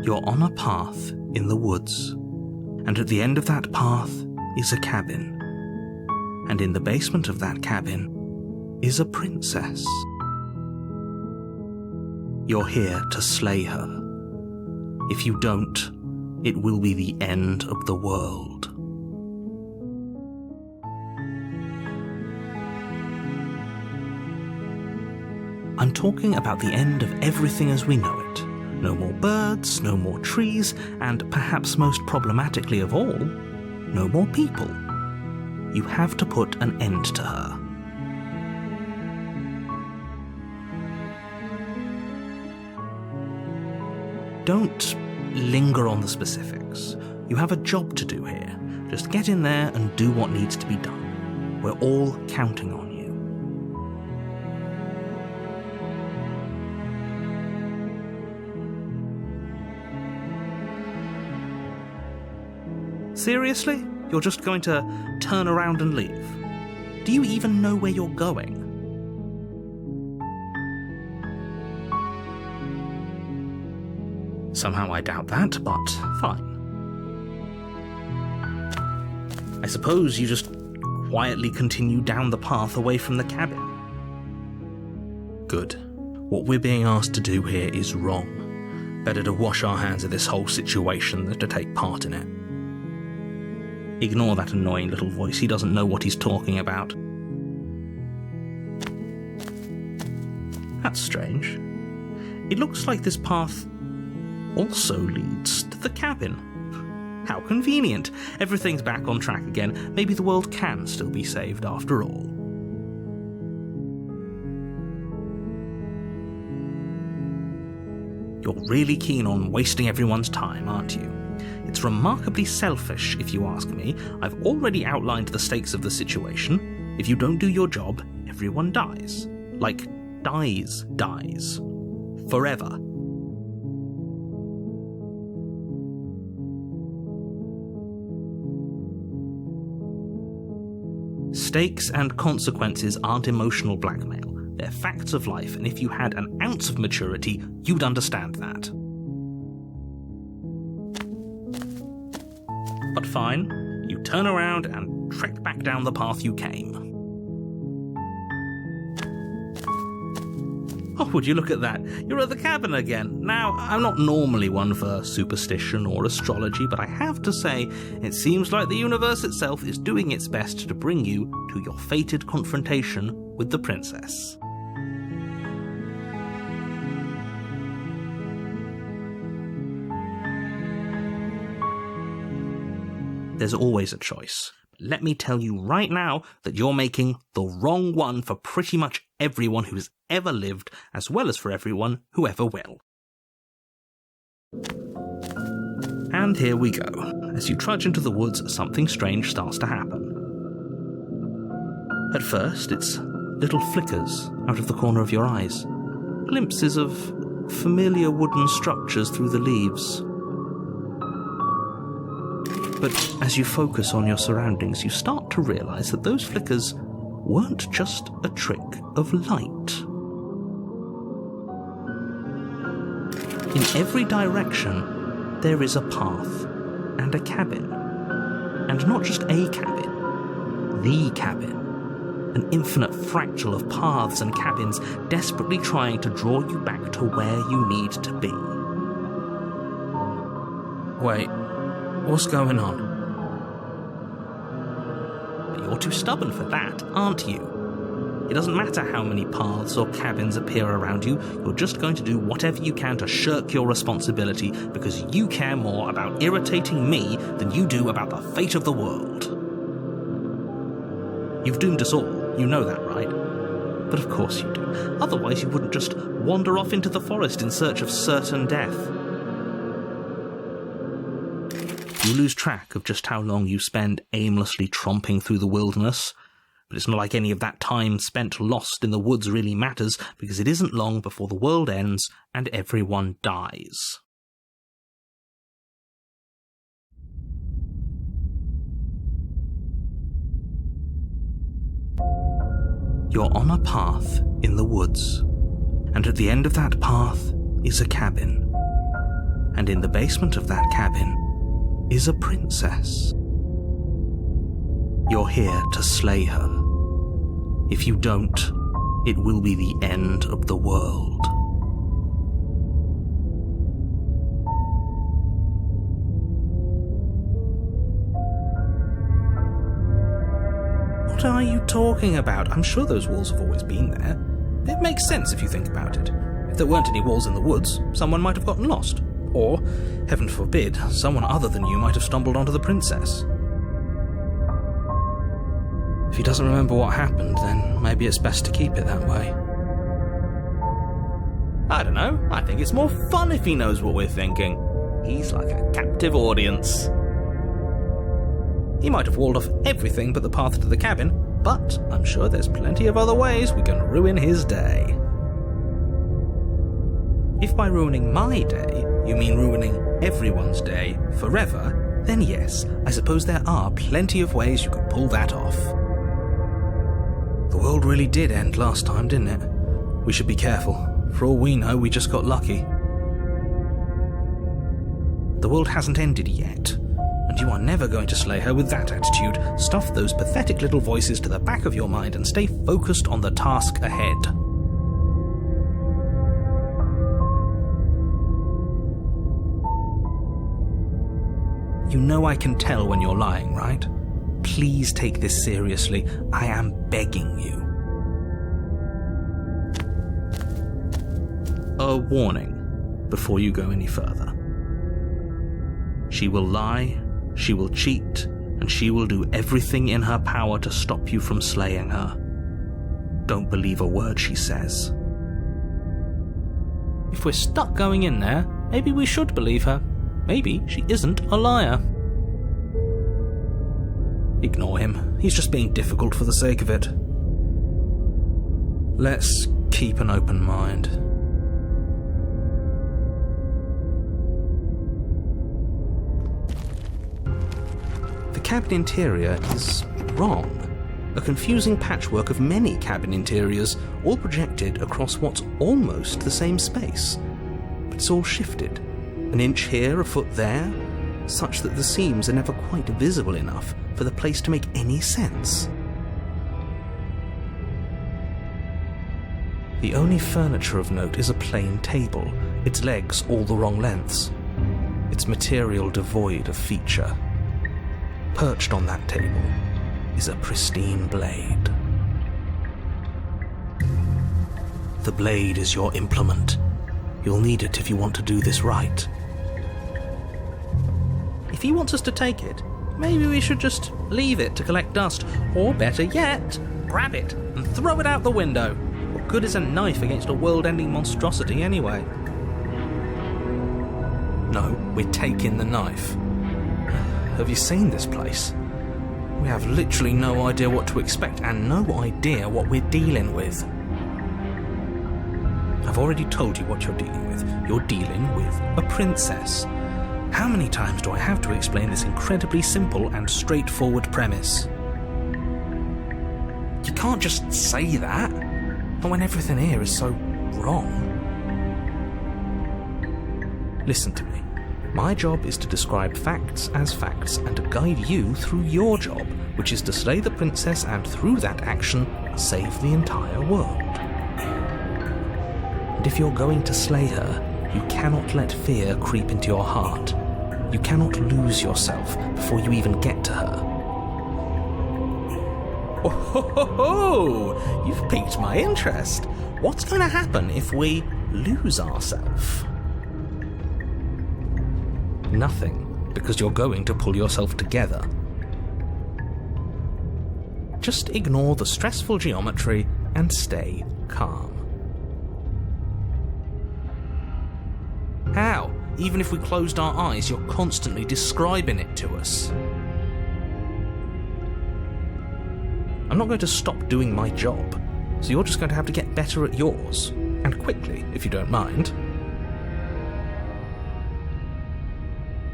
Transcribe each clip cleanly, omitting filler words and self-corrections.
You're on a path in the woods, and at the end of that path is a cabin, and in the basement of that cabin is a princess. You're here to slay her. If you don't, it will be the end of the world. I'm talking about the end of everything as we know it. No more birds, no more trees, and perhaps most problematically of all, no more people. You have to put an end to her. Don't linger on the specifics. You have a job to do here. Just get in there and do what needs to be done. We're all counting on you. Seriously? You're just going to turn around and leave? Do you even know where you're going? Somehow I doubt that, but fine. I suppose you just quietly continue down the path away from the cabin. Good. What we're being asked to do here is wrong. Better to wash our hands of this whole situation than to take part in it. Ignore that annoying little voice. He doesn't know what he's talking about. That's strange. It looks like this path also leads to the cabin. How convenient. Everything's back on track again. Maybe the world can still be saved after all. You're really keen on wasting everyone's time, aren't you? It's remarkably selfish, if you ask me. I've already outlined the stakes of the situation. If you don't do your job, everyone dies. Like, dies. Forever. Stakes and consequences aren't emotional blackmail. They're facts of life, and if you had an ounce of maturity, you'd understand that. But fine, you turn around and trek back down the path you came. Oh, would you look at that? You're at the cabin again. Now, I'm not normally one for superstition or astrology, but I have to say, it seems like the universe itself is doing its best to bring you to your fated confrontation with the princess. There's always a choice. Let me tell you right now that you're making the wrong one for pretty much everyone who's ever lived, as well as for everyone who ever will. And here we go. As you trudge into the woods, something strange starts to happen. At first, it's little flickers out of the corner of your eyes, glimpses of familiar wooden structures through the leaves. But as you focus on your surroundings, you start to realize that those flickers weren't just a trick of light. In every direction, there is a path and a cabin. And not just a cabin, the cabin. An infinite fractal of paths and cabins desperately trying to draw you back to where you need to be. Wait. What's going on? You're too stubborn for that, aren't you? It doesn't matter how many paths or cabins appear around you, you're just going to do whatever you can to shirk your responsibility because you care more about irritating me than you do about the fate of the world. You've doomed us all, you know that, right? But of course you do. Otherwise you wouldn't just wander off into the forest in search of certain death. You lose track of just how long you spend aimlessly tromping through the wilderness, but it's not like any of that time spent lost in the woods really matters, because it isn't long before the world ends and everyone dies. You're on a path in the woods, and at the end of that path is a cabin. And in the basement of that cabin is a princess. You're here to slay her. If you don't, it will be the end of the world. What are you talking about? I'm sure those walls have always been there. It makes sense if you think about it. If there weren't any walls in the woods, someone might have gotten lost. Or, heaven forbid, someone other than you might have stumbled onto the princess. If he doesn't remember what happened, then maybe it's best to keep it that way. I don't know. I think it's more fun if he knows what we're thinking. He's like a captive audience. He might have walled off everything but the path to the cabin, but I'm sure there's plenty of other ways we can ruin his day. If by ruining my day you mean ruining everyone's day forever, then yes, I suppose there are plenty of ways you could pull that off. The world really did end last time, didn't it? We should be careful. For all we know, we just got lucky. The world hasn't ended yet, and you are never going to slay her with that attitude. Stuff those pathetic little voices to the back of your mind and stay focused on the task ahead. You know I can tell when you're lying, right? Please take this seriously. I am begging you. A warning before you go any further. She will lie, she will cheat, and she will do everything in her power to stop you from slaying her. Don't believe a word she says. If we're stuck going in there, maybe we should believe her. Maybe she isn't a liar. Ignore him. He's just being difficult for the sake of it. Let's keep an open mind. The cabin interior is wrong. A confusing patchwork of many cabin interiors, all projected across what's almost the same space. But it's all shifted. An inch here, a foot there, such that the seams are never quite visible enough for the place to make any sense. The only furniture of note is a plain table, its legs all the wrong lengths, its material devoid of feature. Perched on that table is a pristine blade. The blade is your implement. You'll need it if you want to do this right. If he wants us to take it, maybe we should just leave it to collect dust, or better yet, grab it and throw it out the window. What good is a knife against a world-ending monstrosity anyway? No, we're taking the knife. Have you seen this place? We have literally no idea what to expect and no idea what we're dealing with. I've already told you what you're dealing with. You're dealing with a princess. How many times do I have to explain this incredibly simple and straightforward premise? You can't just say that, not when everything here is so wrong. Listen to me. My job is to describe facts as facts and to guide you through your job, which is to slay the princess and through that action, save the entire world. And if you're going to slay her, you cannot let fear creep into your heart. You cannot lose yourself before you even get to her. Oh, ho, ho, ho. You've piqued my interest. What's going to happen if we lose ourselves? Nothing, because you're going to pull yourself together. Just ignore the stressful geometry and stay calm. How? Even if we closed our eyes, you're constantly describing it to us. I'm not going to stop doing my job, so you're just going to have to get better at yours. And quickly, if you don't mind.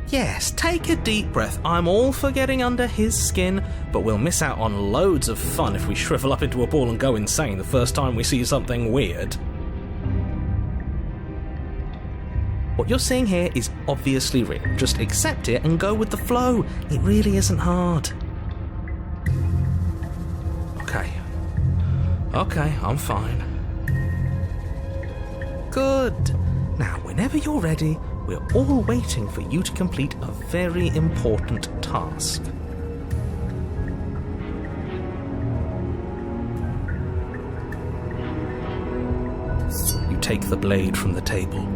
Yes, take a deep breath. I'm all for getting under his skin, but we'll miss out on loads of fun if we shrivel up into a ball and go insane the first time we see something weird. What you're seeing here is obviously real. Just accept it and go with the flow. It really isn't hard. Okay, I'm fine. Good. Now, whenever you're ready, we're all waiting for you to complete a very important task. You take the blade from the table.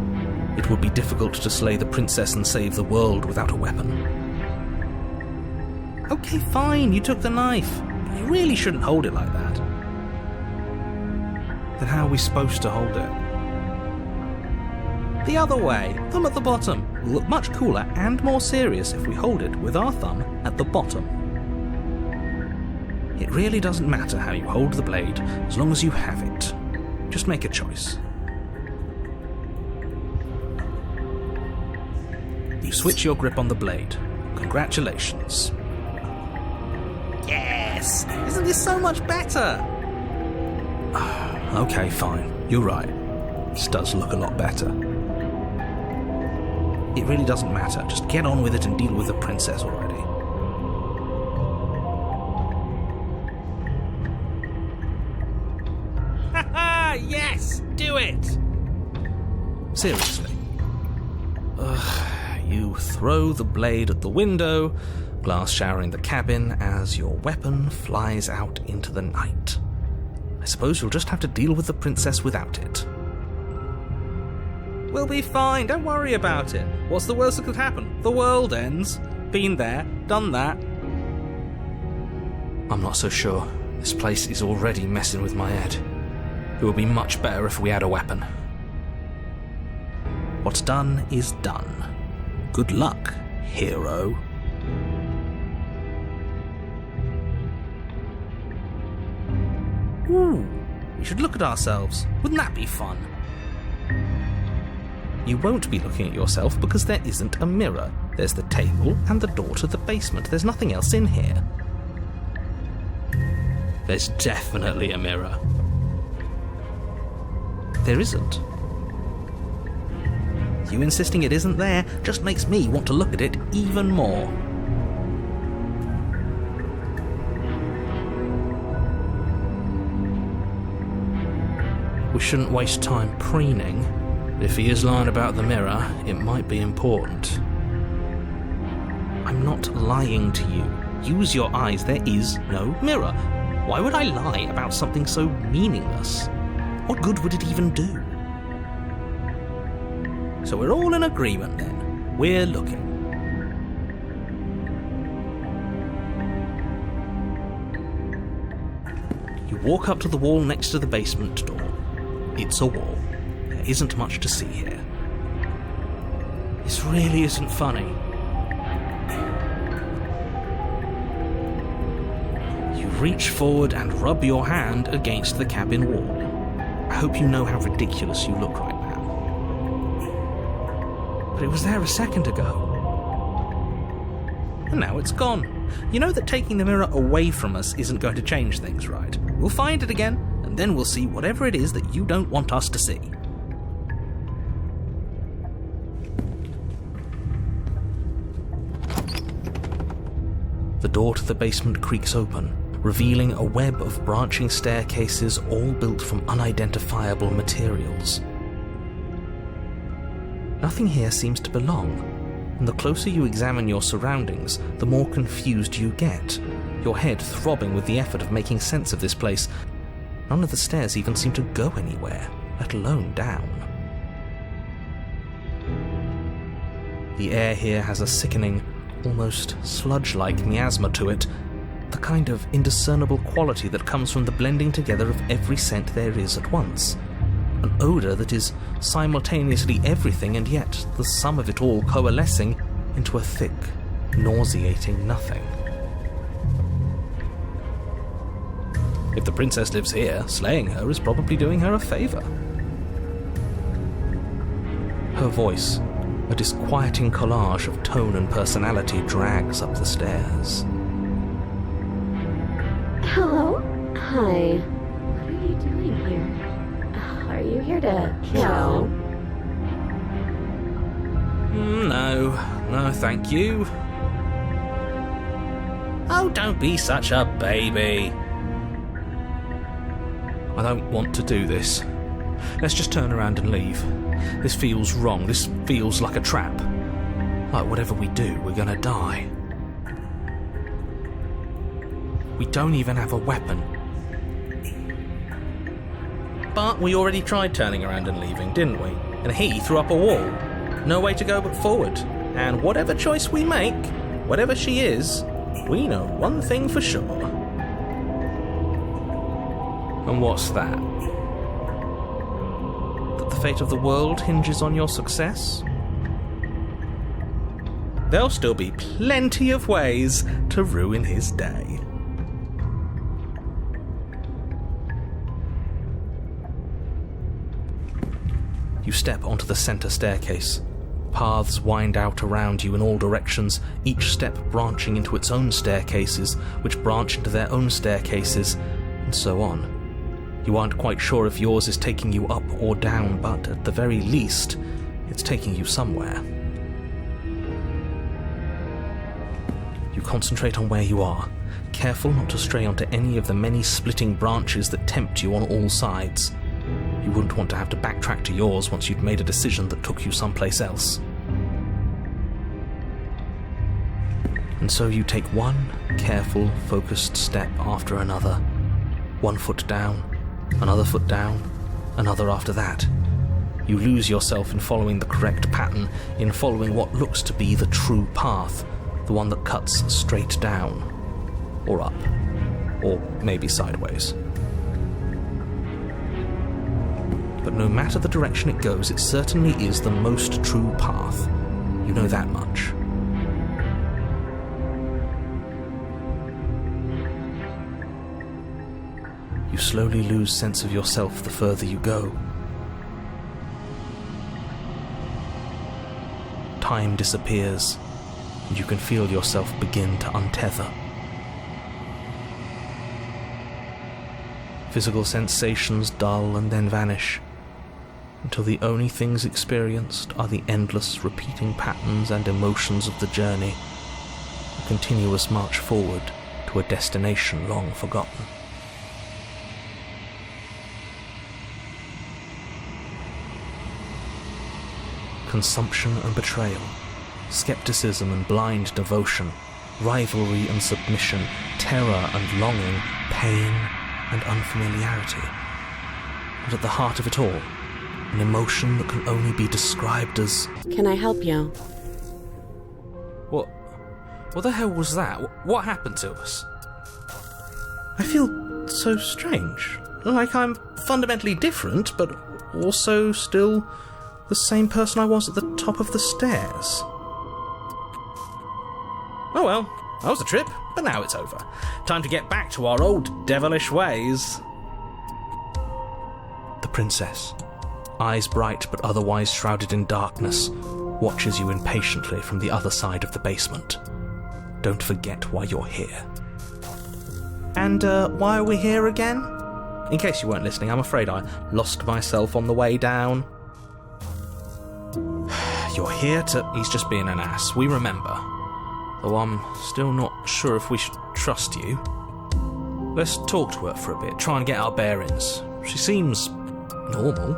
It would be difficult to slay the princess and save the world without a weapon. Okay, fine, you took the knife. You really shouldn't hold it like that. Then how are we supposed to hold it? The other way, thumb at the bottom. Will look much cooler and more serious if we hold it with our thumb at the bottom. It really doesn't matter how you hold the blade, as long as you have it. Just make a choice. You switch your grip on the blade. Congratulations. Yes! Isn't this so much better? Okay, fine. You're right. This does look a lot better. It really doesn't matter. Just get on with it and deal with the princess already. Haha! Yes! Do it! Seriously. You throw the blade at the window, glass showering the cabin as your weapon flies out into the night. I suppose you'll just have to deal with the princess without it. We'll be fine, don't worry about it. What's the worst that could happen? The world ends. Been there, done that. I'm not so sure. This place is already messing with my head. It would be much better if we had a weapon. What's done is done. Good luck, hero. Ooh, we should look at ourselves. Wouldn't that be fun? You won't be looking at yourself because there isn't a mirror. There's the table and the door to the basement. There's nothing else in here. There's definitely a mirror. There isn't. You insisting it isn't there just makes me want to look at it even more. We shouldn't waste time preening. If he is lying about the mirror, it might be important. I'm not lying to you. Use your eyes. There is no mirror. Why would I lie about something so meaningless? What good would it even do? So we're all in agreement then. We're looking. You walk up to the wall next to the basement door. It's a wall. There isn't much to see here. This really isn't funny. You reach forward and rub your hand against the cabin wall. I hope you know how ridiculous you look right now. But it was there a second ago. And now it's gone. You know that taking the mirror away from us isn't going to change things, right? We'll find it again, and then we'll see whatever it is that you don't want us to see. The door to the basement creaks open, revealing a web of branching staircases all built from unidentifiable materials. Nothing here seems to belong, and the closer you examine your surroundings, the more confused you get, your head throbbing with the effort of making sense of this place. None of the stairs even seem to go anywhere, let alone down. The air here has a sickening, almost sludge-like miasma to it, the kind of indiscernible quality that comes from the blending together of every scent there is at once. An odour that is simultaneously everything and yet the sum of it all coalescing into a thick, nauseating nothing. If the princess lives here, slaying her is probably doing her a favour. Her voice, a disquieting collage of tone and personality, drags up the stairs. Hello? Hi. What are you doing here? Are you here to kill? No, thank you. Oh, don't be such a baby. I don't want to do this. Let's just turn around and leave. This feels wrong. This feels like a trap. Like whatever we do, we're gonna die. We don't even have a weapon. But we already tried turning around and leaving, didn't we? And he threw up a wall. No way to go but forward. And whatever choice we make, whatever she is, we know one thing for sure. And what's that? That the fate of the world hinges on your success? There'll still be plenty of ways to ruin his day. You step onto the centre staircase. Paths wind out around you in all directions, each step branching into its own staircases, which branch into their own staircases, and so on. You aren't quite sure if yours is taking you up or down, but at the very least, it's taking you somewhere. You concentrate on where you are, careful not to stray onto any of the many splitting branches that tempt you on all sides. You wouldn't want to have to backtrack to yours once you'd made a decision that took you someplace else. And so you take one careful, focused step after another. One foot down, another foot down, another after that. You lose yourself in following the correct pattern, in following what looks to be the true path, the one that cuts straight down, or up, or maybe sideways. But no matter the direction it goes, it certainly is the most true path. You know that much. You slowly lose sense of yourself the further you go. Time disappears, and you can feel yourself begin to untether. Physical sensations dull and then vanish, until the only things experienced are the endless repeating patterns and emotions of the journey, a continuous march forward to a destination long forgotten. Consumption and betrayal, skepticism and blind devotion, rivalry and submission, terror and longing, pain and unfamiliarity. And at the heart of it all, an emotion that can only be described as... Can I help you? What the hell was that? What happened to us? I feel so strange. Like I'm fundamentally different, but also still the same person I was at the top of the stairs. Oh well, that was a trip, but now it's over. Time to get back to our old devilish ways. The princess, eyes bright but otherwise shrouded in darkness, watches you impatiently from the other side of the basement. Don't forget why you're here. And why are we here again? In case you weren't listening, I'm afraid I lost myself on the way down. You're here to... He's just being an ass, we remember. Though I'm still not sure if we should trust you. Let's talk to her for a bit, try and get our bearings. She seems normal.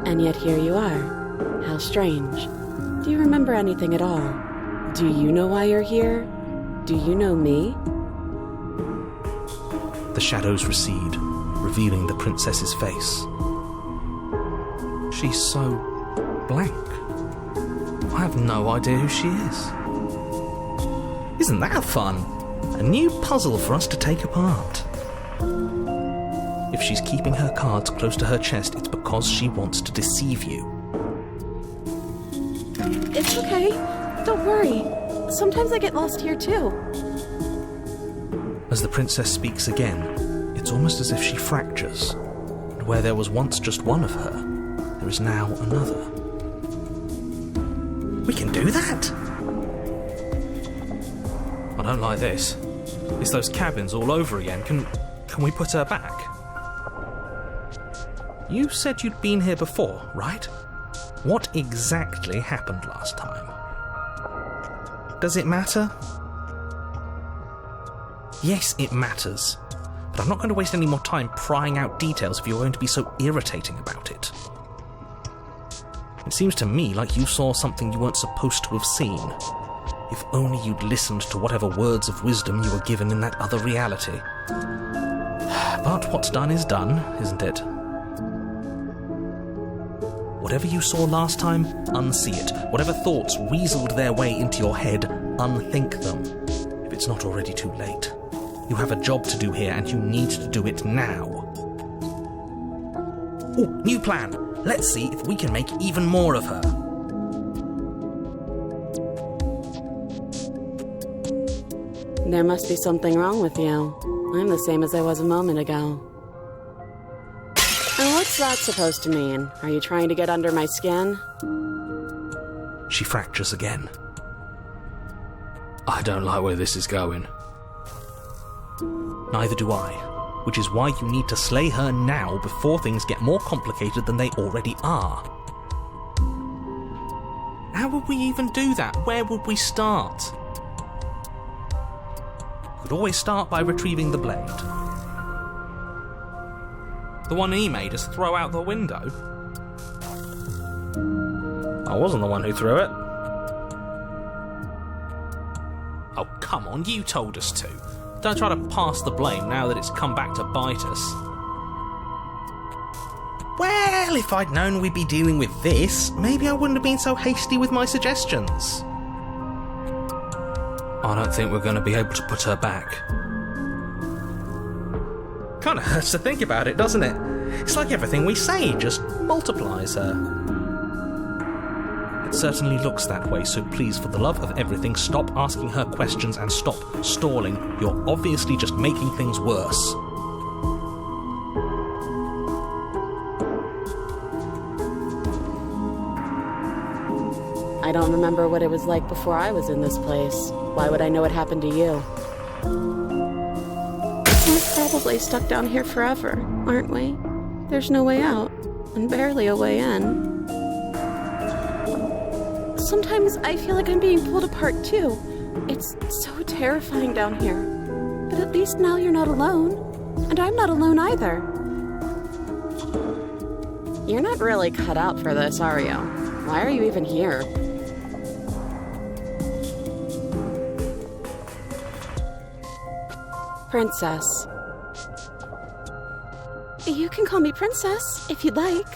And yet here you are. How strange. Do you remember anything at all? Do you know why you're here? Do you know me? The shadows recede, revealing the princess's face. She's so blank. I have no idea who she is. Isn't that fun? A new puzzle for us to take apart. If she's keeping her cards close to her chest, it's because she wants to deceive you. It's okay. Don't worry. Sometimes I get lost here too. As the princess speaks again, it's almost as if she fractures, and where there was once just one of her, there is now another. We can do that? I don't like this. It's those cabins all over again. Can we put her back? You said you'd been here before, right? What exactly happened last time? Does it matter? Yes, it matters. But I'm not going to waste any more time prying out details if you're going to be so irritating about it. It seems to me like you saw something you weren't supposed to have seen. If only you'd listened to whatever words of wisdom you were given in that other reality. But what's done is done, isn't it? Whatever you saw last time, unsee it. Whatever thoughts weaseled their way into your head, unthink them. If it's not already too late. You have a job to do here, and you need to do it now. Ooh, new plan! Let's see if we can make even more of her. There must be something wrong with you. I'm the same as I was a moment ago. And what's that supposed to mean? Are you trying to get under my skin? She fractures again. I don't like where this is going. Neither do I, which is why you need to slay her now before things get more complicated than they already are. How would we even do that? Where would we start? We could always start by retrieving the blade. The one he made us throw out the window. I wasn't the one who threw it. Oh, come on, you told us to. Don't try to pass the blame now that it's come back to bite us. Well, if I'd known we'd be dealing with this, maybe I wouldn't have been so hasty with my suggestions. I don't think we're going to be able to put her back. Kind of hurts to think about it, doesn't it? It's like everything we say just multiplies her. It certainly looks that way, so please, for the love of everything, stop asking her questions and stop stalling. You're obviously just making things worse. I don't remember what it was like before I was in this place. Why would I know what happened to you? We're probably stuck down here forever, aren't we? There's no way out, and barely a way in. Sometimes I feel like I'm being pulled apart too. It's so terrifying down here. But at least now you're not alone. And I'm not alone either. You're not really cut out for this, are you? Why are you even here? Princess. You can call me Princess, if you'd like.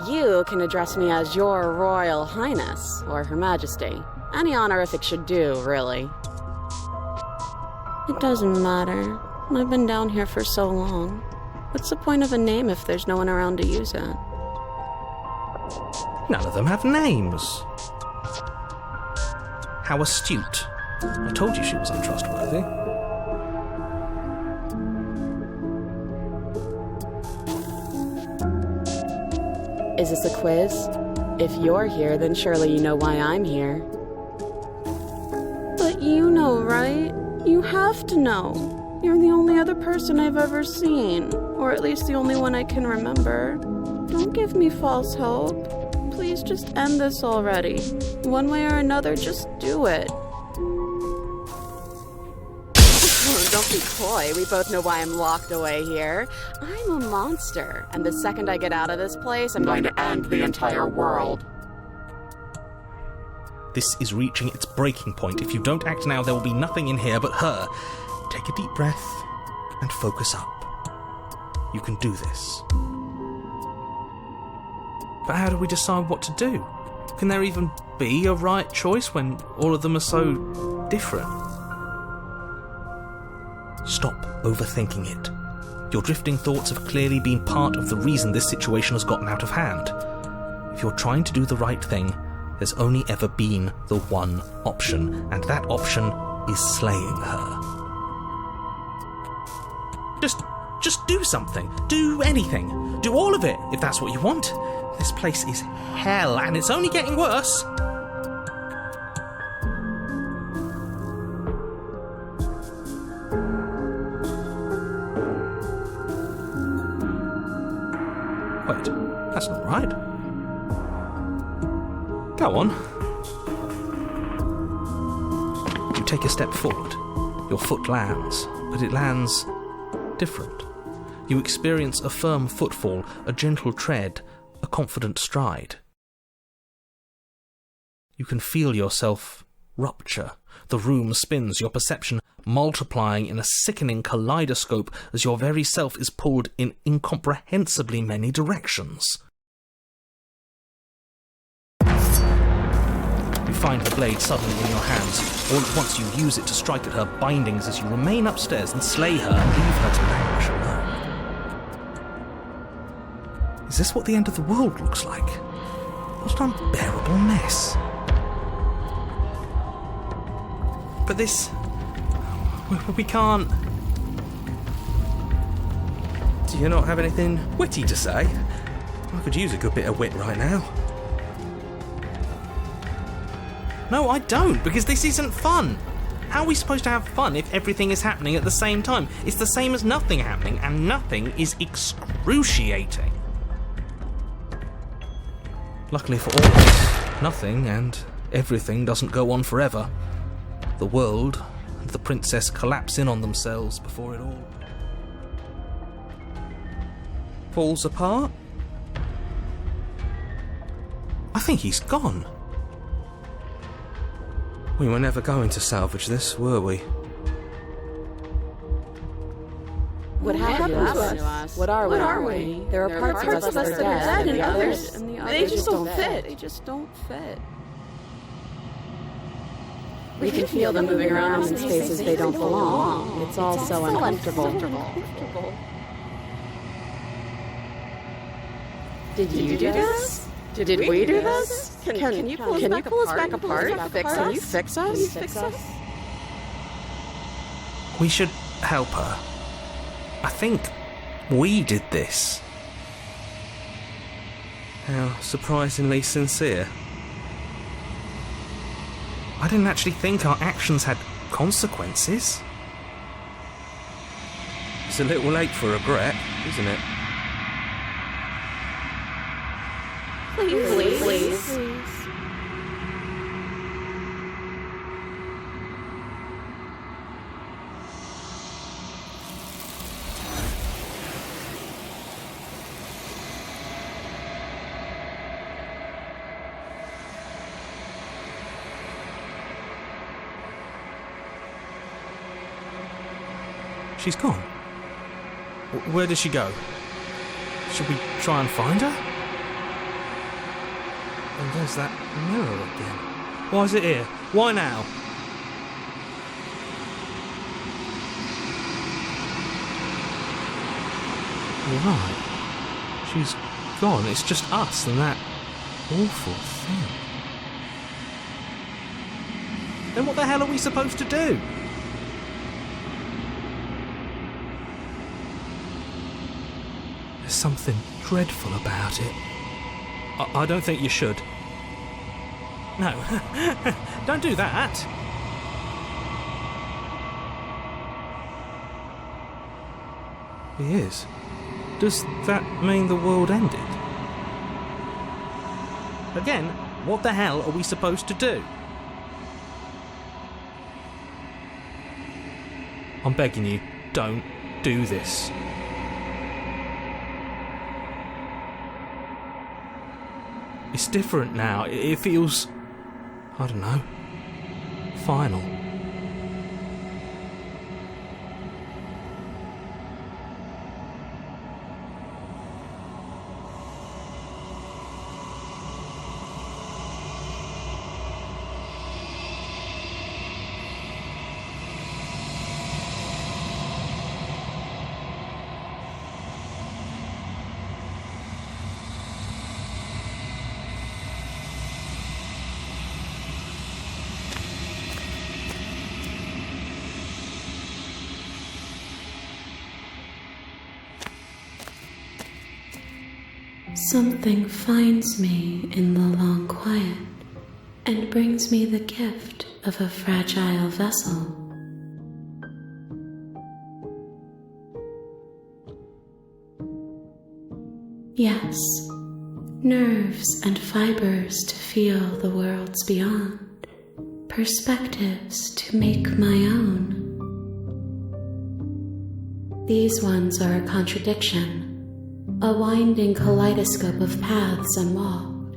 You can address me as Your Royal Highness, or Her Majesty. Any honorific should do, really. It doesn't matter. I've been down here for so long. What's the point of a name if there's no one around to use it? None of them have names. How astute. I told you she was untrustworthy. Is this a quiz? If you're here, then surely you know why I'm here. But you know, right? You have to know. You're the only other person I've ever seen. Or at least the only one I can remember. Don't give me false hope. Please just end this already. One way or another, just do it. Don't be coy. We both know why I'm locked away here. I'm a monster, and the second I get out of this place, I'm going to end the entire world. This is reaching its breaking point. If you don't act now, there will be nothing in here but her. Take a deep breath and focus up. You can do this. But how do we decide what to do? Can there even be a right choice when all of them are so different? Stop overthinking it. Your drifting thoughts have clearly been part of the reason this situation has gotten out of hand. If you're trying to do the right thing, there's only ever been the one option, and that option is slaying her. Just do something. Do anything. Do all of it, if that's what you want. This place is hell, and it's only getting worse. not right. Go on. You take a step forward. Your foot lands, but it lands different. You experience a firm footfall, a gentle tread, a confident stride. You can feel yourself rupture. The room spins, your perception multiplying in a sickening kaleidoscope as your very self is pulled in incomprehensibly many directions. You find the blade suddenly in your hands. All at once you use it to strike at her bindings as you remain upstairs and slay her and leave her to languish alone. Is this what the end of the world looks like? What an unbearable mess. But this... we can't... Do you not have anything witty to say? I could use a good bit of wit right now. No, I don't, because this isn't fun. How are we supposed to have fun if everything is happening at the same time? It's the same as nothing happening, and nothing is excruciating. Luckily for all of us, nothing and everything doesn't go on forever. The world and the princess collapse in on themselves before it all falls apart. I think he's gone. We were never going to salvage this, were we? What happened to us? What are we? There are parts of us that are dead, and the others, they just don't fit. They just don't fit. We can feel them moving around in spaces they don't belong. It's all so uncomfortable. Did you do this? Did we do this? Can you pull us back apart? Can you fix us? We should help her. I think we did this. How surprisingly sincere. I didn't actually think our actions had consequences. It's a little late for regret, isn't it? Please. She's gone. Where did she go? Should we try and find her? And there's that mirror again. Why is it here? Why now? You're right. She's gone. It's just us and that awful thing. Then what the hell are we supposed to do? There's something dreadful about it. I don't think you should. No, don't do that. He is. Does that mean the world ended? Again, what the hell are we supposed to do? I'm begging you, don't do this. It's different now. It feels, I don't know, final. Something finds me in the long quiet and brings me the gift of a fragile vessel. Yes, Nerves and fibers to feel the worlds beyond, perspectives to make my own. These ones are a contradiction, a winding kaleidoscope of paths and walls.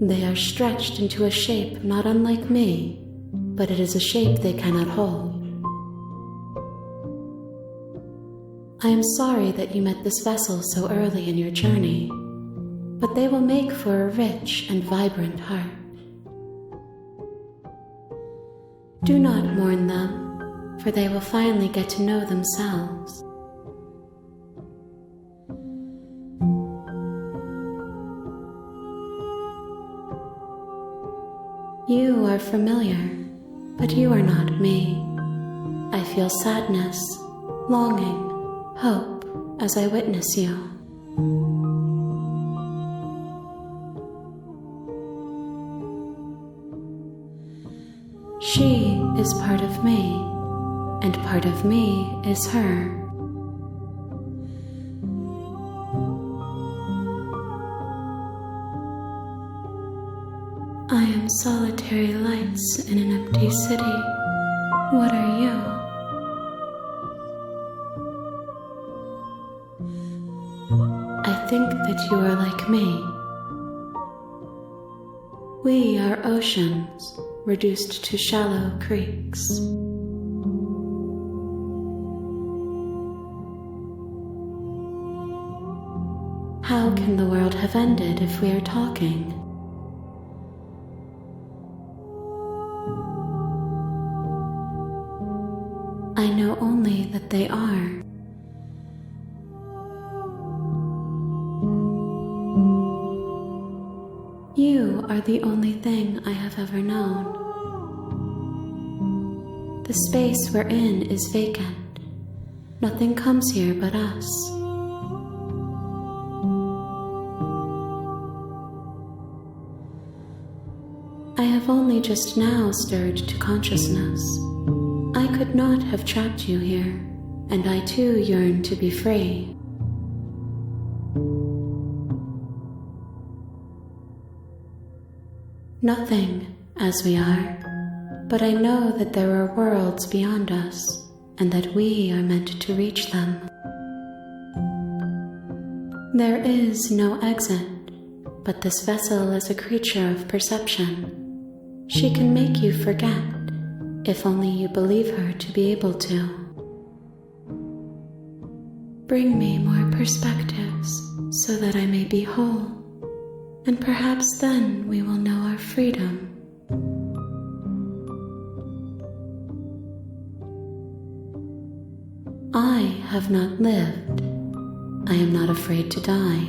They are stretched into a shape not unlike me, but it is a shape they cannot hold. I am sorry that you met this vessel so early in your journey, but they will make for a rich and vibrant heart. Do not mourn them, for they will finally get to know themselves. You are familiar, but you are not me. I feel sadness, longing, hope as I witness you. She is part of me, and part of me is her. I am solitary lights in an empty city. What are you? I think that you are like me. We are oceans, reduced to shallow creeks. How can the world have ended if we are talking? I know only that they are. You are the only thing I have ever known. The space we're in is vacant. Nothing comes here but us. I have only just now stirred to consciousness. I could not have trapped you here, and I too yearn to be free. Nothing, as we are, but I know that there are worlds beyond us, and that we are meant to reach them. There is no exit, but this vessel is a creature of perception. She can make you forget, if only you believe her to be able to. Bring me more perspectives, so that I may be whole, and perhaps then we will know our freedom. I have not lived. I am not afraid to die.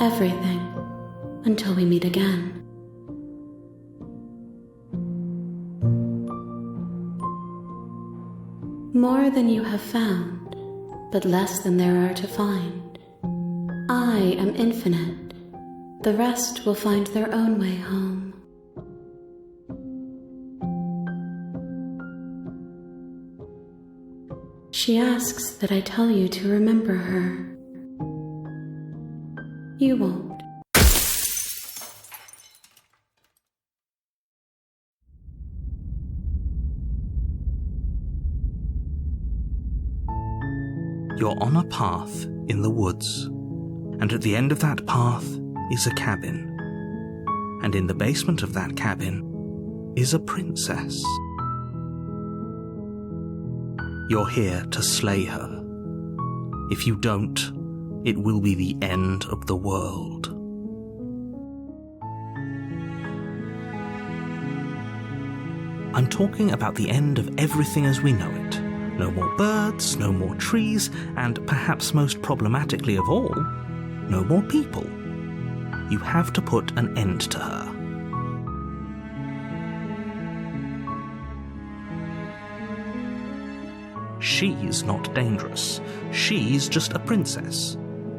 Everything, until we meet again. More than you have found, but less than there are to find. I am infinite. The rest will find their own way home. She asks that I tell you to remember her. You won't. You're on a path in the woods, and at the end of that path is a cabin. And in the basement of that cabin is a princess. You're here to slay her. If you don't, it will be the end of the world. I'm talking about the end of everything as we know it. No more birds, no more trees, and perhaps most problematically of all, no more people. You have to put an end to her. She's not dangerous. She's just a princess.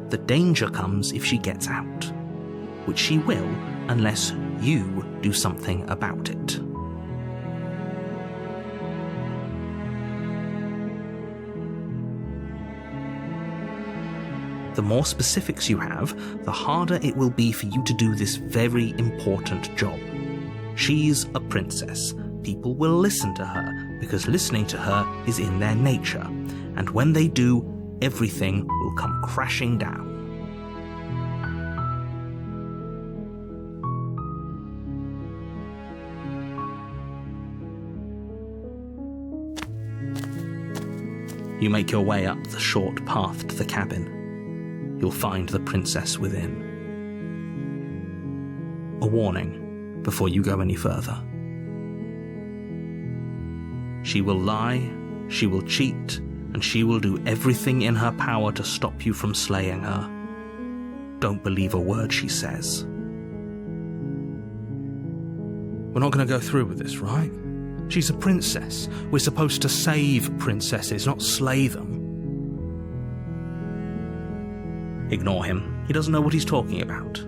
The danger comes if she gets out, which she will unless you do something about it. The more specifics you have, the harder it will be for you to do this very important job. She's a princess. People will listen to her because listening to her is in their nature. And when they do, everything will come crashing down. You make your way up the short path to the cabin. You'll find the princess within. A warning before you go any further. She will lie, she will cheat, and she will do everything in her power to stop you from slaying her. Don't believe a word she says. We're not going to go through with this, right? She's a princess. We're supposed to save princesses, not slay them. Ignore him. He doesn't know what he's talking about.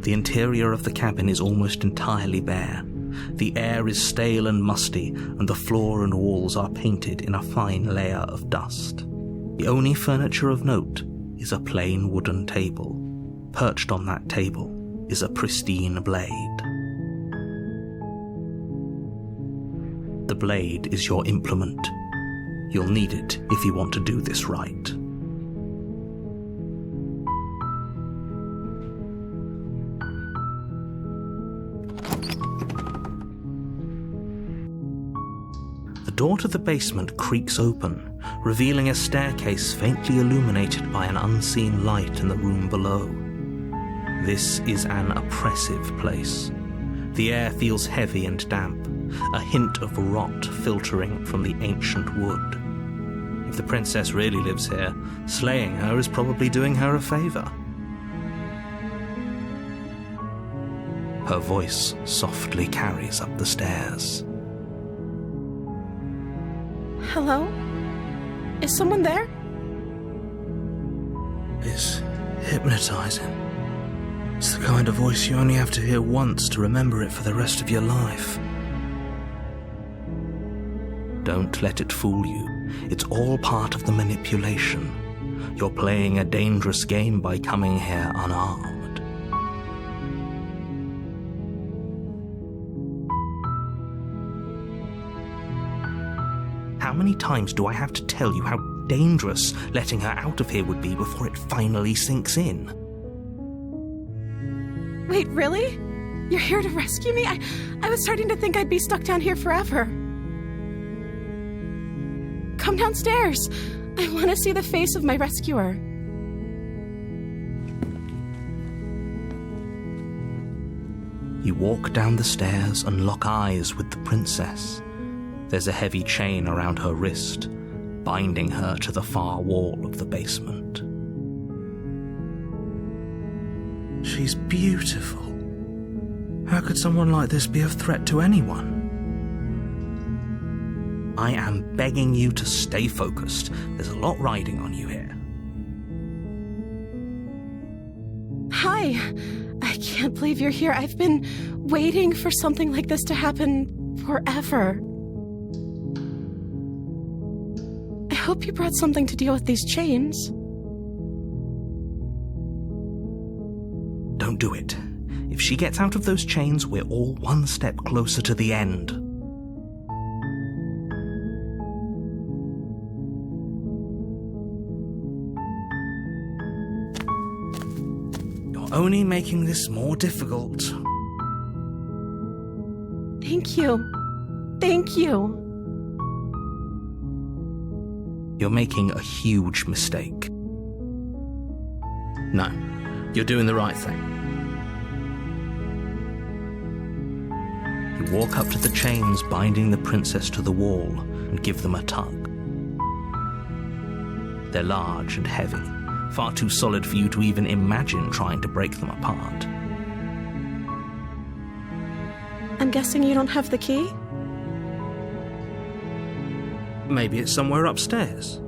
The interior of the cabin is almost entirely bare. The air is stale and musty, and the floor and walls are painted in a fine layer of dust. The only furniture of note is a plain wooden table. Perched on that table is a pristine blade. The blade is your implement. You'll need it if you want to do this right. The door to the basement creaks open, revealing a staircase faintly illuminated by an unseen light in the room below. This is an oppressive place. The air feels heavy and damp, a hint of rot filtering from the ancient wood. If the princess really lives here, slaying her is probably doing her a favor. Her voice softly carries up the stairs. Hello? Is someone there? It's hypnotizing. It's the kind of voice you only have to hear once to remember it for the rest of your life. Don't let it fool you. It's all part of the manipulation. You're playing a dangerous game by coming here unarmed. How many times do I have to tell you how dangerous letting her out of here would be before it finally sinks in? Wait, really? You're here to rescue me? I was starting to think I'd be stuck down here forever. Come downstairs. I want to see the face of my rescuer. You walk down the stairs and lock eyes with the princess. There's a heavy chain around her wrist, binding her to the far wall of the basement. She's beautiful. How could someone like this be a threat to anyone? I am begging you to stay focused. There's a lot riding on you here. Hi. I can't believe you're here. I've been waiting for something like this to happen forever. I hope you brought something to deal with these chains. Don't do it. If she gets out of those chains, we're all one step closer to the end. You're only making this more difficult. Thank you. Thank you. You're making a huge mistake. No, you're doing the right thing. You walk up to the chains binding the princess to the wall and give them a tug. They're large and heavy, far too solid for you to even imagine trying to break them apart. I'm guessing you don't have the key? Maybe it's somewhere upstairs.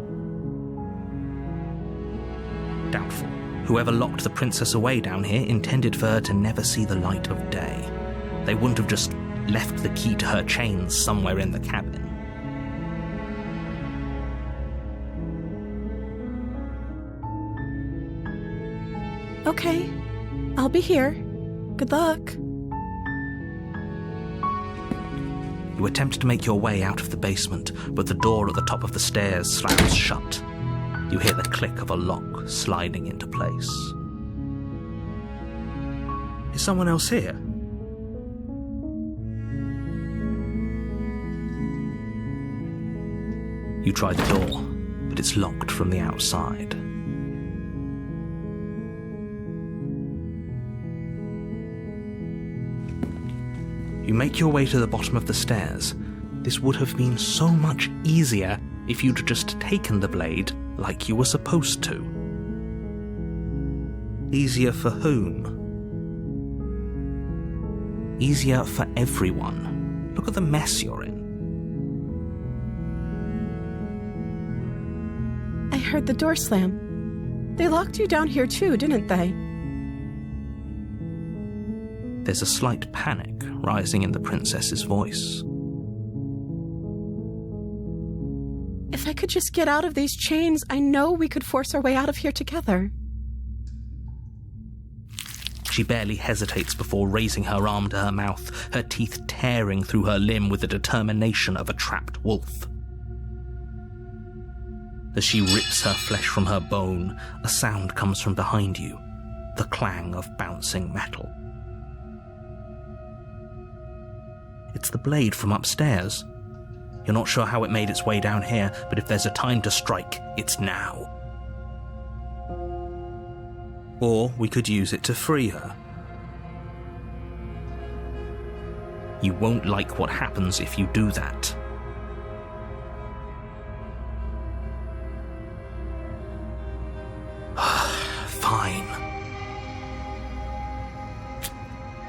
Doubtful. Whoever locked the princess away down here intended for her to never see the light of day. They wouldn't have just left the key to her chains somewhere in the cabin. Okay, I'll be here. Good luck. You attempt to make your way out of the basement, but the door at the top of the stairs slams shut. You hear the click of a lock sliding into place. Is someone else here? You try the door, but it's locked from the outside. You make your way to the bottom of the stairs. This would have been so much easier if you'd just taken the blade like you were supposed to. Easier for whom? Easier for everyone. Look at the mess you're in. I heard the door slam. They locked you down here too, didn't they? There's a slight panic rising in the princess's voice. If I could just get out of these chains, I know we could force our way out of here together. She barely hesitates before raising her arm to her mouth, her teeth tearing through her limb with the determination of a trapped wolf. As she rips her flesh from her bone, a sound comes from behind you, the clang of bouncing metal. It's the blade from upstairs. You're not sure how it made its way down here, but if there's a time to strike, it's now. Or we could use it to free her. You won't like what happens if you do that. Fine.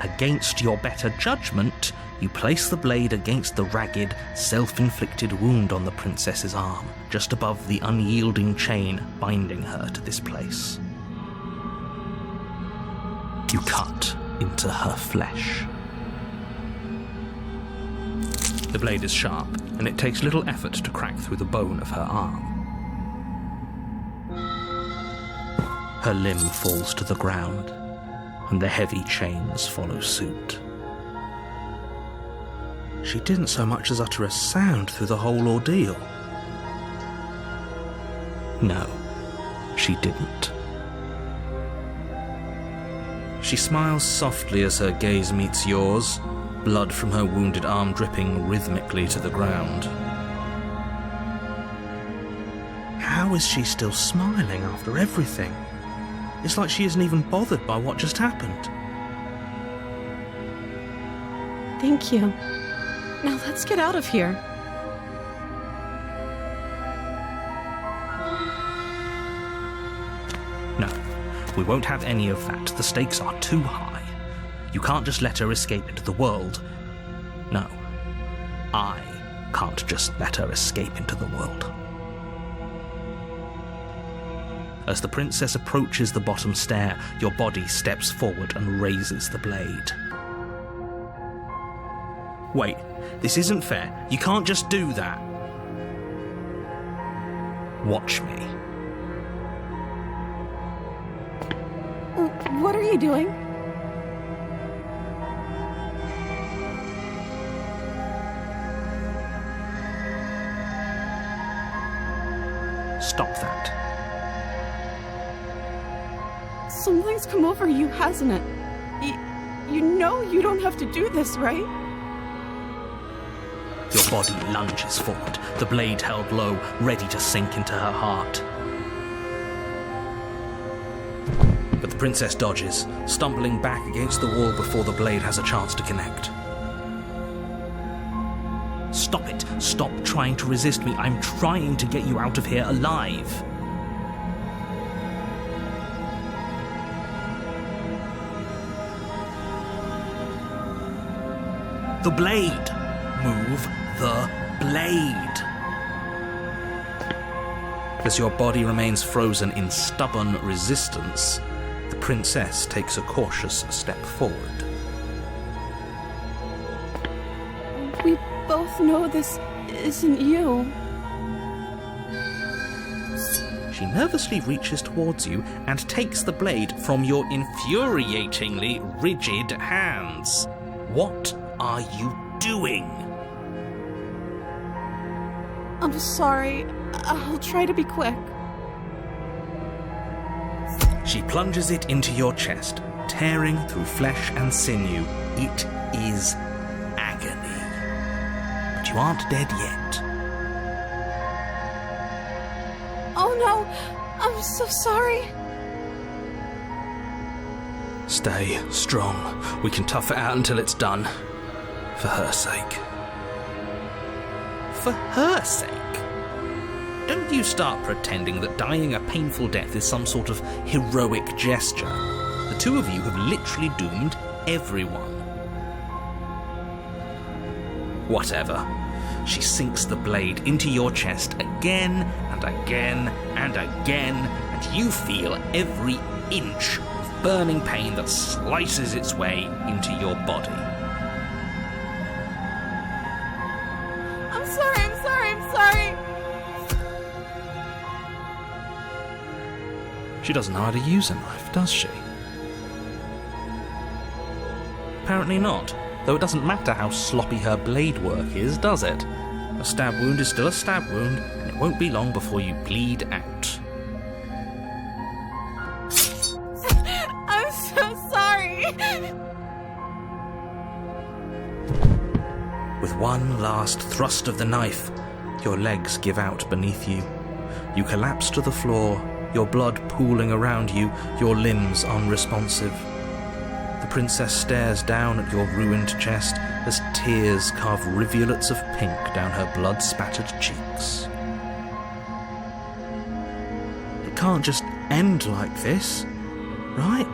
Against your better judgment, you place the blade against the ragged, self-inflicted wound on the princess's arm, just above the unyielding chain binding her to this place. You cut into her flesh. The blade is sharp, and it takes little effort to crack through the bone of her arm. Her limb falls to the ground, and the heavy chains follow suit. She didn't so much as utter a sound through the whole ordeal. No, she didn't. She smiles softly as her gaze meets yours, blood from her wounded arm dripping rhythmically to the ground. How is she still smiling after everything? It's like she isn't even bothered by what just happened. Thank you. Now let's get out of here. No, we won't have any of that. The stakes are too high. You can't just let her escape into the world. No, I can't just let her escape into the world. As the princess approaches the bottom stair, your body steps forward and raises the blade. Wait, this isn't fair. You can't just do that. Watch me. What are you doing? Stop that. Something's come over you, hasn't it? You know you don't have to do this, right? Your body lunges forward, the blade held low, ready to sink into her heart. But the princess dodges, stumbling back against the wall before the blade has a chance to connect. Stop it. Stop trying to resist me. I'm trying to get you out of here alive. The blade. Move the blade. As your body remains frozen in stubborn resistance, the princess takes a cautious step forward. We both know this isn't you. She nervously reaches towards you and takes the blade from your infuriatingly rigid hands. What are you doing? I'm sorry. I'll try to be quick. She plunges it into your chest, tearing through flesh and sinew. It is agony. But you aren't dead yet. Oh no, I'm so sorry. Stay strong. We can tough it out until it's done. For her sake. For her sake? Don't you start pretending that dying a painful death is some sort of heroic gesture. The two of you have literally doomed everyone. Whatever. She sinks the blade into your chest again and again and again, and you feel every inch of burning pain that slices its way into your body. I'm sorry. She doesn't know how to use a knife, does she? Apparently not, though it doesn't matter how sloppy her blade work is, does it? A stab wound is still a stab wound, and it won't be long before you bleed out. I'm so sorry. With one last thrust of the knife, your legs give out beneath you. You collapse to the floor, your blood pooling around you, your limbs unresponsive. The princess stares down at your ruined chest as tears carve rivulets of pink down her blood-spattered cheeks. It can't just end like this, right?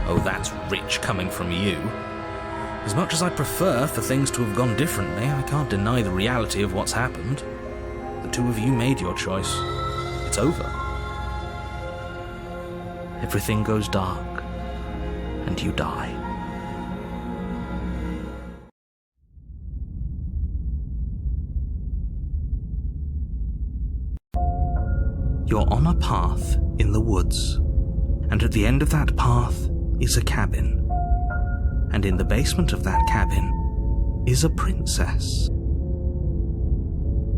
Oh, that's rich coming from you. As much as I'd prefer for things to have gone differently, I can't deny the reality of what's happened. The two of you made your choice. It's over. Everything goes dark, and you die. You're on a path in the woods, and at the end of that path is a cabin. And in the basement of that cabin is a princess.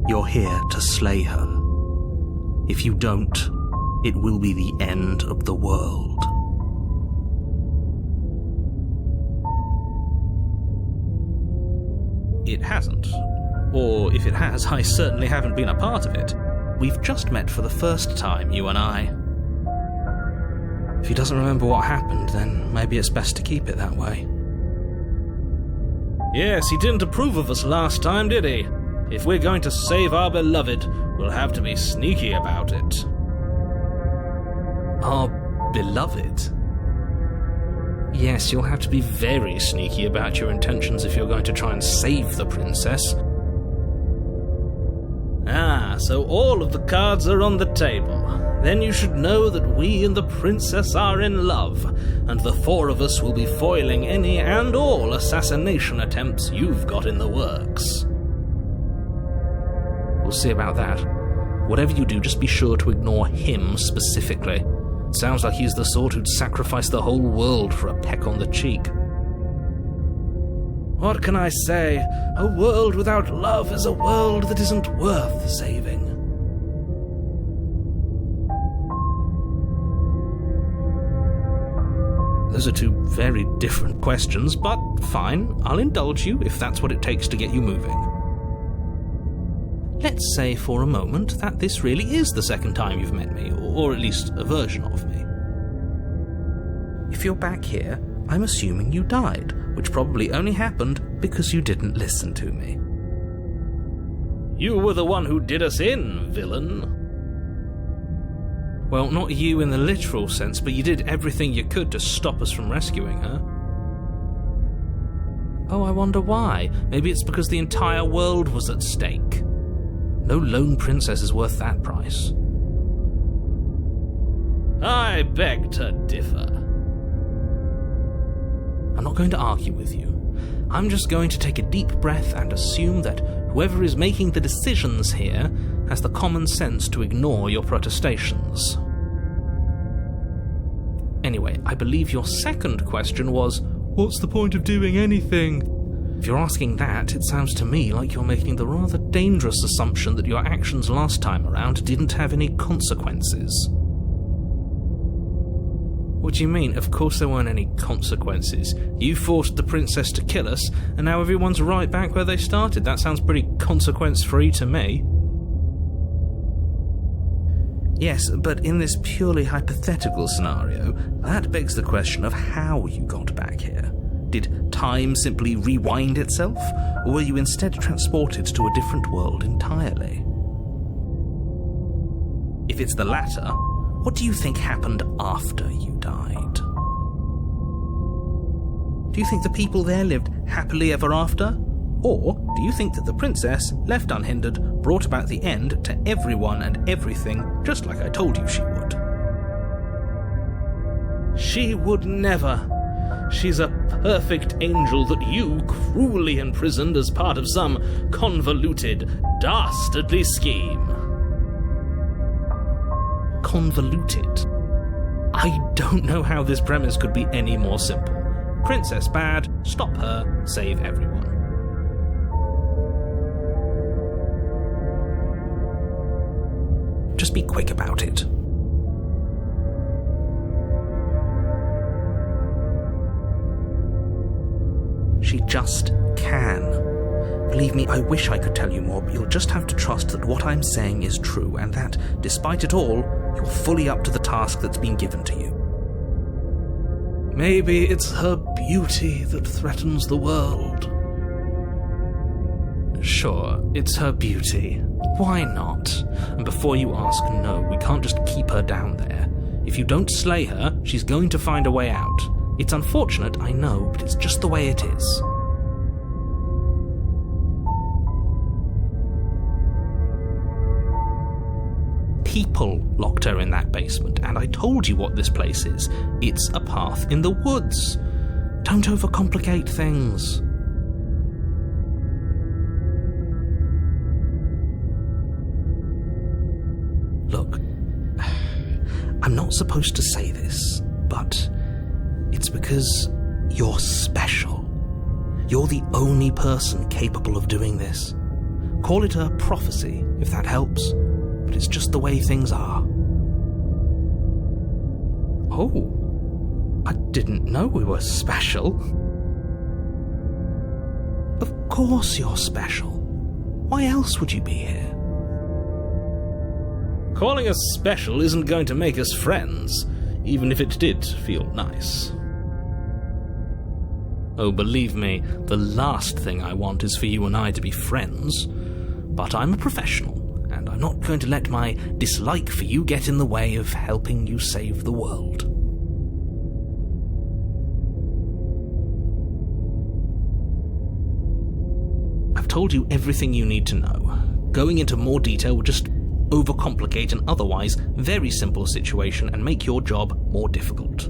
You're here to slay her. If you don't, it will be the end of the world. It hasn't. Or if it has, I certainly haven't been a part of it. We've just met for the first time, you and I. If he doesn't remember what happened, then maybe it's best to keep it that way. Yes, he didn't approve of us last time, did he? If we're going to save our beloved, we'll have to be sneaky about it. Our beloved? Yes, you'll have to be very sneaky about your intentions if you're going to try and save the princess. Ah, so all of the cards are on the table. Then you should know that we and the princess are in love, and the four of us will be foiling any and all assassination attempts you've got in the works. We'll see about that. Whatever you do, just be sure to ignore him specifically. It sounds like he's the sort who'd sacrifice the whole world for a peck on the cheek. What can I say? A world without love is a world that isn't worth saving. Those are two very different questions, but fine, I'll indulge you if that's what it takes to get you moving. Let's say for a moment that this really is the second time you've met me, or at least a version of me. If you're back here, I'm assuming you died, which probably only happened because you didn't listen to me. You were the one who did us in, villain. Well, not you in the literal sense, but you did everything you could to stop us from rescuing her. Oh, I wonder why. Maybe it's because the entire world was at stake. No lone princess is worth that price. I beg to differ. I'm not going to argue with you. I'm just going to take a deep breath and assume that whoever is making the decisions here has the common sense to ignore your protestations. Anyway, I believe your second question was, what's the point of doing anything? If you're asking that, it sounds to me like you're making the rather dangerous assumption that your actions last time around didn't have any consequences. What do you mean? Of course there weren't any consequences. You forced the princess to kill us, and now everyone's right back where they started. That sounds pretty consequence-free to me. Yes, but in this purely hypothetical scenario, that begs the question of how you got back here. Did time simply rewind itself, or were you instead transported to a different world entirely? If it's the latter, what do you think happened after you died? Do you think the people there lived happily ever after? Or do you think that the princess, left unhindered, brought about the end to everyone and everything, just like I told you she would? She would never. She's a perfect angel that you cruelly imprisoned as part of some convoluted, dastardly scheme. Convoluted? I don't know how this premise could be any more simple. Princess bad, stop her, save everyone. Just be quick about it. She just can. Believe me, I wish I could tell you more, but you'll just have to trust that what I'm saying is true, and that, despite it all, you're fully up to the task that's been given to you. Maybe it's her beauty that threatens the world. Sure, it's her beauty. Why not? And before you ask, no, we can't just keep her down there. If you don't slay her, she's going to find a way out. It's unfortunate, I know, but it's just the way it is. People locked her in that basement, and I told you what this place is. It's a path in the woods. Don't overcomplicate things. Look, I'm not supposed to say this, but it's because you're special. You're the only person capable of doing this. Call it a prophecy, if that helps, but it's just the way things are. Oh, I didn't know we were special. Of course you're special. Why else would you be here? Calling us special isn't going to make us friends, even if it did feel nice. Oh, believe me, the last thing I want is for you and I to be friends. But I'm a professional, and I'm not going to let my dislike for you get in the way of helping you save the world. I've told you everything you need to know. Going into more detail would just overcomplicate an otherwise very simple situation and make your job more difficult.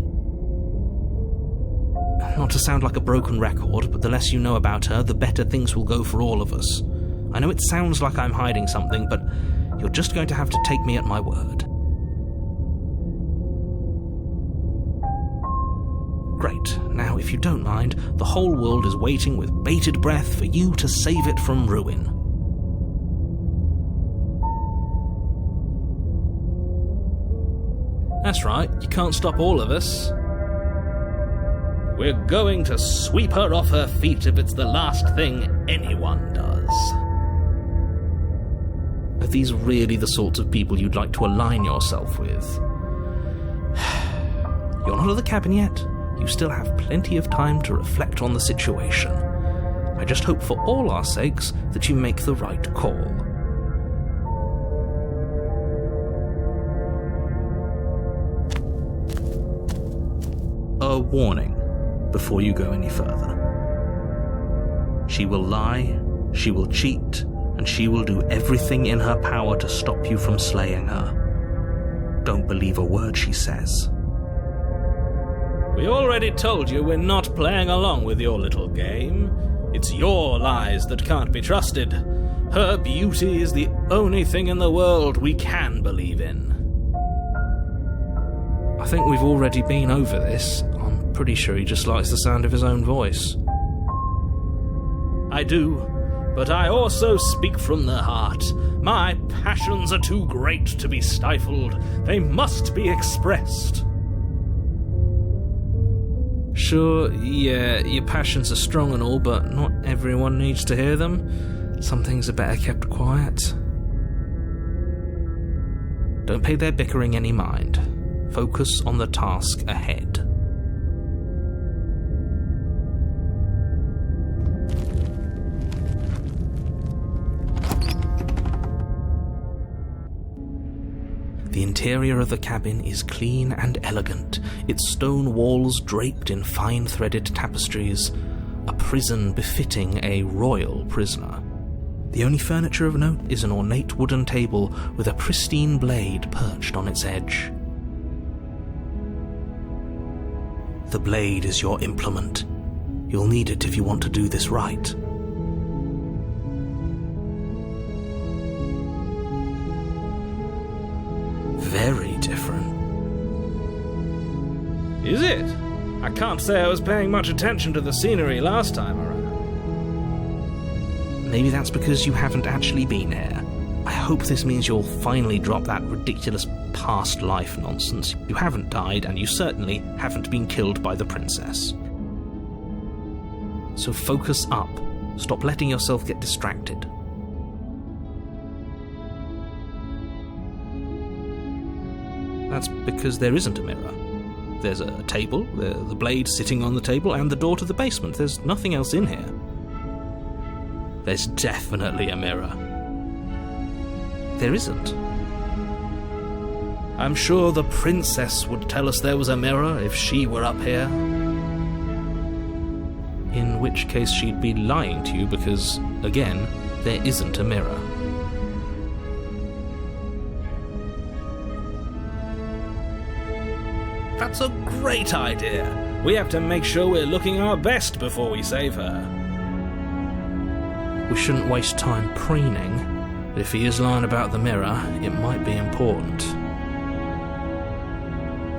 Not to sound like a broken record, but the less you know about her, the better things will go for all of us. I know it sounds like I'm hiding something, but you're just going to have to take me at my word. Great. Now, if you don't mind, the whole world is waiting with bated breath for you to save it from ruin. That's right, you can't stop all of us. We're going to sweep her off her feet if it's the last thing anyone does. Are these really the sorts of people you'd like to align yourself with? You're not at the cabin yet. You still have plenty of time to reflect on the situation. I just hope for all our sakes that you make the right call. A warning before you go any further. She will lie, she will cheat, and she will do everything in her power to stop you from slaying her. Don't believe a word she says. We already told you we're not playing along with your little game. It's your lies that can't be trusted. Her beauty is the only thing in the world we can believe in. I think we've already been over this. I'm pretty sure he just likes the sound of his own voice. I do, but I also speak from the heart. My passions are too great to be stifled. They must be expressed. Sure, yeah, your passions are strong and all, but not everyone needs to hear them. Some things are better kept quiet. Don't pay their bickering any mind. Focus on the task ahead. The interior of the cabin is clean and elegant, its stone walls draped in fine-threaded tapestries, a prison befitting a royal prisoner. The only furniture of note is an ornate wooden table with a pristine blade perched on its edge. The blade is your implement. You'll need it if you want to do this right. Very different. Is it? I can't say I was paying much attention to the scenery last time around. Maybe that's because you haven't actually been here. I hope this means you'll finally drop that ridiculous past life nonsense. You haven't died, and you certainly haven't been killed by the princess. So focus up. Stop letting yourself get distracted. That's because there isn't a mirror. There's a table, the blade sitting on the table, and the door to the basement. There's nothing else in here. There's definitely a mirror. There isn't. I'm sure the princess would tell us there was a mirror if she were up here. In which case she'd be lying to you because, again, there isn't a mirror. That's a great idea. We have to make sure we're looking our best before we save her. We shouldn't waste time preening, but if he is lying about the mirror, it might be important.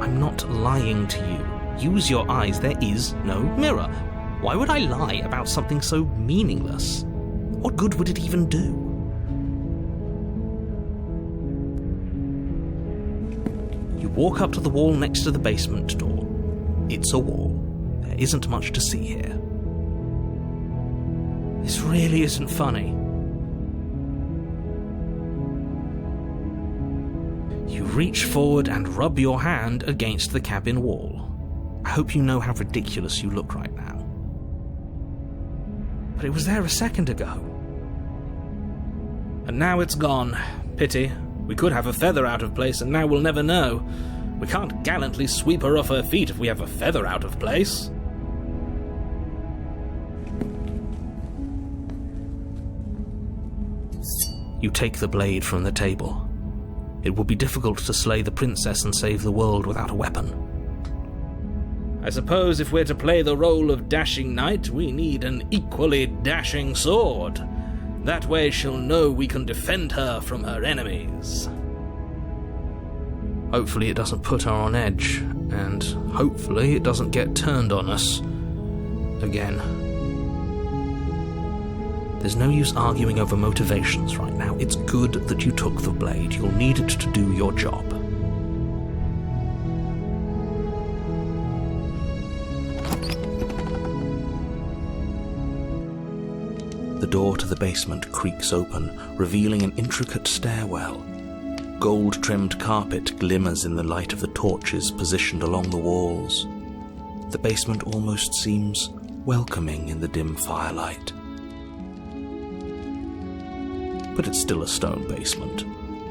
I'm not lying to you. Use your eyes. There is no mirror. Why would I lie about something so meaningless? What good would it even do? You walk up to the wall next to the basement door. It's a wall. There isn't much to see here. This really isn't funny. You reach forward and rub your hand against the cabin wall. I hope you know how ridiculous you look right now. But it was there a second ago. And now it's gone. Pity. We could have a feather out of place, and now we'll never know. We can't gallantly sweep her off her feet if we have a feather out of place. You take the blade from the table. It would be difficult to slay the princess and save the world without a weapon. I suppose if we're to play the role of dashing knight, we need an equally dashing sword. That way she'll know we can defend her from her enemies. Hopefully it doesn't put her on edge, and hopefully it doesn't get turned on us again. There's no use arguing over motivations right now. It's good that you took the blade. You'll need it to do your job. The door to the basement creaks open, revealing an intricate stairwell. Gold-trimmed carpet glimmers in the light of the torches positioned along the walls. The basement almost seems welcoming in the dim firelight. But it's still a stone basement.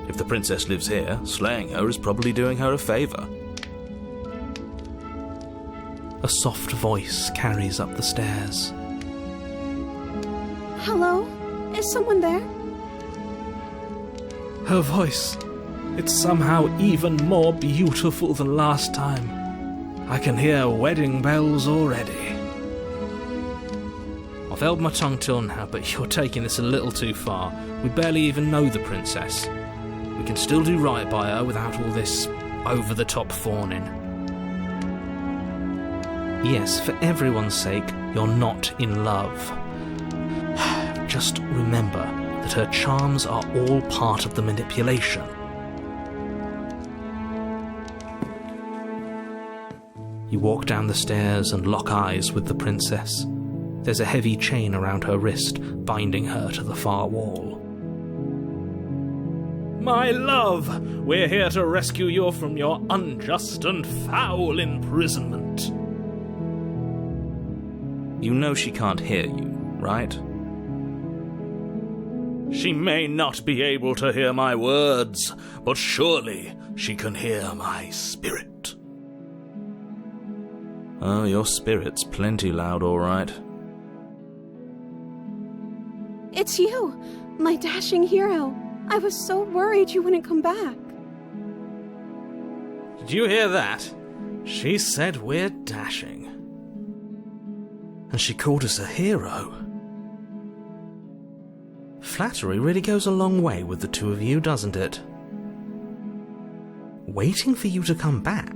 If the princess lives here, slaying her is probably doing her a favor. A soft voice carries up the stairs. Hello? Is someone there? Her voice, it's somehow even more beautiful than last time. I can hear wedding bells already. I've held my tongue till now, but you're taking this a little too far. We barely even know the princess. We can still do right by her without all this over-the-top fawning. Yes, for everyone's sake, you're not in love. Just remember that her charms are all part of the manipulation. You walk down the stairs and lock eyes with the princess. There's a heavy chain around her wrist, binding her to the far wall. My love, we're here to rescue you from your unjust and foul imprisonment. You know she can't hear you, right? She may not be able to hear my words, but surely she can hear my spirit. Oh, your spirit's plenty loud, all right. It's you, my dashing hero. I was so worried you wouldn't come back. Did you hear that? She said we're dashing. And she called us a hero. Flattery really goes a long way with the two of you, doesn't it? Waiting for you to come back.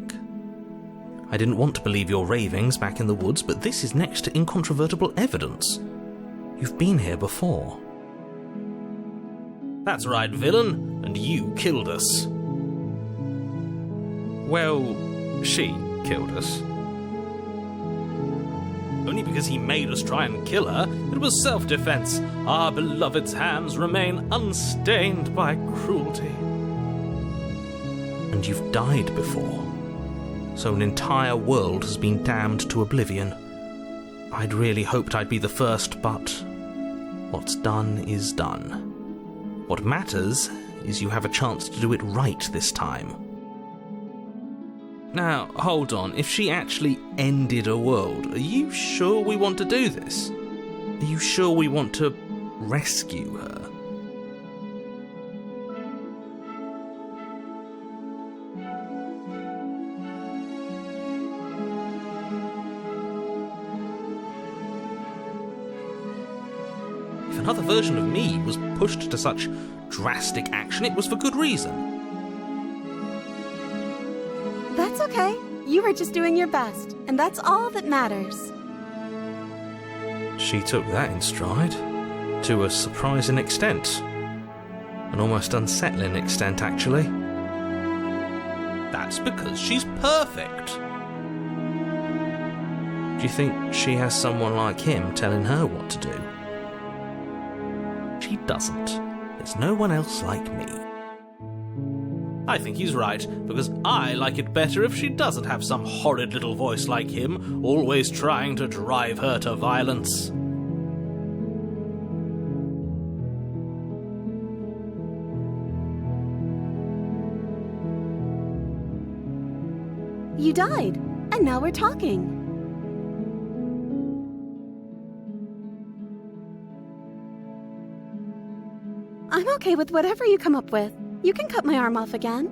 I didn't want to believe your ravings back in the woods, but this is next to incontrovertible evidence. You've been here before. That's right, villain, and you killed us. Well, she killed us. Only because he made us try and kill her. It was self-defense. Our beloved's hands remain unstained by cruelty. And you've died before. So an entire world has been damned to oblivion. I'd really hoped I'd be the first, but what's done is done. What matters is you have a chance to do it right this time. Now, hold on. If she actually ended a world, are you sure we want to do this? Are you sure we want to rescue her? If another version of me was pushed to such drastic action, it was for good reason. That's okay. You were just doing your best, and that's all that matters. She took that in stride, to a surprising extent. An almost unsettling extent, actually. That's because she's perfect. Do you think she has someone like him telling her what to do? She doesn't. There's no one else like me. I think he's right, because I like it better if she doesn't have some horrid little voice like him, always trying to drive her to violence. You died, and now we're talking. I'm okay with whatever you come up with. You can cut my arm off again.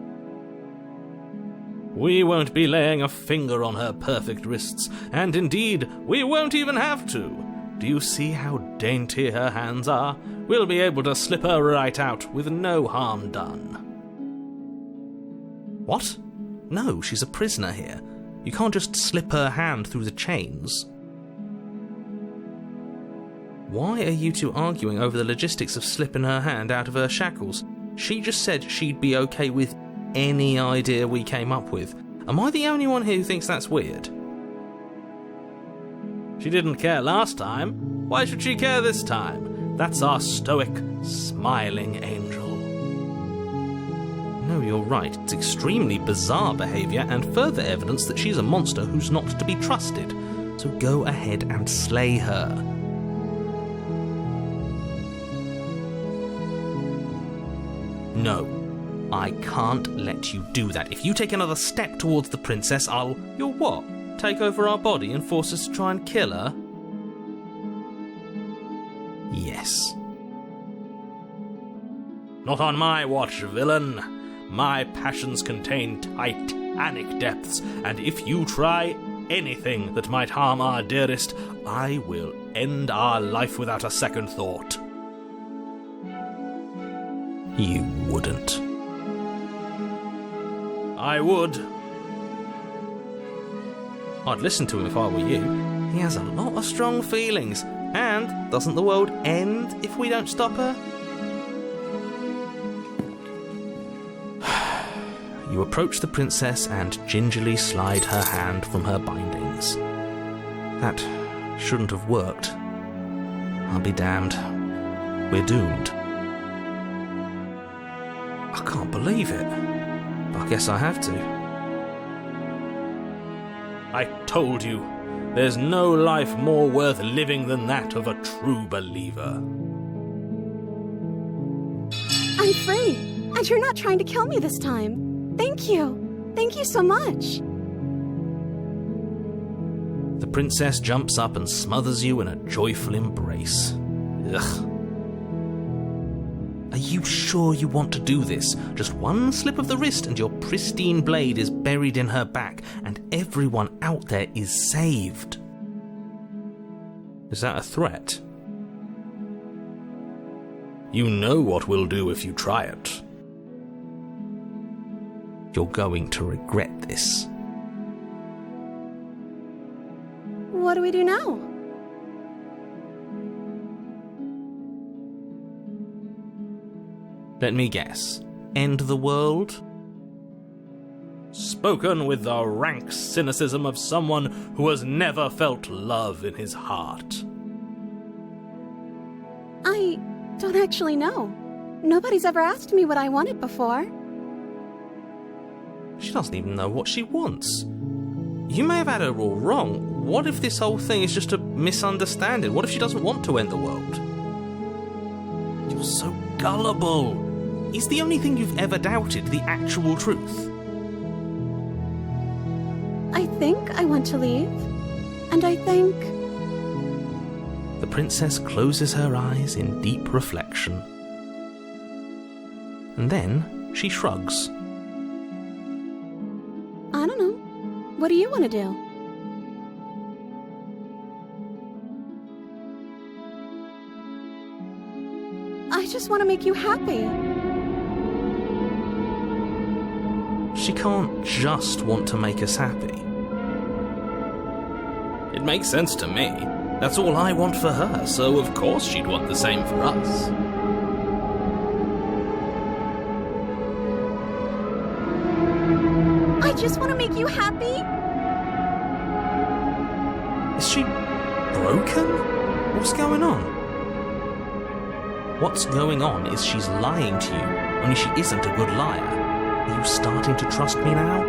We won't be laying a finger on her perfect wrists, and indeed, we won't even have to. Do you see how dainty her hands are? We'll be able to slip her right out with no harm done. What? No, she's a prisoner here. You can't just slip her hand through the chains. Why are you two arguing over the logistics of slipping her hand out of her shackles? She just said she'd be okay with any idea we came up with. Am I the only one here who thinks that's weird? She didn't care last time. Why should she care this time? That's our stoic, smiling angel. No, you're right. It's extremely bizarre behaviour and further evidence that she's a monster who's not to be trusted. So go ahead and slay her. No, I can't let you do that. If you take another step towards the princess, I'll... You'll what? Take over our body and force us to try and kill her? Yes. Not on my watch, villain. My passions contain titanic depths, and if you try anything that might harm our dearest, I will end our life without a second thought. You wouldn't. I would. I'd listen to him if I were you. He has a lot of strong feelings. And doesn't the world end if we don't stop her? You approach the princess and gingerly slide her hand from her bindings. That shouldn't have worked. I'll be damned. We're doomed. I can't believe it. I guess I have to. I told you, there's no life more worth living than that of a true believer. I'm free, and you're not trying to kill me this time. Thank you. Thank you so much. The princess jumps up and smothers you in a joyful embrace. Ugh. Are you sure you want to do this? Just one slip of the wrist and your pristine blade is buried in her back, and everyone out there is saved. Is that a threat? You know what we'll do if you try it. You're going to regret this. What do we do now? Let me guess. End the world? Spoken with the rank cynicism of someone who has never felt love in his heart. I don't actually know. Nobody's ever asked me what I wanted before. She doesn't even know what she wants. You may have had her all wrong. What if this whole thing is just a misunderstanding? What if she doesn't want to end the world? You're so gullible. Is the only thing you've ever doubted the actual truth? I think I want to leave. And I think... The princess closes her eyes in deep reflection. And then she shrugs. I don't know. What do you want to do? I just want to make you happy. She can't just want to make us happy. It makes sense to me. That's all I want for her, so of course she'd want the same for us. I just want to make you happy. Is she broken? What's going on? What's going on is she's lying to you, only she isn't a good liar. Are you starting to trust me now?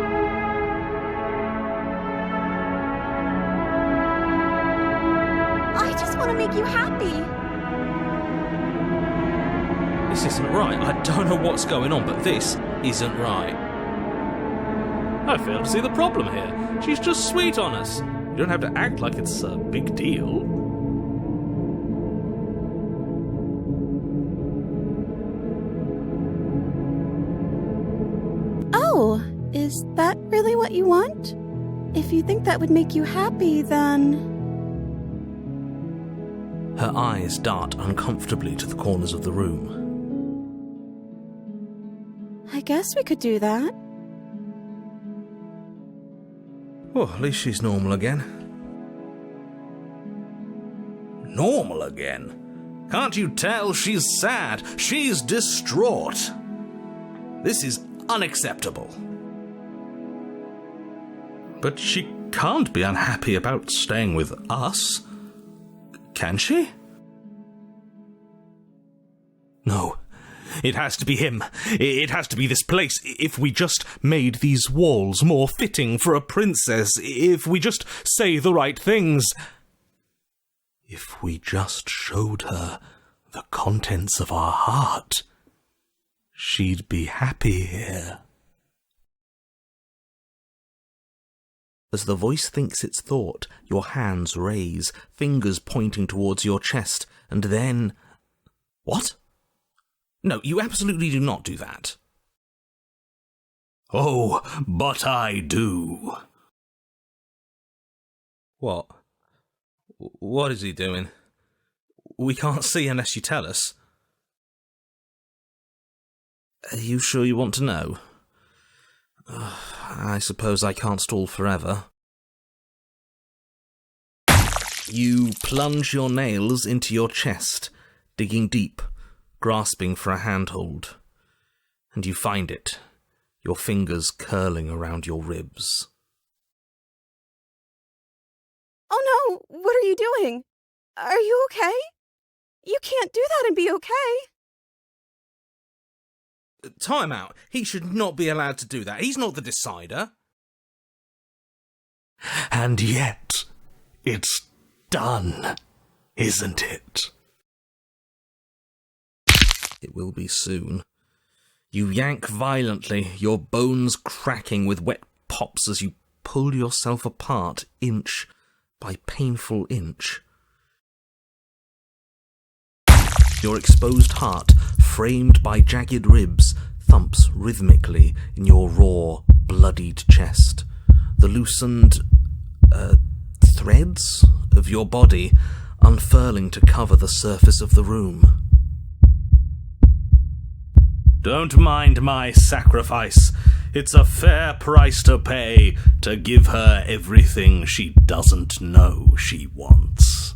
I just want to make you happy. This isn't right. I don't know what's going on, but this isn't right. I fail to see the problem here. She's just sweet on us. You don't have to act like it's a big deal. Oh, is that really what you want? If you think that would make you happy, then... Her eyes dart uncomfortably to the corners of the room. I guess we could do that. Well, at least she's normal again. Normal again? Can't you tell she's sad? She's distraught. This is unacceptable. But she can't be unhappy about staying with us, can she? No, it has to be him. It has to be this place. If we just made these walls more fitting for a princess, if we just say the right things, if we just showed her the contents of our heart, she'd be happy here. As the voice thinks its thought, your hands raise, fingers pointing towards your chest, and then... What? No, you absolutely do not do that. Oh, but I do. What? What is he doing? We can't see unless you tell us. Are you sure you want to know? I suppose I can't stall forever. You plunge your nails into your chest, digging deep, grasping for a handhold. And you find it, your fingers curling around your ribs. Oh no, what are you doing? Are you okay? You can't do that and be okay. Time out. He should not be allowed to do that. He's not the decider. And yet, it's done, isn't it? It will be soon. You yank violently, your bones cracking with wet pops as you pull yourself apart inch by painful inch. Your exposed heart, framed by jagged ribs, thumps rhythmically in your raw, bloodied chest. The loosened threads of your body unfurling to cover the surface of the room. Don't mind my sacrifice. It's a fair price to pay to give her everything she doesn't know she wants.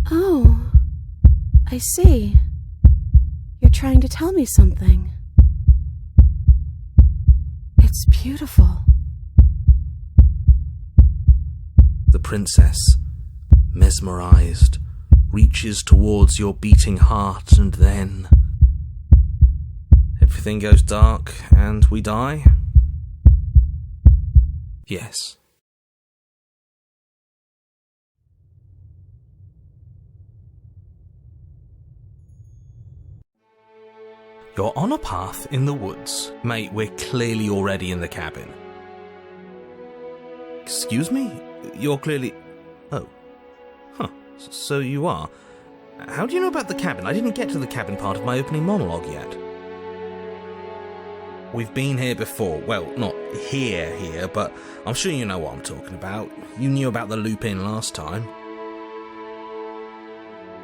Oh, I see. You're trying to tell me something. It's beautiful. The princess, mesmerized, reaches towards your beating heart, and then everything goes dark and we die? Yes. You're on a path in the woods. Mate, we're clearly already in the cabin. Excuse me? You're clearly... Oh. Huh. So you are. How do you know about the cabin? I didn't get to the cabin part of my opening monologue yet. We've been here before. Well, not here, but I'm sure you know what I'm talking about. You knew about the loop-in last time.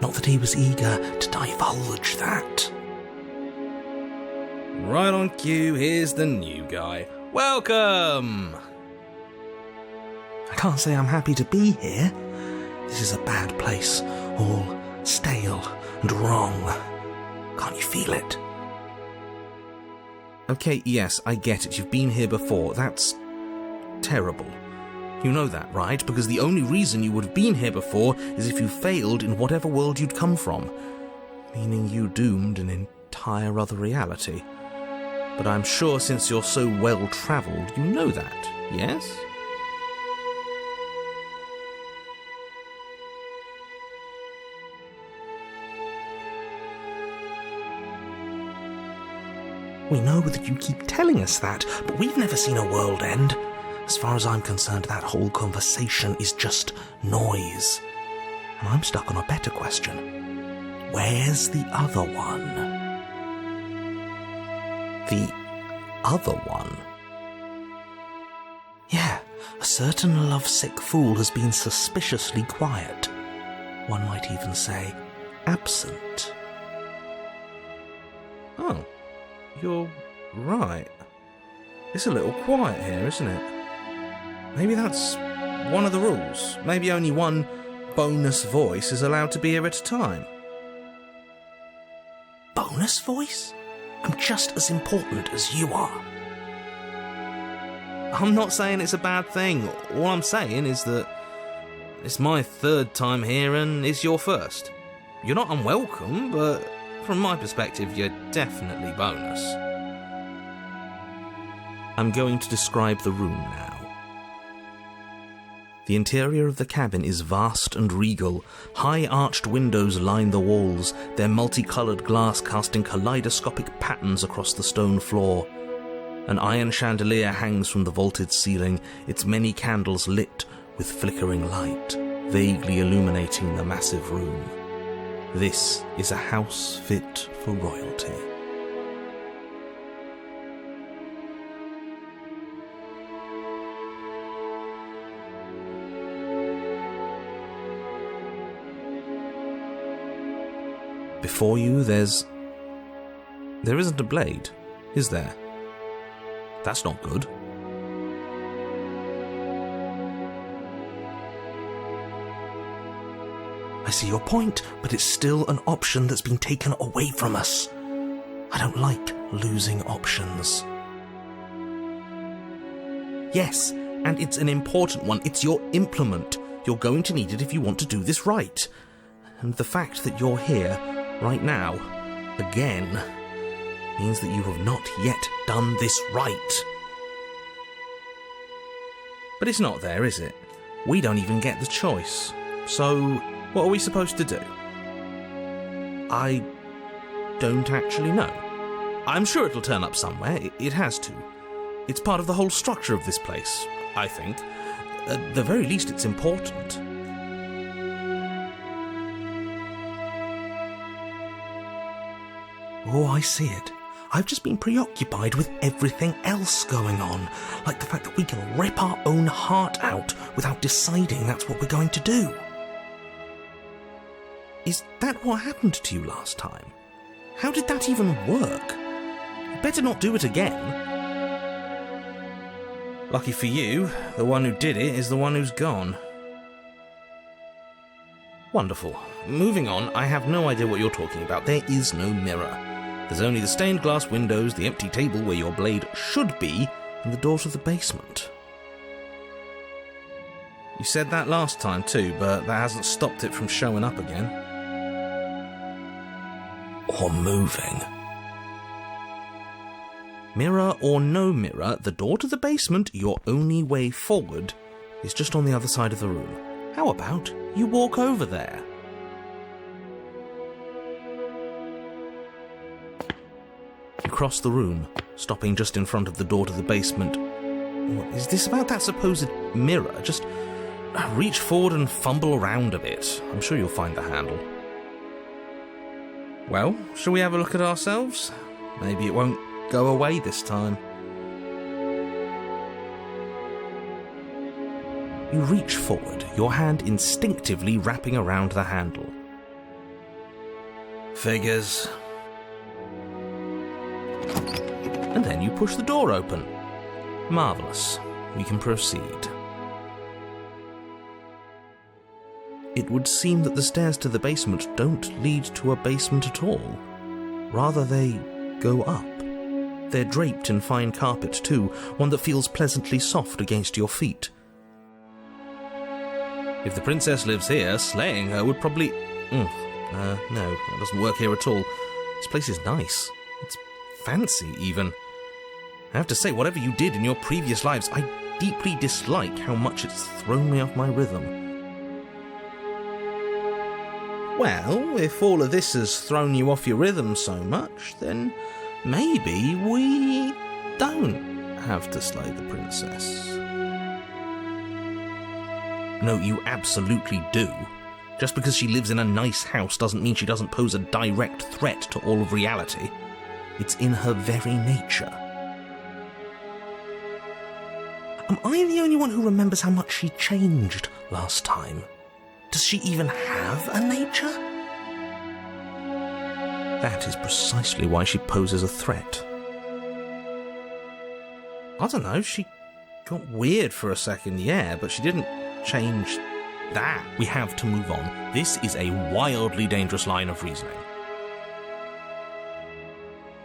Not that he was eager to divulge that. Right on cue, here's the new guy. Welcome! I can't say I'm happy to be here. This is a bad place, all stale and wrong. Can't you feel it? Okay, yes, I get it. You've been here before. That's terrible. You know that, right? Because the only reason you would have been here before is if you failed in whatever world you'd come from. Meaning you doomed an entire other reality. But I'm sure since you're so well-travelled, you know that, yes? We know that you keep telling us that, but we've never seen a world end. As far as I'm concerned, that whole conversation is just noise. And I'm stuck on a better question. Where's the other one? The other one? Yeah, a certain lovesick fool has been suspiciously quiet. One might even say, absent. Oh, you're right. It's a little quiet here, isn't it? Maybe that's one of the rules. Maybe only one bonus voice is allowed to be here at a time. Bonus voice? I'm just as important as you are. I'm not saying it's a bad thing. All I'm saying is that it's my third time here and it's your first. You're not unwelcome, but from my perspective, you're definitely bonus. I'm going to describe the room now. The interior of the cabin is vast and regal. High arched windows line the walls, their multicoloured glass casting kaleidoscopic patterns across the stone floor. An iron chandelier hangs from the vaulted ceiling, its many candles lit with flickering light, vaguely illuminating the massive room. This is a house fit for royalty. Before you, there isn't a blade, is there? That's not good. I see your point, but it's still an option that's been taken away from us. I don't like losing options. Yes, and it's an important one. It's your implement. You're going to need it if you want to do this right. And the fact that you're here, right now, again, means that you have not yet done this right. But it's not there, is it? We don't even get the choice. So, what are we supposed to do? I don't actually know. I'm sure it'll turn up somewhere. It has to. It's part of the whole structure of this place, I think. At the very least, it's important. Oh, I see it. I've just been preoccupied with everything else going on, like the fact that we can rip our own heart out without deciding that's what we're going to do. Is that what happened to you last time? How did that even work? You better not do it again. Lucky for you, the one who did it is the one who's gone. Wonderful. Moving on, I have no idea what you're talking about. There is no mirror. There's only the stained glass windows, the empty table where your blade should be, and the door to the basement. You said that last time too, but that hasn't stopped it from showing up again. Or moving. Mirror or no mirror, the door to the basement, your only way forward, is just on the other side of the room. How about you walk over there? You cross the room, stopping just in front of the door to the basement. What is this about that supposed mirror? Just reach forward and fumble around a bit. I'm sure you'll find the handle. Well, shall we have a look at ourselves? Maybe it won't go away this time. You reach forward, your hand instinctively wrapping around the handle. Figures. And then you push the door open. Marvellous. We can proceed. It would seem that the stairs to the basement don't lead to a basement at all. Rather, they go up. They're draped in fine carpet too, one that feels pleasantly soft against your feet. If the princess lives here, slaying her would probably... no, that doesn't work here at all. This place is nice. It's fancy, even. I have to say, whatever you did in your previous lives, I deeply dislike how much it's thrown me off my rhythm. Well, if all of this has thrown you off your rhythm so much, then maybe we don't have to slay the princess. No, you absolutely do. Just because she lives in a nice house doesn't mean she doesn't pose a direct threat to all of reality. It's in her very nature. Am I the only one who remembers how much she changed last time? Does she even have a nature? That is precisely why she poses a threat. I don't know, she got weird for a second, yeah, but she didn't change that. We have to move on. This is a wildly dangerous line of reasoning.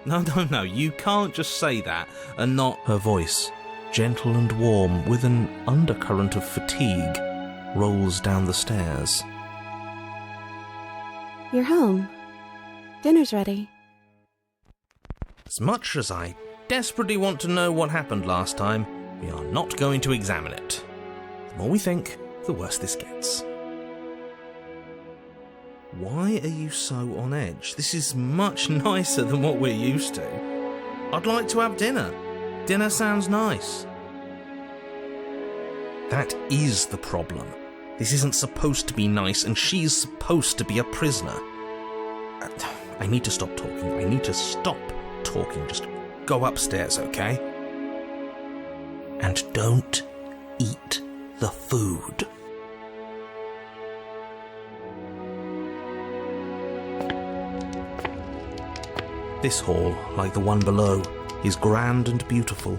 No, you can't just say that and not... Her voice, gentle and warm, with an undercurrent of fatigue, rolls down the stairs. You're home. Dinner's ready. As much as I desperately want to know what happened last time, we are not going to examine it. The more we think, the worse this gets. Why are you so on edge? This is much nicer than what we're used to. I'd like to have dinner. Dinner sounds nice. That is the problem. This isn't supposed to be nice, and she's supposed to be a prisoner. I need to stop talking. I need to stop talking. Just go upstairs, okay? And don't eat the food. This hall, like the one below, is grand and beautiful.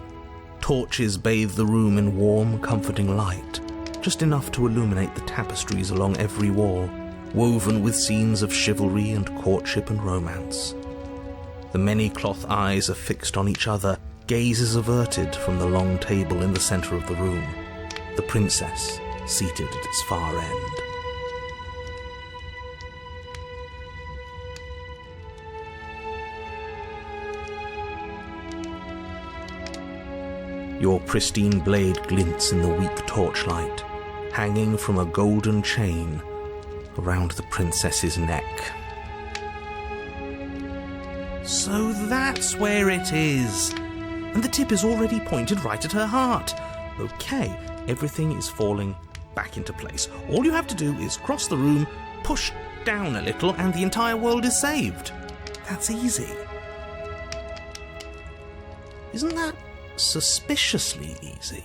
Torches bathe the room in warm, comforting light, just enough to illuminate the tapestries along every wall, woven with scenes of chivalry and courtship and romance. The many cloth eyes are fixed on each other, gazes averted from the long table in the centre of the room, the princess seated at its far end. Your pristine blade glints in the weak torchlight, hanging from a golden chain around the princess's neck. So that's where it is! And the tip is already pointed right at her heart. Okay, everything is falling back into place. All you have to do is cross the room, push down a little, and the entire world is saved. That's easy. Isn't that suspiciously easy?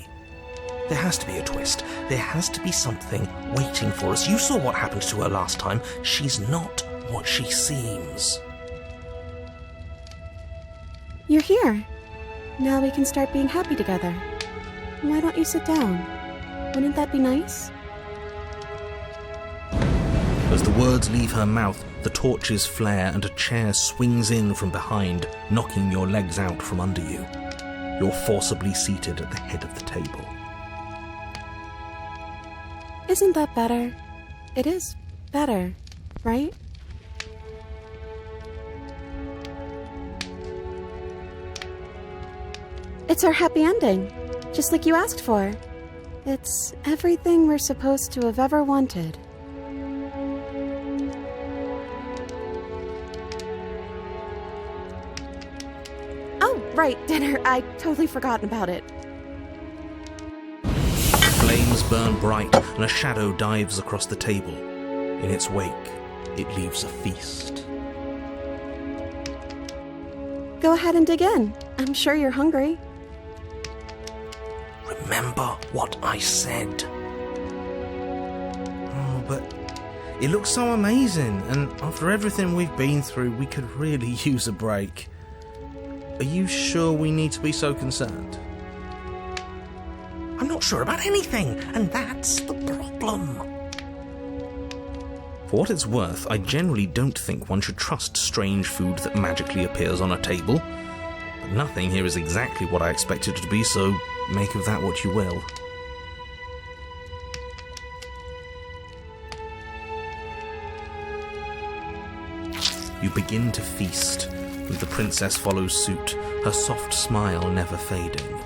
There has to be a twist. There has to be something waiting for us. You saw what happened to her last time. She's not what she seems. You're here. Now we can start being happy together. Why don't you sit down? Wouldn't that be nice? As the words leave her mouth, the torches flare and a chair swings in from behind, knocking your legs out from under you. You're forcibly seated at the head of the table. Isn't that better? It is better, right? It's our happy ending, just like you asked for. It's everything we're supposed to have ever wanted. Oh, right, dinner. I'd totally forgotten about it. Flames burn bright and a shadow dives across the table. In its wake, it leaves a feast. Go ahead and dig in. I'm sure you're hungry. Remember what I said. Oh, but it looks so amazing, and after everything we've been through, we could really use a break. Are you sure we need to be so concerned? I'm not sure about anything, and that's the problem. For what it's worth, I generally don't think one should trust strange food that magically appears on a table. But nothing here is exactly what I expected it to be, so make of that what you will. You begin to feast, and the princess follows suit, her soft smile never fading.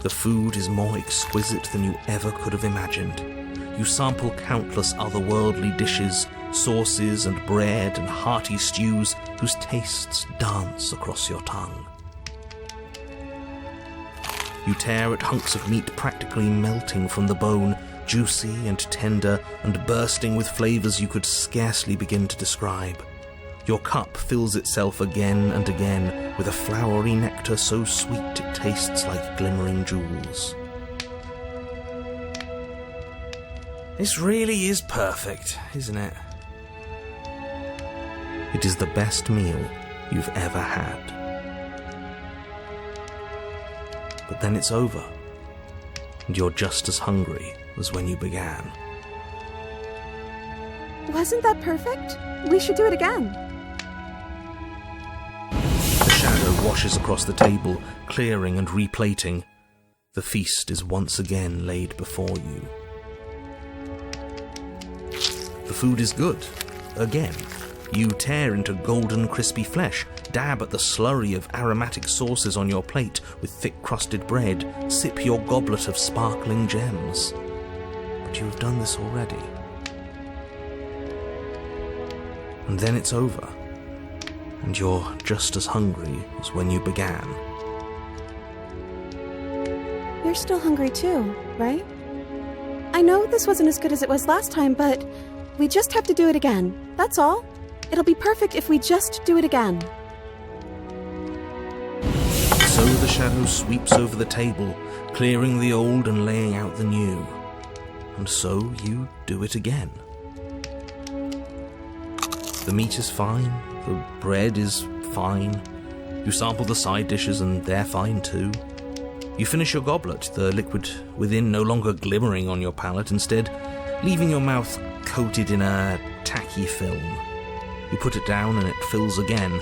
The food is more exquisite than you ever could have imagined. You sample countless otherworldly dishes, sauces and bread and hearty stews whose tastes dance across your tongue. You tear at hunks of meat practically melting from the bone, juicy and tender and bursting with flavours you could scarcely begin to describe. Your cup fills itself again and again with a flowery nectar so sweet it tastes like glimmering jewels. This really is perfect, isn't it? It is the best meal you've ever had. But then it's over, and you're just as hungry as when you began. Wasn't that perfect? We should do it again. The shadow washes across the table, clearing and replating. The feast is once again laid before you. The food is good. Again, you tear into golden crispy flesh, dab at the slurry of aromatic sauces on your plate with thick crusted bread, sip your goblet of sparkling gems. But you have done this already. And then it's over, and you're just as hungry as when you began. You're still hungry too, right? I know this wasn't as good as it was last time, but We just have to do it again. That's all. It'll be perfect if we just do it again. So the shadow sweeps over the table, clearing the old and laying out the new. And so you do it again. The meat is fine, the bread is fine. You sample the side dishes and they're fine too. You finish your goblet, the liquid within no longer glimmering on your palate, instead leaving your mouth coated in a tacky film. You put it down and it fills again.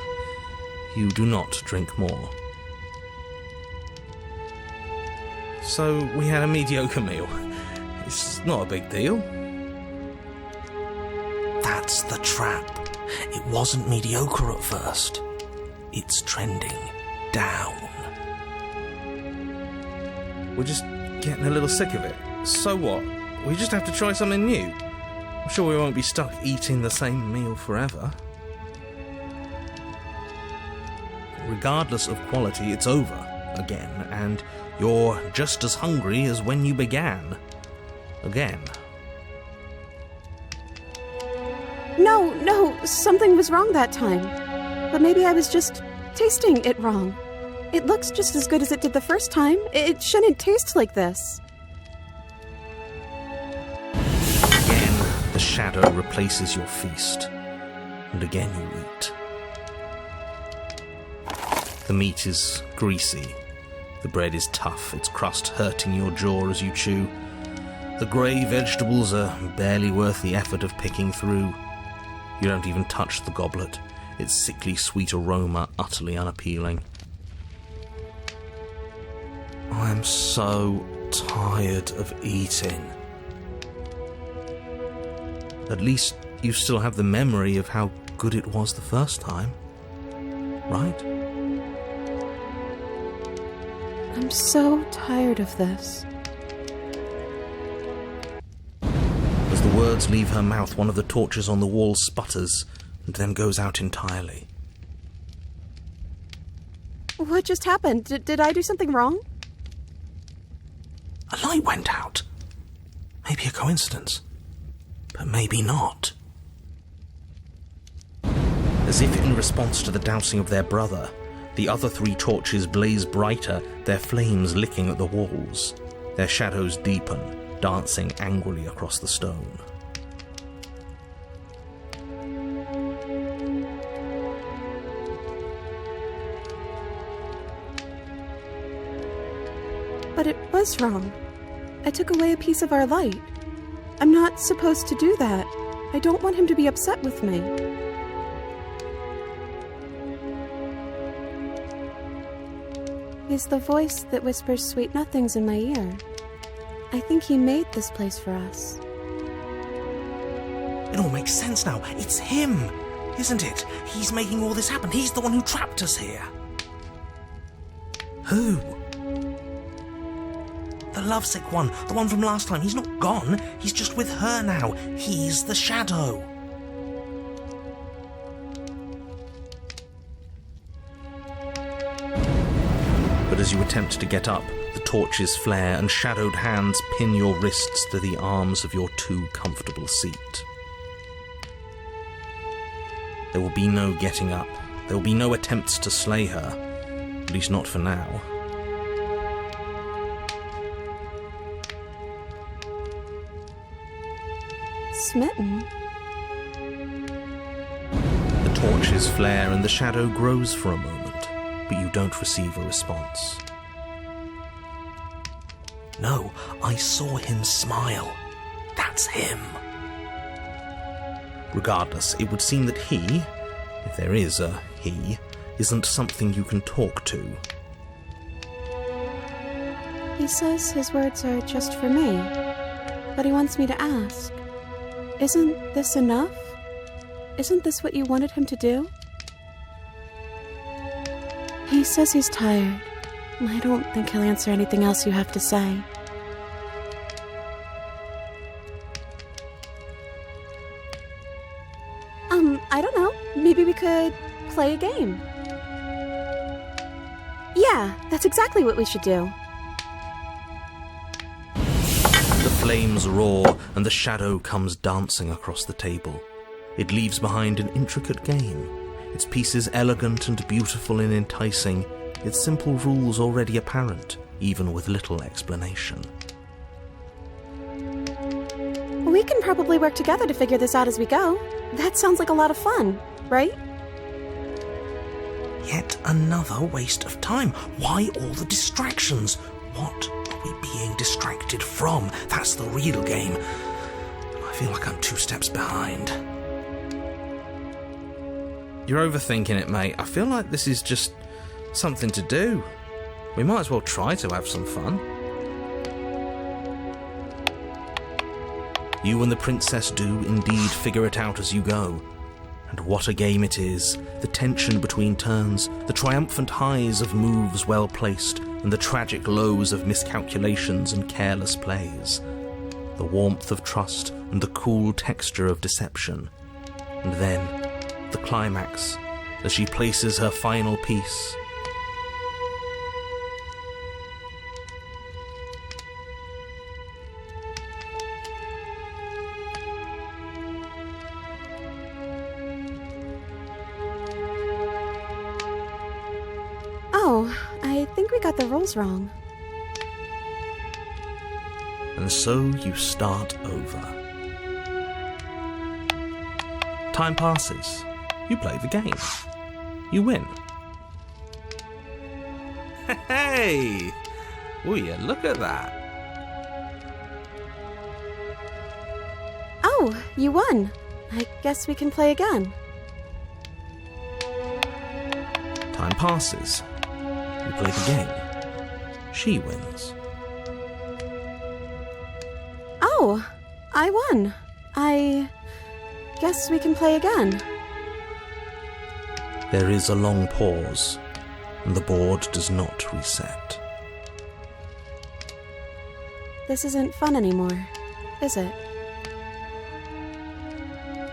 You do not drink more. So we had a mediocre meal. It's not a big deal. That's the trap. It wasn't mediocre at first. It's trending down. We're just getting a little sick of it. So what? We just have to try something new. I'm sure we won't be stuck eating the same meal forever. Regardless of quality, it's over again, and you're just as hungry as when you began. Again. No, something was wrong that time. But maybe I was just tasting it wrong. It looks just as good as it did the first time. It shouldn't taste like this. Again, the shadow replaces your feast. And again you eat. The meat is greasy. The bread is tough, its crust hurting your jaw as you chew. The grey vegetables are barely worth the effort of picking through. You don't even touch the goblet, its sickly sweet aroma utterly unappealing. I'm so tired of eating. At least you still have the memory of how good it was the first time, right? I'm so tired of this. As the words leave her mouth, one of the torches on the wall sputters and then goes out entirely. What just happened? Did I do something wrong? A light went out. Maybe a coincidence, but maybe not. As if in response to the dousing of their brother, the other 3 torches blaze brighter, their flames licking at the walls. Their shadows deepen, dancing angrily across the stone. But it was wrong. I took away a piece of our light. I'm not supposed to do that. I don't want him to be upset with me. He's the voice that whispers sweet nothings in my ear. I think he made this place for us. It all makes sense now. It's him, isn't it? He's making all this happen. He's the one who trapped us here. Who? The lovesick one, the one from last time. He's not gone. He's just with her now. He's the shadow. But as you attempt to get up, the torches flare and shadowed hands pin your wrists to the arms of your too comfortable seat. There will be no getting up. There will be no attempts to slay her. At least not for now. Smitten? The torches flare and the shadow grows for a moment, but you don't receive a response. No, I saw him smile. That's him. Regardless, it would seem that he, if there is a he, isn't something you can talk to. He says his words are just for me, but he wants me to ask. Isn't this enough? Isn't this what you wanted him to do? He says he's tired. I don't think he'll answer anything else you have to say. I don't know. Maybe we could play a game. Yeah, that's exactly what we should do. The flames roar and the shadow comes dancing across the table. It leaves behind an intricate game, its pieces elegant and beautiful and enticing, its simple rules already apparent, even with little explanation. We can probably work together to figure this out as we go. That sounds like a lot of fun, right? Yet another waste of time. Why all the distractions? What are we being distracted from? That's the real game. I feel like I'm 2 steps behind. You're overthinking it, mate. I feel like this is just something to do. We might as well try to have some fun. You and the princess do indeed figure it out as you go. And what a game it is. The tension between turns, the triumphant highs of moves well placed, and the tragic lows of miscalculations and careless plays. The warmth of trust and the cool texture of deception. And then, the climax, as she places her final piece. Oh, I think we got the rules wrong. And so you start over. Time passes. You play the game. You win. Hey! Will you look at that? Oh, you won. I guess we can play again. Time passes. You play the game. She wins. Oh, I won. I guess we can play again. There is a long pause, and the board does not reset. This isn't fun anymore, is it?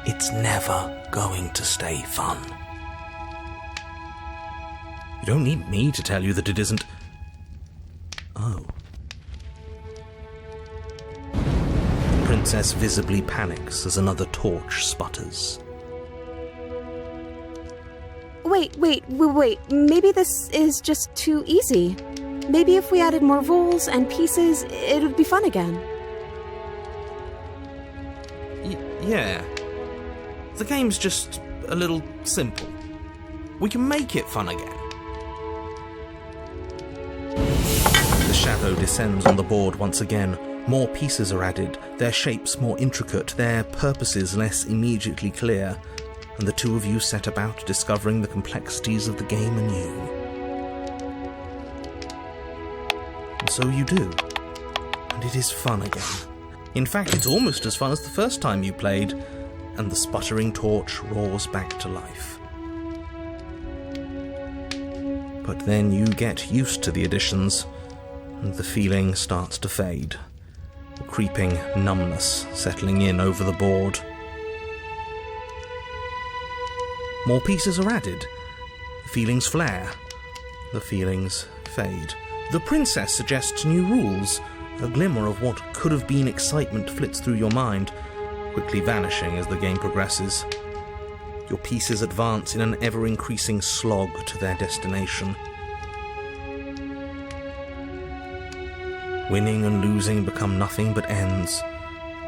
It's never going to stay fun. You don't need me to tell you that it isn't. Oh. The princess visibly panics as another torch sputters. Wait. Maybe this is just too easy. Maybe if we added more rules and pieces, it would be fun again. Yeah. The game's just a little simple. We can make it fun again. The shadow descends on the board once again. More pieces are added, their shapes more intricate, their purposes less immediately clear, and the two of you set about discovering the complexities of the game anew. And so you do. And it is fun again. In fact, it's almost as fun as the first time you played, and the sputtering torch roars back to life. But then you get used to the additions, and the feeling starts to fade. A creeping numbness settling in over the board. More pieces are added. The feelings flare. The feelings fade. The princess suggests new rules. A glimmer of what could have been excitement flits through your mind, quickly vanishing as the game progresses. Your pieces advance in an ever-increasing slog to their destination. Winning and losing become nothing but ends,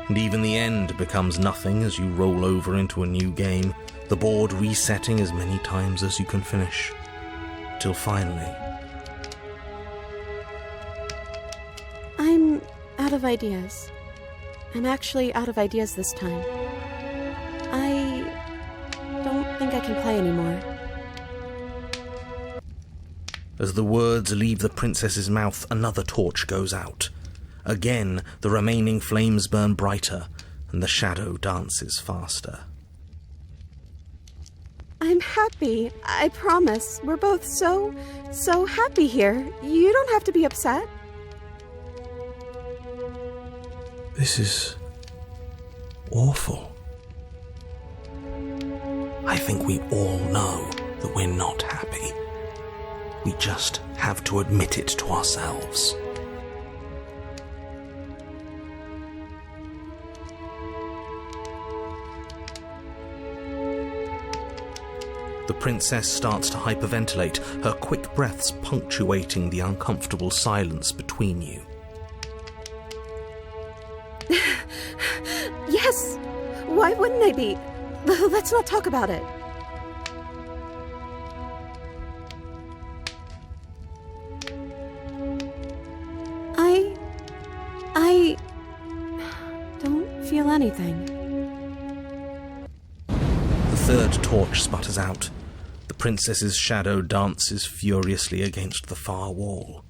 and even the end becomes nothing as you roll over into a new game, the board resetting as many times as you can finish, till finally... I'm out of ideas. I'm actually out of ideas this time. I don't think I can play anymore. As the words leave the princess's mouth, another torch goes out. Again, the remaining flames burn brighter, and the shadow dances faster. I'm happy, I promise. We're both so happy here. You don't have to be upset. This is awful. I think we all know that we're not happy. We just have to admit it to ourselves. The princess starts to hyperventilate, her quick breaths punctuating the uncomfortable silence between you. Yes! Why wouldn't I be? Let's not talk about it. I don't feel anything. The third torch sputters out. The princess's shadow dances furiously against the far wall.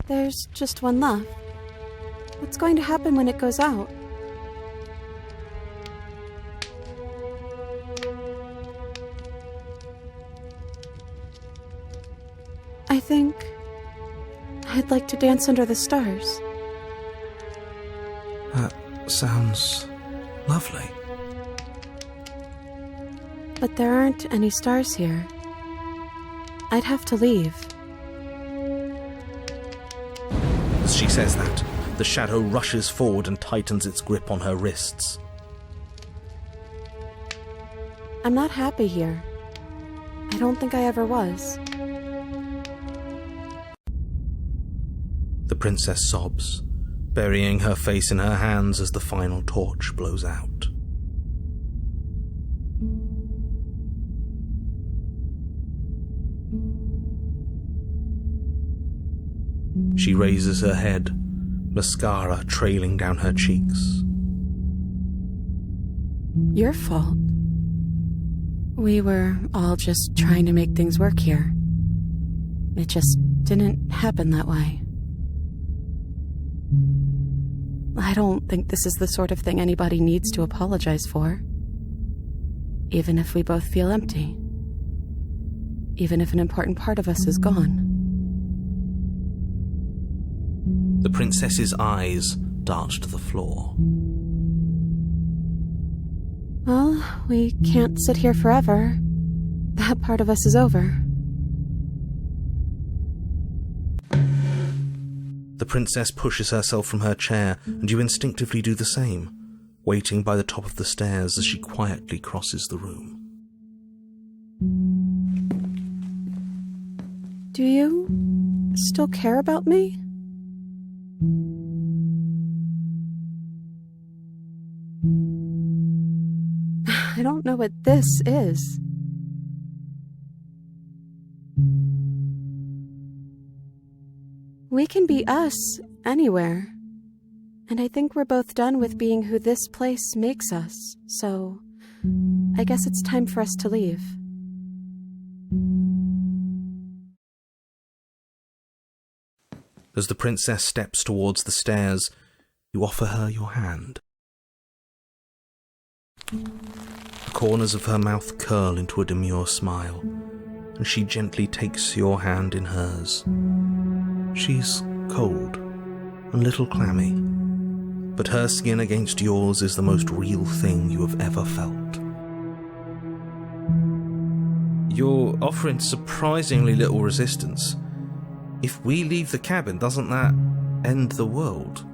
There's just one left. What's going to happen when it goes out? I think I'd like to dance under the stars. That sounds lovely. But there aren't any stars here. I'd have to leave. As she says that, the shadow rushes forward and tightens its grip on her wrists. I'm not happy here. I don't think I ever was. The princess sobs, burying her face in her hands as the final torch blows out. She raises her head, mascara trailing down her cheeks. Your fault. We were all just trying to make things work here. It just didn't happen that way. I don't think this is the sort of thing anybody needs to apologize for. Even if we both feel empty. Even if an important part of us is gone. The princess's eyes dart to the floor. Well, we can't sit here forever. That part of us is over. The princess pushes herself from her chair, and you instinctively do the same, waiting by the top of the stairs as she quietly crosses the room. Do you still care about me? I don't know what this is. We can be us anywhere. And I think we're both done with being who this place makes us, so I guess it's time for us to leave. As the princess steps towards the stairs, you offer her your hand. The corners of her mouth curl into a demure smile, and she gently takes your hand in hers. She's cold, and a little clammy, but her skin against yours is the most real thing you have ever felt. You're offering surprisingly little resistance. If we leave the cabin, doesn't that end the world?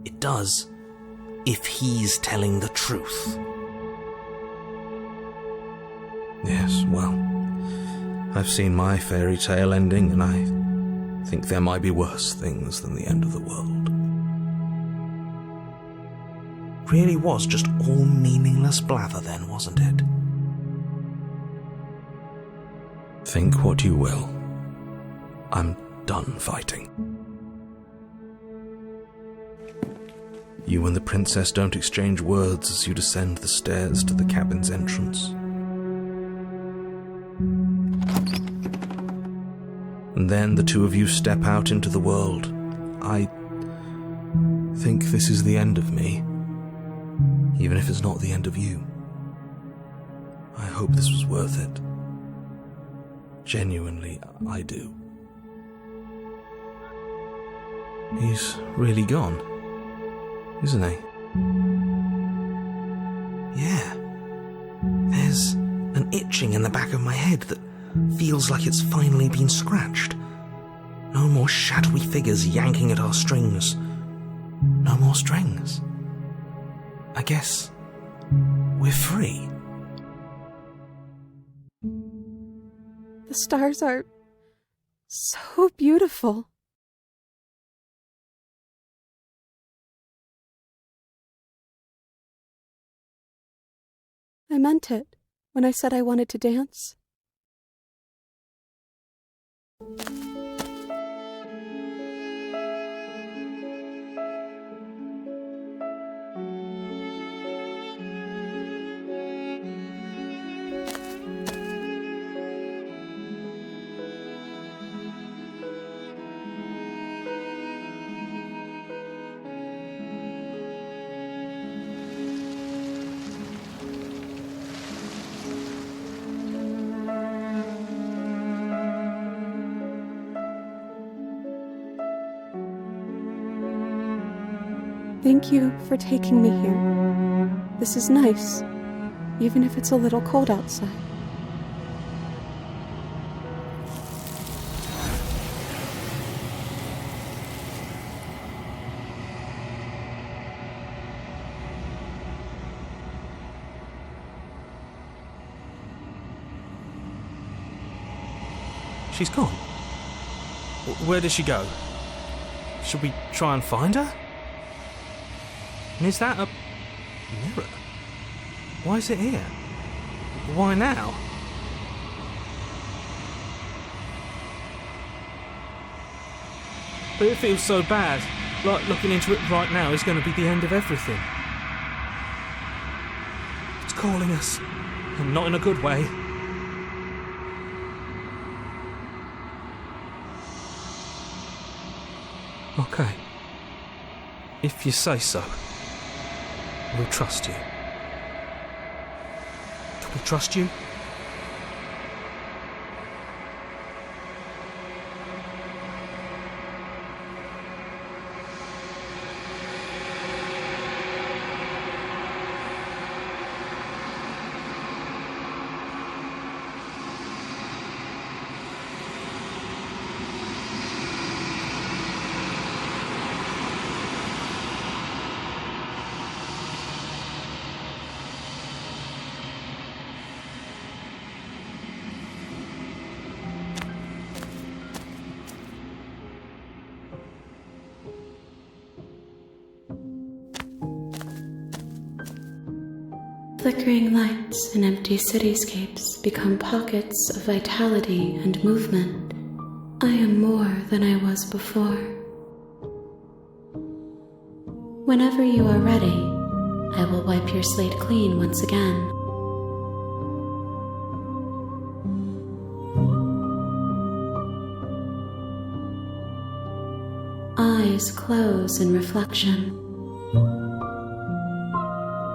It does, if he's telling the truth. Yes, well, I've seen my fairy tale ending, and I think there might be worse things than the end of the world. Really was just all meaningless blather then, wasn't it? Think what you will. I'm done fighting. You and the princess don't exchange words as you descend the stairs to the cabin's entrance. And then the two of you step out into the world. I think this is the end of me, even if it's not the end of you. I hope this was worth it. Genuinely, I do. He's really gone, isn't he? Yeah. There's an itching in the back of my head that feels like it's finally been scratched. No more shadowy figures yanking at our strings. No more strings. I guess We're free. The stars are so beautiful. I meant it when I said I wanted to dance. Thank you for taking me here. This is nice, even if it's a little cold outside. She's gone. Where did she go? Should we try and find her? And is that a mirror? Why is it here? Why now? But it feels so bad, like looking into it right now is going to be the end of everything. It's calling us, and not in a good way. Okay. If you say so. We'll trust you. Can we trust you? Flickering lights and empty cityscapes become pockets of vitality and movement. I am more than I was before. Whenever you are ready, I will wipe your slate clean once again. Eyes close in reflection.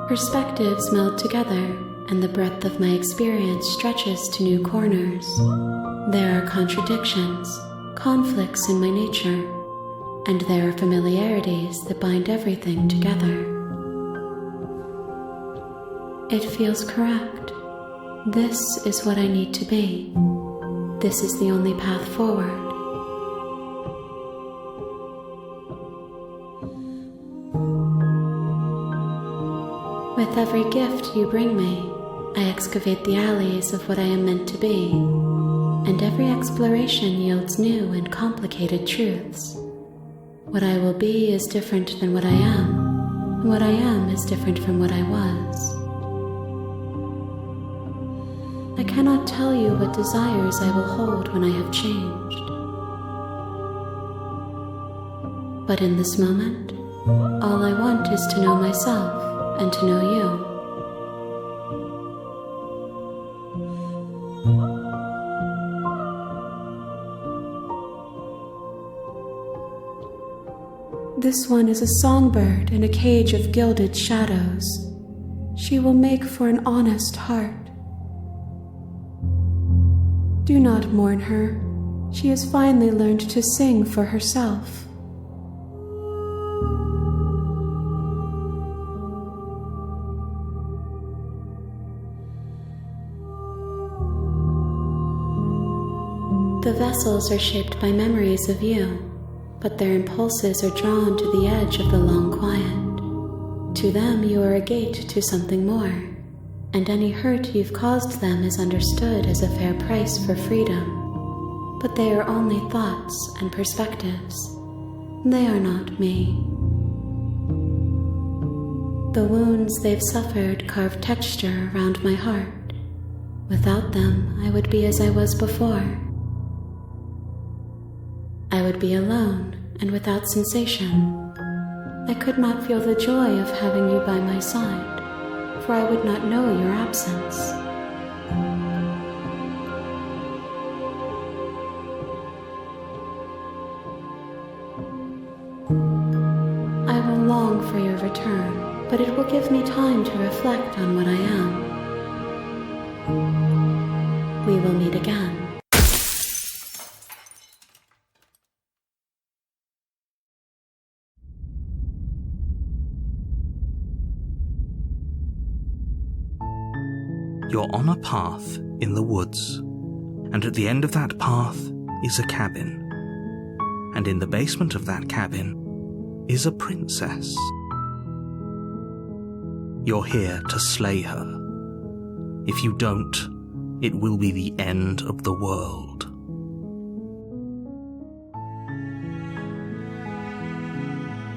Perspectives meld together, and the breadth of my experience stretches to new corners. There are contradictions, conflicts in my nature, and there are familiarities that bind everything together. It feels correct. This is what I need to be. This is the only path forward. With every gift you bring me, I excavate the alleys of what I am meant to be, and every exploration yields new and complicated truths. What I will be is different than what I am, and what I am is different from what I was. I cannot tell you what desires I will hold when I have changed. But in this moment, all I want is to know myself and to know you. This one is a songbird in a cage of gilded shadows. She will make for an honest heart. Do not mourn her. She has finally learned to sing for herself. The vessels are shaped by memories of you, but their impulses are drawn to the edge of the long quiet. To them, you are a gate to something more, and any hurt you've caused them is understood as a fair price for freedom. But they are only thoughts and perspectives. They are not me. The wounds they've suffered carve texture around my heart. Without them, I would be as I was before. I would be alone and without sensation. I could not feel the joy of having you by my side, for I would not know your absence. I will long for your return, but it will give me time to reflect on what I am. We will meet again. You're on a path in the woods, and at the end of that path is a cabin. And in the basement of that cabin is a princess. You're here to slay her. If you don't, it will be the end of the world.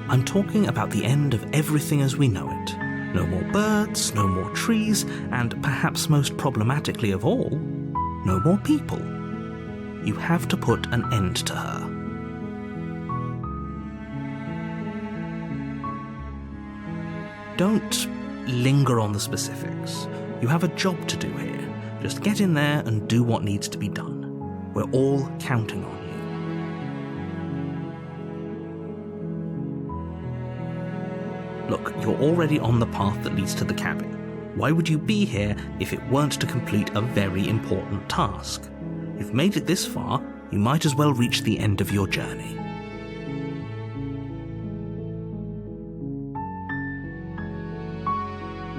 I'm talking about the end of everything as we know it. No more birds, no more trees, and perhaps most problematically of all, no more people. You have to put an end to her. Don't linger on the specifics. You have a job to do here. Just get in there and do what needs to be done. We're all counting on you. Look, you're already on the path that leads to the cabin. Why would you be here if it weren't to complete a very important task? You've made it this far, you might as well reach the end of your journey.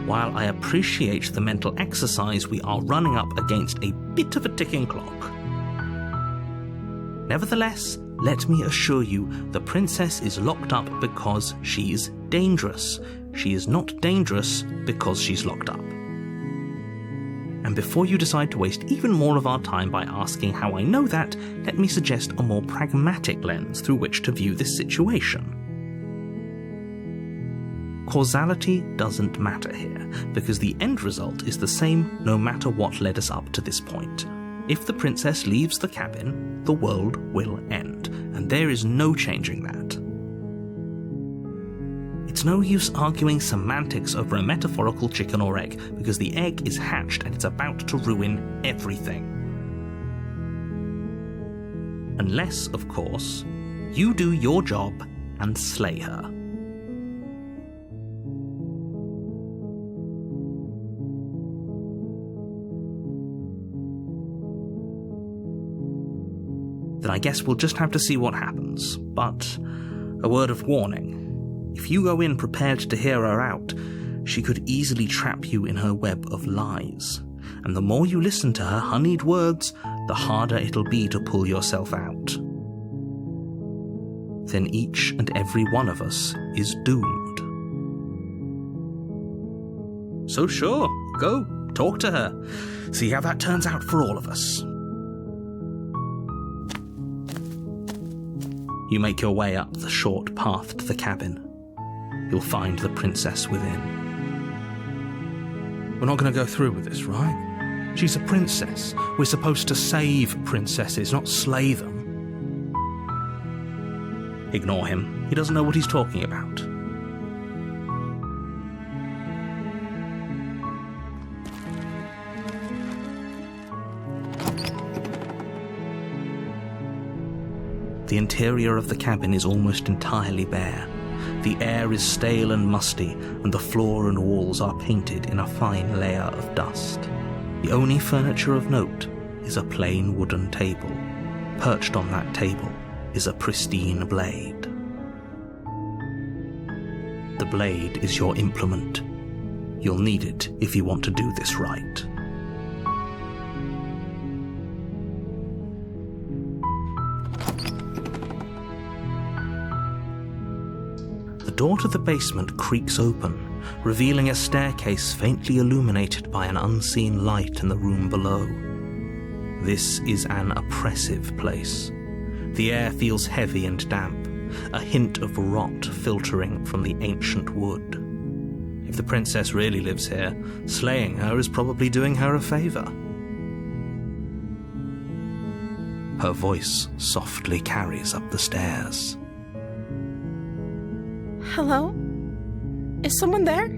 While I appreciate the mental exercise, we are running up against a bit of a ticking clock. Nevertheless, let me assure you, the princess is locked up because she's dangerous. She is not dangerous because she's locked up. And before you decide to waste even more of our time by asking how I know that, let me suggest a more pragmatic lens through which to view this situation. Causality doesn't matter here, because the end result is the same no matter what led us up to this point. If the princess leaves the cabin, the world will end, and there is no changing that. It's no use arguing semantics over a metaphorical chicken or egg, because the egg is hatched and it's about to ruin everything. Unless, of course, you do your job and slay her. Then I guess we'll just have to see what happens. But a word of warning. If you go in prepared to hear her out, she could easily trap you in her web of lies. And the more you listen to her honeyed words, the harder it'll be to pull yourself out. Then each and every one of us is doomed. So sure, go, talk to her. See how that turns out for all of us. You make your way up the short path to the cabin. You'll find the princess within. We're not going to go through with this, right? She's a princess. We're supposed to save princesses, not slay them. Ignore him. He doesn't know what he's talking about. The interior of the cabin is almost entirely bare. The air is stale and musty, and the floor and walls are painted in a fine layer of dust. The only furniture of note is a plain wooden table. Perched on that table is a pristine blade. The blade is your implement. You'll need it if you want to do this right. The door to the basement creaks open, revealing a staircase faintly illuminated by an unseen light in the room below. This is an oppressive place. The air feels heavy and damp, a hint of rot filtering from the ancient wood. If the princess really lives here, slaying her is probably doing her a favor. Her voice softly carries up the stairs. Hello? Is someone there?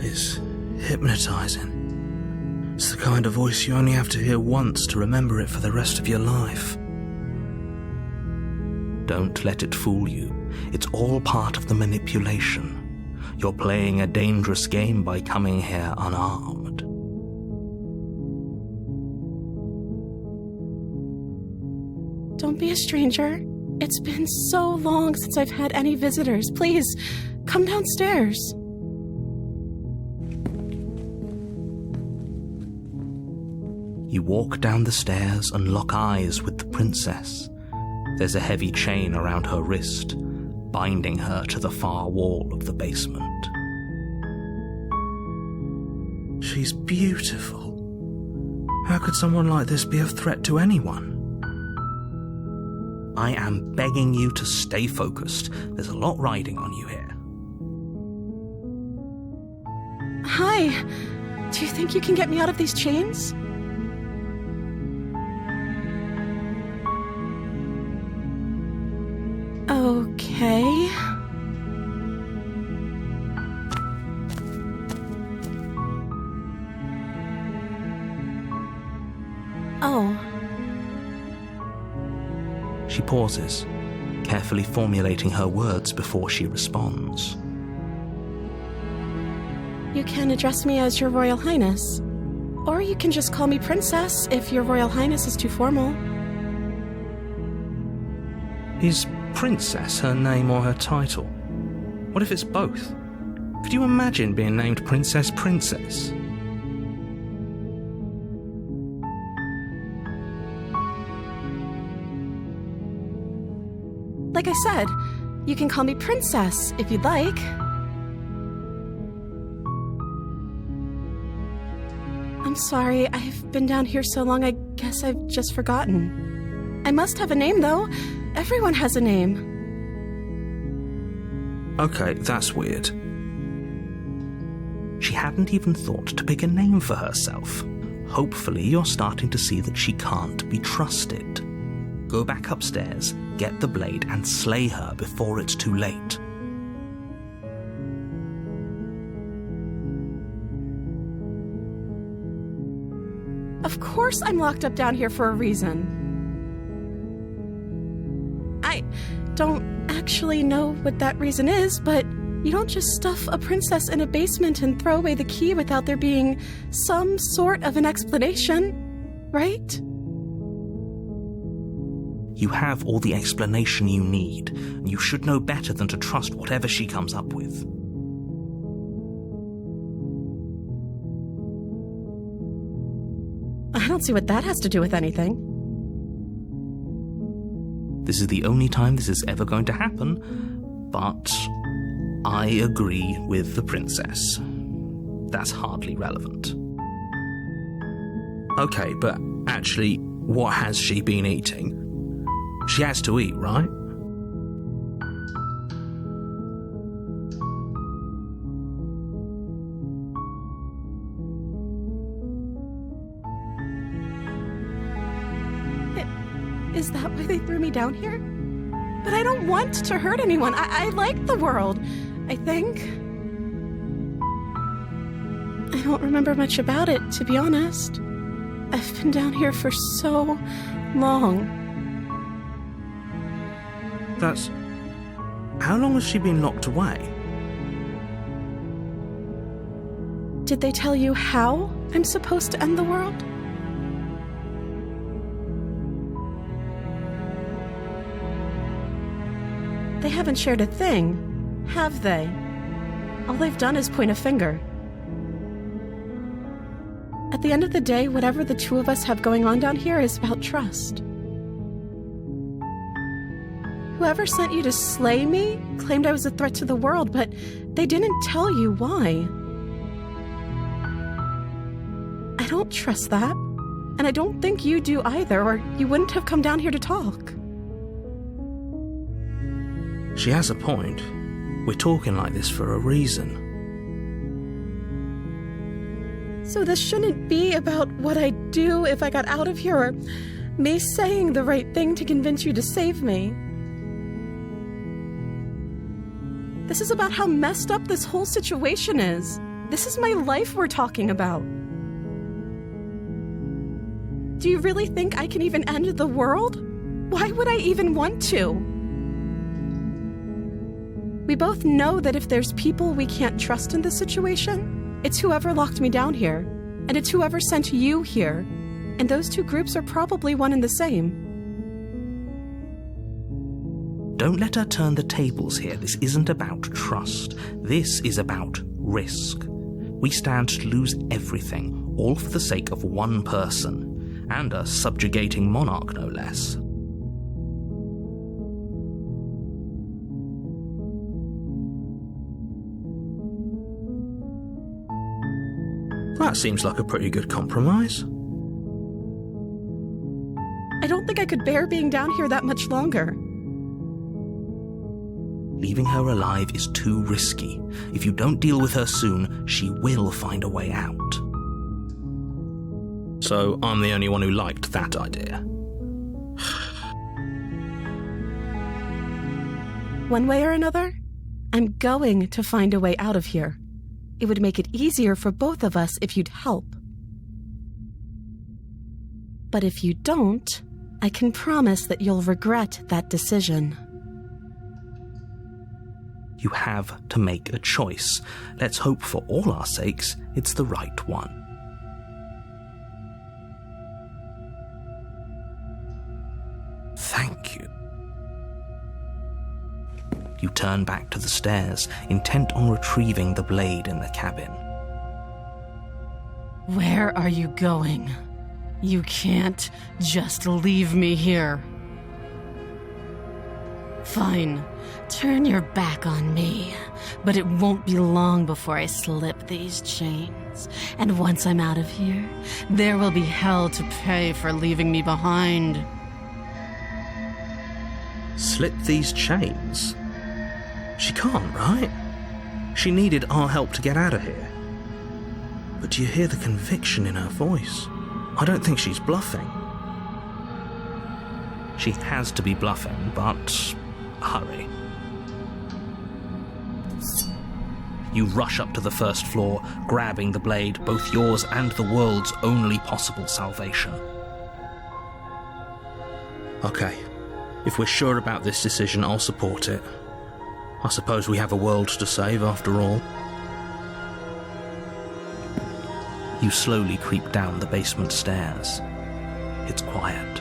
It's hypnotizing. It's the kind of voice you only have to hear once to remember it for the rest of your life. Don't let it fool you. It's all part of the manipulation. You're playing a dangerous game by coming here unarmed. Don't be a stranger. It's been so long since I've had any visitors. Please, come downstairs. You walk down the stairs and lock eyes with the princess. There's a heavy chain around her wrist, binding her to the far wall of the basement. She's beautiful. How could someone like this be a threat to anyone? I am begging you to stay focused. There's a lot riding on you here. Hi. Do you think you can get me out of these chains? Okay. Oh. She pauses, carefully formulating her words before she responds. You can address me as Your Royal Highness. Or you can just call me Princess if Your Royal Highness is too formal. Is Princess her name or her title? What if it's both? Could you imagine being named Princess Princess? Like I said, you can call me Princess if you'd like. I'm sorry, I've been down here so long, I guess I've just forgotten. I must have a name, though. Everyone has a name. Okay, that's weird. She hadn't even thought to pick a name for herself. Hopefully you're starting to see that she can't be trusted. Go back upstairs, get the blade, and slay her before it's too late. Of course I'm locked up down here for a reason. I don't actually know what that reason is, but you don't just stuff a princess in a basement and throw away the key without there being some sort of an explanation, right? You have all the explanation you need, and you should know better than to trust whatever she comes up with. I don't see what that has to do with anything. This is the only time this is ever going to happen, but I agree with the princess. That's hardly relevant. Okay, but actually, what has she been eating? She has to eat, right? Is that why they threw me down here? But I don't want to hurt anyone. I like the world, I think. I don't remember much about it, to be honest. I've been down here for so long. That's... How long has she been locked away? Did they tell you how I'm supposed to end the world? They haven't shared a thing, have they? All they've done is point a finger. At the end of the day, whatever the two of us have going on down here is about trust. Whoever sent you to slay me claimed I was a threat to the world, but They didn't tell you why. I don't trust that. And I don't think you do either, or you wouldn't have come down here to talk. She has a point. We're talking like this for a reason. So this shouldn't be about what I'd do if I got out of here, or me saying the right thing to convince you to save me. This is about how messed up this whole situation is. This is my life we're talking about. Do you really think I can even end the world? Why would I even want to? We both know that if there's people we can't trust in this situation, it's whoever locked me down here, and it's whoever sent you here. And those two groups are probably one and the same. Don't let her turn the tables here. This isn't about trust. This is about risk. We stand to lose everything, all for the sake of one person, and a subjugating monarch, no less. That seems like a pretty good compromise. I don't think I could bear being down here that much longer. Leaving her alive is too risky. If you don't deal with her soon, she will find a way out. So I'm the only one who liked that idea. One way or another, I'm going to find a way out of here. It would make it easier for both of us if you'd help. But if you don't, I can promise that you'll regret that decision. You have to make a choice. Let's hope for all our sakes it's the right one. Thank you. You turn back to the stairs, intent on retrieving the blade in the cabin. Where are you going? You can't just leave me here. Fine, turn your back on me, but it won't be long before I slip these chains. And once I'm out of here, there will be hell to pay for leaving me behind. Slip these chains? She can't, right? She needed our help to get out of here. But do you hear the conviction in her voice? I don't think she's bluffing. She has to be bluffing, but hurry. You rush up to the first floor, grabbing the blade, both yours and the world's only possible salvation. Okay, if we're sure about this decision, I'll support it. I suppose we have a world to save after all. You slowly creep down the basement stairs. It's quiet.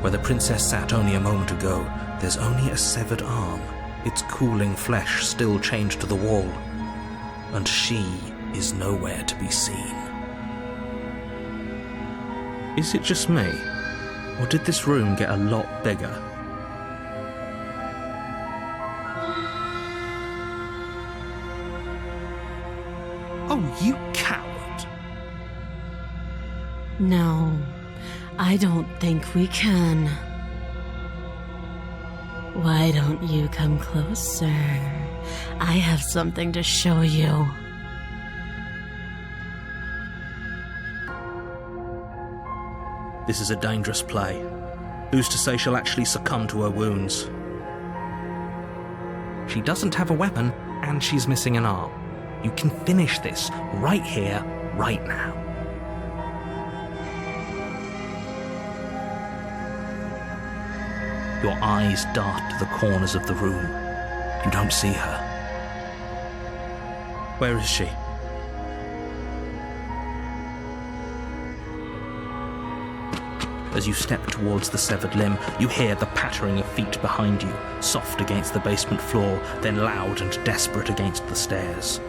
Where the princess sat only a moment ago, there's only a severed arm, its cooling flesh still chained to the wall, and she is nowhere to be seen. Is it just me, or did this room get a lot bigger? Oh, you coward! No, I don't think we can. Why don't you come closer? I have something to show you. This is a dangerous play. Who's to say she'll actually succumb to her wounds? She doesn't have a weapon, and she's missing an arm. You can finish this right here, right now. Your eyes dart to the corners of the room. You don't see her. Where is she? As you step towards the severed limb, you hear the pattering of feet behind you, soft against the basement floor, then loud and desperate against the stairs.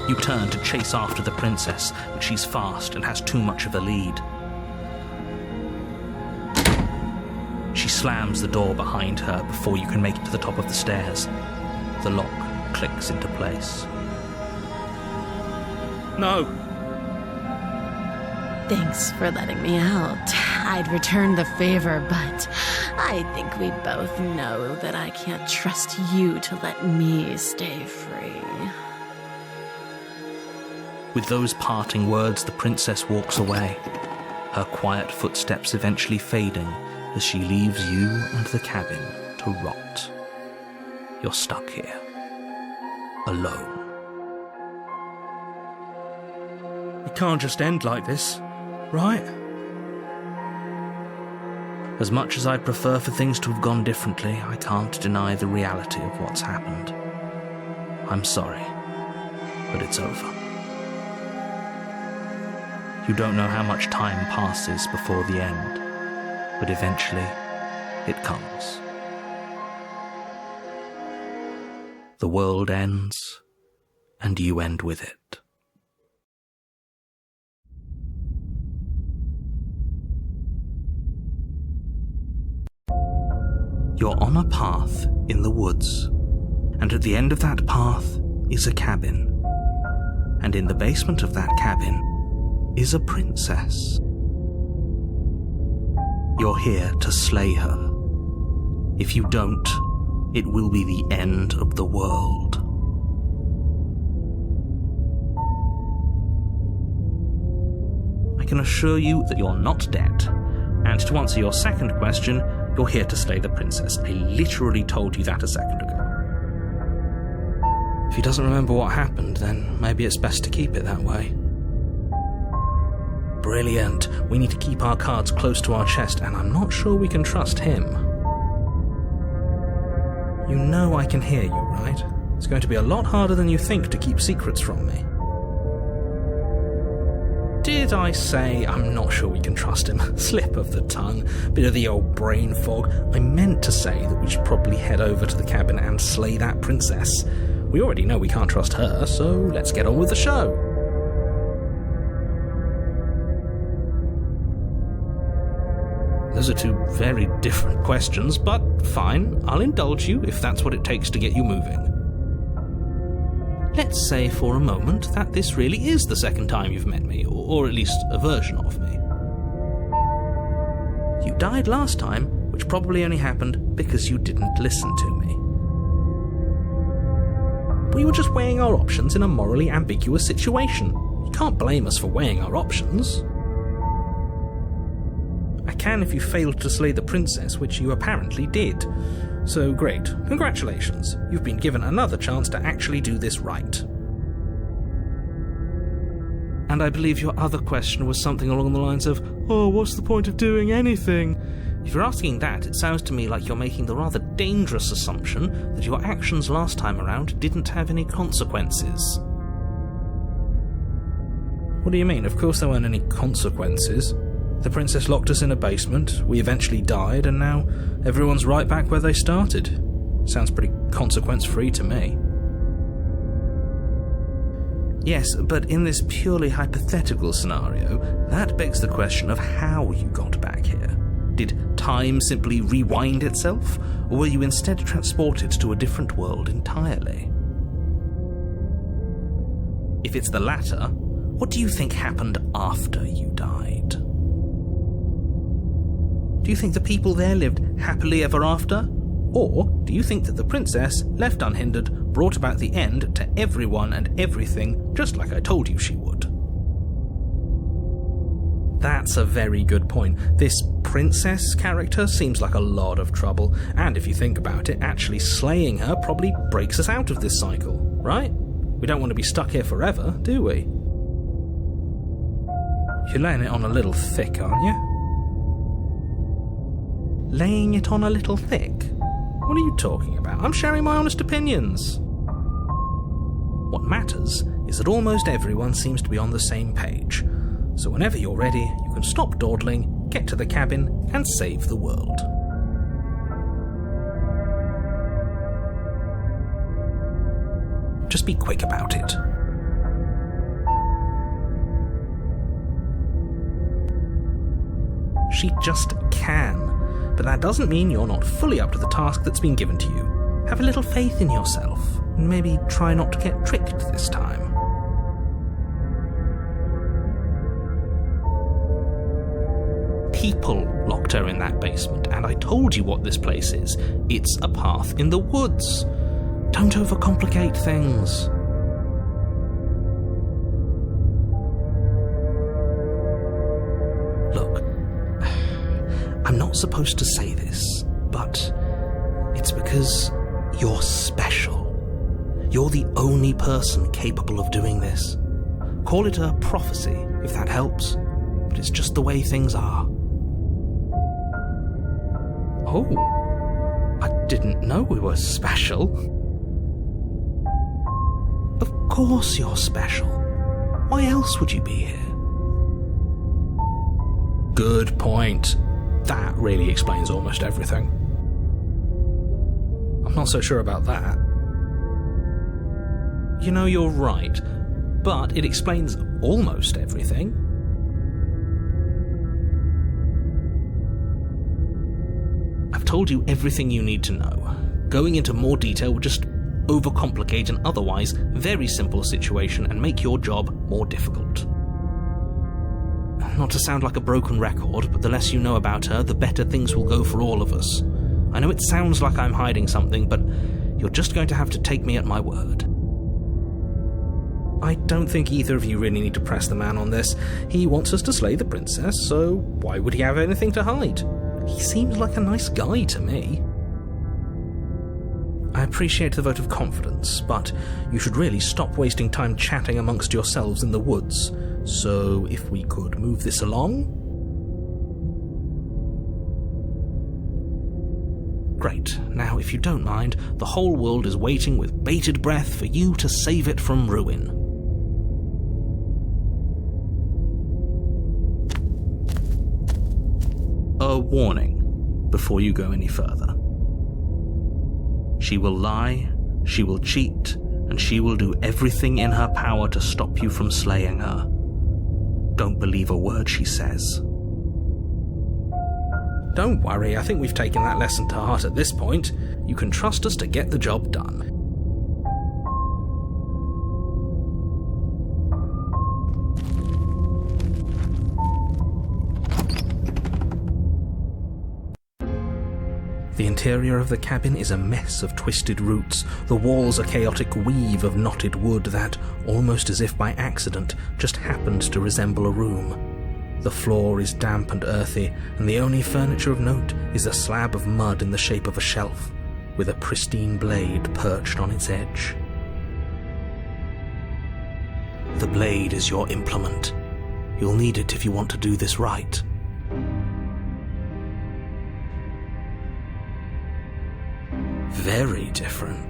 You turn to chase after the princess, but she's fast and has too much of a lead. slams the door behind her before you can make it to the top of the stairs. The lock clicks into place. No. Thanks for letting me out. I'd return the favor, but I think we both know that I can't trust you to let me stay free. With those parting words, the princess walks away, her quiet footsteps eventually fading as she leaves you and the cabin to rot. You're stuck here, alone. It can't just end like this, right? As much as I'd prefer for things to have gone differently, I can't deny the reality of what's happened. I'm sorry, but it's over. You don't know how much time passes before the end, but eventually it comes. The world ends, and you end with it. You're on a path in the woods, and at the end of that path is a cabin. And in the basement of that cabin is a princess. You're here to slay her. If you don't, it will be the end of the world. I can assure you that you're not dead. And to answer your second question, you're here to slay the princess. I literally told you that a second ago. If he doesn't remember what happened, then maybe it's best to keep it that way. Brilliant. We need to keep our cards close to our chest, and I'm not sure we can trust him. You know I can hear you, right? It's going to be a lot harder than you think to keep secrets from me. Did I say I'm not sure we can trust him? Slip of the tongue, bit of the old brain fog. I meant to say that we should probably head over to the cabin and slay that princess. We already know we can't trust her, so let's get on with the show. Those are two very different questions, but fine, I'll indulge you if that's what it takes to get you moving. Let's say for a moment that this really is the second time you've met me, or at least a version of me. You died last time, which probably only happened because you didn't listen to me. We were just weighing our options in a morally ambiguous situation. You can't blame us for weighing our options. I can if you failed to slay the princess, which you apparently did. So great, congratulations. You've been given another chance to actually do this right. And I believe your other question was something along the lines of, oh, what's the point of doing anything? If you're asking that, it sounds to me like you're making the rather dangerous assumption that your actions last time around didn't have any consequences. What do you mean? Of course there weren't any consequences. The princess locked us in a basement, we eventually died, and now everyone's right back where they started. Sounds pretty consequence-free to me. Yes, but in this purely hypothetical scenario, that begs the question of how you got back here. Did time simply rewind itself, or were you instead transported to a different world entirely? If it's the latter, what do you think happened after you died? Do you think the people there lived happily ever after? Or do you think that the princess, left unhindered, brought about the end to everyone and everything, just like I told you she would? That's a very good point. This princess character seems like a lot of trouble, and if you think about it, actually slaying her probably breaks us out of this cycle, right? We don't want to be stuck here forever, do we? You're laying it on a little thick, aren't you? Laying it on a little thick? What are you talking about? I'm sharing my honest opinions. What matters is that almost everyone seems to be on the same page. So whenever you're ready, you can stop dawdling, get to the cabin, and save the world. Just be quick about it. She just can. but that doesn't mean you're not fully up to the task that's been given to you. Have a little faith in yourself, and maybe try not to get tricked this time. People locked her in that basement, and I told you what this place is. It's a path in the woods. Don't overcomplicate things. Look, I'm not supposed to say this, but it's because you're special. You're the only person capable of doing this. Call it a prophecy, if that helps, but it's just the way things are. Oh, I didn't know we were special. Of course you're special. Why else would you be here? Good point. That really explains almost everything. I'm not so sure about that. You know, you're right, but it explains almost everything. I've told you everything you need to know. Going into more detail would just overcomplicate an otherwise very simple situation and make your job more difficult. Not to sound like a broken record, but the less you know about her, the better things will go for all of us. I know it sounds like I'm hiding something, but you're just going to have to take me at my word. I don't think either of you really need to press the man on this. He wants us to slay the princess, so why would he have anything to hide? He seems like a nice guy to me. I appreciate the vote of confidence, but you should really stop wasting time chatting amongst yourselves in the woods. So if we could move this along? Great. Now, if you don't mind, the whole world is waiting with bated breath for you to save it from ruin. A warning before you go any further. She will lie, she will cheat, and she will do everything in her power to stop you from slaying her. Don't believe a word she says. Don't worry, I think we've taken that lesson to heart at this point. You can trust us to get the job done. The interior of the cabin is a mess of twisted roots. The walls a chaotic weave of knotted wood that, almost as if by accident, just happened to resemble a room. The floor is damp and earthy, and the only furniture of note is a slab of mud in the shape of a shelf, with a pristine blade perched on its edge. The blade is your implement. You'll need it if you want to do this right. Very different.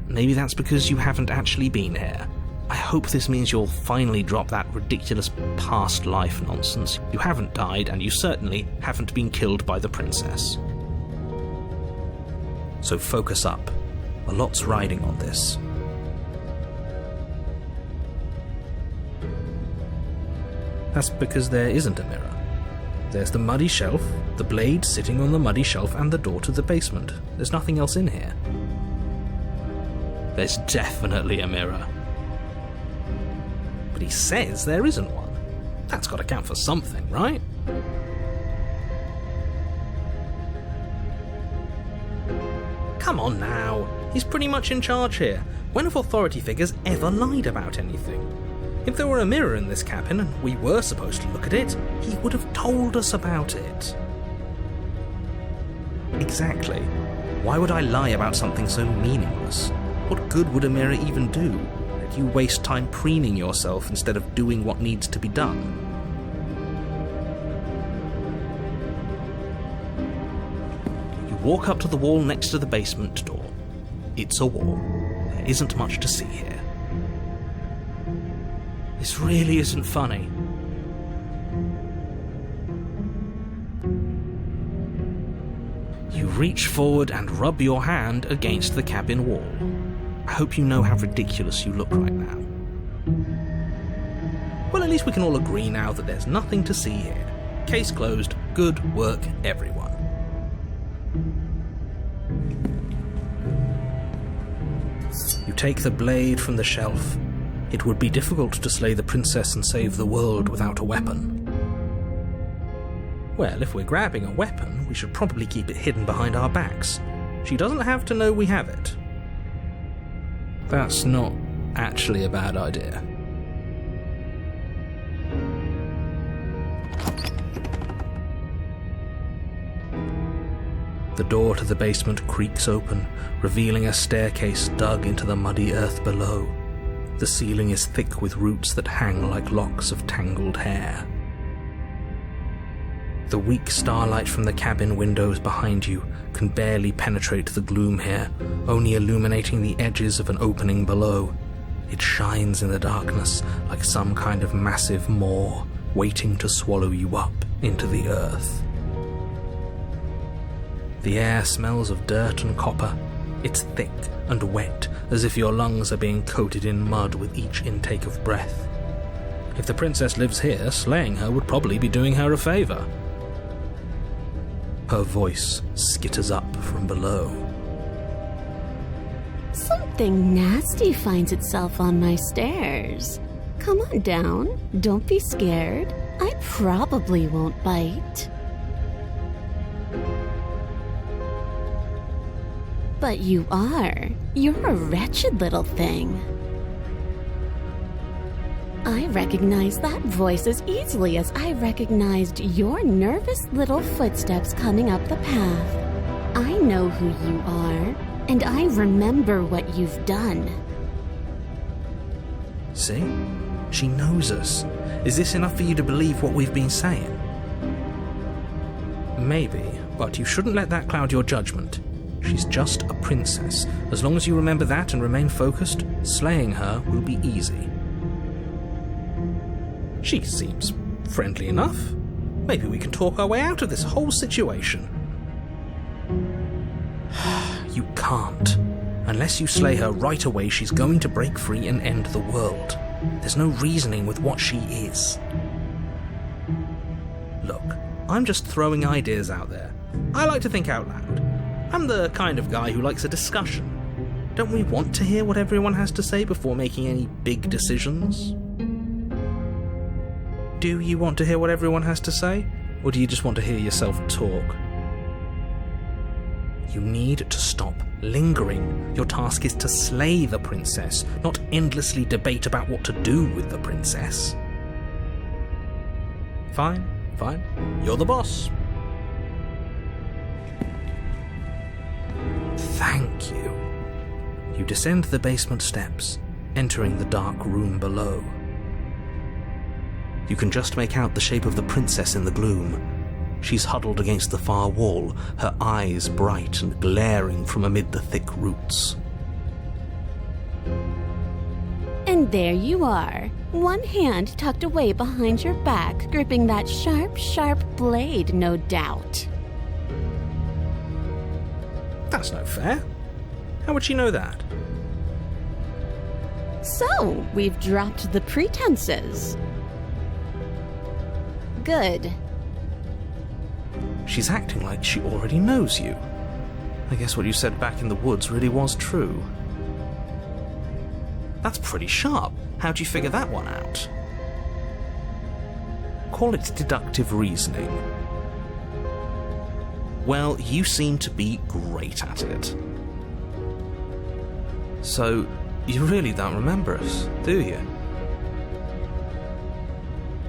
Maybe that's because you haven't actually been here. I hope this means you'll finally drop that ridiculous past life nonsense. You haven't died, and you certainly haven't been killed by the princess. So focus up. A lot's riding on this. That's because there isn't a mirror. There's the muddy shelf, the blade sitting on the muddy shelf, and the door to the basement. There's nothing else in here. There's definitely a mirror. But he says there isn't one. That's got to count for something, right? Come on now. He's pretty much in charge here. When have authority figures ever lied about anything? If there were a mirror in this cabin and we were supposed to look at it, he would have told us about it. Exactly. Why would I lie about something so meaningless? What good would a mirror even do? That you waste time preening yourself instead of doing what needs to be done. You walk up to the wall next to the basement door. It's a wall. There isn't much to see here. This really isn't funny. You reach forward and rub your hand against the cabin wall. I hope you know how ridiculous you look right now. Well, at least we can all agree now that there's nothing to see here. Case closed, Good work, everyone. You take the blade from the shelf. It would be difficult to slay the princess and save the world without a weapon. Well, if we're grabbing a weapon, we should probably keep it hidden behind our backs. She doesn't have to know we have it. That's not actually a bad idea. The door to the basement creaks open, revealing a staircase dug into the muddy earth below. The ceiling is thick with roots that hang like locks of tangled hair. The weak starlight from the cabin windows behind you can barely penetrate the gloom here, only illuminating the edges of an opening below. It shines in the darkness like some kind of massive maw, waiting to swallow you up into the earth. The air smells of dirt and copper. It's thick and wet, as if your lungs are being coated in mud with each intake of breath. If the princess lives here, slaying her would probably be doing her a favor. Her voice skitters up from below. Something nasty finds itself on my stairs. Come on down. Don't be scared. I probably won't bite. But you are. You're a wretched little thing. I recognize that voice as easily as I recognized your nervous little footsteps coming up the path. I know who you are, and I remember what you've done. See? She knows us. Is this enough for you to believe what we've been saying? Maybe, but you shouldn't let that cloud your judgment. She's just a princess. As long as you remember that and remain focused, slaying her will be easy. She seems friendly enough. Maybe we can talk our way out of this whole situation. You can't. Unless you slay her right away, she's going to break free and end the world. There's no reasoning with what she is. Look, I'm just throwing ideas out there. I like to think out loud. I'm the kind of guy who likes a discussion. Don't we want to hear what everyone has to say before making any big decisions? Do you want to hear what everyone has to say? Or do you just want to hear yourself talk? You need to stop lingering. Your task is to slay the princess, not endlessly debate about what to do with the princess. Fine. You're the boss. Thank you. You descend the basement steps, entering the dark room below. You can just make out the shape of the princess in the gloom. She's huddled against the far wall, her eyes bright and glaring from amid the thick roots. And there you are, one hand tucked away behind your back, gripping that sharp, sharp blade, no doubt. That's no fair. How would she know that? So, we've dropped the pretenses. Good. She's acting like she already knows you. I guess what you said back in the woods really was true. That's pretty sharp. How'd you figure that one out? Call it deductive reasoning. Well, you seem to be great at it. So, you really don't remember us, do you?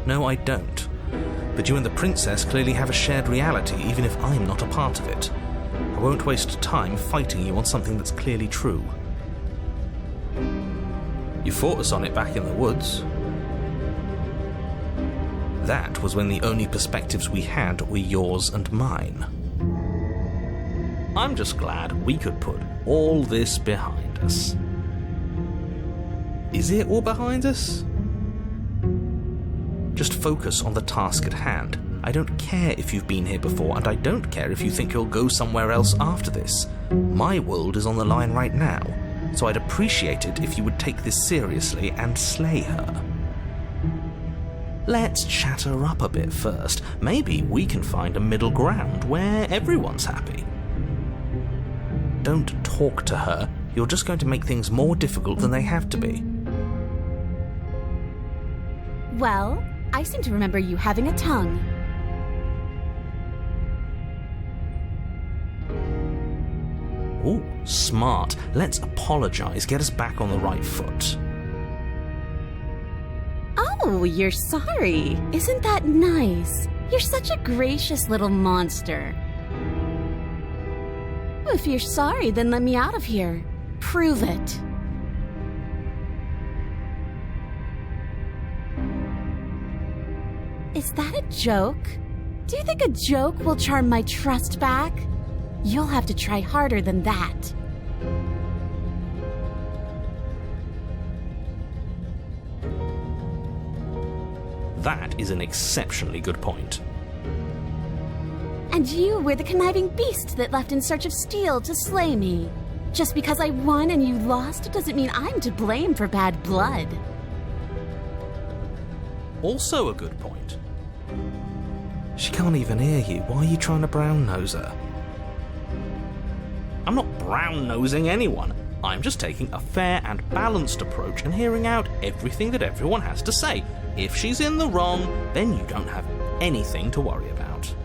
No, I don't. But you and the princess clearly have a shared reality, even if I'm not a part of it. I won't waste time fighting you on something that's clearly true. You fought us on it back in the woods. That was when the only perspectives we had were yours and mine. I'm just glad we could put all this behind us. Is it all behind us? Just focus on the task at hand. I don't care if you've been here before, and I don't care if you think you'll go somewhere else after this. My world is on the line right now, so I'd appreciate it if you would take this seriously and slay her. let's chat her up a bit first. Maybe we can find a middle ground where everyone's happy. Don't talk to her. You're just going to make things more difficult than they have to be. Well, I seem to remember you having a tongue. Ooh, smart. Let's apologize, get us back on the right foot. Oh, you're sorry. Isn't that nice? You're such a gracious little monster. If you're sorry, then let me out of here. Prove it. Is that a joke? Do you think a joke will charm my trust back? You'll have to try harder than that. That is an exceptionally good point. And you were the conniving beast that left in search of steel to slay me. Just because I won and you lost doesn't mean I'm to blame for bad blood. Also a good point. She can't even hear you. Why are you trying to brown-nose her? I'm not brown-nosing anyone. I'm just taking a fair and balanced approach and hearing out everything that everyone has to say. If she's in the wrong, then you don't have anything to worry about.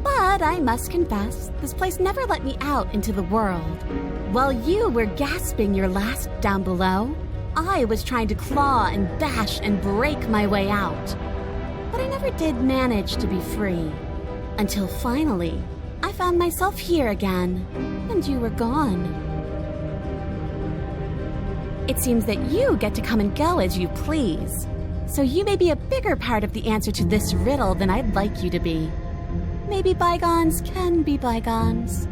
But I must confess, this place never let me out into the world. While you were gasping your last down below, I was trying to claw and bash and break my way out. But I never did manage to be free. Until finally, I found myself here again, and you were gone. It seems that you get to come and go as you please. So you may be a bigger part of the answer to this riddle than I'd like you to be. Maybe bygones can be bygones.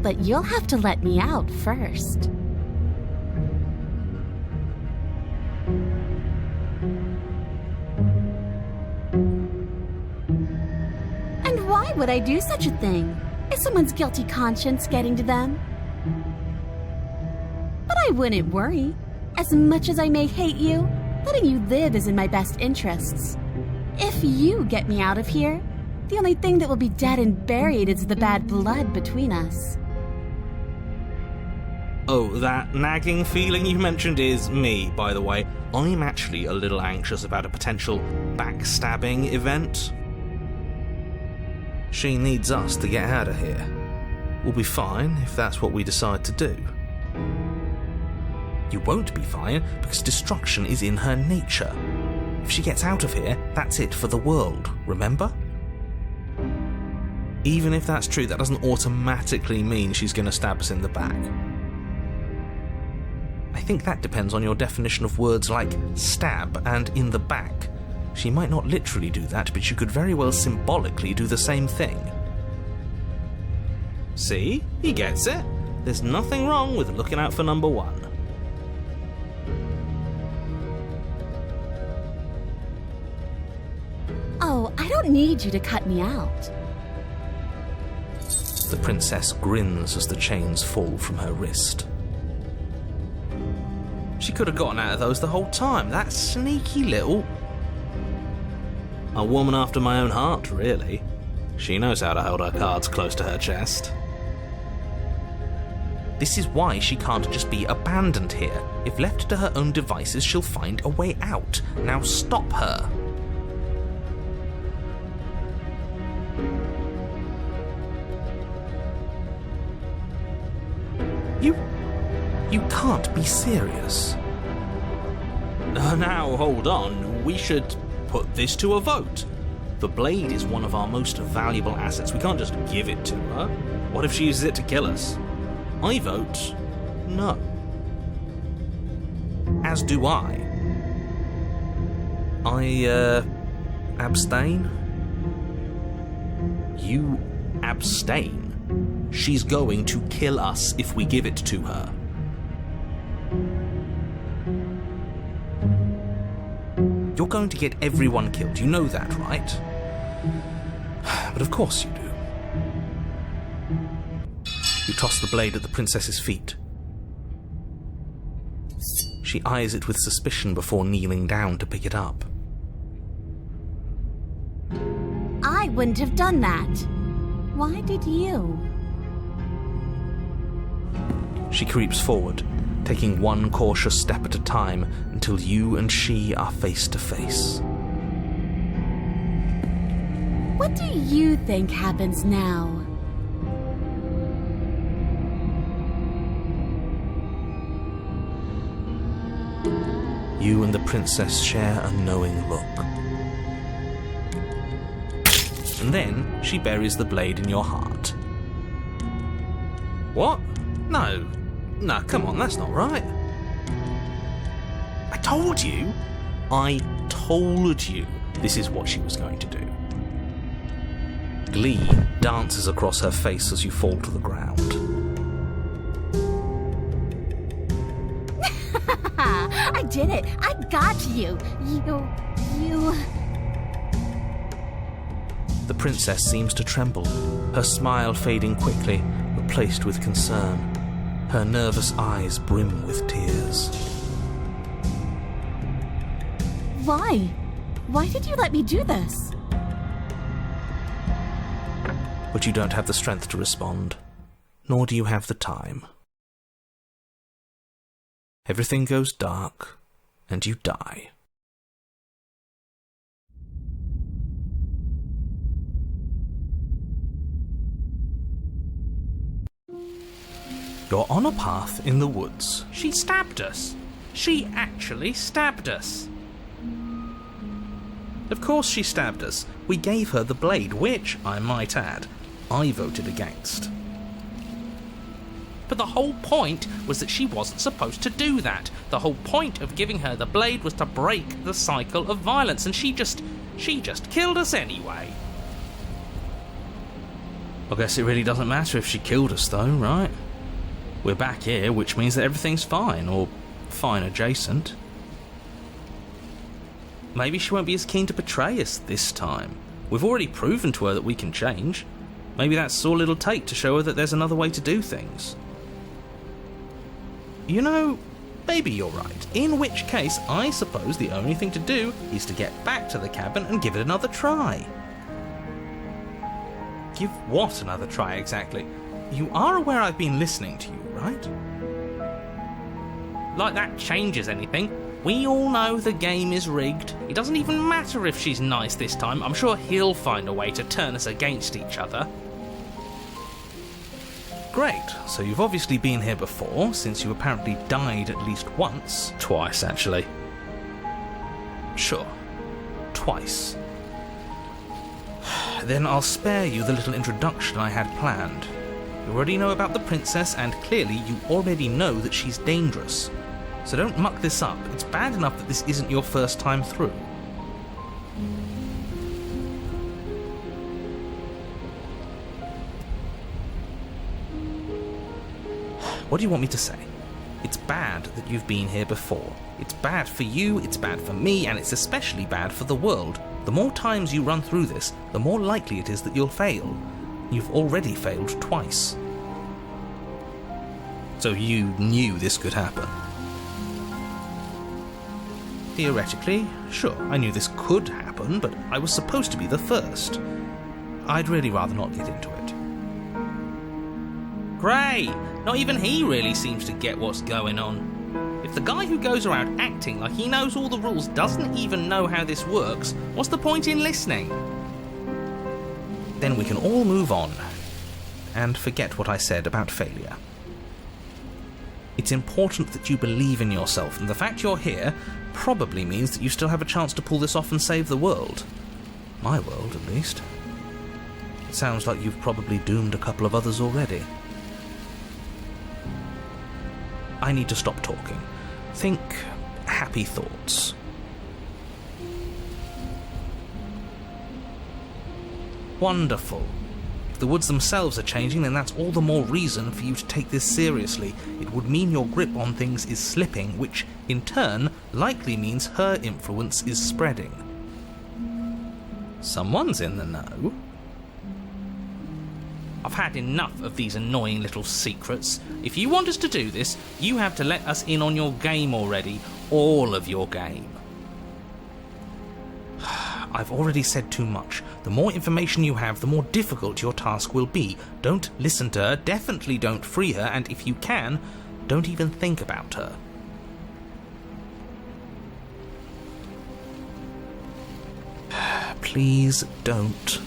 But you'll have to let me out first. And why would I do such a thing? Is someone's guilty conscience getting to them? But I wouldn't worry. As much as I may hate you, letting you live is in my best interests. If you get me out of here, the only thing that will be dead and buried is the bad blood between us. Oh, that nagging feeling you mentioned is me, by the way. I'm actually a little anxious about a potential backstabbing event. She needs us to get out of here. We'll be fine if that's what we decide to do. You won't be fine because destruction is in her nature. If she gets out of here, that's it for the world, remember? Even if that's true, that doesn't automatically mean she's going to stab us in the back. I think that depends on your definition of words like stab and in the back. She might not literally do that, but you could very well symbolically do the same thing. See? He gets it. There's nothing wrong with looking out for number one. Oh, I don't need you to cut me out. The princess grins as the chains fall from her wrist. She could have gotten out of those the whole time. That sneaky little... A woman after my own heart, really. She knows how to hold her cards close to her chest. This is why she can't just be abandoned here. If left to her own devices, she'll find a way out. Now stop her. You can't be serious. Now, hold on. We should put this to a vote. The blade is one of our most valuable assets. We can't just give it to her. What if she uses it to kill us? I vote no. As do I. Abstain? You abstain? She's going to kill us if we give it to her. You're going to get everyone killed, you know that, right? But of course you do. You toss the blade at the princess's feet. She eyes it with suspicion before kneeling down to pick it up. I wouldn't have done that. Why did you? She creeps forward, taking one cautious step at a time until you and she are face to face. What do you think happens now? You and the princess share a knowing look. And then she buries the blade in your heart. What? No, come on, that's not right. I told you. I told you this is what she was going to do. Glee dances across her face as you fall to the ground. I did it! I got you! You... The princess seems to tremble, her smile fading quickly, replaced with concern. Her nervous eyes brim with tears. Why? Why did you let me do this? But you don't have the strength to respond, nor do you have the time. Everything goes dark, and you die. You're on a path in the woods. She stabbed us. She actually stabbed us. Of course she stabbed us. We gave her the blade, which, I might add, I voted against. But the whole point was that she wasn't supposed to do that. The whole point of giving her the blade was to break the cycle of violence, and she just killed us anyway. I guess it really doesn't matter if she killed us though, right? We're back here, which means that everything's fine, or fine adjacent. Maybe she won't be as keen to betray us this time. We've already proven to her that we can change. Maybe that's all it'll take to show her that there's another way to do things. You know, maybe you're right. In which case, I suppose the only thing to do is to get back to the cabin and give it another try. Give what another try exactly? You are aware I've been listening to you, right? Like that changes anything. We all know the game is rigged. It doesn't even matter if she's nice this time. I'm sure he'll find a way to turn us against each other. Great, so you've obviously been here before, since you apparently died at least once. Twice, actually. Sure, twice. Then I'll spare you the little introduction I had planned. You already know about the princess, and clearly you already know that she's dangerous. So don't muck this up. It's bad enough that this isn't your first time through. What do you want me to say? It's bad that you've been here before. It's bad for you, it's bad for me, and it's especially bad for the world. The more times you run through this, the more likely it is that you'll fail. You've already failed twice. So you knew this could happen? Theoretically, sure, I knew this could happen, but I was supposed to be the first. I'd really rather not get into it. Great! Not even he really seems to get what's going on. If the guy who goes around acting like he knows all the rules doesn't even know how this works, what's the point in listening? Then we can all move on and forget what I said about failure. It's important that you believe in yourself, and the fact you're here probably means that you still have a chance to pull this off and save the world. My world, at least. It sounds like you've probably doomed a couple of others already. I need to stop talking. Think happy thoughts. Wonderful. If the woods themselves are changing, then that's all the more reason for you to take this seriously. It would mean your grip on things is slipping, which, in turn, likely means her influence is spreading. Someone's in the know. I've had enough of these annoying little secrets. If you want us to do this, you have to let us in on your game already. All of your game. I've already said too much. The more information you have, the more difficult your task will be. Don't listen to her, definitely don't free her, and if you can, don't even think about her. Please don't.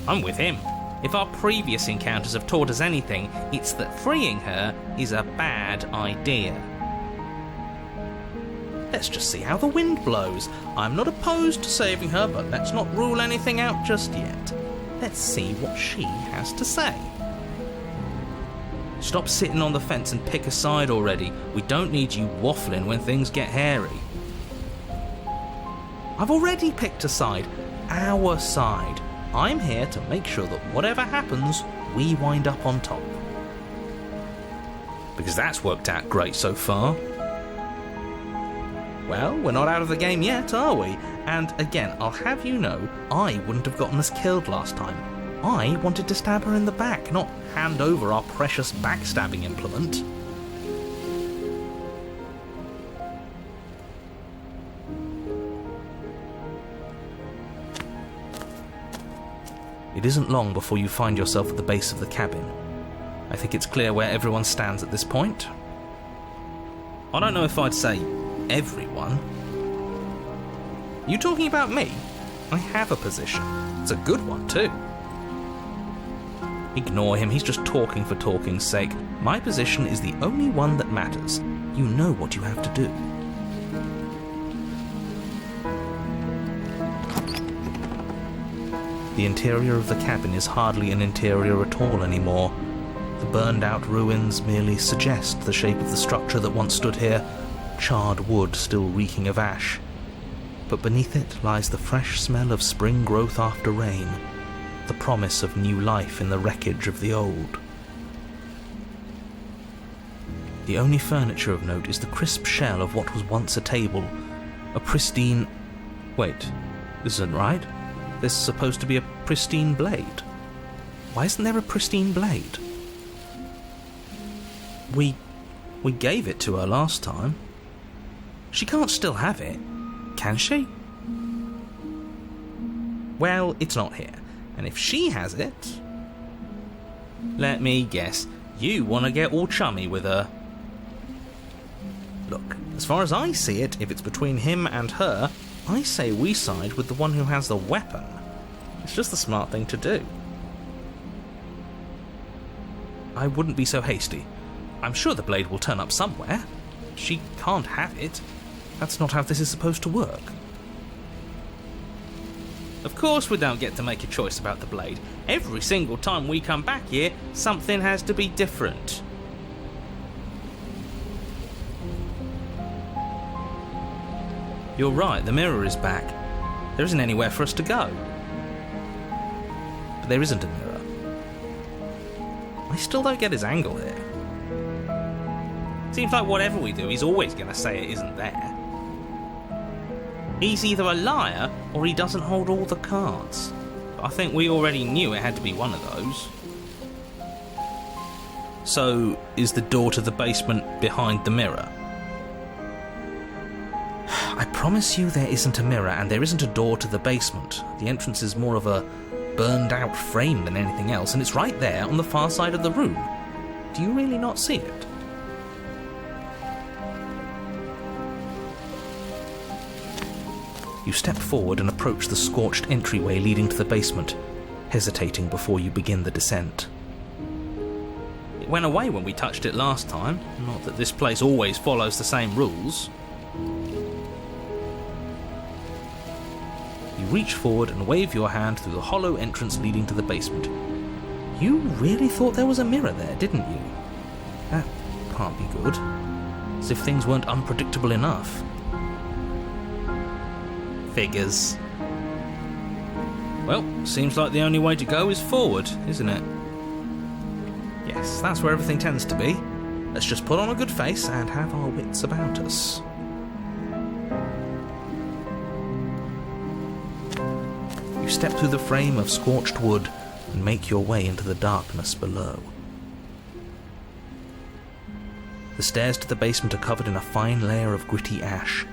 I'm with him. If our previous encounters have taught us anything, it's that freeing her is a bad idea. Let's just see how the wind blows. I'm not opposed to saving her, but let's not rule anything out just yet. Let's see what she has to say. Stop sitting on the fence and pick a side already. We don't need you waffling when things get hairy. I've already picked a side. Our side. I'm here to make sure that whatever happens, we wind up on top. Because that's worked out great so far. Well, we're not out of the game yet, are we? And again, I'll have you know, I wouldn't have gotten us killed last time. I wanted to stab her in the back, not hand over our precious backstabbing implement. It isn't long before you find yourself at the base of the cabin. I think it's clear where everyone stands at this point. I don't know if I'd say everyone. You talking about me? I have a position. It's a good one too. Ignore him, he's just talking for talking's sake. My position is the only one that matters. You know what you have to do. The interior of the cabin is hardly an interior at all anymore. The burned-out ruins merely suggest the shape of the structure that once stood here, charred wood still reeking of ash. But beneath it lies the fresh smell of spring growth after rain, the promise of new life in the wreckage of the old. The only furniture of note is the crisp shell of what was once a table, a pristine... Wait, this isn't right. There's supposed to be a pristine blade. Why isn't there a pristine blade? We gave it to her last time. She can't still have it, can she? Well, it's not here. And if she has it... Let me guess. You want to get all chummy with her. Look, as far as I see it, if it's between him and her, I say we side with the one who has the weapon. It's just the smart thing to do. I wouldn't be so hasty. I'm sure the blade will turn up somewhere. She can't have it. That's not how this is supposed to work. Of course we don't get to make a choice about the blade. Every single time we come back here, something has to be different. You're right, the mirror is back. There isn't anywhere for us to go. But there isn't a mirror. I still don't get his angle here. Seems like whatever we do, he's always going to say it isn't there. He's either a liar, or he doesn't hold all the cards. But I think we already knew it had to be one of those. So, is the door to the basement behind the mirror? I promise you there isn't a mirror, and there isn't a door to the basement. The entrance is more of a burned-out frame than anything else, and it's right there on the far side of the room. Do you really not see it? You step forward and approach the scorched entryway leading to the basement, hesitating before you begin the descent. It went away when we touched it last time, not that this place always follows the same rules. You reach forward and wave your hand through the hollow entrance leading to the basement. You really thought there was a mirror there, didn't you? That can't be good. As if things weren't unpredictable enough. Figures. Well, seems like the only way to go is forward, isn't it? Yes, that's where everything tends to be. Let's just put on a good face and have our wits about us. You step through the frame of scorched wood and make your way into the darkness below. The stairs to the basement are covered in a fine layer of gritty ash.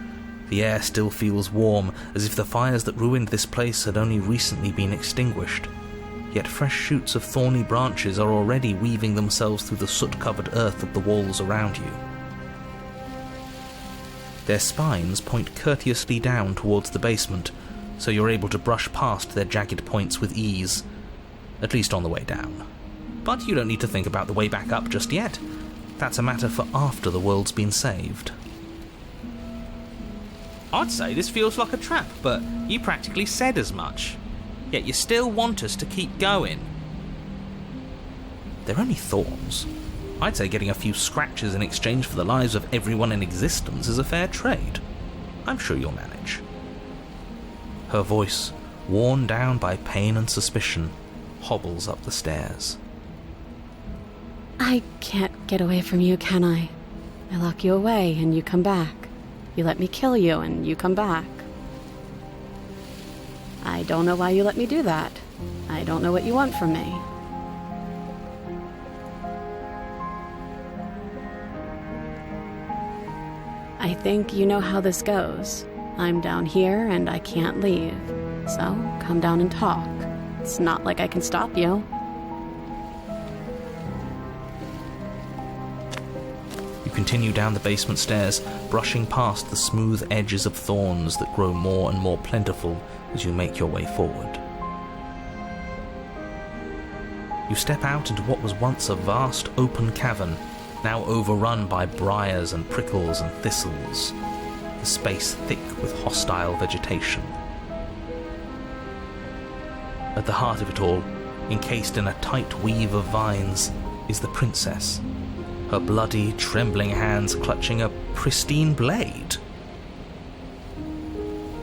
The air still feels warm, as if the fires that ruined this place had only recently been extinguished. Yet fresh shoots of thorny branches are already weaving themselves through the soot-covered earth of the walls around you. Their spines point courteously down towards the basement, so you're able to brush past their jagged points with ease, at least on the way down. But you don't need to think about the way back up just yet. That's a matter for after the world's been saved. I'd say this feels like a trap, but you practically said as much. Yet you still want us to keep going. They're only thorns. I'd say getting a few scratches in exchange for the lives of everyone in existence is a fair trade. I'm sure you'll manage. Her voice, worn down by pain and suspicion, hobbles up the stairs. I can't get away from you, can I? I lock you away and you come back. You let me kill you and you come back. I don't know why you let me do that. I don't know what you want from me. I think you know how this goes. I'm down here and I can't leave. So come down and talk. It's not like I can stop you. You continue down the basement stairs, brushing past the smooth edges of thorns that grow more and more plentiful as you make your way forward. You step out into what was once a vast open cavern, now overrun by briars and prickles and thistles, the space thick with hostile vegetation. At the heart of it all, encased in a tight weave of vines, is the princess, her bloody, trembling hands clutching a pristine blade.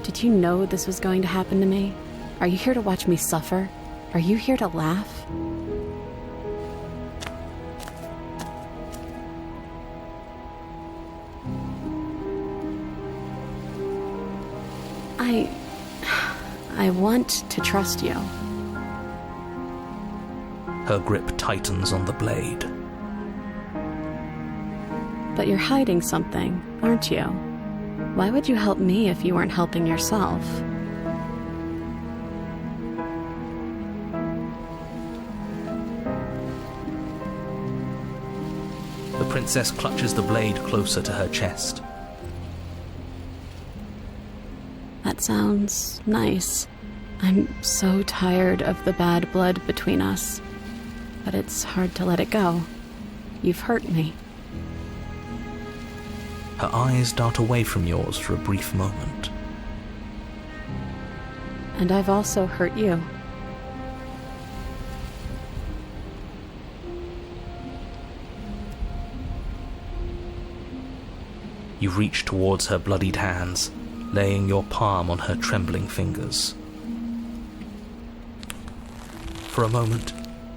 Did you know this was going to happen to me? Are you here to watch me suffer? Are you here to laugh? I want to trust you. Her grip tightens on the blade. But you're hiding something, aren't you? Why would you help me if you weren't helping yourself? The princess clutches the blade closer to her chest. That sounds nice. I'm so tired of the bad blood between us. But it's hard to let it go. You've hurt me. Her eyes dart away from yours for a brief moment. And I've also hurt you. You reach towards her bloodied hands, laying your palm on her trembling fingers. For a moment,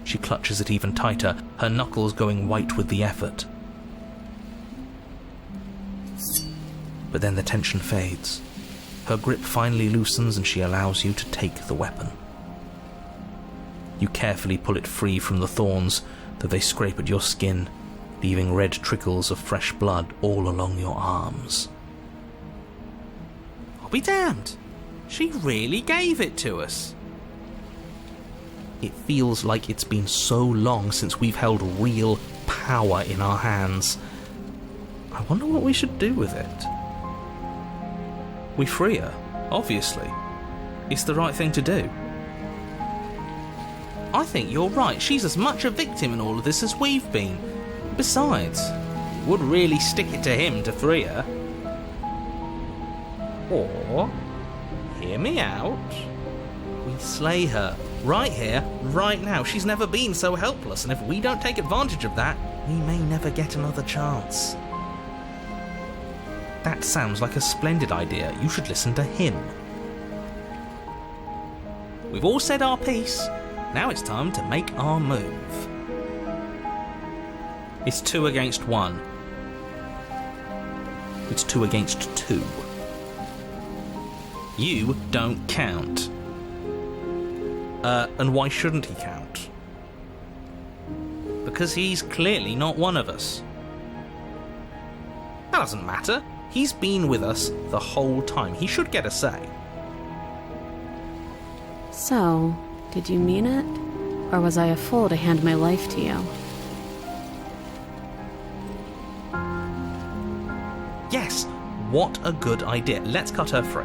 she clutches it even tighter, her knuckles going white with the effort. But then the tension fades. Her grip finally loosens and she allows you to take the weapon. You carefully pull it free from the thorns, though they scrape at your skin, leaving red trickles of fresh blood all along your arms. I'll be damned. She really gave it to us. It feels like it's been so long since we've held real power in our hands. I wonder what we should do with it. We free her, obviously. It's the right thing to do. I think you're right. She's as much a victim in all of this as we've been. Besides, it would really stick it to him to free her. Or, hear me out, we slay her. Right here, right now. She's never been so helpless, and if we don't take advantage of that, We may never get another chance. That sounds like a splendid idea. You should listen to him. we've all said our piece. Now it's time to make our move. It's 2 against 1. It's 2 against 2. You don't count. And why shouldn't he count? Because he's clearly not one of us. That doesn't matter. He's been with us the whole time. He should get a say. So, did you mean it? Or was I a fool to hand my life to you? Yes, what a good idea. Let's cut her free.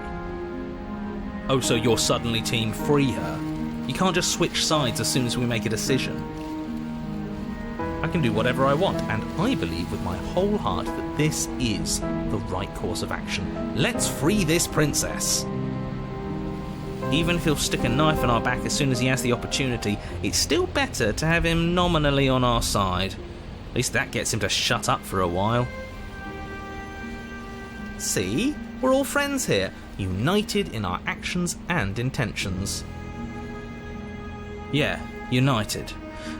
Oh, so you're suddenly team free her? You can't just switch sides as soon as we make a decision. I can do whatever I want, and I believe with my whole heart that this is the right course of action. Let's free this princess. Even if he'll stick a knife in our back as soon as he has the opportunity, it's still better to have him nominally on our side. At least that gets him to shut up for a while. See? We're all friends here, united in our actions and intentions. Yeah, united.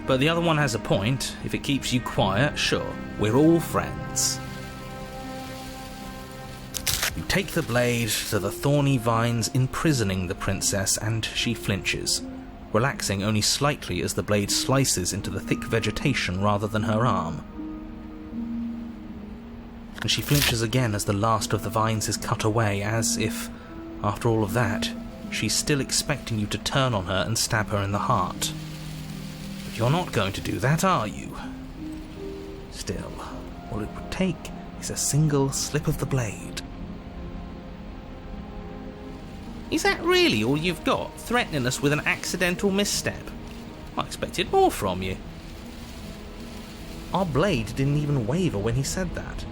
But the other one has a point. If it keeps you quiet, sure, we're all friends. You take the blade to the thorny vines imprisoning the princess, and she flinches, relaxing only slightly as the blade slices into the thick vegetation rather than her arm. And she flinches again as the last of the vines is cut away, as if, after all of that, she's still expecting you to turn on her and stab her in the heart. But you're not going to do that, are you? Still, all it would take is a single slip of the blade. Is that really all you've got, threatening us with an accidental misstep? I expected more from you. Our blade didn't even waver when he said that.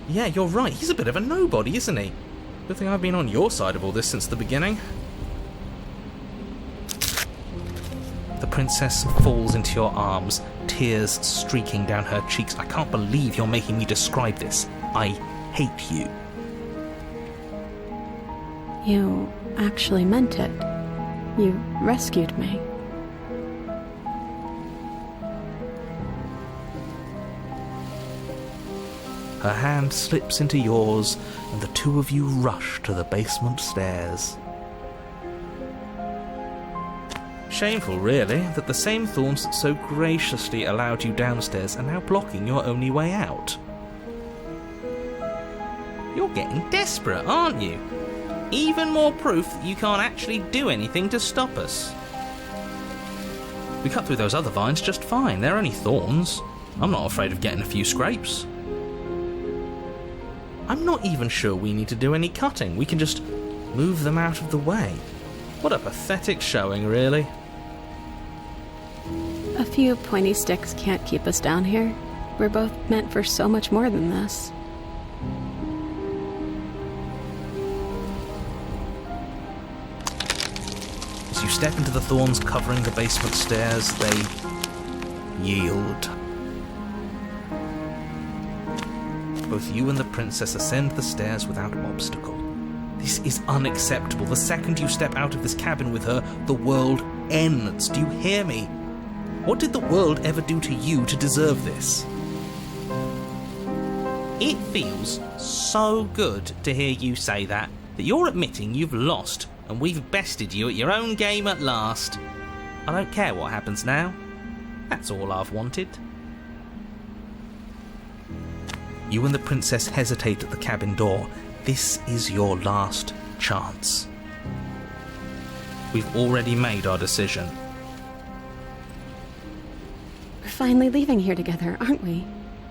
Yeah, you're right, he's a bit of a nobody, isn't he? Good thing I've been on your side of all this since the beginning. The princess falls into your arms, tears streaking down her cheeks. I can't believe you're making me describe this. I hate you. You actually meant it. You rescued me. Her hand slips into yours, and the two of you rush to the basement stairs. Shameful, really, that the same thorns that so graciously allowed you downstairs are now blocking your only way out. You're getting desperate, aren't you? Even more proof that you can't actually do anything to stop us. We cut through those other vines just fine. They're only thorns. I'm not afraid of getting a few scrapes. I'm not even sure we need to do any cutting. We can just move them out of the way. What a pathetic showing, really. A few pointy sticks can't keep us down here. We're both meant for so much more than this. As you step into the thorns covering the basement stairs, they yield. Both you and the princess ascend the stairs without obstacle. This is unacceptable. The second you step out of this cabin with her, the world ends. Do you hear me? What did the world ever do to you to deserve this? It feels so good to hear you say that you're admitting you've lost and we've bested you at your own game at last. I don't care what happens now. That's all I've wanted. You and the princess hesitate at the cabin door. This is your last chance. We've already made our decision. We're finally leaving here together, aren't we?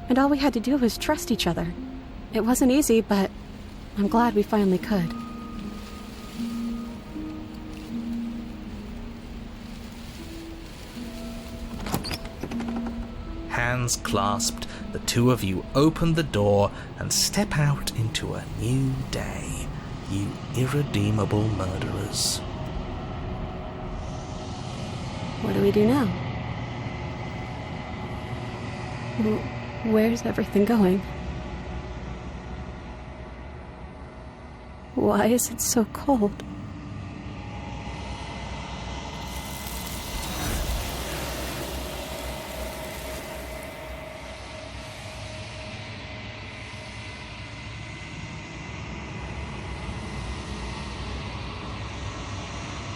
And all we had to do was trust each other. It wasn't easy, but I'm glad we finally could. Hands clasped, the two of you open the door and step out into a new day, you irredeemable murderers. What do we do now? Where's everything going? Why is it so cold?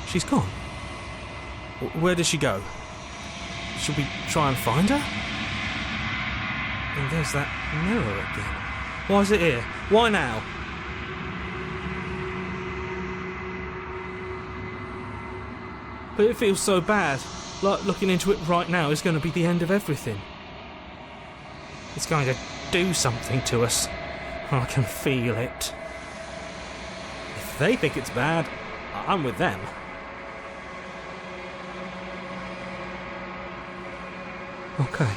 She's gone. Where did she go? Should we try and find her? And there's that mirror again. Why is it here? Why now? But it feels so bad. Like looking into it right now is going to be the end of everything. It's going to do something to us. I can feel it. If they think it's bad, I'm with them. Okay.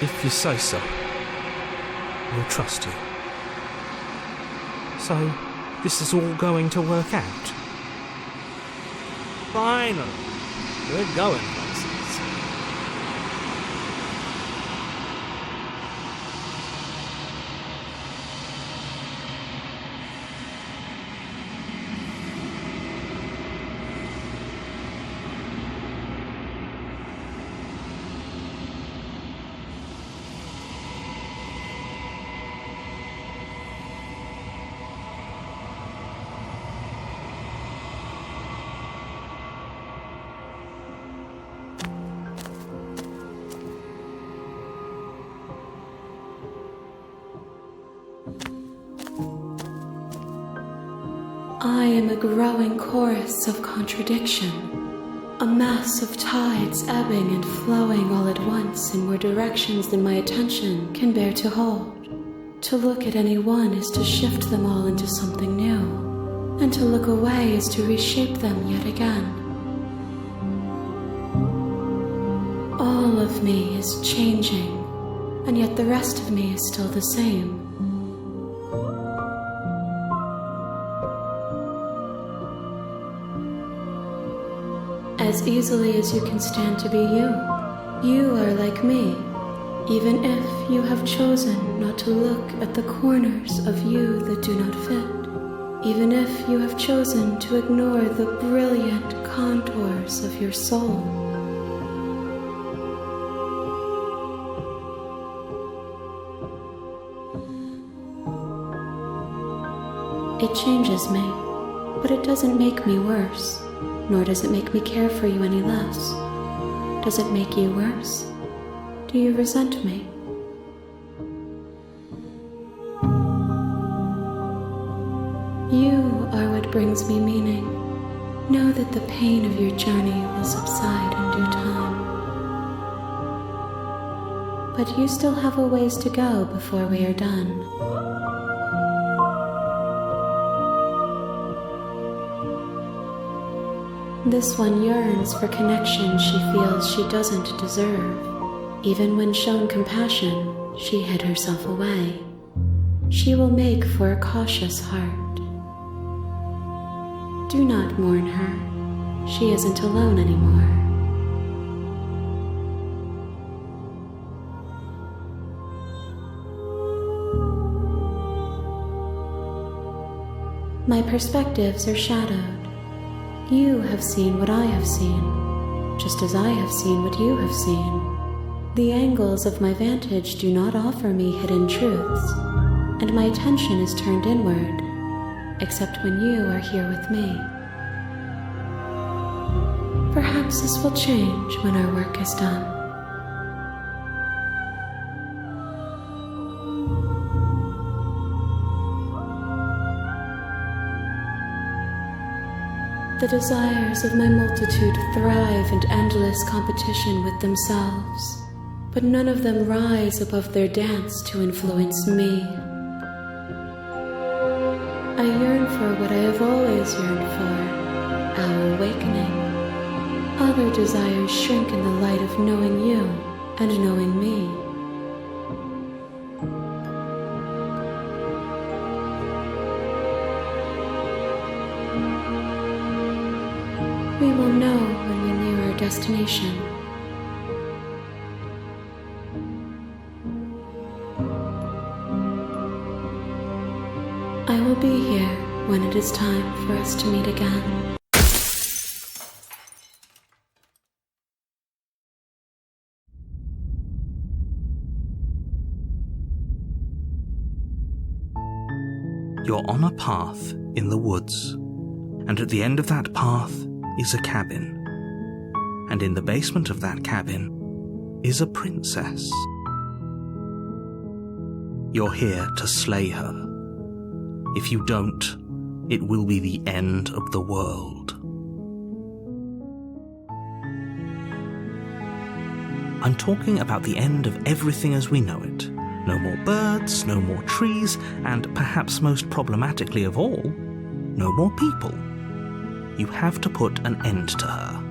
If you say so, we'll trust you. So, this is all going to work out? Finally, we're going places. I am a growing chorus of contradiction, a mass of tides ebbing and flowing all at once in more directions than my attention can bear to hold. To look at any one is to shift them all into something new, and to look away is to reshape them yet again. All of me is changing, and yet the rest of me is still the same. As easily as you can stand to be you, you are like me, even if you have chosen not to look at the corners of you that do not fit, even if you have chosen to ignore the brilliant contours of your soul. It changes me, but it doesn't make me worse. Nor does it make me care for you any less. Does it make you worse? Do you resent me? You are what brings me meaning. Know that the pain of your journey will subside in due time. But you still have a ways to go before we are done. This one yearns for connection she feels she doesn't deserve. Even when shown compassion, she hid herself away. She will make for a cautious heart. Do not mourn her. She isn't alone anymore. My perspectives are shadowed. You have seen what I have seen, just as I have seen what you have seen. The angles of my vantage do not offer me hidden truths, and my attention is turned inward, except when you are here with me. Perhaps this will change when our work is done. The desires of my multitude thrive in endless competition with themselves, but none of them rise above their dance to influence me. I yearn for what I have always yearned for, our awakening. Other desires shrink in the light of knowing you and knowing me. We will know when we near our destination. I will be here when it is time for us to meet again. You're on a path in the woods, and at the end of that path is a cabin. And in the basement of that cabin is a princess. You're here to slay her. If you don't, it will be the end of the world. I'm talking about the end of everything as we know it. No more birds, no more trees, and perhaps most problematically of all, no more people. You have to put an end to her.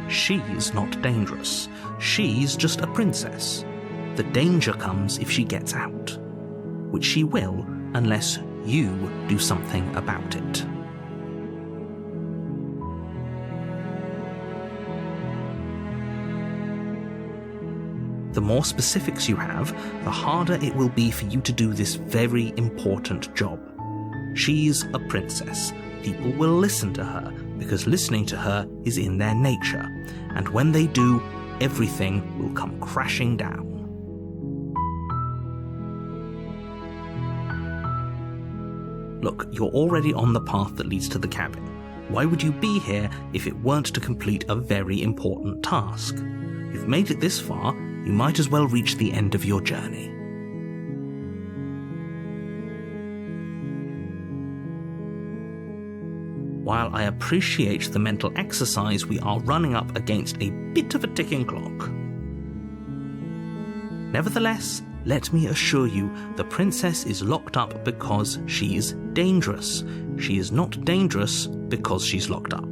She's not dangerous. She's just a princess. The danger comes if she gets out, which she will unless you do something about it. The more specifics you have, the harder it will be for you to do this very important job. She's a princess. People will listen to her because listening to her is in their nature, and when they do, everything will come crashing down. Look, you're already on the path that leads to the cabin. Why would you be here if it weren't to complete a very important task? You've made it this far, you might as well reach the end of your journey. While I appreciate the mental exercise, we are running up against a bit of a ticking clock. Nevertheless, let me assure you, the princess is locked up because she's dangerous. She is not dangerous because she's locked up.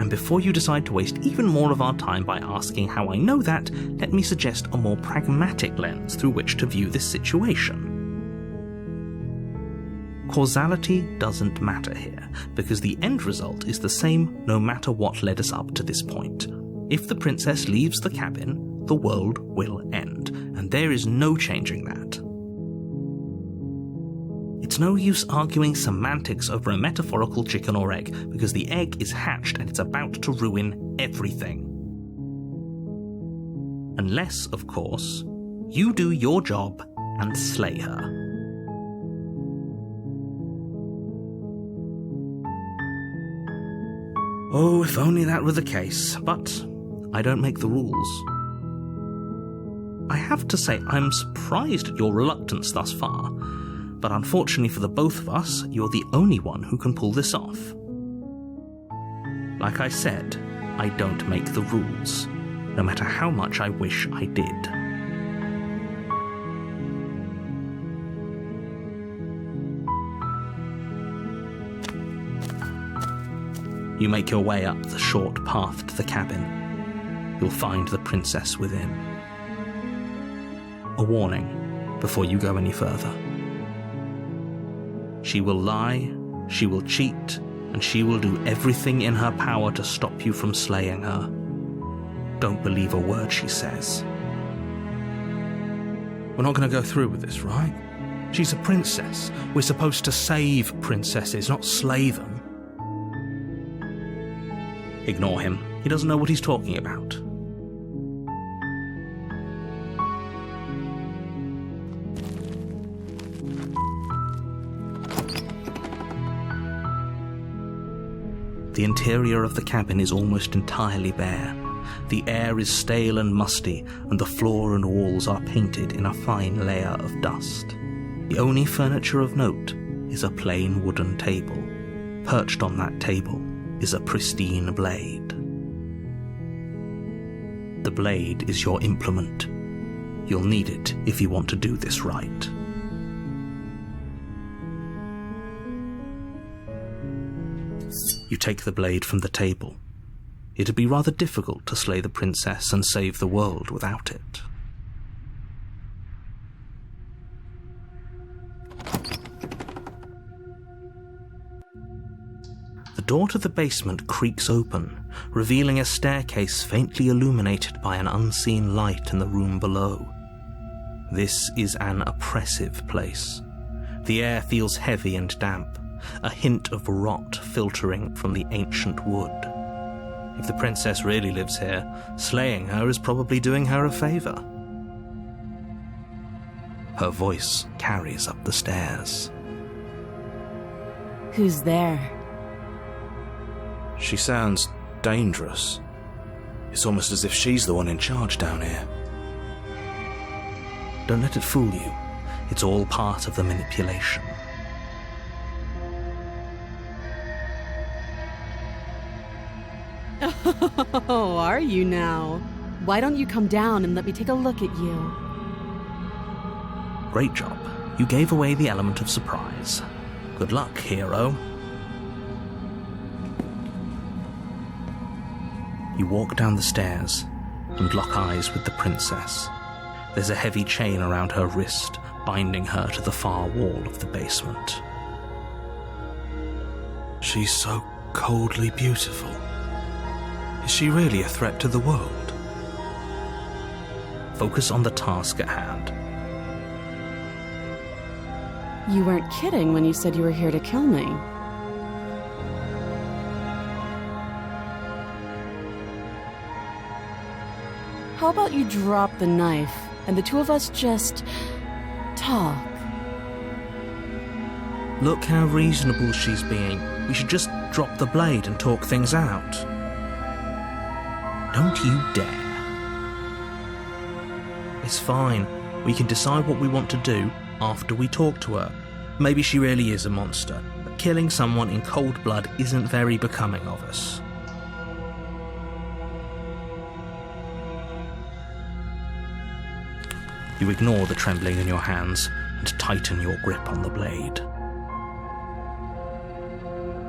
And before you decide to waste even more of our time by asking how I know that, let me suggest a more pragmatic lens through which to view this situation. Causality doesn't matter here, because the end result is the same no matter what led us up to this point. If the princess leaves the cabin, the world will end, and there is no changing that. It's no use arguing semantics over a metaphorical chicken or egg, because the egg is hatched and it's about to ruin everything. Unless, of course, you do your job and slay her. Oh, if only that were the case, but I don't make the rules. I have to say, I'm surprised at your reluctance thus far, but unfortunately for the both of us, you're the only one who can pull this off. Like I said, I don't make the rules, no matter how much I wish I did. You make your way up the short path to the cabin. You'll find the princess within. A warning before you go any further. She will lie, she will cheat, and she will do everything in her power to stop you from slaying her. Don't believe a word she says. We're not going to go through with this, right? She's a princess. We're supposed to save princesses, not slay them. Ignore him. He doesn't know what he's talking about. The interior of the cabin is almost entirely bare. The air is stale and musty, and the floor and walls are painted in a fine layer of dust. The only furniture of note is a plain wooden table. Perched on that table is a pristine blade. The blade is your implement. You'll need it if you want to do this right. You take the blade from the table. It'd be rather difficult to slay the princess and save the world without it. The door to the basement creaks open, revealing a staircase faintly illuminated by an unseen light in the room below. This is an oppressive place. The air feels heavy and damp, a hint of rot filtering from the ancient wood. If the princess really lives here, slaying her is probably doing her a favor. Her voice carries up the stairs. Who's there? She sounds dangerous. It's almost as if she's the one in charge down here. Don't let it fool you. It's all part of the manipulation. Oh, are you now? Why don't you come down and let me take a look at you? Great job. You gave away the element of surprise. Good luck, hero. You walk down the stairs and lock eyes with the princess. There's a heavy chain around her wrist, binding her to the far wall of the basement. She's so coldly beautiful. Is she really a threat to the world? Focus on the task at hand. You weren't kidding when you said you were here to kill me. How about you drop the knife and the two of us just talk? Look how reasonable she's being. We should just drop the blade and talk things out. Don't you dare. It's fine. We can decide what we want to do after we talk to her. Maybe she really is a monster, but killing someone in cold blood isn't very becoming of us. You ignore the trembling in your hands and tighten your grip on the blade.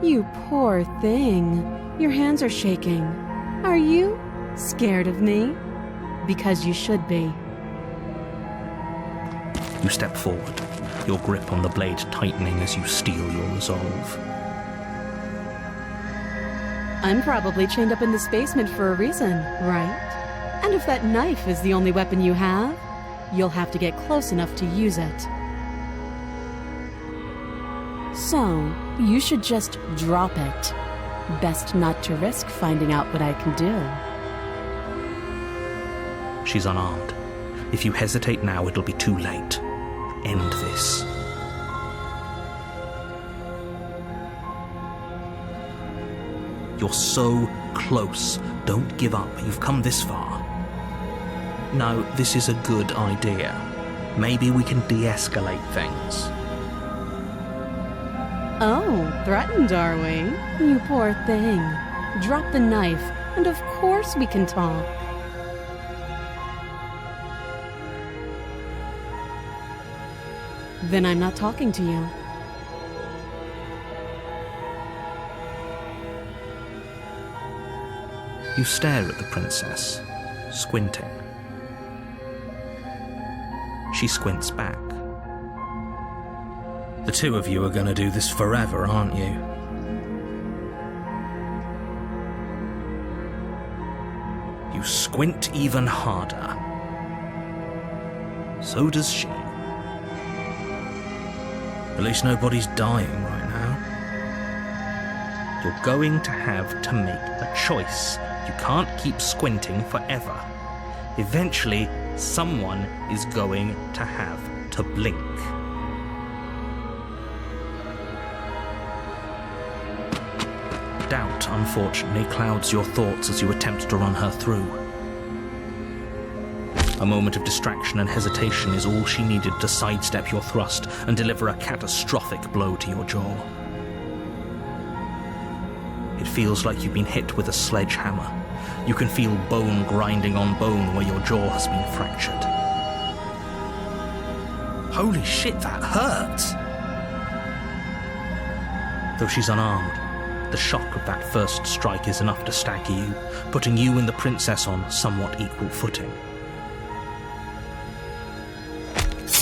You poor thing. Your hands are shaking. Are you scared of me? Because you should be. You step forward, your grip on the blade tightening as you steel your resolve. I'm probably chained up in this basement for a reason, right? And if that knife is the only weapon you have, you'll have to get close enough to use it. So, you should just drop it. Best not to risk finding out what I can do. She's unarmed. If you hesitate now, it'll be too late. End this. You're so close. Don't give up. You've come this far. No, this is a good idea. Maybe we can de-escalate things. Oh, threatened, are we? You poor thing. Drop the knife, and of course we can talk. Then I'm not talking to you. You stare at the princess, squinting. She squints back. The two of you are going to do this forever, aren't you? You squint even harder. So does she. At least nobody's dying right now. You're going to have to make a choice. You can't keep squinting forever. Eventually, someone is going to have to blink. Doubt, unfortunately, clouds your thoughts as you attempt to run her through. A moment of distraction and hesitation is all she needed to sidestep your thrust and deliver a catastrophic blow to your jaw. It feels like you've been hit with a sledgehammer. You can feel bone grinding on bone where your jaw has been fractured. Holy shit, that hurts! Though she's unarmed, the shock of that first strike is enough to stagger you, putting you and the princess on somewhat equal footing.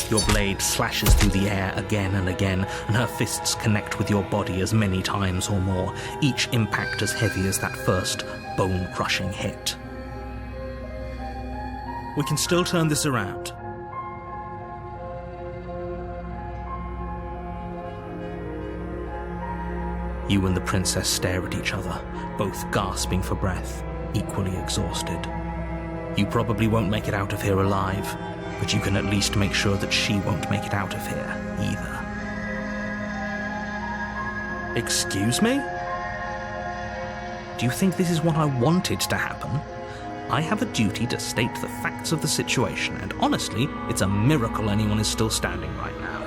Your blade slashes through the air again and again, and her fists connect with your body as many times or more, each impact as heavy as that first bone-crushing hit. We can still turn this around. You and the princess stare at each other, both gasping for breath, equally exhausted. You probably won't make it out of here alive, but you can at least make sure that she won't make it out of here either. Excuse me? Do you think this is what I wanted to happen? I have a duty to state the facts of the situation, and honestly, it's a miracle anyone is still standing right now.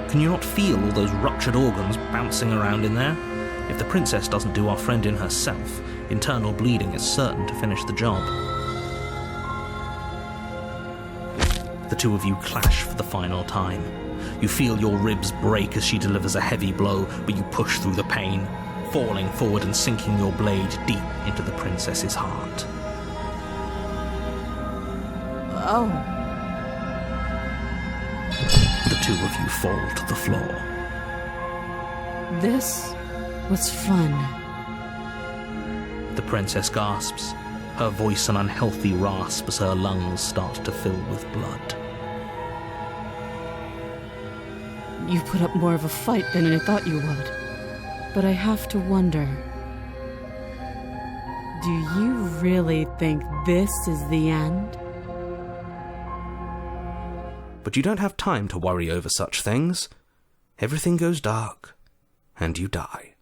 Can you not feel all those ruptured organs bouncing around in there? If the princess doesn't do our friend in herself, internal bleeding is certain to finish the job. The two of you clash for the final time. You feel your ribs break as she delivers a heavy blow, but you push through the pain, falling forward and sinking your blade deep into the princess's heart. Oh. The two of you fall to the floor. This was fun. The princess gasps, her voice an unhealthy rasp as her lungs start to fill with blood. You put up more of a fight than I thought you would. But I have to wonder, do you really think this is the end? But you don't have time to worry over such things. Everything goes dark, and you die.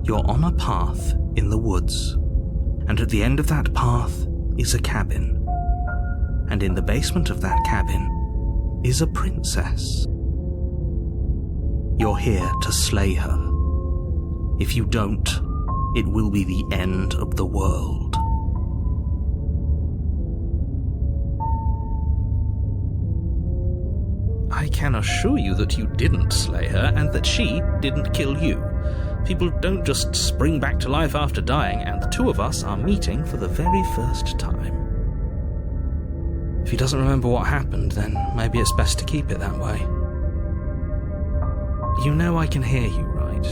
You're on a path in the woods, and at the end of that path is a cabin. And in the basement of that cabin is a princess. You're here to slay her. If you don't, it will be the end of the world. I can assure you that you didn't slay her and that she didn't kill you. People don't just spring back to life after dying, and the two of us are meeting for the very first time. If he doesn't remember what happened, then maybe it's best to keep it that way. You know I can hear you, right?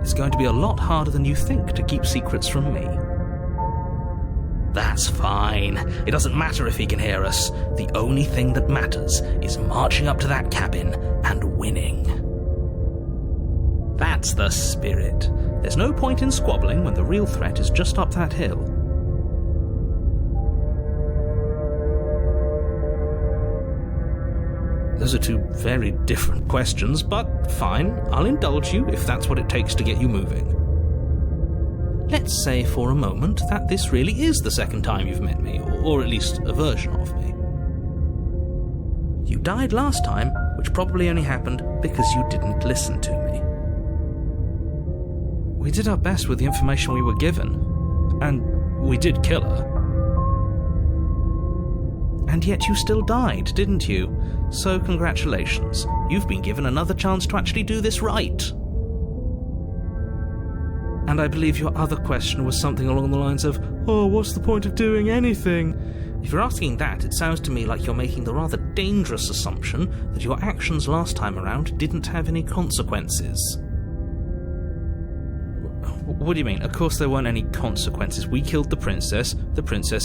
It's going to be a lot harder than you think to keep secrets from me. That's fine. It doesn't matter if he can hear us. The only thing that matters is marching up to that cabin and winning. That's the spirit. There's no point in squabbling when the real threat is just up that hill. Those are two very different questions, but fine, I'll indulge you if that's what it takes to get you moving. Let's say for a moment that this really is the second time you've met me, or at least a version of me. You died last time, which probably only happened because you didn't listen to me. We did our best with the information we were given, and we did kill her. And yet you still died, didn't you? So congratulations, you've been given another chance to actually do this right. And I believe your other question was something along the lines of, oh, what's the point of doing anything? If you're asking that, it sounds to me like you're making the rather dangerous assumption that your actions last time around didn't have any consequences. What do you mean? Of course there weren't any consequences. We killed the princess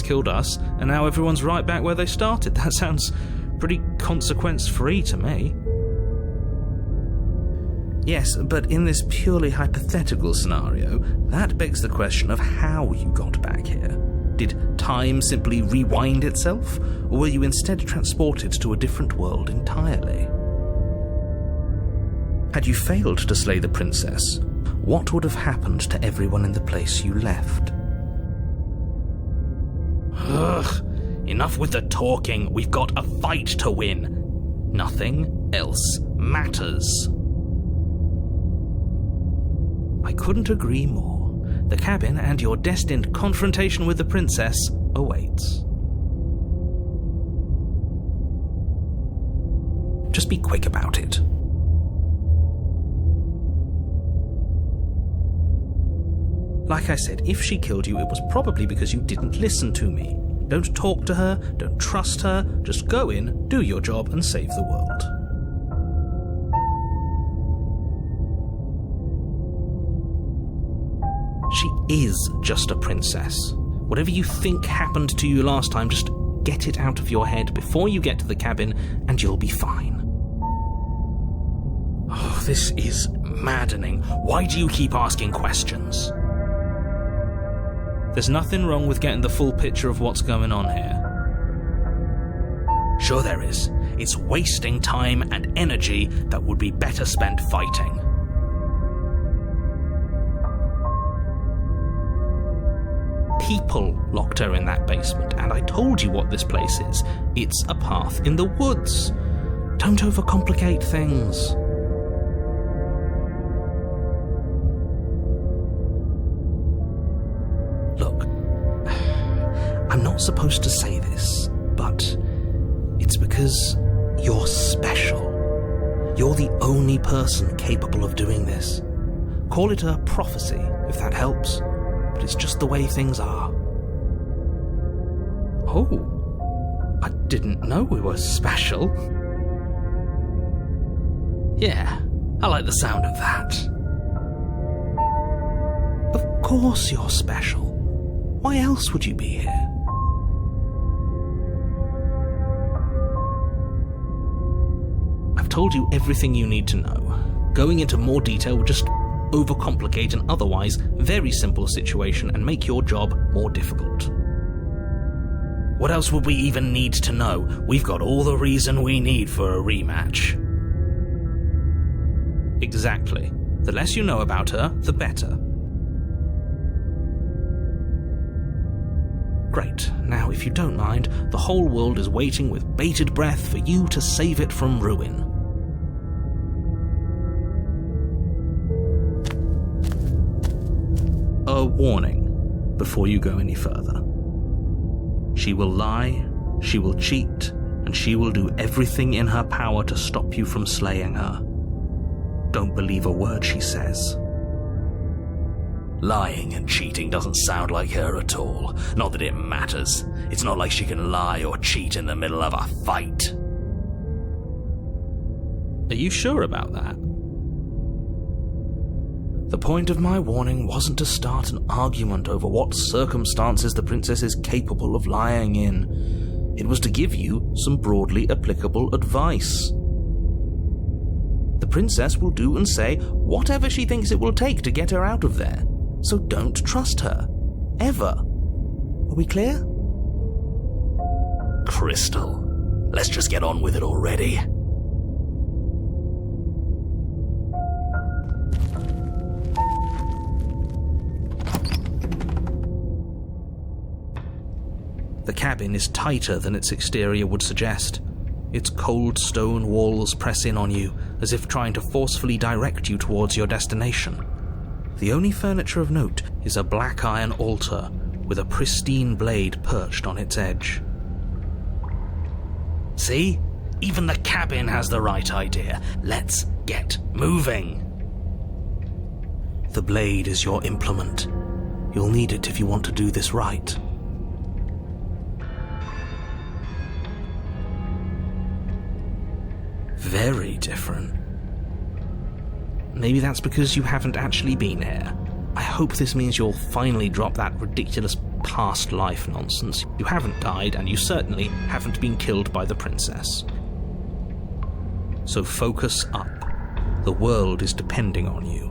killed us, and now everyone's right back where they started. That sounds pretty consequence-free to me. Yes, but in this purely hypothetical scenario, that begs the question of how you got back here. Did time simply rewind itself, or were you instead transported to a different world entirely? Had you failed to slay the princess, what would have happened to everyone in the place you left? Ugh, enough with the talking. We've got a fight to win. Nothing else matters. I couldn't agree more. The cabin and your destined confrontation with the princess awaits. Just be quick about it. Like I said, if she killed you, it was probably because you didn't listen to me. Don't talk to her, don't trust her, just go in, do your job, and save the world. She is just a princess. Whatever you think happened to you last time, just get it out of your head before you get to the cabin, and you'll be fine. Oh, this is maddening. Why do you keep asking questions? There's nothing wrong with getting the full picture of what's going on here. Sure there is. It's wasting time and energy that would be better spent fighting. People locked her in that basement, and I told you what this place is. It's a path in the woods. Don't overcomplicate things. Look, I'm not supposed to say this, but it's because you're special. You're the only person capable of doing this. Call it a prophecy, if that helps, but it's just the way things are. Oh, I didn't know we were special. Yeah, I like the sound of that. Of course you're special. Why else would you be here? I've told you everything you need to know. Going into more detail would just overcomplicate an otherwise very simple situation and make your job more difficult. What else would we even need to know? We've got all the reason we need for a rematch. Exactly. The less you know about her, the better. Great. Now, if you don't mind, the whole world is waiting with bated breath for you to save it from ruin. A warning before you go any further. She will lie, she will cheat, and she will do everything in her power to stop you from slaying her. Don't believe a word she says. Lying and cheating doesn't sound like her at all. Not that it matters. It's not like she can lie or cheat in the middle of a fight. Are you sure about that? The point of my warning wasn't to start an argument over what circumstances the princess is capable of lying in. It was to give you some broadly applicable advice. The princess will do and say whatever she thinks it will take to get her out of there. So don't trust her. Ever. Are we clear? Crystal, let's just get on with it already. The cabin is tighter than its exterior would suggest. Its cold stone walls press in on you, as if trying to forcefully direct you towards your destination. The only furniture of note is a black iron altar with a pristine blade perched on its edge. See? Even the cabin has the right idea. Let's get moving. The blade is your implement. You'll need it if you want to do this right. Very different. Maybe that's because you haven't actually been here. I hope this means you'll finally drop that ridiculous past life nonsense. You haven't died, and you certainly haven't been killed by the princess. So focus up. The world is depending on you.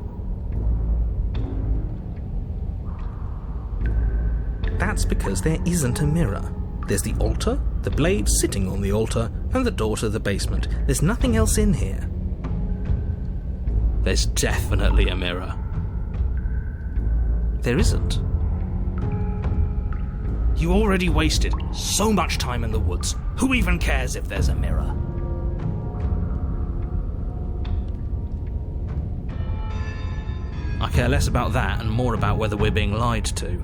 That's because there isn't a mirror. There's the altar, the blade sitting on the altar, and the door to the basement. There's nothing else in here. There's definitely a mirror. There isn't. You already wasted so much time in the woods. Who even cares if there's a mirror? I care less about that and more about whether we're being lied to.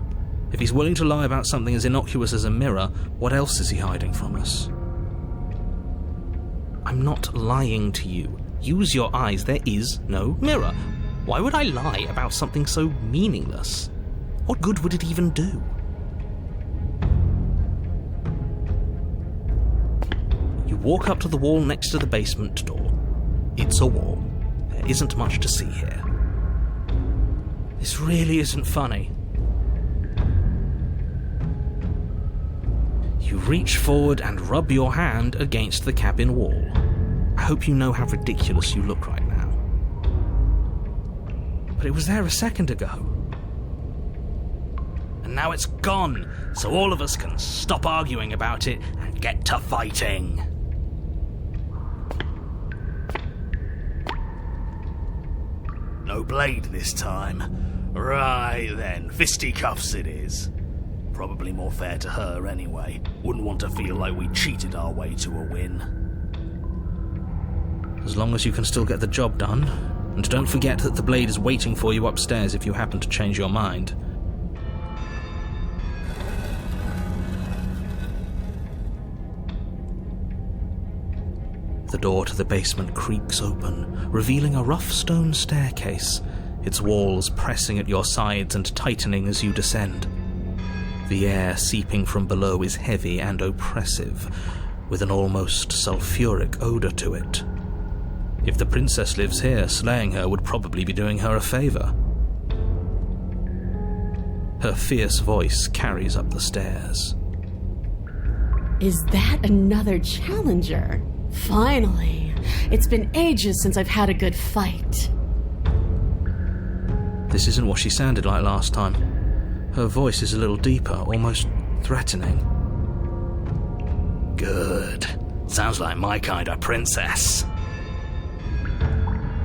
If he's willing to lie about something as innocuous as a mirror, what else is he hiding from us? I'm not lying to you. Use your eyes. There is no mirror. Why would I lie about something so meaningless? What good would it even do? You walk up to the wall next to the basement door. It's a wall. There isn't much to see here. This really isn't funny. You reach forward and rub your hand against the cabin wall. I hope you know how ridiculous you look right now. But it was there a second ago. and now it's gone, so all of us can stop arguing about it and get to fighting. No blade this time. Right then, fisticuffs it is. Probably more fair to her anyway. Wouldn't want to feel like we cheated our way to a win. As long as you can still get the job done. And don't forget that the blade is waiting for you upstairs if you happen to change your mind. The door to the basement creaks open, revealing a rough stone staircase, its walls pressing at your sides and tightening as you descend. The air seeping from below is heavy and oppressive, with an almost sulphuric odour to it. If the princess lives here, slaying her would probably be doing her a favour. Her fierce voice carries up the stairs. Is that another challenger? Finally! It's been ages since I've had a good fight. This isn't what she sounded like last time. Her voice is a little deeper, almost threatening. Good. Sounds like my kind of princess.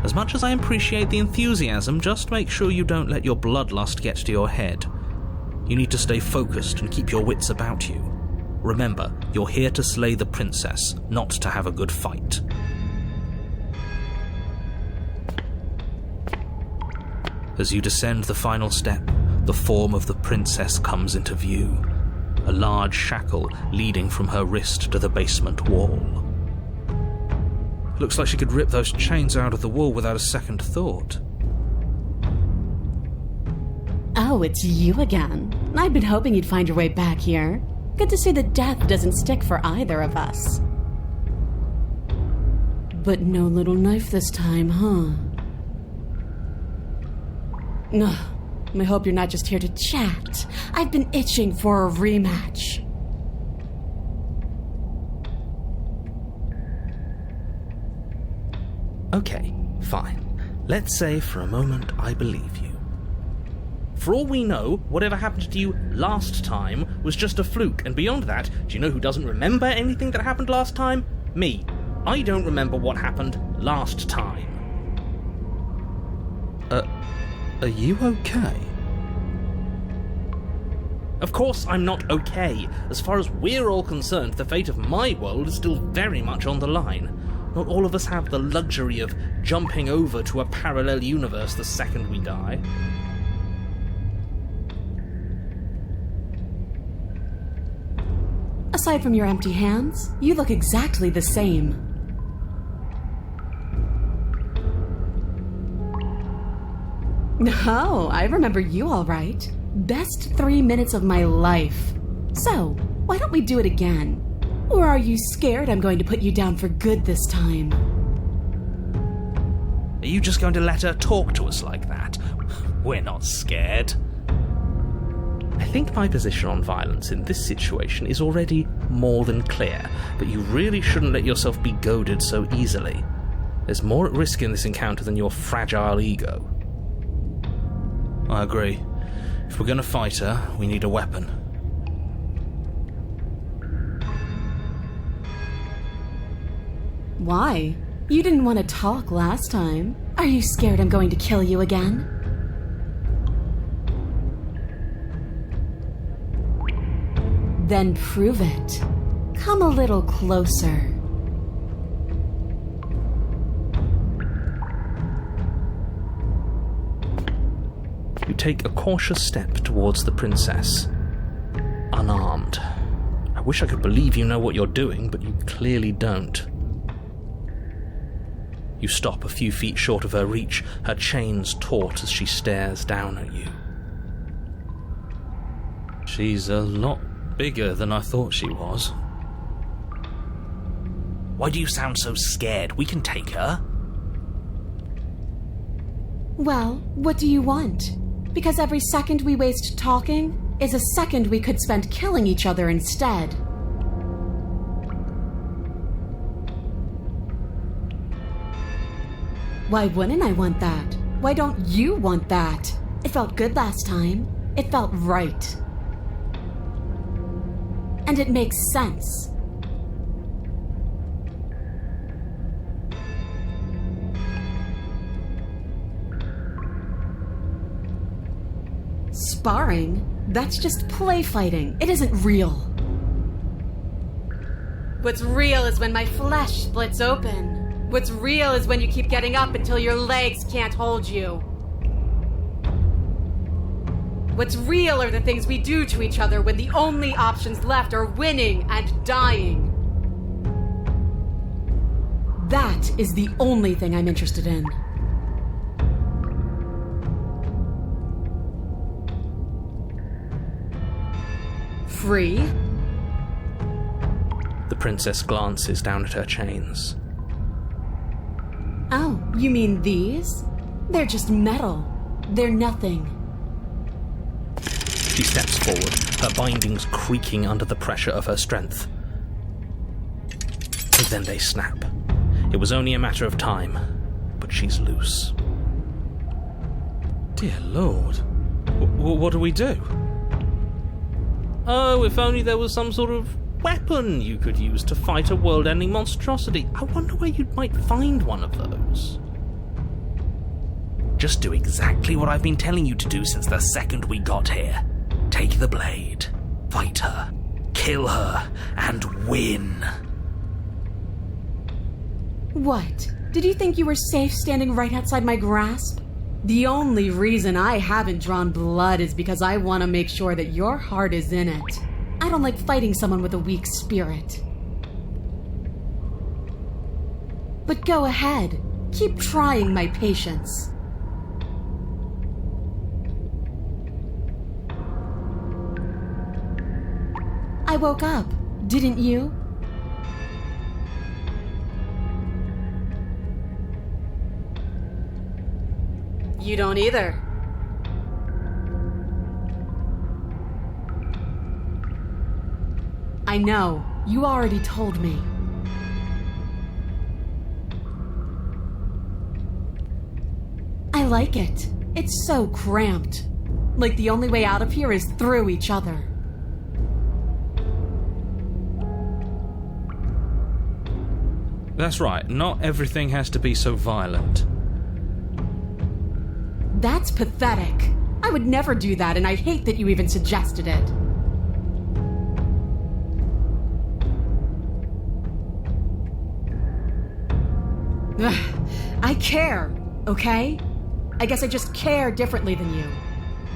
As much as I appreciate the enthusiasm, just make sure you don't let your bloodlust get to your head. You need to stay focused and keep your wits about you. Remember, you're here to slay the princess, not to have a good fight. As you descend the final step, the form of the princess comes into view, a large shackle leading from her wrist to the basement wall. Looks like she could rip those chains out of the wall without a second thought. Oh, it's you again. I've been hoping you'd find your way back here. Good to see that death doesn't stick for either of us. But no little knife this time, huh? No, I hope you're not just here to chat. I've been itching for a rematch. Okay, fine. Let's say for a moment I believe you. For all we know, whatever happened to you last time was just a fluke, and beyond that, do you know who doesn't remember anything that happened last time? Me. I don't remember what happened last time. Are you okay? Of course I'm not okay. As far as we're all concerned, the fate of my world is still very much on the line. Not all of us have the luxury of jumping over to a parallel universe the second we die. Aside from your empty hands, you look exactly the same. No, I remember you all right. Best 3 minutes of my life. So, why don't we do it again? Or are you scared I'm going to put you down for good this time? Are you just going to let her talk to us like that? We're not scared. I think my position on violence in this situation is already more than clear, but you really shouldn't let yourself be goaded so easily. There's more at risk in this encounter than your fragile ego. I agree. If we're going to fight her, we need a weapon. Why? You didn't want to talk last time. Are you scared I'm going to kill you again? Then prove it. Come a little closer. You take a cautious step towards the princess, unarmed. I wish I could believe you know what you're doing, but you clearly don't. You stop a few feet short of her reach, her chains taut as she stares down at you. She's a lot bigger than I thought she was. Why do you sound so scared? We can take her. Well, what do you want? Because every second we waste talking is a second we could spend killing each other instead. Why wouldn't I want that? Why don't you want that? It felt good last time. It felt right. and it makes sense. Sparring? That's just play fighting. It isn't real. What's real is when my flesh splits open. What's real is when you keep getting up until your legs can't hold you. What's real are the things we do to each other when the only options left are winning and dying. That is the only thing I'm interested in. Free? The princess glances down at her chains. Oh, you mean these? They're just metal. They're nothing. She steps forward, her bindings creaking under the pressure of her strength. And then they snap. It was only a matter of time, but she's loose. Dear Lord. What do we do? Oh, if only there was some sort of weapon you could use to fight a world-ending monstrosity. I wonder where you might find one of those. Just do exactly what I've been telling you to do since the second we got here. Take the blade, fight her, kill her, and win. What? Did you think you were safe standing right outside my grasp? The only reason I haven't drawn blood is because I want to make sure that your heart is in it. I don't like fighting someone with a weak spirit. But go ahead. Keep trying my patience. I woke up, didn't you? You don't either. I know. You already told me. I like it. It's so cramped. Like the only way out of here is through each other. That's right. Not everything has to be so violent. That's pathetic. I would never do that, and I hate that you even suggested it. Ugh, I care, okay? I guess I just care differently than you.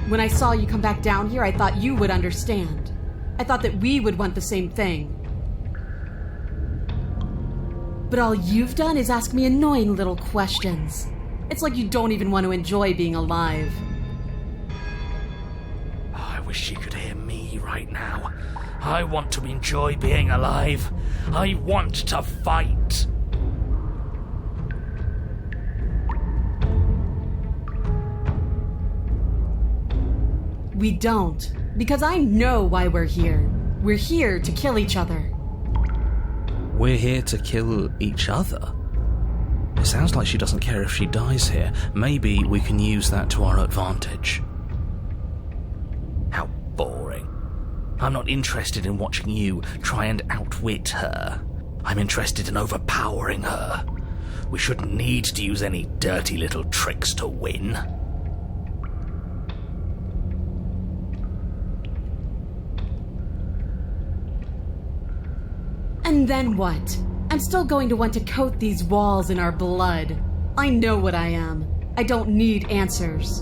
When I saw you come back down here, I thought you would understand. I thought that we would want the same thing. But all you've done is ask me annoying little questions. It's like you don't even want to enjoy being alive. Oh, I wish you could hear me right now. I want to enjoy being alive. I want to fight. We don't, because I know why we're here. We're here to kill each other. We're here to kill each other? It sounds like she doesn't care if she dies here. Maybe we can use that to our advantage. How boring. I'm not interested in watching you try and outwit her. I'm interested in overpowering her. We shouldn't need to use any dirty little tricks to win. And then what? I'm still going to want to coat these walls in our blood. I know what I am. I don't need answers.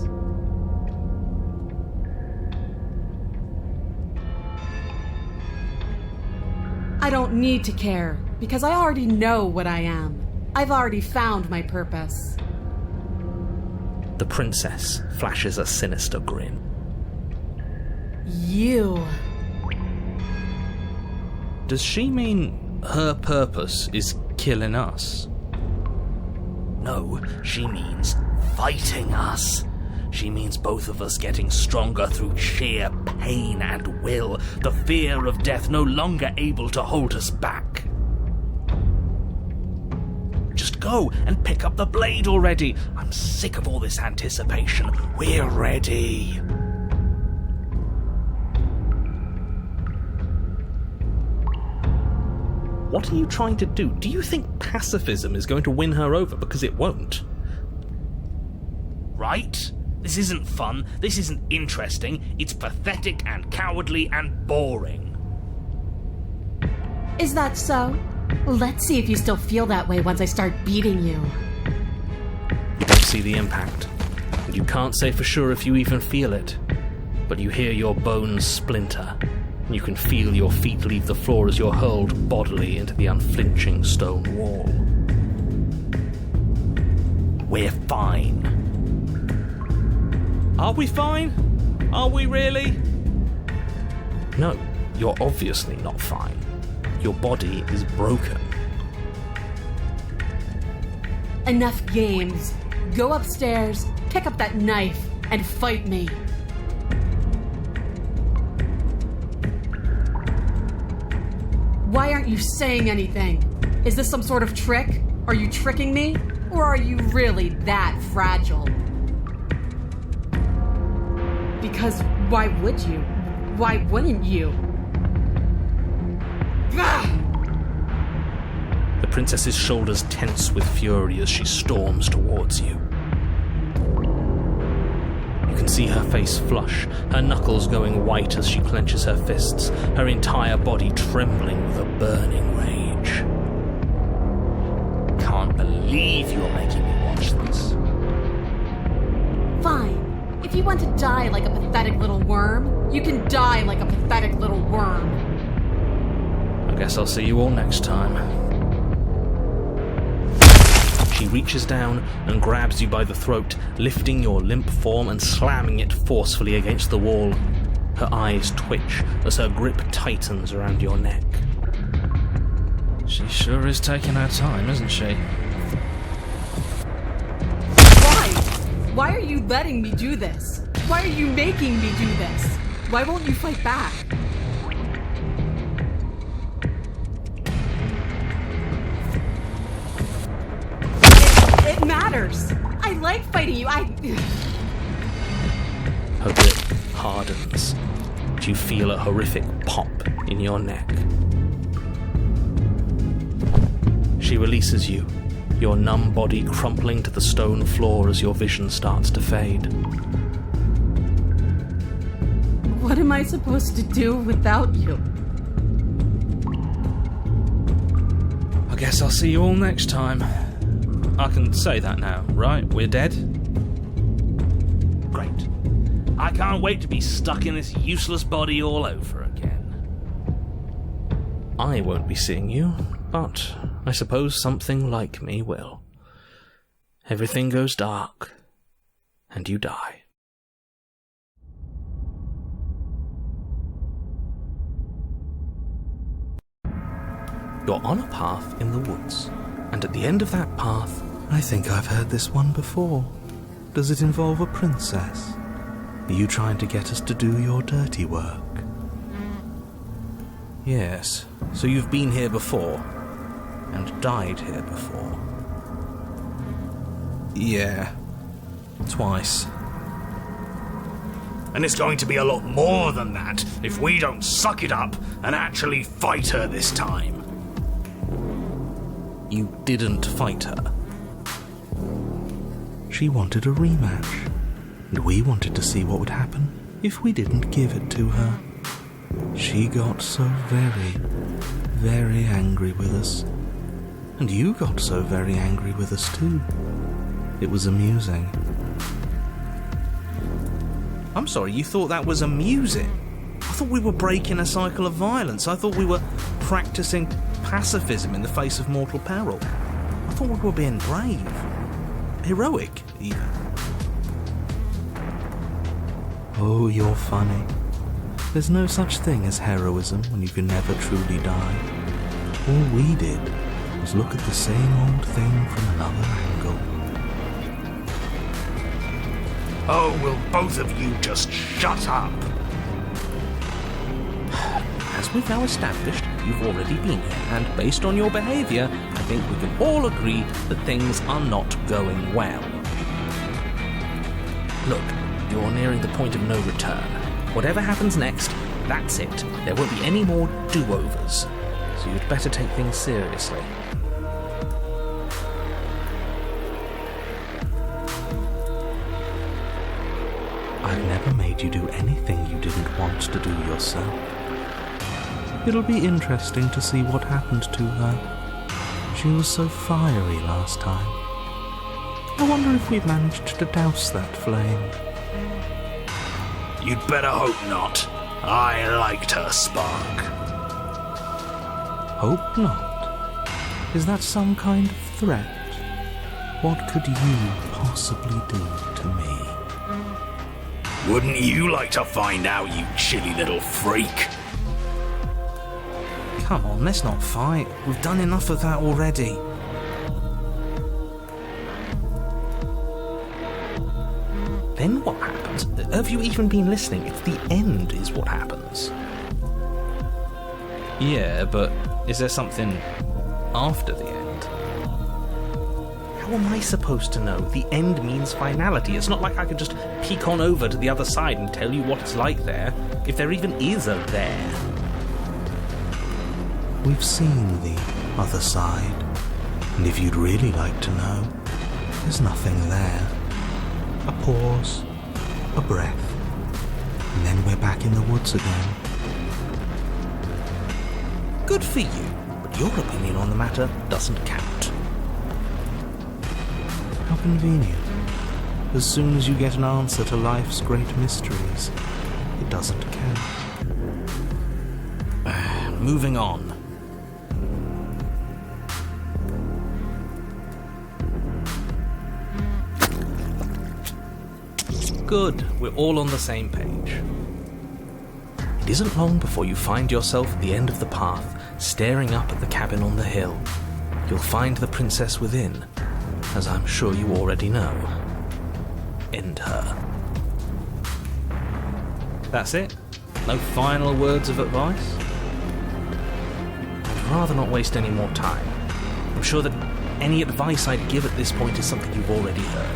I don't need to care, because I already know what I am. I've already found my purpose. The princess flashes a sinister grin. You. Does she mean her purpose is killing us? No, she means fighting us. She means both of us getting stronger through sheer pain and will, the fear of death no longer able to hold us back. Just go and pick up the blade already. I'm sick of all this anticipation. We're ready. What are you trying to do? Do you think pacifism is going to win her over? Because it won't. Right? This isn't fun, this isn't interesting, it's pathetic and cowardly and boring. Is that so? Let's see if you still feel that way once I start beating you. You don't see the impact, and you can't say for sure if you even feel it, but you hear your bones splinter, and you can feel your feet leave the floor as you're hurled bodily into the unflinching stone wall. We're fine. Are we fine? Are we really? No, you're obviously not fine. Your body is broken. Enough games. Go upstairs, pick up that knife, and fight me. Why aren't you saying anything? Is this some sort of trick? Are you tricking me? Or are you really that fragile? Because why would you? Why wouldn't you? The princess's shoulders tense with fury as she storms towards you. You can see her face flush, her knuckles going white as she clenches her fists, her entire body trembling with a burning rage. Can't believe you're making me watch this. Fine. If you want to die like a pathetic little worm, you can die like a pathetic little worm. I guess I'll see you all next time. She reaches down and grabs you by the throat, lifting your limp form and slamming it forcefully against the wall. Her eyes twitch as her grip tightens around your neck. She sure is taking her time, isn't she? Why? Why are you letting me do this? Why are you making me do this? Why won't you fight back? It matters. I like fighting you. Her grip hardens. You feel a horrific pop in your neck. She releases you, your numb body crumpling to the stone floor as your vision starts to fade. What am I supposed to do without you? I guess I'll see you all next time. I can say that now, right? We're dead? Great. I can't wait to be stuck in this useless body all over again. I won't be seeing you, but I suppose something like me will. Everything goes dark, and you die. You're on a path in the woods, and at the end of that path, I think I've heard this one before. Does it involve a princess? Are you trying to get us to do your dirty work? yes, so you've been here before, and died here before. Yeah, twice. And it's going to be a lot more than that if we don't suck it up and actually fight her this time. You didn't fight her. She wanted a rematch, and we wanted to see what would happen if we didn't give it to her. She got so very, very angry with us. And you got so very angry with us too. It was amusing. I'm sorry, you thought that was amusing? I thought we were breaking a cycle of violence. I thought we were practicing pacifism in the face of mortal peril. I thought we were being brave. Heroic, even. Oh, you're funny. There's no such thing as heroism when you can never truly die. All we did was look at the same old thing from another angle. Oh, will both of you just shut up? As we've now established, you've already been here, and based on your behaviour, I think we can all agree that things are not going well. Look, you're nearing the point of no return. Whatever happens next, that's it. There won't be any more do-overs. You'd better take things seriously. I've never made you do anything you didn't want to do yourself. It'll be interesting to see what happened to her. She was so fiery last time. I wonder if we've managed to douse that flame. You'd better hope not. I liked her spark. Hope not. Is that some kind of threat? What could you possibly do to me? Wouldn't you like to find out, you chilly little freak? Come on, let's not fight. We've done enough of that already. Then what happens? Have you even been listening? It's the end is what happens. Yeah, but is there something after the end? How am I supposed to know? The end means finality. It's not like I could just peek on over to the other side and tell you what it's like there, if there even is a there. We've seen the other side, and if you'd really like to know, there's nothing there. A pause, a breath, and then we're back in the woods again. Good for you, but your opinion on the matter doesn't count. How convenient. As soon as you get an answer to life's great mysteries, it doesn't count. Moving on. Good, we're all on the same page. It isn't long before you find yourself at the end of the path, staring up at the cabin on the hill. You'll find the princess within, as I'm sure you already know. End her. That's it? No final words of advice? I'd rather not waste any more time. I'm sure that any advice I'd give at this point is something you've already heard.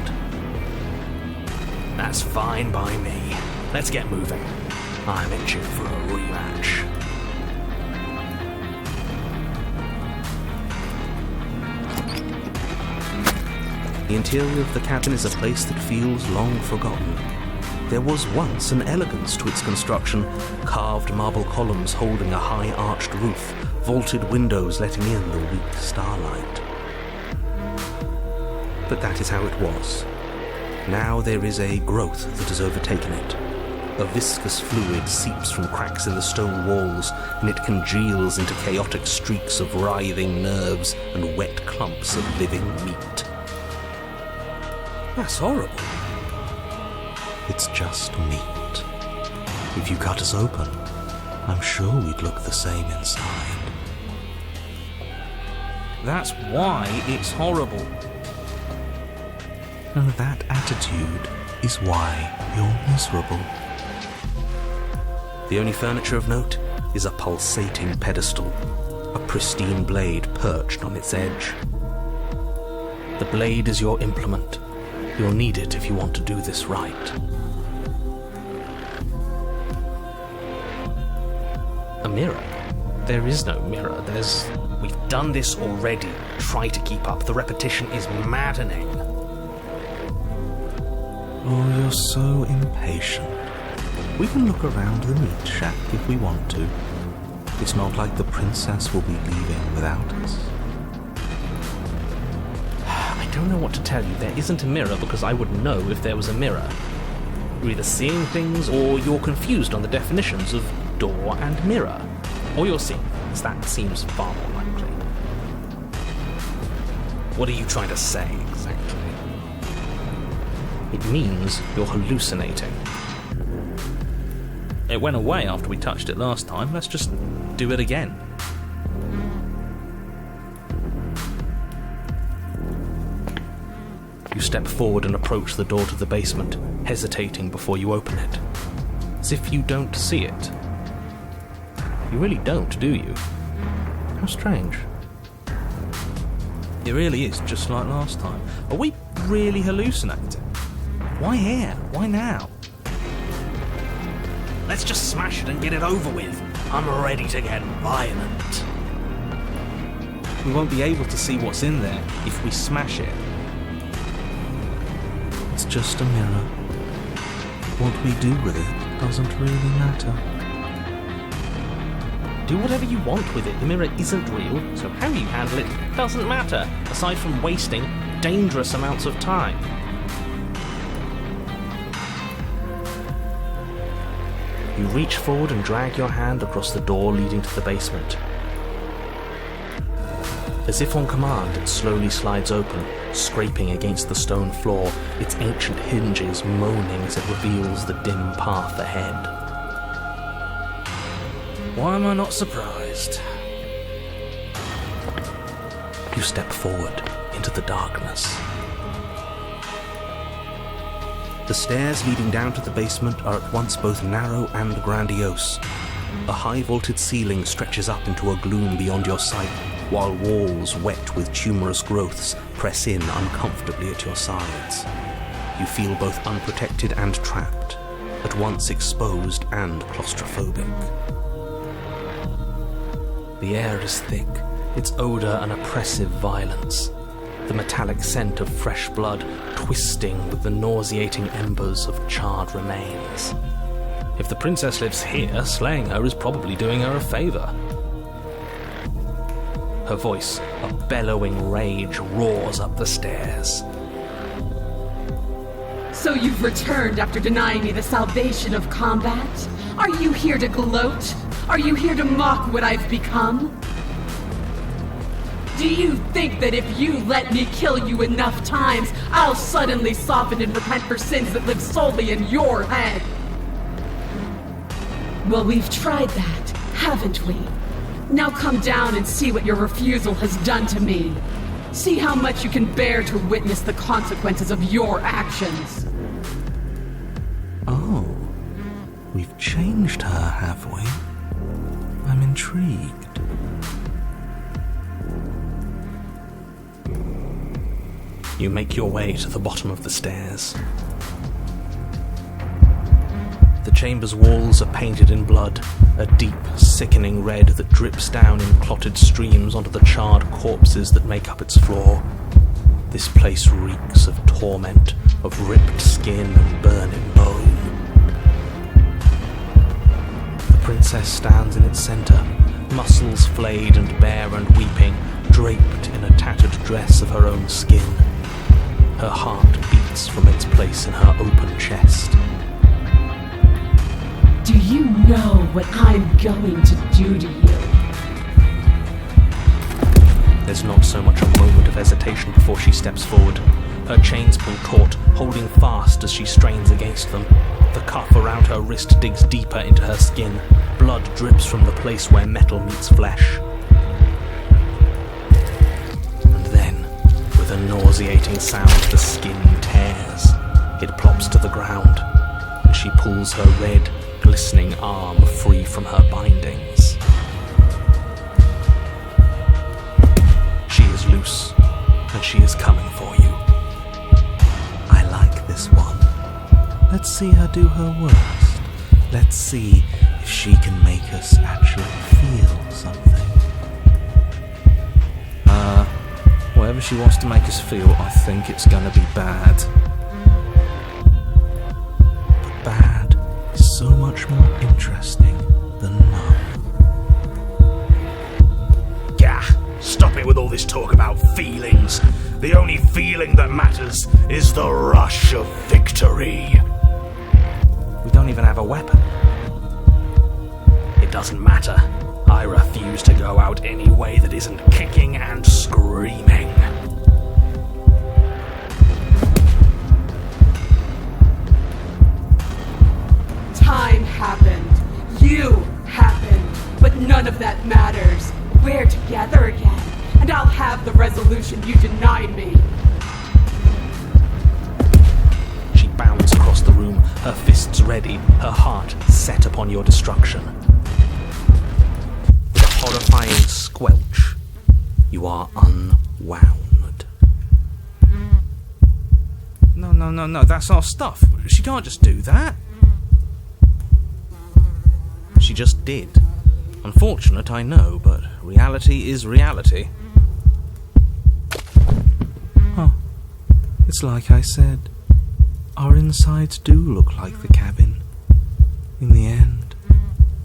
That's fine by me. Let's get moving. I'm itching for a rematch. The interior of the cabin is a place that feels long forgotten. There was once an elegance to its construction, carved marble columns holding a high arched roof, vaulted windows letting in the weak starlight. But that is how it was. Now there is a growth that has overtaken it. A viscous fluid seeps from cracks in the stone walls, and it congeals into chaotic streaks of writhing nerves and wet clumps of living meat. That's horrible. It's just meat. If you cut us open, I'm sure we'd look the same inside. That's why it's horrible. And that attitude is why you're miserable. The only furniture of note is a pulsating pedestal, a pristine blade perched on its edge. The blade is your implement. You'll need it if you want to do this right. A mirror? There is no mirror. We've done this already. Try to keep up. The repetition is maddening. Oh, you're so impatient. We can look around the meat shack if we want to. It's not like the princess will be leaving without us. I don't know what to tell you. There isn't a mirror because I would know if there was a mirror. You're either seeing things or you're confused on the definitions of door and mirror. Or you're seeing things. That seems far more likely. What are you trying to say exactly? It means you're hallucinating. It went away after we touched it last time. Let's just do it again. You step forward and approach the door to the basement, hesitating before you open it. As if you don't see it. You really don't, do you? How strange. It really is just like last time. Are we really hallucinating? Why here? Why now? Let's just smash it and get it over with. I'm ready to get violent. We won't be able to see what's in there if we smash it. It's just a mirror. What we do with it doesn't really matter. Do whatever you want with it. The mirror isn't real, so how you handle it doesn't matter, aside from wasting dangerous amounts of time. You reach forward and drag your hand across the door leading to the basement. As if on command, it slowly slides open, scraping against the stone floor, its ancient hinges moaning as it reveals the dim path ahead. Why am I not surprised? You step forward into the darkness. The stairs leading down to the basement are at once both narrow and grandiose. A high-vaulted ceiling stretches up into a gloom beyond your sight, while walls wet with tumorous growths press in uncomfortably at your sides. You feel both unprotected and trapped, at once exposed and claustrophobic. The air is thick, its odour an oppressive violence, the metallic scent of fresh blood twisting with the nauseating embers of charred remains. If the princess lives here, slaying her is probably doing her a favour. Her voice, a bellowing rage, roars up the stairs. So you've returned after denying me the salvation of combat? Are you here to gloat? Are you here to mock what I've become? Do you think that if you let me kill you enough times, I'll suddenly soften and repent for sins that live solely in your head? Well, we've tried that, haven't we? Now come down and see what your refusal has done to me. See how much you can bear to witness the consequences of your actions. Oh, we've changed her, have we? I'm intrigued. You make your way to the bottom of the stairs. The chamber's walls are painted in blood, a deep, sickening red that drips down in clotted streams onto the charred corpses that make up its floor. This place reeks of torment, of ripped skin and burning bone. The princess stands in its centre, muscles flayed and bare and weeping, draped in a tattered dress of her own skin. Her heart beats from its place in her open chest. Do you know what I'm going to do to you? There's not so much a moment of hesitation before she steps forward. Her chains pull taut, holding fast as she strains against them. The cuff around her wrist digs deeper into her skin. Blood drips from the place where metal meets flesh. And then, with a nauseating sound, the skin tears. It plops to the ground, and she pulls her red, glistening arm free from her bindings. She is loose, and she is coming for you. I like this one. Let's see her do her worst. Let's see if she can make us actually feel something. Whatever she wants to make us feel, I think it's gonna be bad. But bad is so much more interesting than numb. Gah! Stop it with all this talk about feelings. The only feeling that matters is the rush of victory. We don't even have a weapon. It doesn't matter. I refuse to go out any way that isn't kicking and screaming. Time happened. You happened. But none of that matters. We're together again, and I'll have the resolution you denied me. She bounds across the room, her fists ready, her heart set upon your destruction. With a horrifying squelch, you are unwound. No, that's our stuff. She can't just do that. She just did. Unfortunate, I know, but reality is reality. It's like I said. Our insides do look like the cabin. In the end,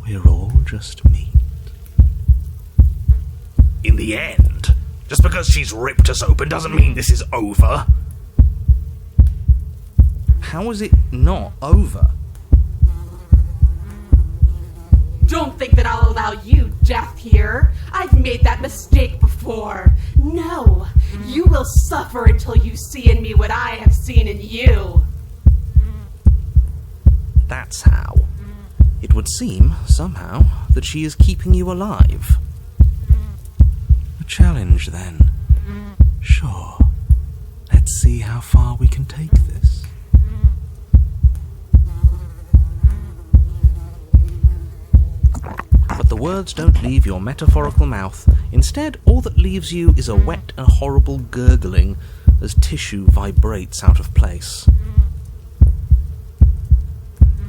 we're all just meat. In the end? Just because she's ripped us open doesn't mean this is over. How is it not over? Don't think that I'll allow you death here. I've made that mistake before. No, you will suffer until you see in me what I have seen in you. That's how. It would seem, somehow, that she is keeping you alive. A challenge, then. Sure. Let's see how far we can take this. But the words don't leave your metaphorical mouth. Instead, all that leaves you is a wet and horrible gurgling as tissue vibrates out of place.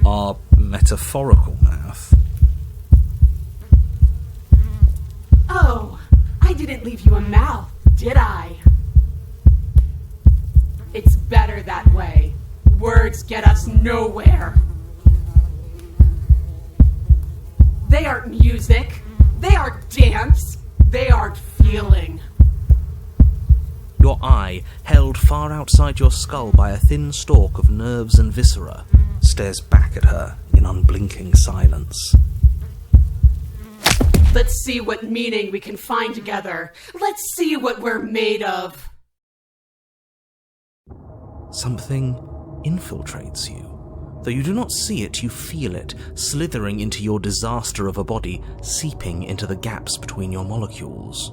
Our metaphorical mouth? Oh, I didn't leave you a mouth, did I? It's better that way. Words get us nowhere. They aren't music. They aren't dance. They aren't feeling. Your eye, held far outside your skull by a thin stalk of nerves and viscera, stares back at her in unblinking silence. Let's see what meaning we can find together. Let's see what we're made of. Something infiltrates you. Though you do not see it, you feel it, slithering into your disaster of a body, seeping into the gaps between your molecules.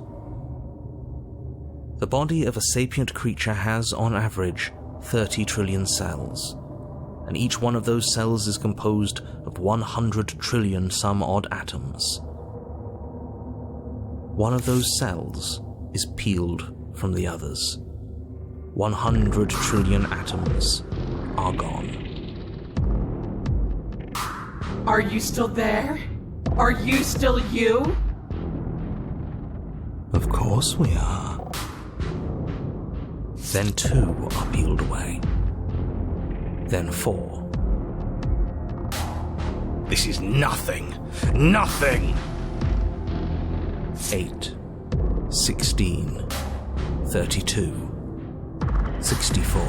The body of a sapient creature has, on average, 30 trillion cells, and each one of those cells is composed of 100 trillion some odd atoms. One of those cells is peeled from the others. 100 trillion atoms are gone. Are you still there? Are you still you? Of course we are. Then 2 are peeled away. Then 4. This is nothing. Nothing! 8, 16, 32, 64.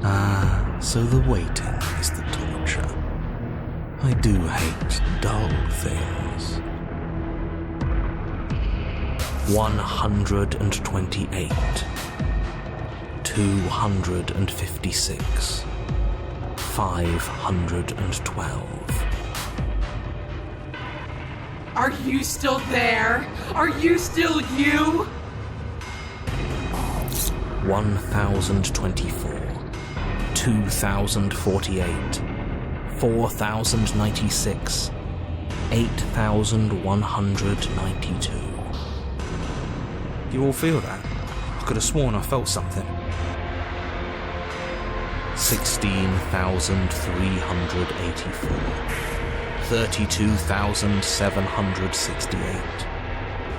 Ah, so the waiting is the torture. I do hate dull things. 128, 256, 512. Are you still there? Are you still you? 1024, 2048, 4096, 8192. Do you all feel that? I could have sworn I felt something. 16,384, 32,768,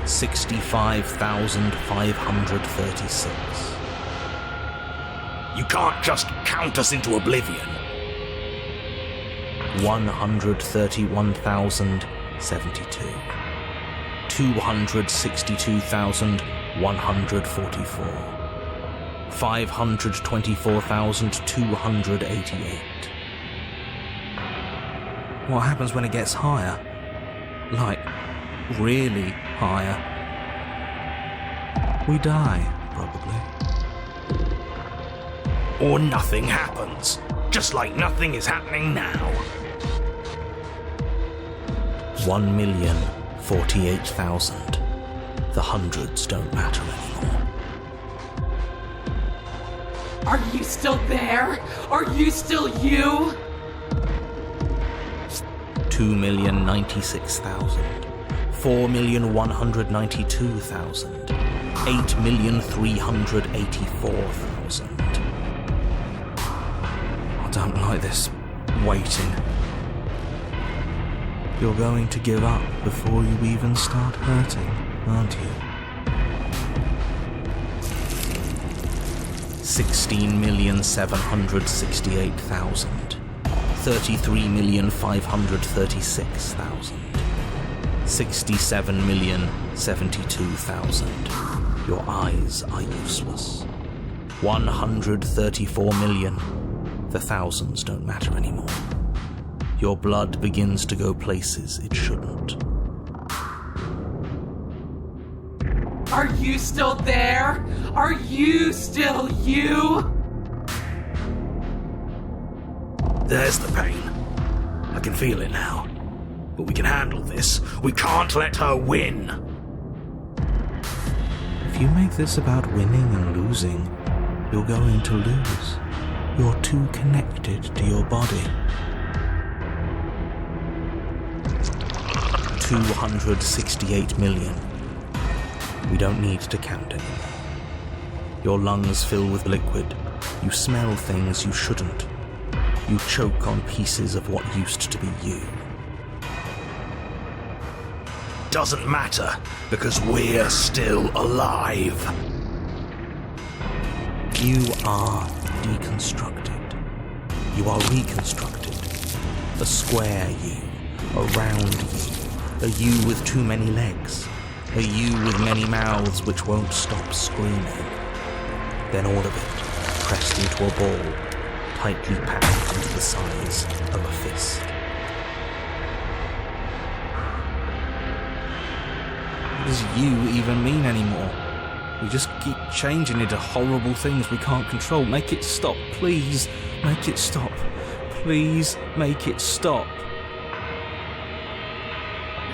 65,536. You can't just count us into oblivion. 131,072, 262,144, 524,288. What happens when it gets higher? Like, really higher? We die, probably. Or nothing happens. Just like nothing is happening now. 1,048,000. The hundreds don't matter anymore. Are you still there? Are you still you? 2,096,000. 4,192,000. 8,384,000. I don't like this waiting. You're going to give up before you even start hurting, aren't you? 16,768,000. 33,536,000. 67,072,000. Your eyes are useless. 134 million. The thousands don't matter anymore. Your blood begins to go places it shouldn't. Are you still there? Are you still you? There's the pain. I can feel it now. But we can handle this. We can't let her win. If you make this about winning and losing, you're going to lose. You're too connected to your body. 268 million. We don't need to count anymore. Your lungs fill with liquid. You smell things you shouldn't. You choke on pieces of what used to be you. Doesn't matter, because we're still alive. You are deconstructed. You are reconstructed. A square you, a round you, a you with too many legs, a you with many mouths which won't stop screaming. Then all of it pressed into a ball, tightly packed into the size of a fist. What does you even mean anymore? We just keep changing into horrible things we can't control. Make it stop, please. Make it stop. Please make it stop.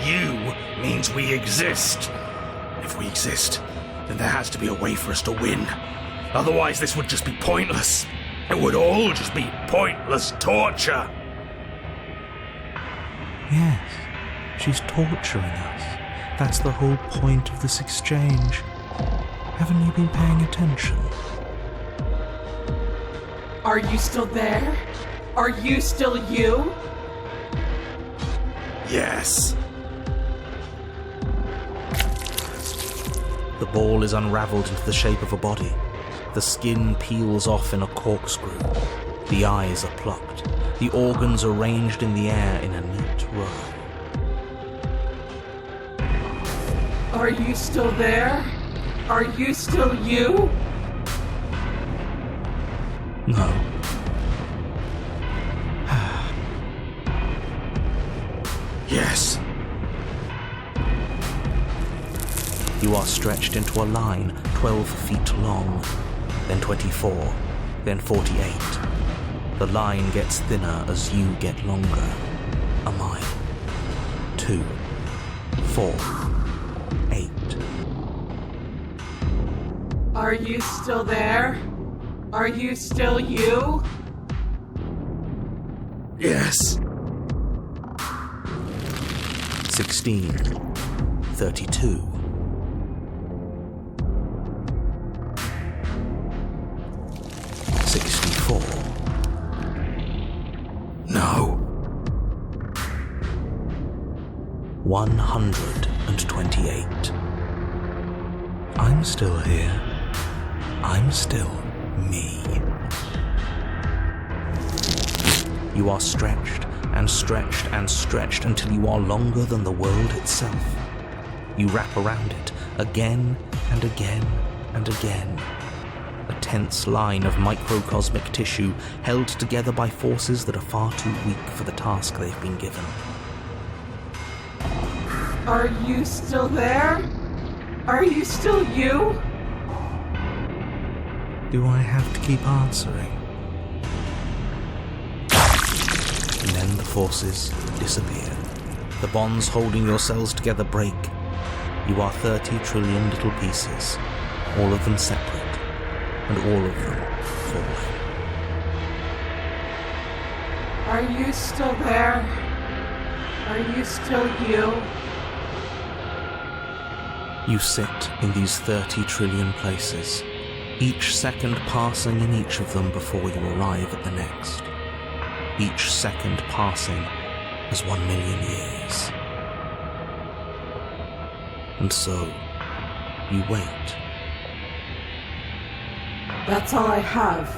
You means we exist. If we exist, then there has to be a way for us to win. Otherwise, this would just be pointless. It would all just be pointless torture. Yes, she's torturing us. That's the whole point of this exchange. Haven't you been paying attention? Are you still there? Are you still you? Yes. The ball is unraveled into the shape of a body. The skin peels off in a corkscrew. The eyes are plucked. The organs arranged in the air in a neat row. Are you still there? Are you still you? No. Yes. You are stretched into a line 12 feet long, then 24, then 48. The line gets thinner as you get longer. A mile. 2, 4, 8. Are you still there? Are you still you? Yes. 16, 32. 64. No. 128. I'm still here. I'm still me. You are stretched and stretched and stretched until you are longer than the world itself. You wrap around it again and again and again. A tense line of microcosmic tissue held together by forces that are far too weak for the task they've been given. Are you still there? Are you still you? Do I have to keep answering? And then the forces disappear. The bonds holding your cells together break. You are 30 trillion little pieces, all of them separate, and all of them falling. Are you still there? Are you still you? You sit in these 30 trillion places, each second passing in each of them before you arrive at the next. Each second passing as 1 million years. And so, you wait. That's all I have.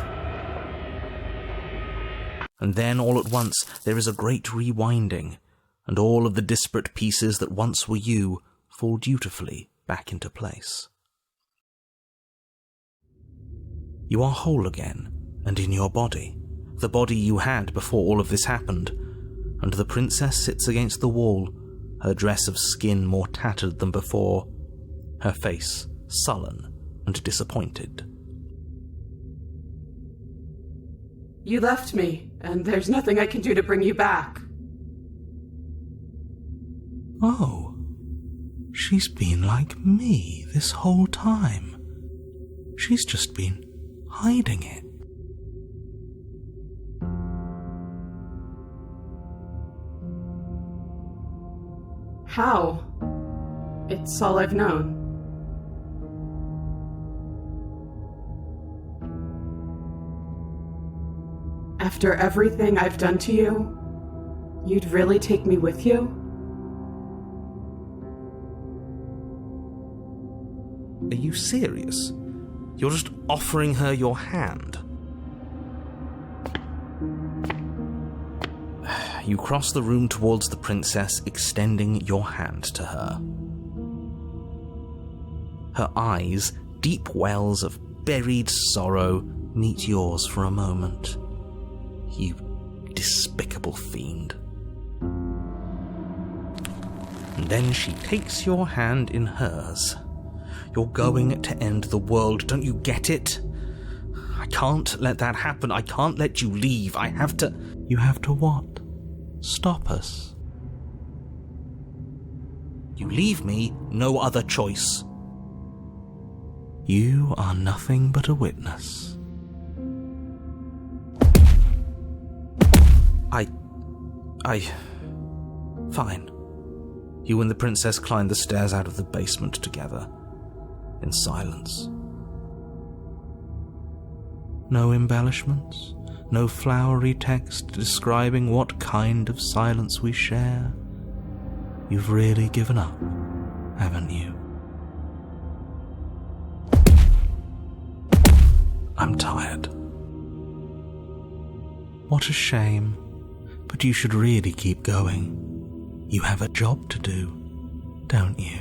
And then, all at once, there is a great rewinding, and all of the disparate pieces that once were you fall dutifully back into place. You are whole again, and in your body, the body you had before all of this happened, and the princess sits against the wall, her dress of skin more tattered than before, her face sullen and disappointed. You left me, and there's nothing I can do to bring you back. Oh, she's been like me this whole time. She's just been hiding it. How? It's all I've known. After everything I've done to you, you'd really take me with you? Are you serious? You're just offering her your hand. You cross the room towards the princess, extending your hand to her. Her eyes, deep wells of buried sorrow, meet yours for a moment. You despicable fiend. And then she takes your hand in hers. You're going to end the world, don't you get it? I can't let that happen. I can't let you leave. I have to... You have to what? Stop us. You leave me no other choice. You are nothing but a witness. Fine. You and the princess climbed the stairs out of the basement together, in silence. No embellishments, no flowery text describing what kind of silence we share. You've really given up, haven't you? I'm tired. What a shame. But you should really keep going. You have a job to do, don't you?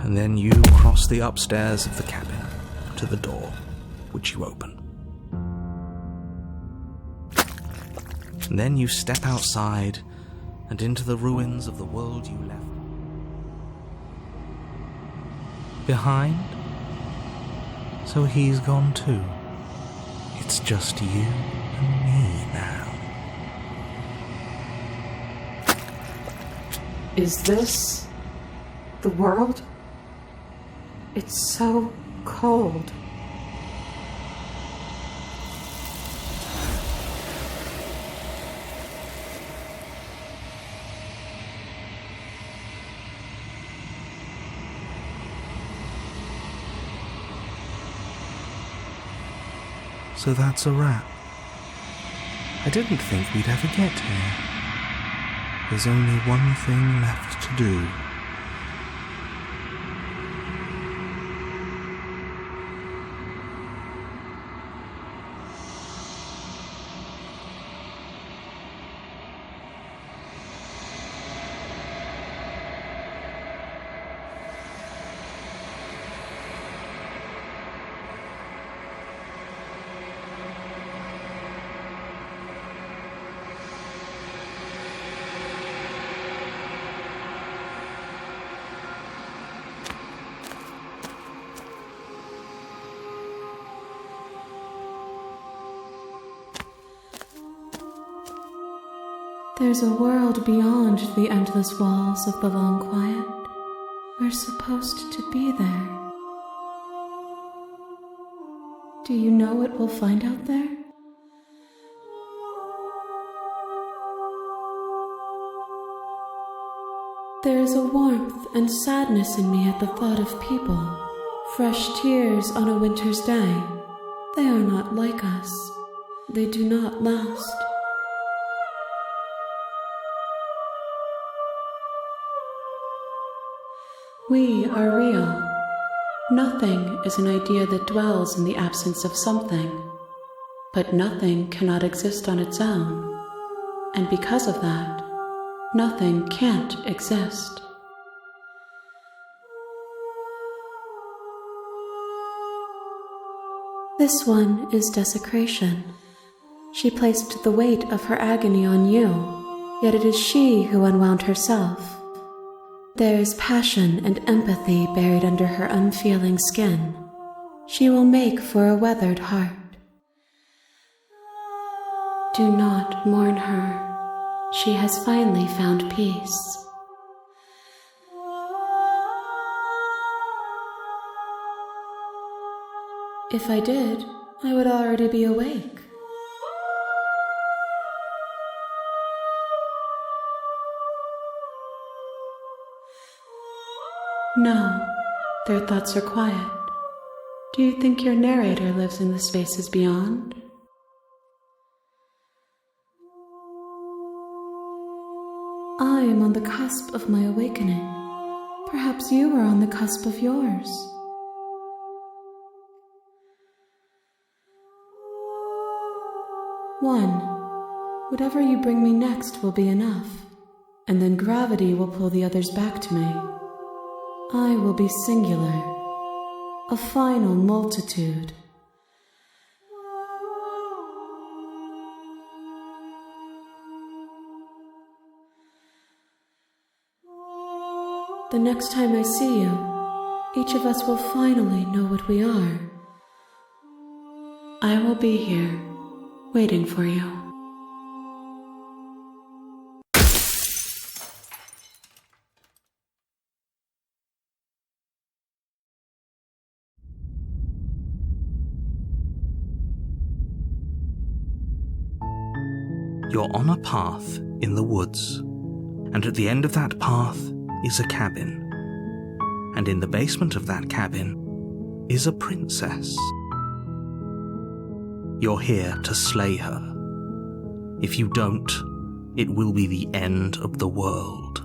And then you cross the upstairs of the cabin to the door, which you open. And then you step outside and into the ruins of the world you left. Behind? So he's gone too. It's just you and me now. Is this the world? It's so cold. So that's a wrap. I didn't think we'd ever get here. There's only one thing left to do. There's a world beyond the endless walls of the long quiet. We're supposed to be there. Do you know what we'll find out there? There is a warmth and sadness in me at the thought of people. Fresh tears on a winter's day. They are not like us. They do not last. We are real. Nothing is an idea that dwells in the absence of something, but nothing cannot exist on its own, and because of that, nothing can't exist. This one is desecration. She placed the weight of her agony on you, yet it is she who unwound herself. There is passion and empathy buried under her unfeeling skin. She will make for a weathered heart. Do not mourn her. She has finally found peace. If I did, I would already be awake. No, their thoughts are quiet. Do you think your narrator lives in the spaces beyond? I am on the cusp of my awakening. Perhaps you are on the cusp of yours. One, whatever you bring me next will be enough, and then gravity will pull the others back to me. I will be singular, a final multitude. The next time I see you, each of us will finally know what we are. I will be here, waiting for you. You're on a path in the woods, and at the end of that path is a cabin. And in the basement of that cabin is a princess. You're here to slay her. If you don't, it will be the end of the world.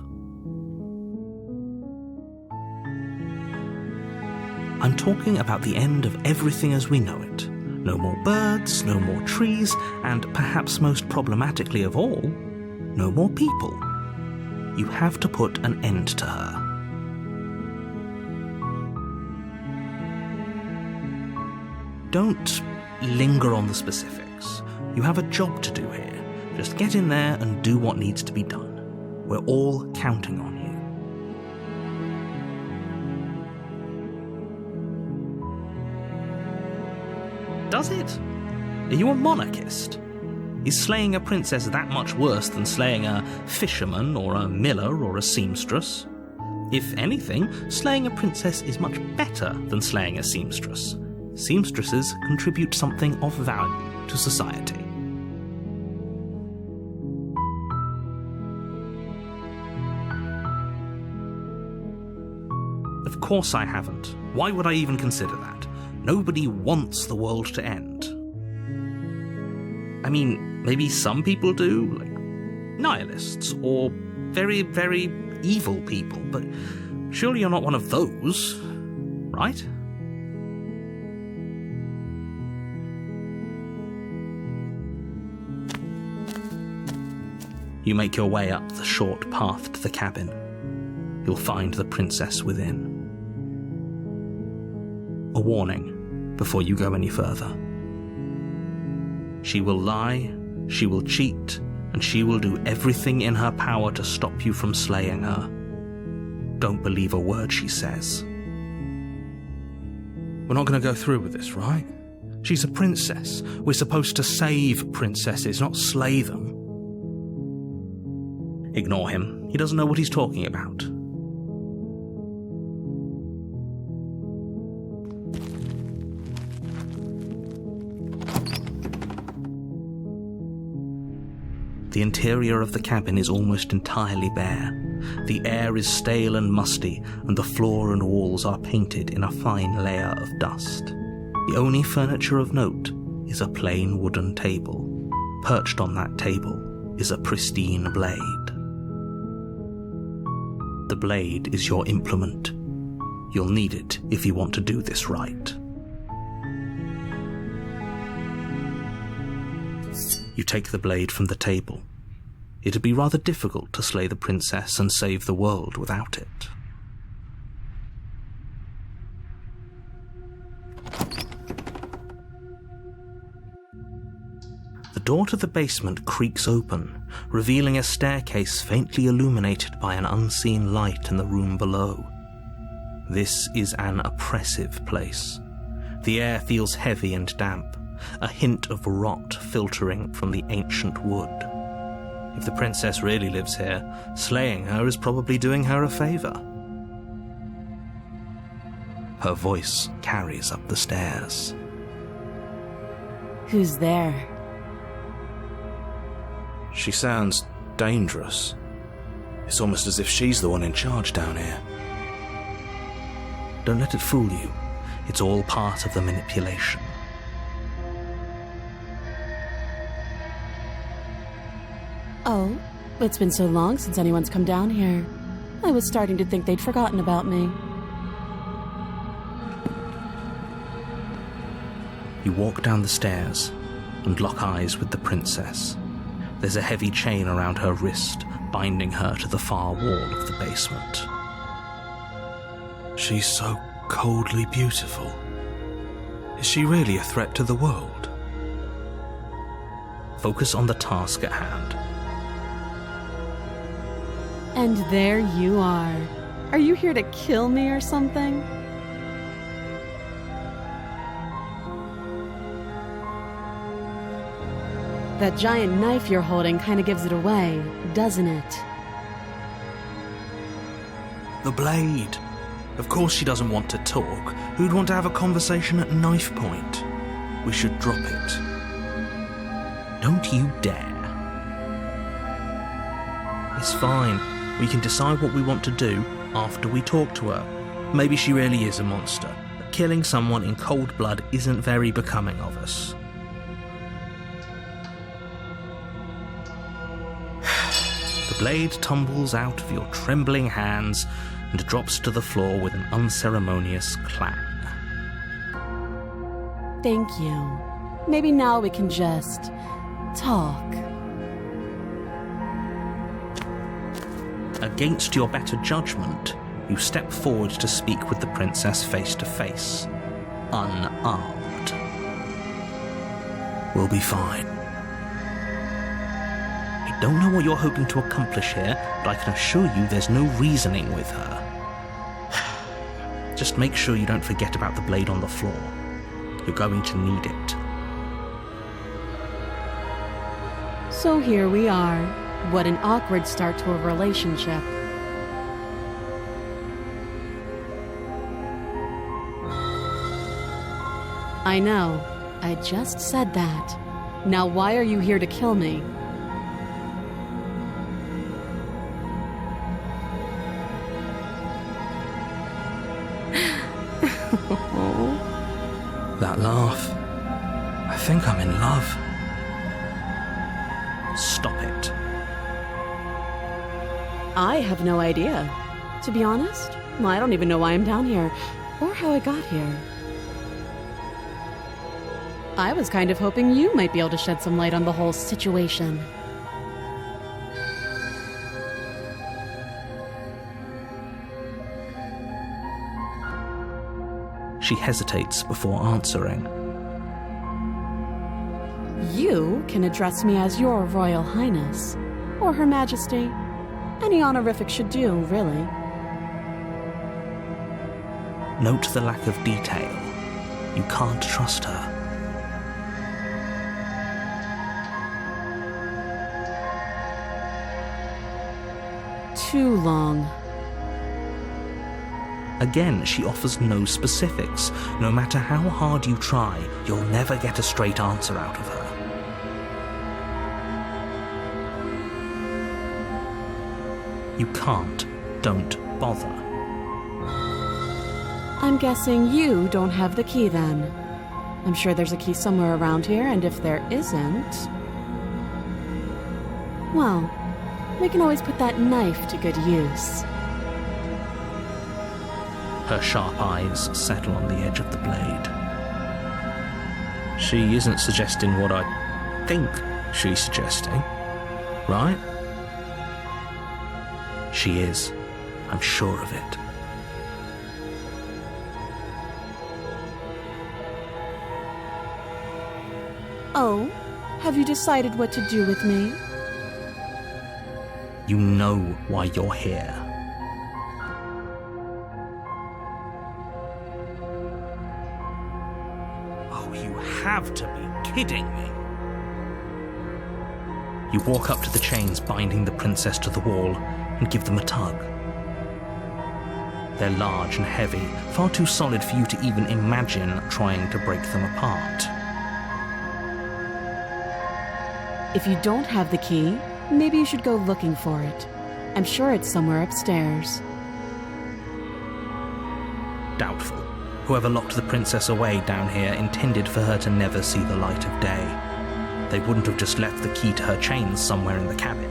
I'm talking about the end of everything as we know it. No more birds, no more trees, and perhaps most problematically of all, no more people. You have to put an end to her. Don't linger on the specifics. You have a job to do here. Just get in there and do what needs to be done. We're all counting on you. Does it? Are you a monarchist? Is slaying a princess that much worse than slaying a fisherman or a miller or a seamstress? If anything, slaying a princess is much better than slaying a seamstress. Seamstresses contribute something of value to society. Of course I haven't. Why would I even consider that? Nobody wants the world to end. I mean, maybe some people do, like nihilists, or very, very evil people, but surely you're not one of those, right? You make your way up the short path to the cabin. You'll find the princess within. A warning before you go any further. She will lie, she will cheat, and she will do everything in her power to stop you from slaying her. Don't believe a word she says. We're not going to go through with this, right? She's a princess. We're supposed to save princesses, not slay them. Ignore him. He doesn't know what he's talking about. The interior of the cabin is almost entirely bare. The air is stale and musty, and the floor and walls are painted in a fine layer of dust. The only furniture of note is a plain wooden table. Perched on that table is a pristine blade. The blade is your implement. You'll need it if you want to do this right. You take the blade from the table. It'd be rather difficult to slay the princess and save the world without it. The door to the basement creaks open, revealing a staircase faintly illuminated by an unseen light in the room below. This is an oppressive place. The air feels heavy and damp, a hint of rot filtering from the ancient wood. If the princess really lives here, slaying her is probably doing her a favor. Her voice carries up the stairs. Who's there? She sounds dangerous. It's almost as if she's the one in charge down here. Don't let it fool you. It's all part of the manipulation. Oh, it's been so long since anyone's come down here. I was starting to think they'd forgotten about me. You walk down the stairs and lock eyes with the princess. There's a heavy chain around her wrist, binding her to the far wall of the basement. She's so coldly beautiful. Is she really a threat to the world? Focus on the task at hand. And there you are. Are you here to kill me or something? That giant knife you're holding kind of gives it away, doesn't it? The blade. Of course she doesn't want to talk. Who'd want to have a conversation at knife point? We should drop it. Don't you dare. It's fine. We can decide what we want to do after we talk to her. Maybe she really is a monster, but killing someone in cold blood isn't very becoming of us. The blade tumbles out of your trembling hands and drops to the floor with an unceremonious clang. Thank you. Maybe now we can just talk. Against your better judgment, you step forward to speak with the princess face to face, unarmed. We'll be fine. I don't know what you're hoping to accomplish here, but I can assure you there's no reasoning with her. Just make sure you don't forget about the blade on the floor. You're going to need it. So here we are. What an awkward start to a relationship. I know. I just said that. Now why are you here to kill me? That laugh. I think I'm in love. Stop it. I have no idea. To be honest, I don't even know why I'm down here, or how I got here. I was kind of hoping you might be able to shed some light on the whole situation. She hesitates before answering. You can address me as Your Royal Highness, or Her Majesty. Any honorific should do, really. Note the lack of detail. You can't trust her. Too long. Again, she offers no specifics. No matter how hard you try, you'll never get a straight answer out of her. You can't. Don't bother. I'm guessing you don't have the key then. I'm sure there's a key somewhere around here, and if there isn't... well, we can always put that knife to good use. Her sharp eyes settle on the edge of the blade. She isn't suggesting what I think she's suggesting, right? She is. I'm sure of it. Oh, have you decided what to do with me? You know why you're here. Oh, you have to be kidding me. You walk up to the chains binding the princess to the wall and give them a tug. They're large and heavy, far too solid for you to even imagine trying to break them apart. If you don't have the key, maybe you should go looking for it. I'm sure it's somewhere upstairs. Doubtful. Whoever locked the princess away down here intended for her to never see the light of day. They wouldn't have just left the key to her chains somewhere in the cabin.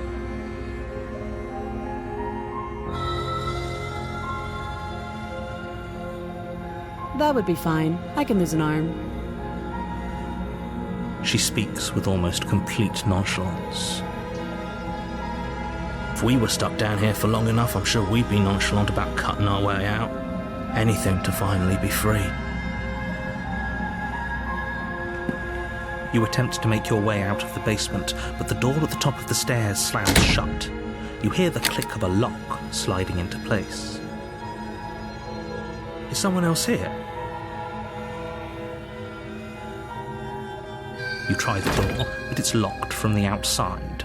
That would be fine. I can lose an arm. She speaks with almost complete nonchalance. If we were stuck down here for long enough, I'm sure we'd be nonchalant about cutting our way out. Anything to finally be free. You attempt to make your way out of the basement, but the door at the top of the stairs slams shut. You hear the click of a lock sliding into place. Is someone else here? You try the door, but it's locked from the outside.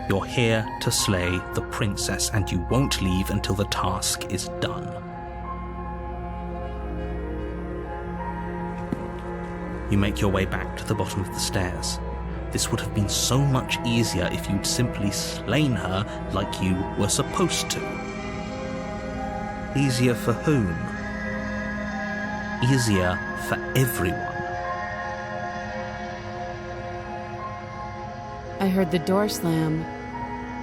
You're here to slay the princess, and you won't leave until the task is done. You make your way back to the bottom of the stairs. This would have been so much easier if you'd simply slain her like you were supposed to. Easier for whom? Easier for everyone. I heard the door slam.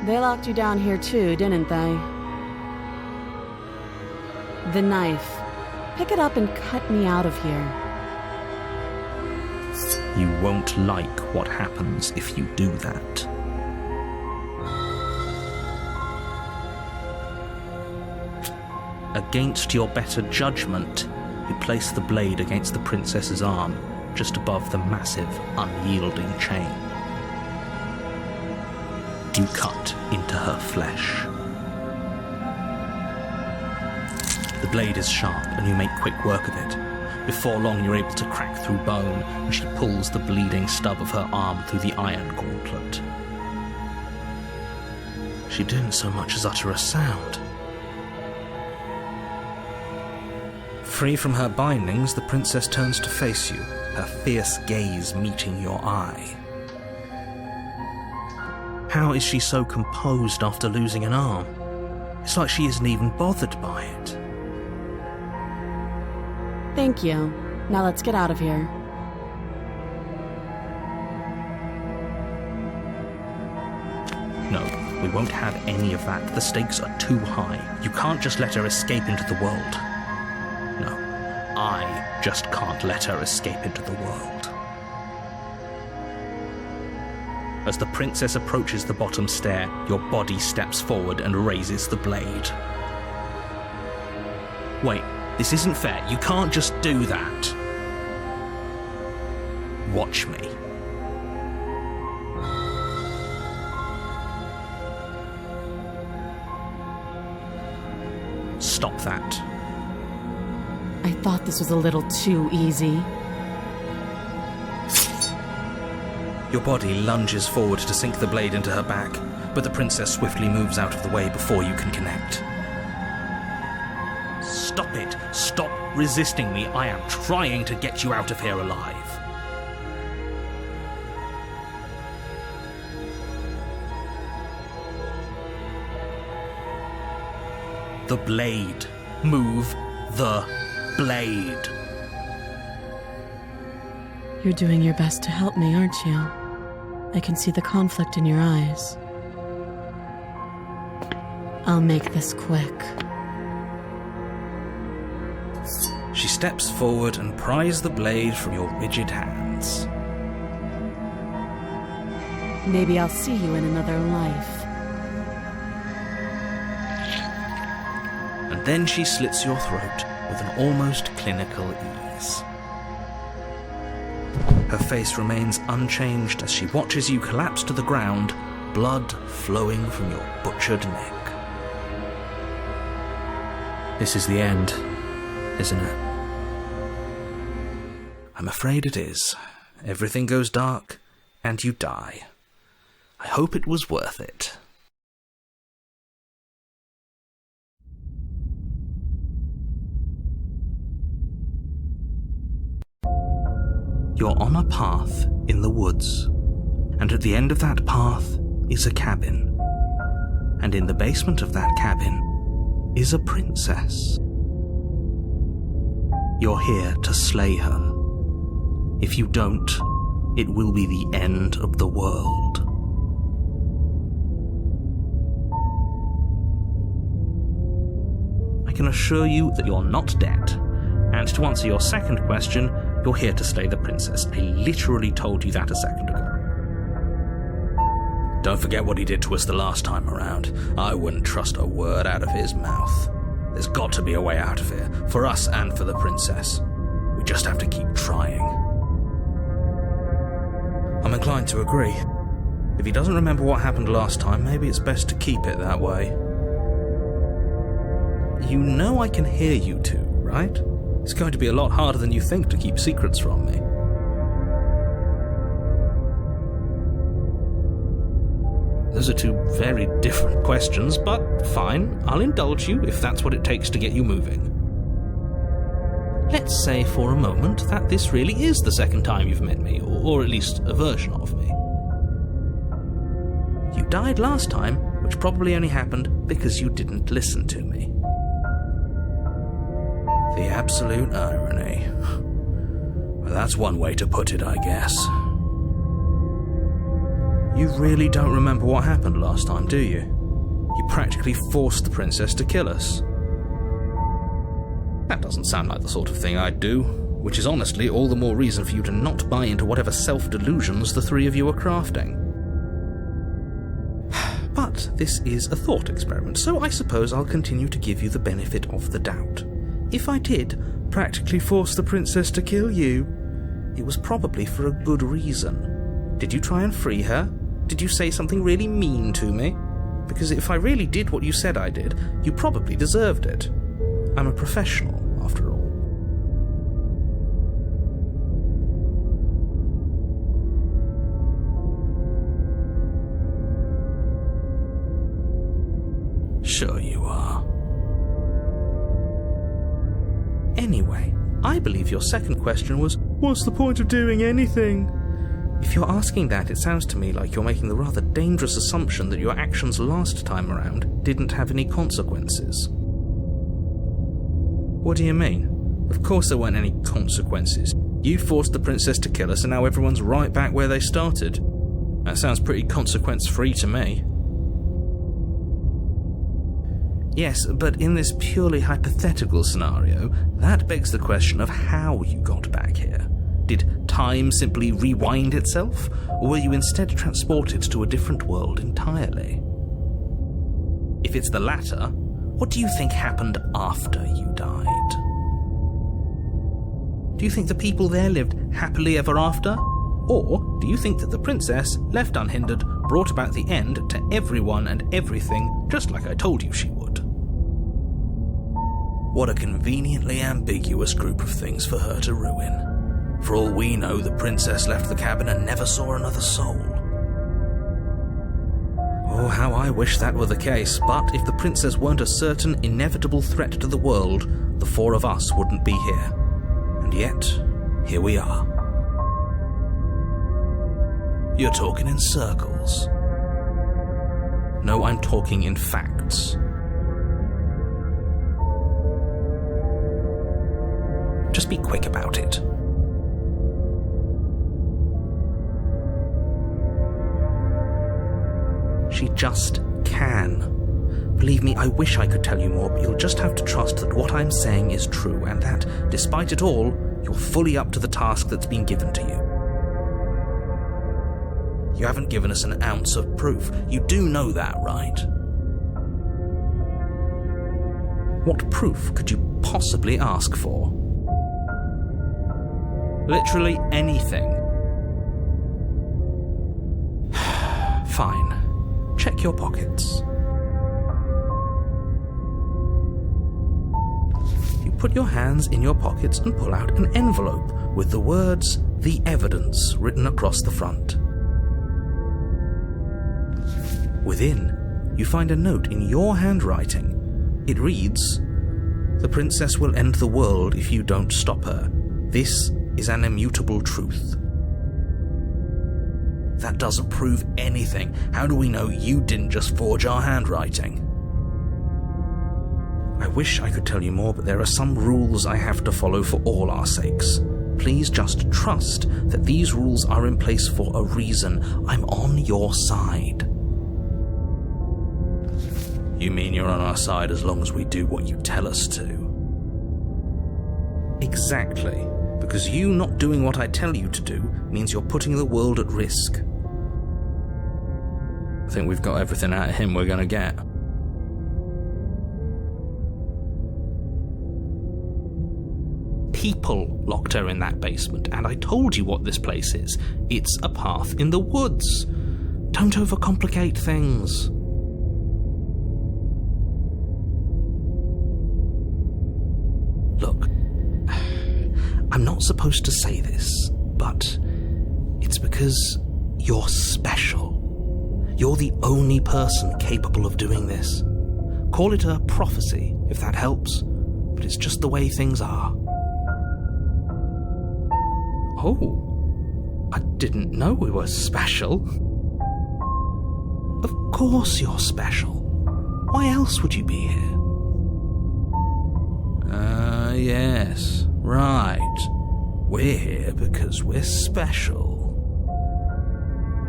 They locked you down here too, didn't they? The knife. Pick it up and cut me out of here. You won't like what happens if you do that. Against your better judgment, you place the blade against the princess's arm, just above the massive, unyielding chain. You cut into her flesh. The blade is sharp and you make quick work of it. Before long you're able to crack through bone, and she pulls the bleeding stub of her arm through the iron gauntlet. She didn't so much as utter a sound. Free from her bindings, the princess turns to face you, her fierce gaze meeting your eye. How is she so composed after losing an arm? It's like she isn't even bothered by it. Thank you. Now let's get out of here. No, we won't have any of that. The stakes are too high. You can't just let her escape into the world. No, I just can't let her escape into the world. As the princess approaches the bottom stair, your body steps forward and raises the blade. Wait. This isn't fair. You can't just do that. Watch me. Stop that. I thought this was a little too easy. Your body lunges forward to sink the blade into her back, but the princess swiftly moves out of the way before you can connect. Stop it! Stop resisting me! I am trying to get you out of here alive! The blade! Move the blade! You're doing your best to help me, aren't you? I can see the conflict in your eyes. I'll make this quick. She steps forward and pries the blade from your rigid hands. Maybe I'll see you in another life. And then she slits your throat with an almost clinical ease. Her face remains unchanged as she watches you collapse to the ground, blood flowing from your butchered neck. This is the end, isn't it? I'm afraid it is. Everything goes dark, and you die. I hope it was worth it. You're on a path in the woods, and at the end of that path is a cabin. And in the basement of that cabin is a princess. You're here to slay her. If you don't, it will be the end of the world. I can assure you that you're not dead. And to answer your second question, you're here to slay the princess. I literally told you that a second ago. Don't forget what he did to us the last time around. I wouldn't trust a word out of his mouth. There's got to be a way out of here, for us and for the princess. We just have to keep trying. I'm inclined to agree. If he doesn't remember what happened last time, maybe it's best to keep it that way. You know I can hear you two, right? It's going to be a lot harder than you think to keep secrets from me. Those are two very different questions, but fine, I'll indulge you if that's what it takes to get you moving. Let's say for a moment that this really is the second time you've met me, or at least a version of me. You died last time, which probably only happened because you didn't listen to me. The absolute irony. Well, that's one way to put it, I guess. You really don't remember what happened last time, do you? You practically forced the princess to kill us. That doesn't sound like the sort of thing I'd do, which is honestly all the more reason for you to not buy into whatever self-delusions the three of you are crafting. But this is a thought experiment, so I suppose I'll continue to give you the benefit of the doubt. If I did practically force the princess to kill you, it was probably for a good reason. Did you try and free her? Did you say something really mean to me? Because if I really did what you said I did, you probably deserved it. I'm a professional, after all. Sure you are. Anyway, I believe your second question was, what's the point of doing anything? If you're asking that, it sounds to me like you're making the rather dangerous assumption that your actions last time around didn't have any consequences. What do you mean? Of course there weren't any consequences. You forced the princess to kill us and now everyone's right back where they started. That sounds pretty consequence-free to me. Yes, but in this purely hypothetical scenario, that begs the question of how you got back here. Did time simply rewind itself, or were you instead transported to a different world entirely? If it's the latter, what do you think happened after you died? Do you think the people there lived happily ever after? Or do you think that the princess, left unhindered, brought about the end to everyone and everything, just like I told you she would? What a conveniently ambiguous group of things for her to ruin. For all we know, the princess left the cabin and never saw another soul. Oh, how I wish that were the case, but if the princess weren't a certain, inevitable threat to the world, the four of us wouldn't be here. And yet, here we are. You're talking in circles. No, I'm talking in facts. Just be quick about it. She just can. Believe me, I wish I could tell you more, but you'll just have to trust that what I'm saying is true, and that, despite it all, you're fully up to the task that's been given to you. You haven't given us an ounce of proof. You do know that, right? What proof could you possibly ask for? Literally anything. Fine. Check your pockets. You put your hands in your pockets and pull out an envelope with the words, "The Evidence," written across the front. Within, you find a note in your handwriting. It reads, "The princess will end the world if you don't stop her. This is an immutable truth." That doesn't prove anything. How do we know you didn't just forge our handwriting? I wish I could tell you more, but there are some rules I have to follow for all our sakes. Please just trust that these rules are in place for a reason. I'm on your side. You mean you're on our side as long as we do what you tell us to? Exactly. Because you not doing what I tell you to do means you're putting the world at risk. I think we've got everything out of him we're gonna get. People locked her in that basement, and I told you what this place is. It's a path in the woods. Don't overcomplicate things. Look, I'm not supposed to say this, but it's because you're special. You're the only person capable of doing this. Call it a prophecy, if that helps, but it's just the way things are. Oh, I didn't know we were special. Of course you're special. Why else would you be here? Yes, right. We're here because we're special.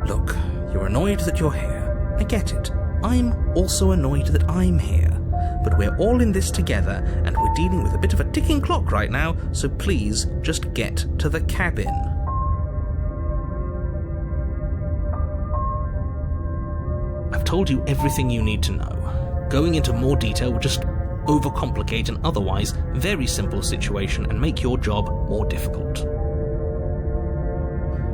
Look, you're annoyed that you're here. I get it. I'm also annoyed that I'm here. But we're all in this together, and we're dealing with a bit of a ticking clock right now, so please just get to the cabin. I've told you everything you need to know. Going into more detail will just overcomplicate an otherwise very simple situation and make your job more difficult.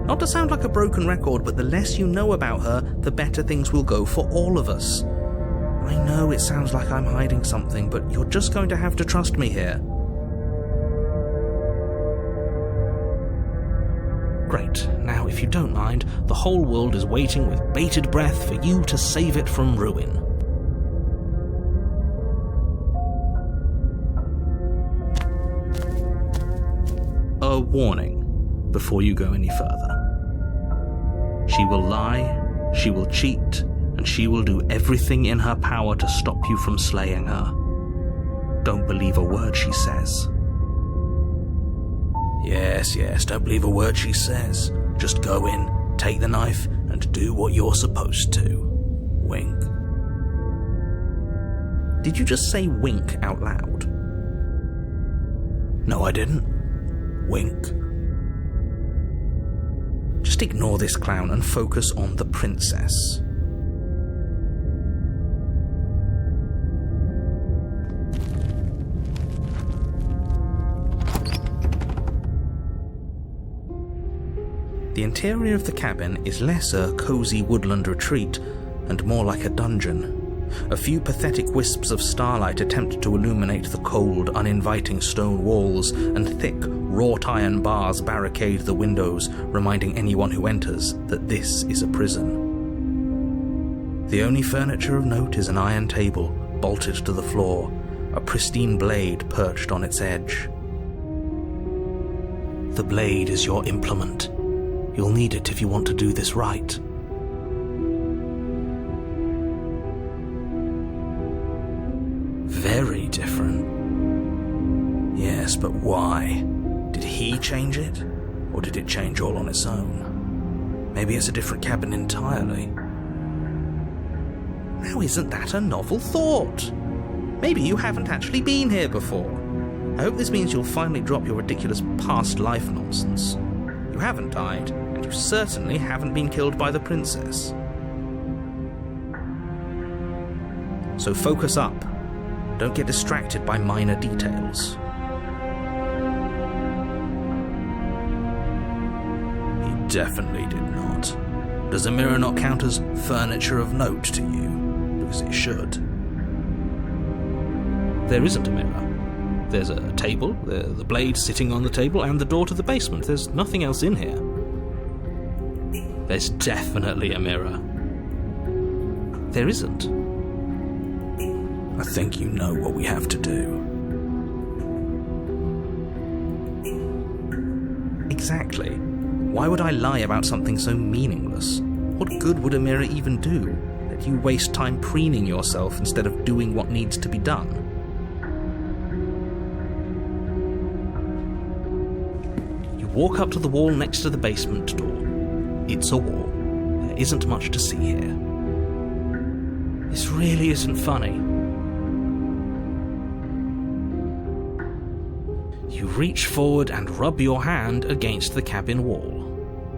Not to sound like a broken record, but the less you know about her, the better things will go for all of us. I know it sounds like I'm hiding something, but you're just going to have to trust me here. Great. Now, if you don't mind, the whole world is waiting with bated breath for you to save it from ruin. A warning before you go any further. She will lie, she will cheat, and she will do everything in her power to stop you from slaying her. Don't believe a word she says. Yes, don't believe a word she says. Just go in, take the knife, and do what you're supposed to. Wink. Did you just say wink out loud? No, I didn't. Wink. Just ignore this clown and focus on the princess. The interior of the cabin is less a cozy woodland retreat and more like a dungeon. A few pathetic wisps of starlight attempt to illuminate the cold, uninviting stone walls, and thick, wrought iron bars barricade the windows, reminding anyone who enters that this is a prison. The only furniture of note is an iron table, bolted to the floor, a pristine blade perched on its edge. The blade is your implement. You'll need it if you want to do this right. Very different. Yes, but why? Did he change it? Or did it change all on its own? Maybe it's a different cabin entirely. Now isn't that a novel thought? Maybe you haven't actually been here before. I hope this means you'll finally drop your ridiculous past life nonsense. You haven't died, and you certainly haven't been killed by the princess. So focus up. Don't get distracted by minor details. He definitely did not. Does a mirror not count as furniture of note to you? Because it should. There isn't a mirror. There's a table, the blade sitting on the table, and the door to the basement. There's nothing else in here. There's definitely a mirror. There isn't. I think you know what we have to do. Exactly. Why would I lie about something so meaningless? What good would a mirror even do? That you waste time preening yourself instead of doing what needs to be done. You walk up to the wall next to the basement door. It's a wall. There isn't much to see here. This really isn't funny. You reach forward and rub your hand against the cabin wall.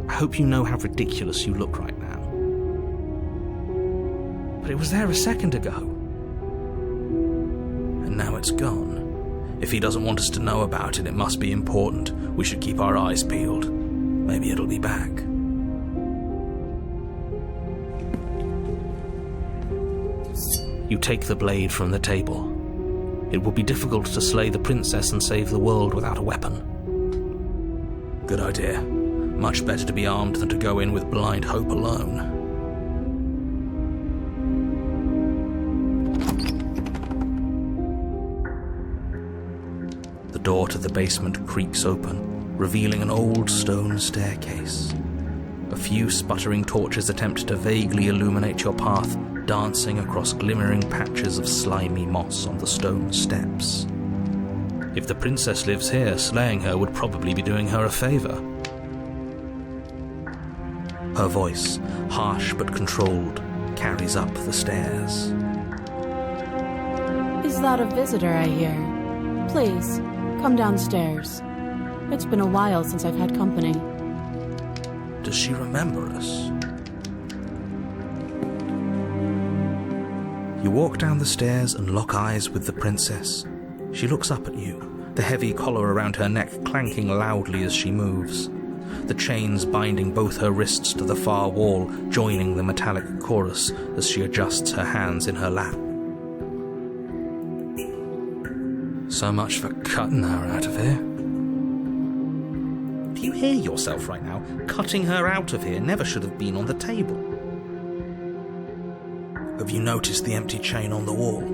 I hope you know how ridiculous you look right now. But it was there a second ago. And now it's gone. If he doesn't want us to know about it, it must be important. We should keep our eyes peeled. Maybe it'll be back. You take the blade from the table. It would be difficult to slay the princess and save the world without a weapon. Good idea. Much better to be armed than to go in with blind hope alone. The door to the basement creaks open, revealing an old stone staircase. A few sputtering torches attempt to vaguely illuminate your path, dancing across glimmering patches of slimy moss on the stone steps. If the princess lives here, slaying her would probably be doing her a favor. Her voice, harsh but controlled, carries up the stairs. Is that a visitor I hear? Please, come downstairs. It's been a while since I've had company. Does she remember us? You walk down the stairs and lock eyes with the princess. She looks up at you, the heavy collar around her neck clanking loudly as she moves. The chains binding both her wrists to the far wall, joining the metallic chorus as she adjusts her hands in her lap. So much for cutting her out of here. Do you hear yourself right now? Cutting her out of here never should have been on the table. Have you noticed the empty chain on the wall?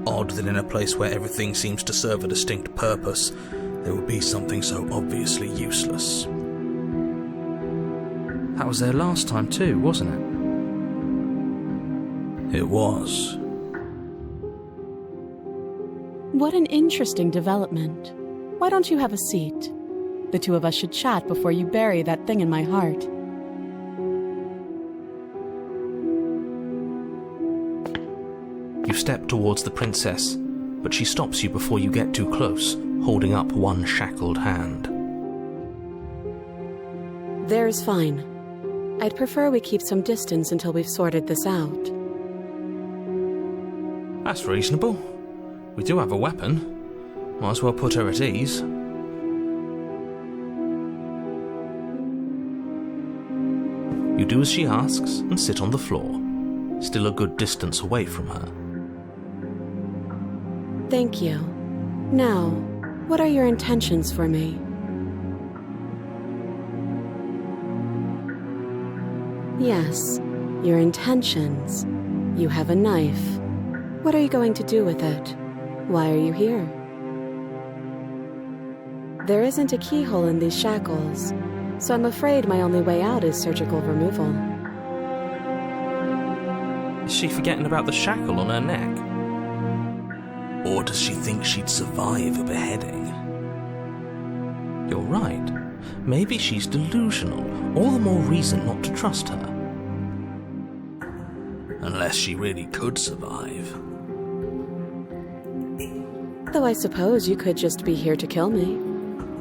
Odd that in a place where everything seems to serve a distinct purpose, there would be something so obviously useless. That was there last time too, wasn't it? It was. What an interesting development. Why don't you have a seat? The two of us should chat before you bury that thing in my heart. You step towards the princess, but she stops you before you get too close, holding up one shackled hand. There's fine. I'd prefer we keep some distance until we've sorted this out. That's reasonable. We do have a weapon. Might as well put her at ease. You do as she asks and sit on the floor, still a good distance away from her. Thank you. Now, what are your intentions for me? Yes, your intentions. You have a knife. What are you going to do with it? Why are you here? There isn't a keyhole in these shackles, so I'm afraid my only way out is surgical removal. Is she forgetting about the shackle on her neck? Or does she think she'd survive a beheading? You're right. Maybe she's delusional. All the more reason not to trust her. Unless she really could survive. Though I suppose you could just be here to kill me.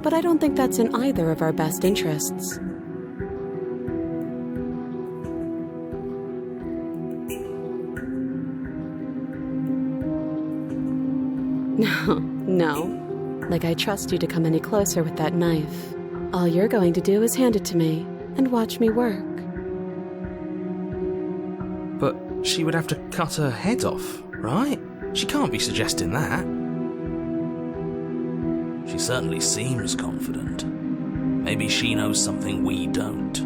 But I don't think that's in either of our best interests. No. Like I trust you to come any closer with that knife. All you're going to do is hand it to me and watch me work. But she would have to cut her head off, right? She can't be suggesting that. She certainly seems confident. Maybe she knows something we don't.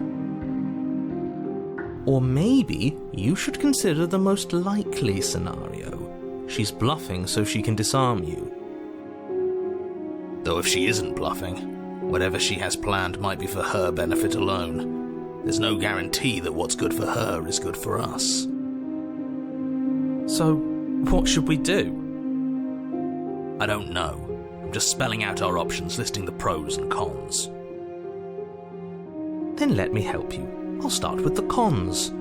Or maybe you should consider the most likely scenario. She's bluffing so she can disarm you. Though if she isn't bluffing, whatever she has planned might be for her benefit alone. There's no guarantee that what's good for her is good for us. So, what should we do? I don't know. I'm just spelling out our options, listing the pros and cons. Then let me help you. I'll start with the cons.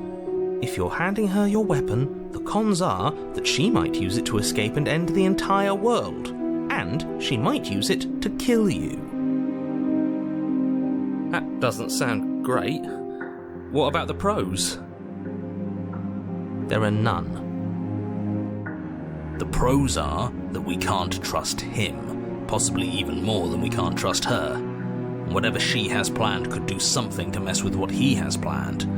If you're handing her your weapon, the cons are that she might use it to escape and end the entire world. And she might use it to kill you. That doesn't sound great. What about the pros? There are none. The pros are that we can't trust him, possibly even more than we can't trust her. And whatever she has planned could do something to mess with what he has planned.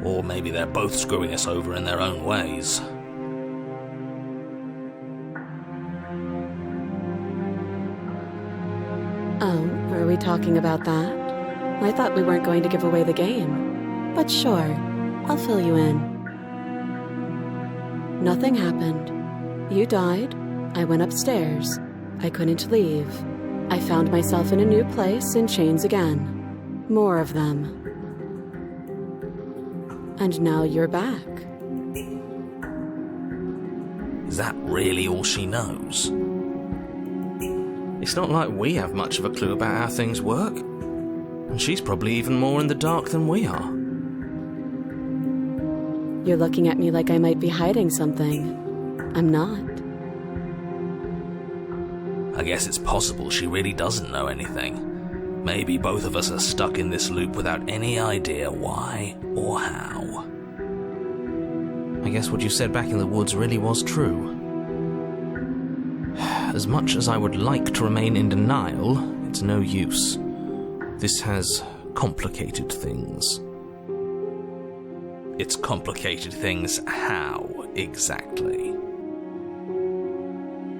Or maybe they're both screwing us over in their own ways. Oh, are we talking about that? I thought we weren't going to give away the game. But sure, I'll fill you in. Nothing happened. You died. I went upstairs. I couldn't leave. I found myself in a new place in chains again. More of them. And now you're back. Is that really all she knows? It's not like we have much of a clue about how things work. And she's probably even more in the dark than we are. You're looking at me like I might be hiding something. I'm not. I guess it's possible she really doesn't know anything. Maybe both of us are stuck in this loop without any idea why or how. I guess what you said back in the woods really was true. As much as I would like to remain in denial, it's no use. This has complicated things. It's complicated things how, exactly?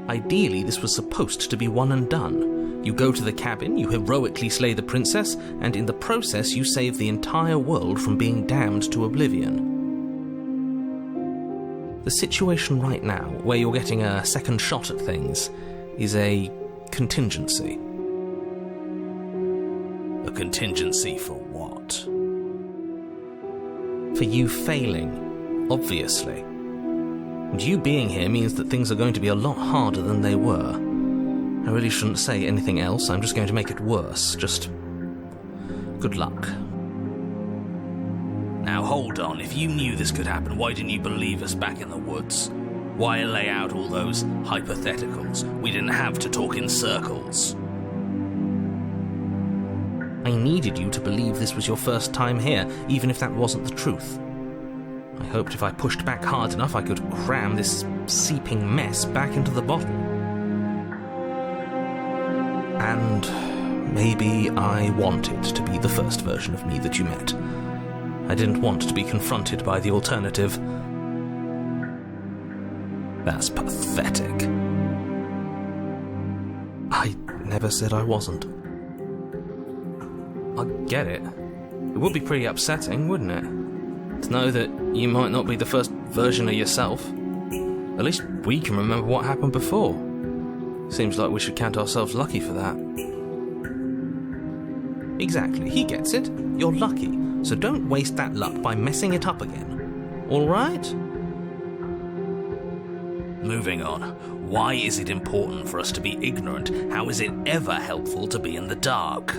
Ideally, this was supposed to be one and done. You go to the cabin, you heroically slay the princess, and in the process you save the entire world from being damned to oblivion. The situation right now, where you're getting a second shot at things, is a contingency. A contingency for what? For you failing, obviously. And you being here means that things are going to be a lot harder than they were. I really shouldn't say anything else, I'm just going to make it worse. Just good luck. Now hold on, if you knew this could happen, why didn't you believe us back in the woods? Why lay out all those hypotheticals? We didn't have to talk in circles. I needed you to believe this was your first time here, even if that wasn't the truth. I hoped if I pushed back hard enough I could cram this seeping mess back into the bottle. And maybe I wanted to be the first version of me that you met. I didn't want to be confronted by the alternative. That's pathetic. I never said I wasn't. I get it. It would be pretty upsetting, wouldn't it? To know that you might not be the first version of yourself. At least we can remember what happened before. Seems like we should count ourselves lucky for that. Exactly, he gets it. You're lucky. So don't waste that luck by messing it up again. Alright? Moving on. Why is it important for us to be ignorant? How is it ever helpful to be in the dark?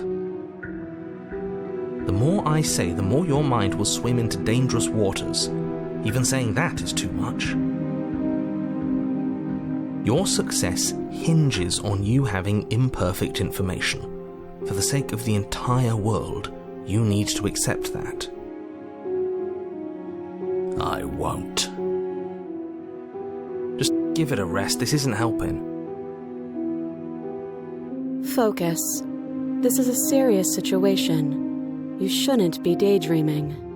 The more I say, the more your mind will swim into dangerous waters. Even saying that is too much. Your success hinges on you having imperfect information. For the sake of the entire world, you need to accept that. I won't. Just give it a rest, this isn't helping. Focus. This is a serious situation. You shouldn't be daydreaming.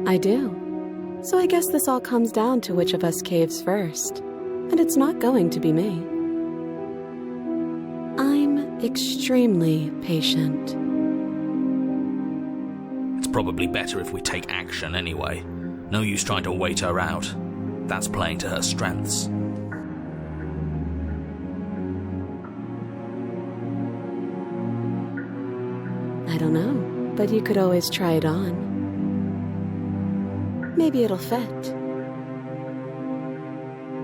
I do. So I guess this all comes down to which of us caves first. And it's not going to be me. I'm extremely patient. It's probably better if we take action anyway. No use trying to wait her out. That's playing to her strengths. I don't know, but you could always try it on. Maybe it'll fit.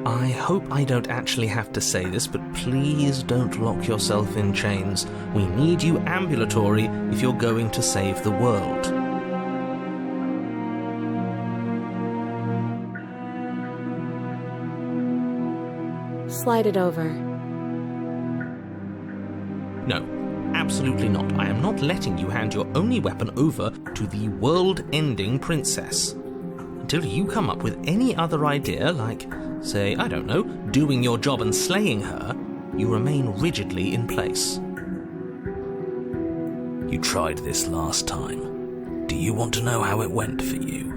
I hope I don't actually have to say this, but please don't lock yourself in chains. We need you ambulatory if you're going to save the world. Slide it over. No, absolutely not. I am not letting you hand your only weapon over to the world-ending princess. Until you come up with any other idea, like, say, I don't know, doing your job and slaying her, you remain rigidly in place. You tried this last time. Do you want to know how it went for you?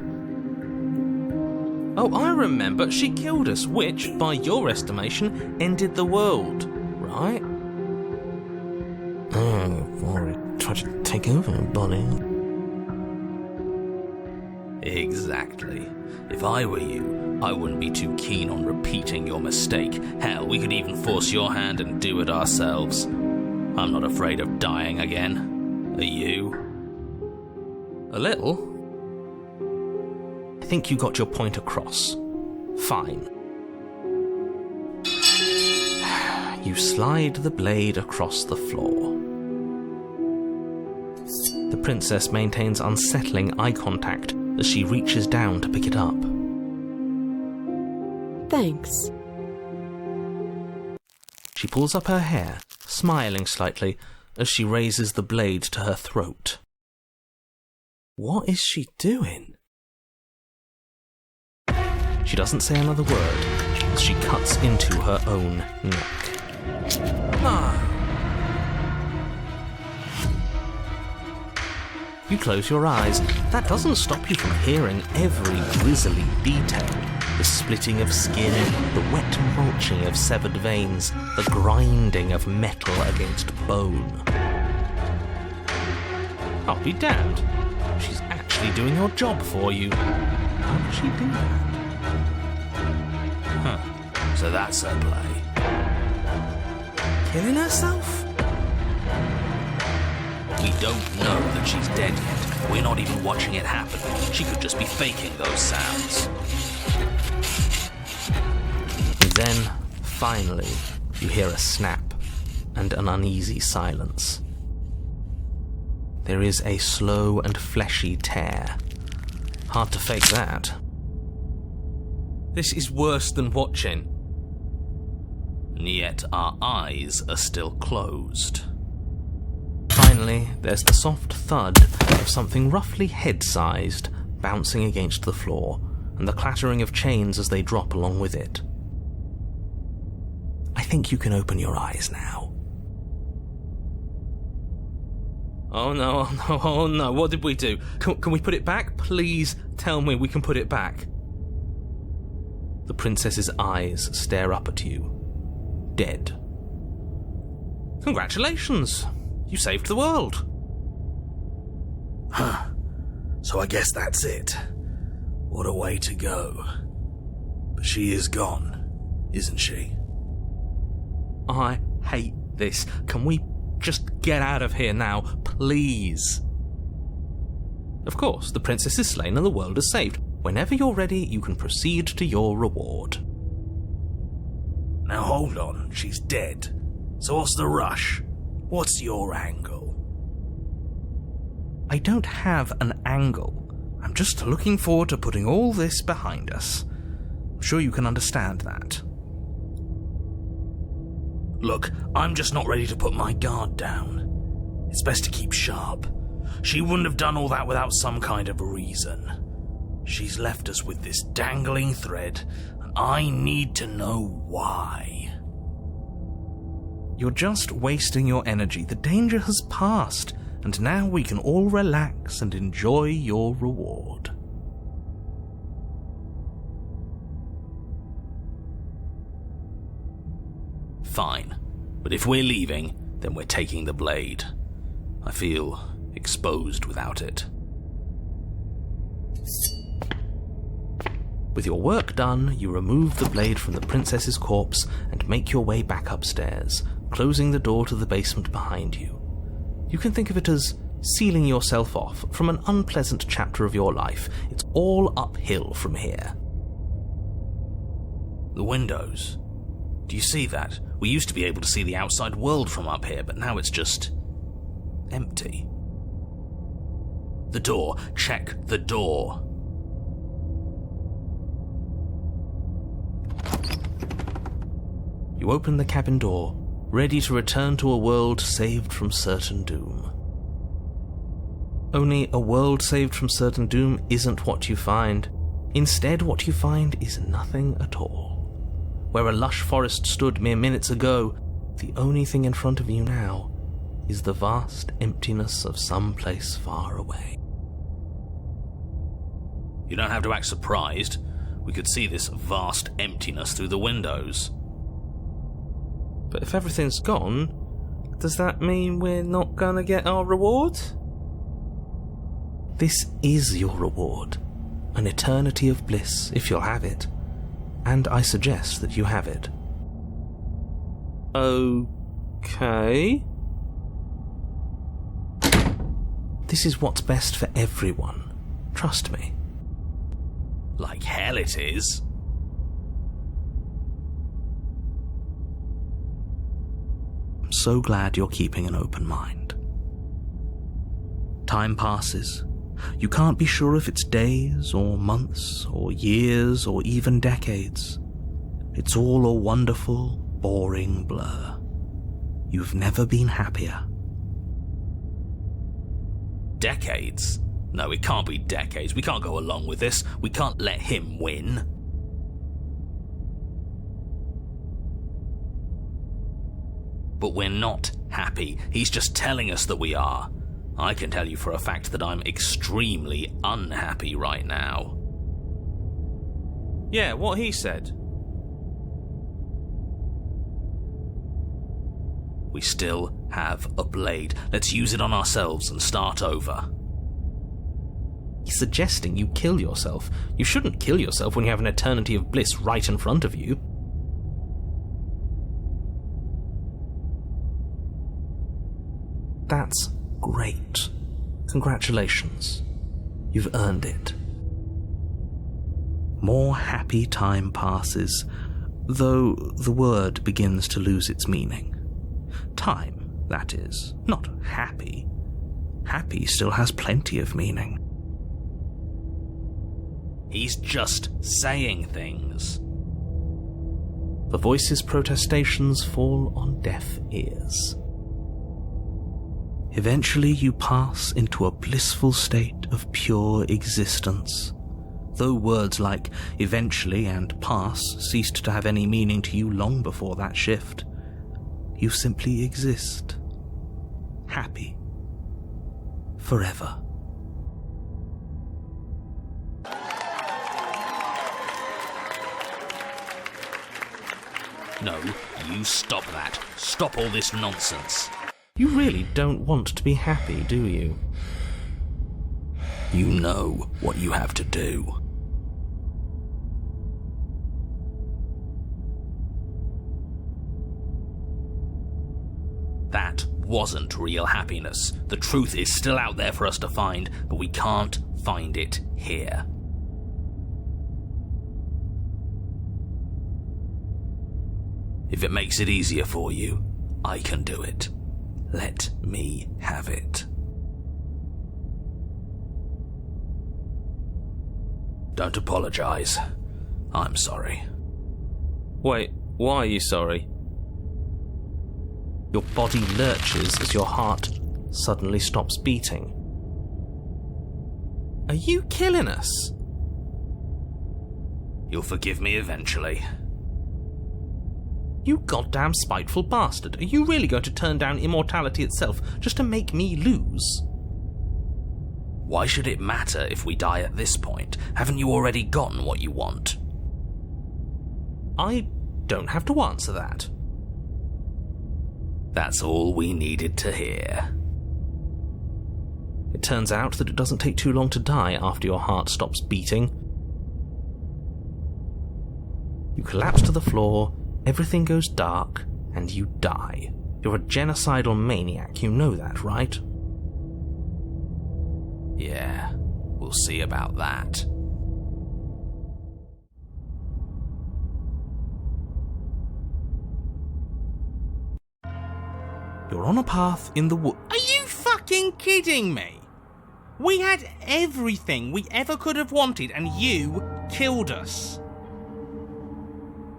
Oh, I remember. She killed us, which, by your estimation, ended the world, right? Oh, or it tried to take over, buddy. Exactly. If I were you, I wouldn't be too keen on repeating your mistake. Hell, we could even force your hand and do it ourselves. I'm not afraid of dying again. Are you? A little. I think you got your point across. Fine. You slide the blade across the floor. The princess maintains unsettling eye contact as she reaches down to pick it up. Thanks. She pulls up her hair, smiling slightly as she raises the blade to her throat. What is she doing? She doesn't say another word as she cuts into her own neck. You close your eyes. That doesn't stop you from hearing every grisly detail. The splitting of skin, the wet mulching of severed veins, the grinding of metal against bone. I'll be damned. She's actually doing your job for you. How does she do that? Huh. So that's her play. Killing herself? We don't know that she's dead yet. We're not even watching it happen. She could just be faking those sounds. And then, finally, you hear a snap and an uneasy silence. There is a slow and fleshy tear. Hard to fake that. This is worse than watching. And yet our eyes are still closed. Finally, there's the soft thud of something roughly head-sized bouncing against the floor, and the clattering of chains as they drop along with it. I think you can open your eyes now. Oh no, oh no, oh no, what did we do? Can we put it back? Please tell me we can put it back. The princess's eyes stare up at you. Dead. Congratulations! You saved the world. Huh. So I guess that's it. What a way to go. But she is gone, isn't she? I hate this. Can we just get out of here now, please? Of course, the princess is slain and the world is saved. Whenever you're ready, you can proceed to your reward. Now hold on, she's dead. So what's the rush? What's your angle? I don't have an angle. I'm just looking forward to putting all this behind us. I'm sure you can understand that. Look, I'm just not ready to put my guard down. It's best to keep sharp. She wouldn't have done all that without some kind of a reason. She's left us with this dangling thread, and I need to know why. You're just wasting your energy. The danger has passed, and now we can all relax and enjoy your reward. Fine, but if we're leaving, then we're taking the blade. I feel exposed without it. With your work done, you remove the blade from the princess's corpse and make your way back upstairs, closing the door to the basement behind you. You can think of it as sealing yourself off from an unpleasant chapter of your life. It's all uphill from here. The windows. Do you see that? We used to be able to see the outside world from up here, but now it's just empty. The door. Check the door. You open the cabin door, ready to return to a world saved from certain doom. Only a world saved from certain doom isn't what you find. Instead, what you find is nothing at all. Where a lush forest stood mere minutes ago, the only thing in front of you now is the vast emptiness of some place far away. You don't have to act surprised. We could see this vast emptiness through the windows. But if everything's gone, does that mean we're not gonna get our reward? This is your reward. An eternity of bliss, if you'll have it. And I suggest that you have it. Okay. This is what's best for everyone. Trust me. Like hell it is. I'm so glad you're keeping an open mind. Time passes. You can't be sure if it's days or months or years or even decades. It's all a wonderful, boring blur. You've never been happier. Decades? No, it can't be decades. We can't go along with this. We can't let him win. But we're not happy. He's just telling us that we are. I can tell you for a fact that I'm extremely unhappy right now. Yeah, what he said. We still have a blade. Let's use it on ourselves and start over. He's suggesting you kill yourself. You shouldn't kill yourself when you have an eternity of bliss right in front of you. That's great. Congratulations. You've earned it. More happy time passes, though the word begins to lose its meaning. Time, that is, not happy. Happy still has plenty of meaning. He's just saying things. The voice's protestations fall on deaf ears. Eventually you pass into a blissful state of pure existence. Though words like eventually and pass ceased to have any meaning to you long before that shift, you simply exist. Happy. Forever. No, you stop that. Stop all this nonsense. You really don't want to be happy, do you? You know what you have to do. That wasn't real happiness. The truth is still out there for us to find, but we can't find it here. If it makes it easier for you, I can do it. Let me have it. Don't apologise. I'm sorry. Wait, why are you sorry? Your body lurches as your heart suddenly stops beating. Are you killing us? You'll forgive me eventually. You goddamn spiteful bastard. Are you really going to turn down immortality itself just to make me lose? Why should it matter if we die at this point? Haven't you already gotten what you want? I don't have to answer that. That's all we needed to hear. It turns out that it doesn't take too long to die after your heart stops beating. You collapse to the floor, everything goes dark, and you die. You're a genocidal maniac, you know that, right? Yeah, we'll see about that. You're on a path in the wood. Are you fucking kidding me? We had everything we ever could have wanted, and you killed us.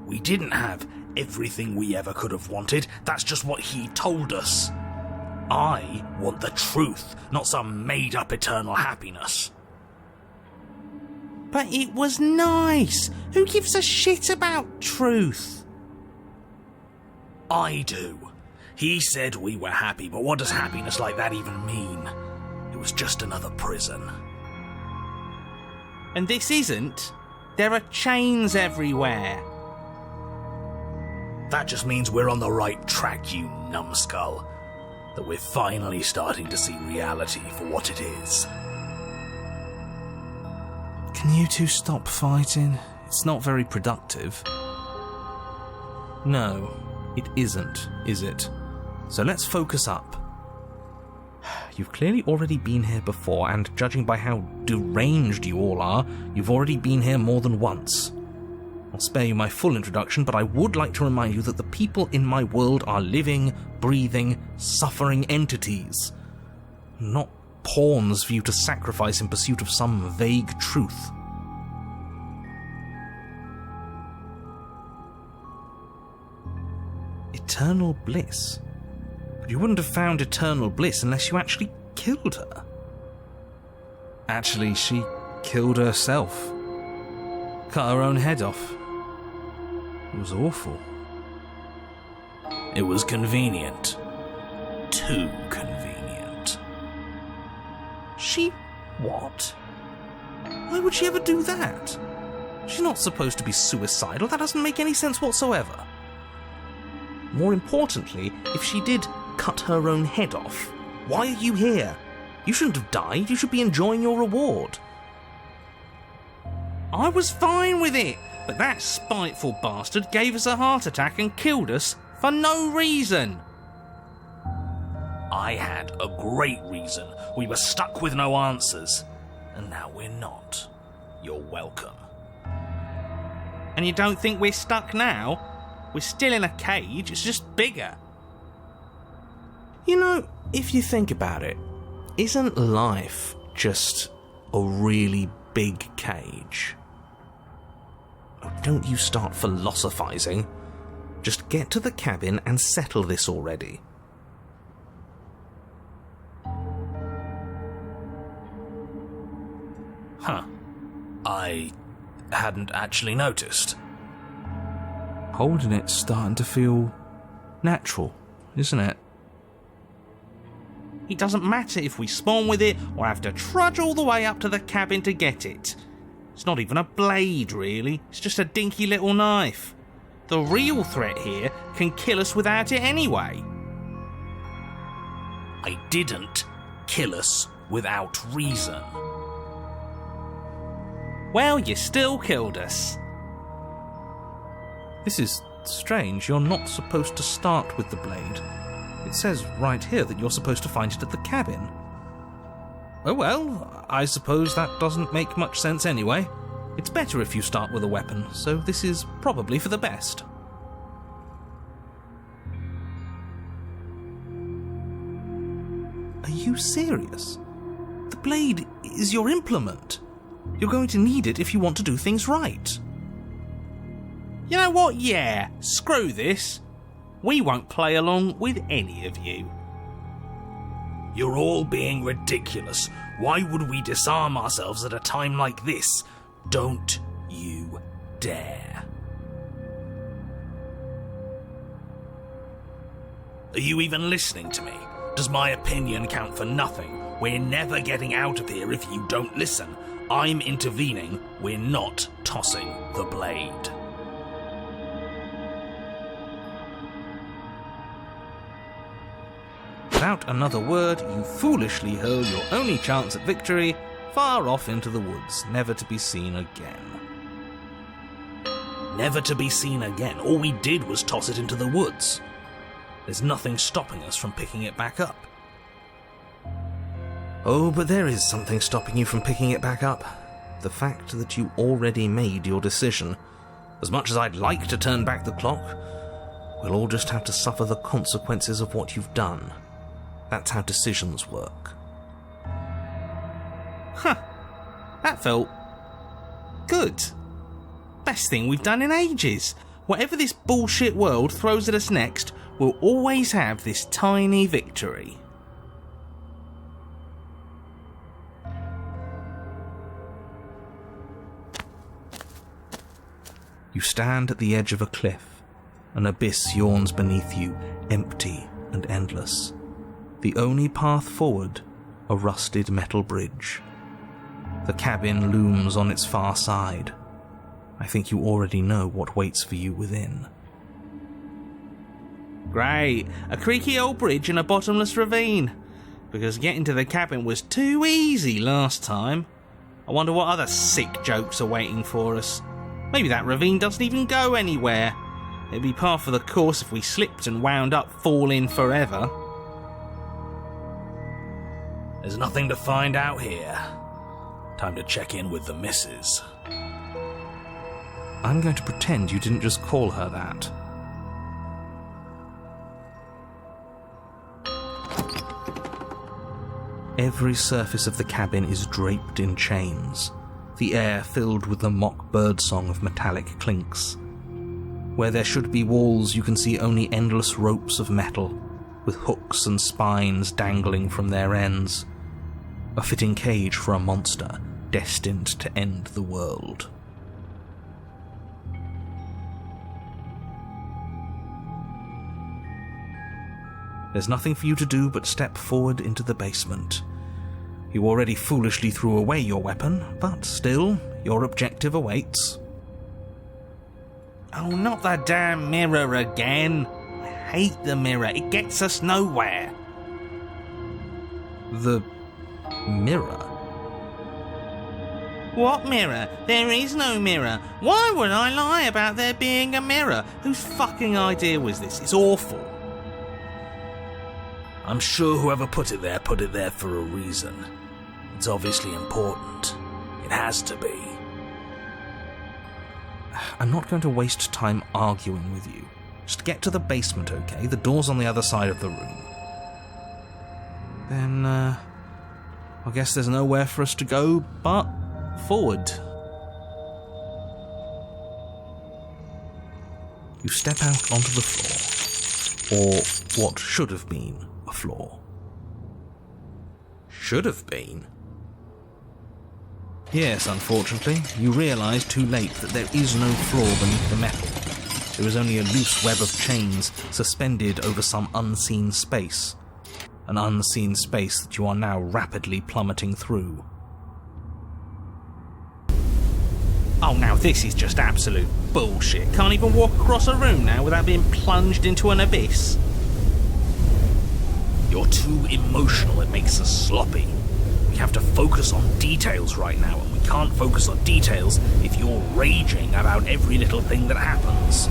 We didn't have everything we ever could have wanted. That's just what he told us. I want the truth, not some made-up eternal happiness. But it was nice. Who gives a shit about truth? I do. He said we were happy, but what does happiness like that even mean? It was just another prison. And this isn't. There are chains everywhere. That just means we're on the right track, you numbskull. That we're finally starting to see reality for what it is. Can you two stop fighting? It's not very productive. No, it isn't, is it? So let's focus up. You've clearly already been here before, and judging by how deranged you all are, you've already been here more than once. I'll spare you my full introduction, but I would like to remind you that the people in my world are living, breathing, suffering entities. Not pawns for you to sacrifice in pursuit of some vague truth. Eternal bliss? But you wouldn't have found eternal bliss unless you actually killed her. Actually, she killed herself. Cut her own head off. It was awful. It was convenient. Too convenient. She... what? Why would she ever do that? She's not supposed to be suicidal. That doesn't make any sense whatsoever. More importantly, if she did cut her own head off, why are you here? You shouldn't have died. You should be enjoying your reward. I was fine with it, but that spiteful bastard gave us a heart attack and killed us for no reason. I had a great reason. We were stuck with no answers. And now we're not. You're welcome. And you don't think we're stuck now? We're still in a cage, it's just bigger. You know, if you think about it, isn't life just a really big cage? Oh, don't you start philosophizing. Just get to the cabin and settle this already. Huh. I hadn't actually noticed. Holding it's starting to feel natural, isn't it? It doesn't matter if we spawn with it or have to trudge all the way up to the cabin to get it. It's not even a blade, really. It's just a dinky little knife. The real threat here can kill us without it anyway. I didn't kill us without reason. Well, you still killed us. This is strange. You're not supposed to start with the blade. It says right here that you're supposed to find it at the cabin. Oh well, I suppose that doesn't make much sense anyway. It's better if you start with a weapon, so this is probably for the best. Are you serious? The blade is your implement. You're going to need it if you want to do things right. You know what? Yeah, screw this. We won't play along with any of you. You're all being ridiculous. Why would we disarm ourselves at a time like this? Don't you dare. Are you even listening to me? Does my opinion count for nothing? We're never getting out of here if you don't listen. I'm intervening. We're not tossing the blade. Without another word, you foolishly hurl your only chance at victory far off into the woods, never to be seen again. Never to be seen again. All we did was toss it into the woods. There's nothing stopping us from picking it back up. Oh, but there is something stopping you from picking it back up. The fact that you already made your decision. As much as I'd like to turn back the clock, we'll all just have to suffer the consequences of what you've done. That's how decisions work. Huh. That felt good. Best thing we've done in ages. Whatever this bullshit world throws at us next, we'll always have this tiny victory. You stand at the edge of a cliff. An abyss yawns beneath you, empty and endless. The only path forward, a rusted metal bridge. The cabin looms on its far side. I think you already know what waits for you within. Great, a creaky old bridge in a bottomless ravine. Because getting to the cabin was too easy last time. I wonder what other sick jokes are waiting for us. Maybe that ravine doesn't even go anywhere. It'd be par for the course if we slipped and wound up falling forever. There's nothing to find out here. Time to check in with the missus. I'm going to pretend you didn't just call her that. Every surface of the cabin is draped in chains, the air filled with the mock birdsong of metallic clinks. Where there should be walls, you can see only endless ropes of metal, with hooks and spines dangling from their ends. A fitting cage for a monster destined to end the world. There's nothing for you to do but step forward into the basement. You already foolishly threw away your weapon, but still, your objective awaits. Oh, not the damn mirror again. I hate the mirror. It gets us nowhere. The mirror? What mirror? There is no mirror. Why would I lie about there being a mirror? Whose fucking idea was this? It's awful. I'm sure whoever put it there for a reason. It's obviously important. It has to be. I'm not going to waste time arguing with you. Just get to the basement, okay? The door's on the other side of the room. Then, I guess there's nowhere for us to go but forward. You step out onto the floor. Or what should have been a floor. Should have been? Yes, unfortunately, you realise too late that there is no floor beneath the metal. There is only a loose web of chains suspended over some unseen space. An unseen space that you are now rapidly plummeting through. Oh, now this is just absolute bullshit. Can't even walk across a room now without being plunged into an abyss. You're too emotional, it makes us sloppy. We have to focus on details right now, and we can't focus on details if you're raging about every little thing that happens.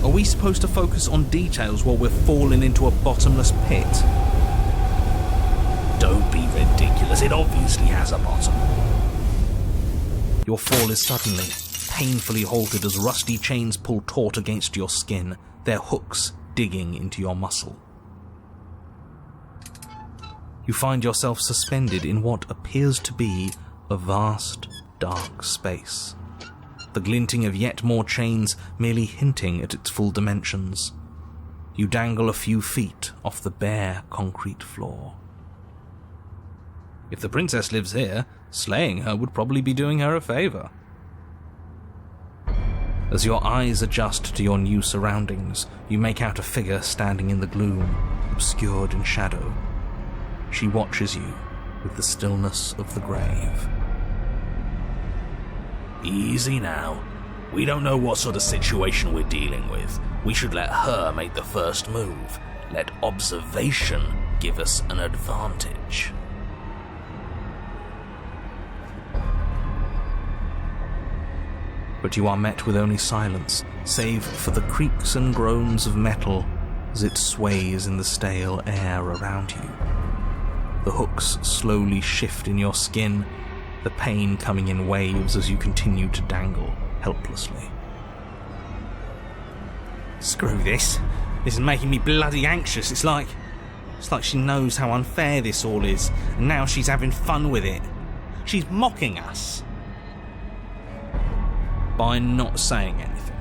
Are we supposed to focus on details while we're falling into a bottomless pit? Don't be ridiculous, it obviously has a bottom. Your fall is suddenly, painfully halted as rusty chains pull taut against your skin, their hooks digging into your muscle. You find yourself suspended in what appears to be a vast, dark space, the glinting of yet more chains merely hinting at its full dimensions. You dangle a few feet off the bare concrete floor. If the princess lives here, slaying her would probably be doing her a favour. As your eyes adjust to your new surroundings, you make out a figure standing in the gloom, obscured in shadow. She watches you with the stillness of the grave. Easy now. We don't know what sort of situation we're dealing with. We should let her make the first move. Let observation give us an advantage. But you are met with only silence, save for the creaks and groans of metal as it sways in the stale air around you. The hooks slowly shift in your skin, the pain coming in waves as you continue to dangle helplessly. Screw this. This is making me bloody anxious. It's like she knows how unfair this all is, and now she's having fun with it. She's mocking us by not saying anything.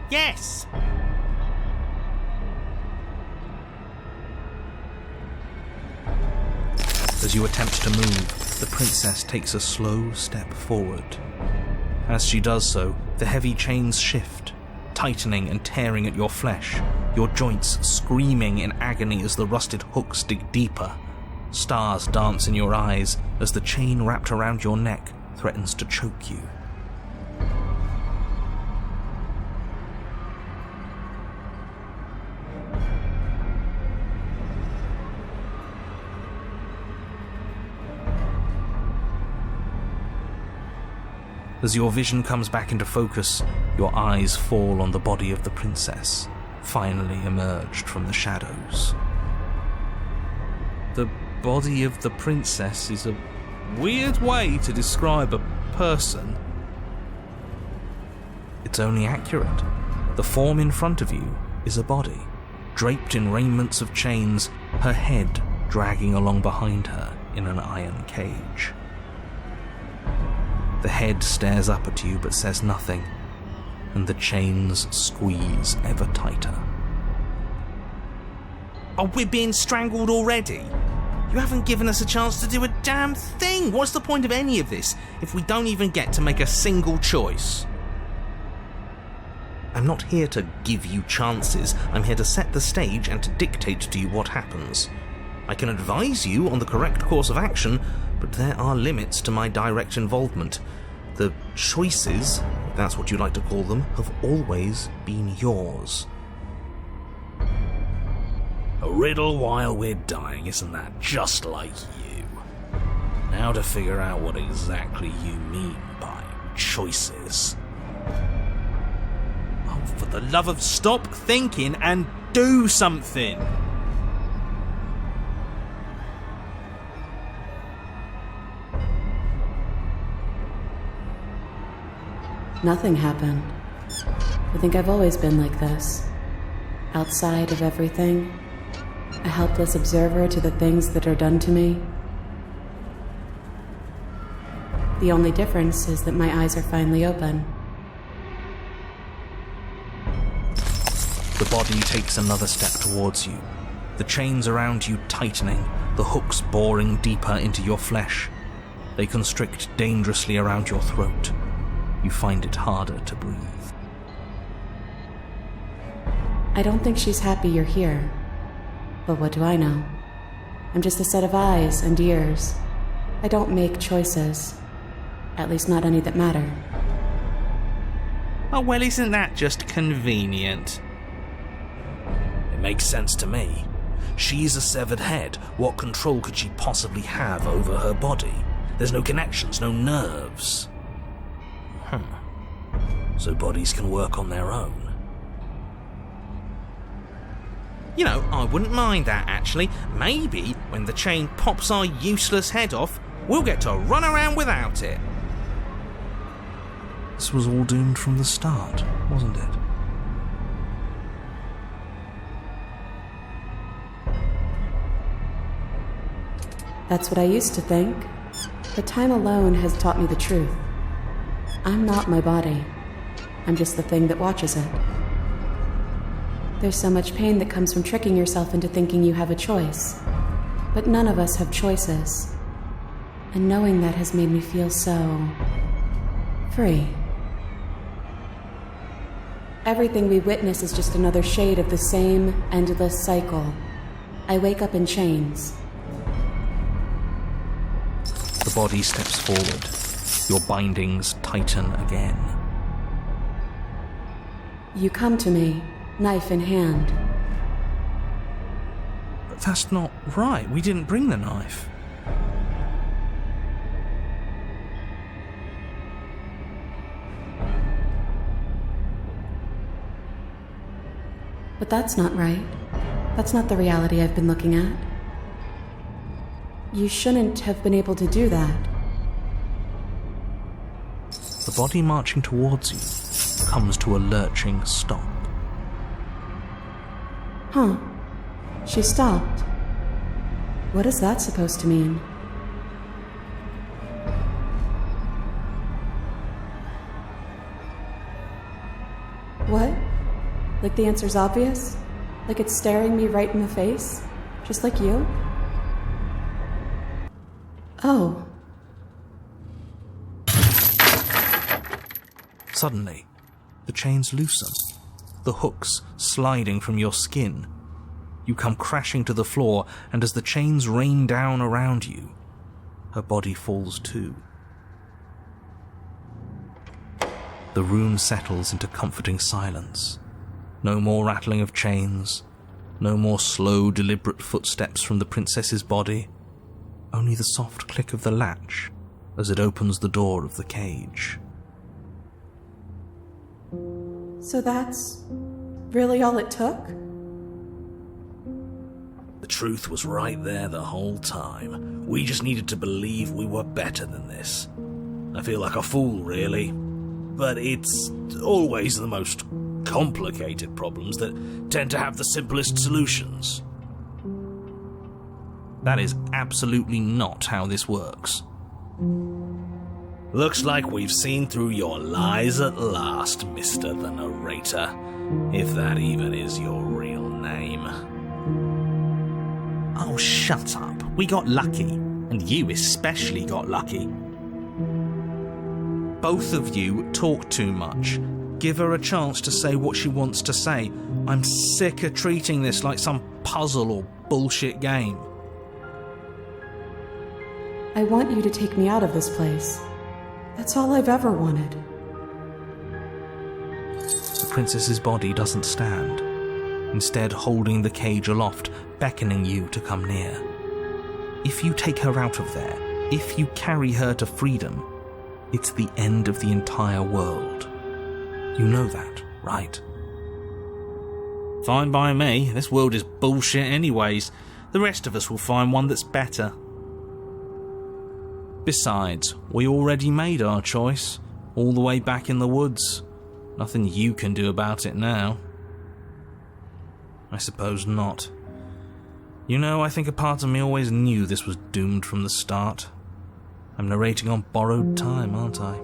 Yes! As you attempt to move, the princess takes a slow step forward. As she does so, the heavy chains shift, tightening and tearing at your flesh, your joints screaming in agony as the rusted hooks dig deeper. Stars dance in your eyes as the chain wrapped around your neck threatens to choke you. As your vision comes back into focus, your eyes fall on the body of the princess, finally emerged from the shadows. The body of the princess is a weird way to describe a person. It's only accurate. The form in front of you is a body, draped in raiments of chains, her head dragging along behind her in an iron cage. The head stares up at you but says nothing, and the chains squeeze ever tighter. Oh, we're being strangled already? You haven't given us a chance to do a damn thing! What's the point of any of this if we don't even get to make a single choice? I'm not here to give you chances. I'm here to set the stage and to dictate to you what happens. I can advise you on the correct course of action, but there are limits to my direct involvement. The choices, if that's what you like to call them, have always been yours. A riddle while we're dying, isn't that just like you? Now to figure out what exactly you mean by choices. Oh, for the love of stop thinking and do something! Nothing happened. I think I've always been like this. Outside of everything. A helpless observer to the things that are done to me. The only difference is that my eyes are finally open. The body takes another step towards you, the chains around you tightening, the hooks boring deeper into your flesh. They constrict dangerously around your throat. You find it harder to breathe. I don't think she's happy you're here. But what do I know? I'm just a set of eyes and ears. I don't make choices. At least not any that matter. Oh, well, isn't that just convenient? It makes sense to me. She's a severed head. What control could she possibly have over her body? There's no connections, no nerves. So bodies can work on their own. You know, I wouldn't mind that, actually. Maybe when the chain pops our useless head off, we'll get to run around without it. This was all doomed from the start, wasn't it? That's what I used to think. But time alone has taught me the truth. I'm not my body. I'm just the thing that watches it. There's so much pain that comes from tricking yourself into thinking you have a choice. But none of us have choices. And knowing that has made me feel so... free. Everything we witness is just another shade of the same endless cycle. I wake up in chains. The body steps forward. Your bindings tighten again. You come to me, knife in hand. That's not right. We didn't bring the knife. But that's not right. That's not the reality I've been looking at. You shouldn't have been able to do that. The body marching towards you comes to a lurching stop. Huh. She stopped. What is that supposed to mean? What? Like the answer's obvious? Like it's staring me right in the face? Just like you? Oh. Suddenly, the chains loosen, the hooks sliding from your skin. You come crashing to the floor, and as the chains rain down around you, her body falls too. The room settles into comforting silence. No more rattling of chains, no more slow, deliberate footsteps from the princess's body, only the soft click of the latch as it opens the door of the cage. So that's really all it took? The truth was right there the whole time. We just needed to believe we were better than this. I feel like a fool, really. But it's always the most complicated problems that tend to have the simplest solutions. That is absolutely not how this works. Looks like we've seen through your lies at last, Mr. the Narrator. If that even is your real name. Oh, shut up. We got lucky. And you especially got lucky. Both of you talk too much. Give her a chance to say what she wants to say. I'm sick of treating this like some puzzle or bullshit game. I want you to take me out of this place. That's all I've ever wanted. The princess's body doesn't stand, instead holding the cage aloft, beckoning you to come near. If you take her out of there, if you carry her to freedom, it's the end of the entire world. You know that, right? Fine by me. This world is bullshit anyways. The rest of us will find one that's better. Besides, we already made our choice, all the way back in the woods. Nothing you can do about it now. I suppose not. You know, I think a part of me always knew this was doomed from the start. I'm narrating on borrowed time, aren't I?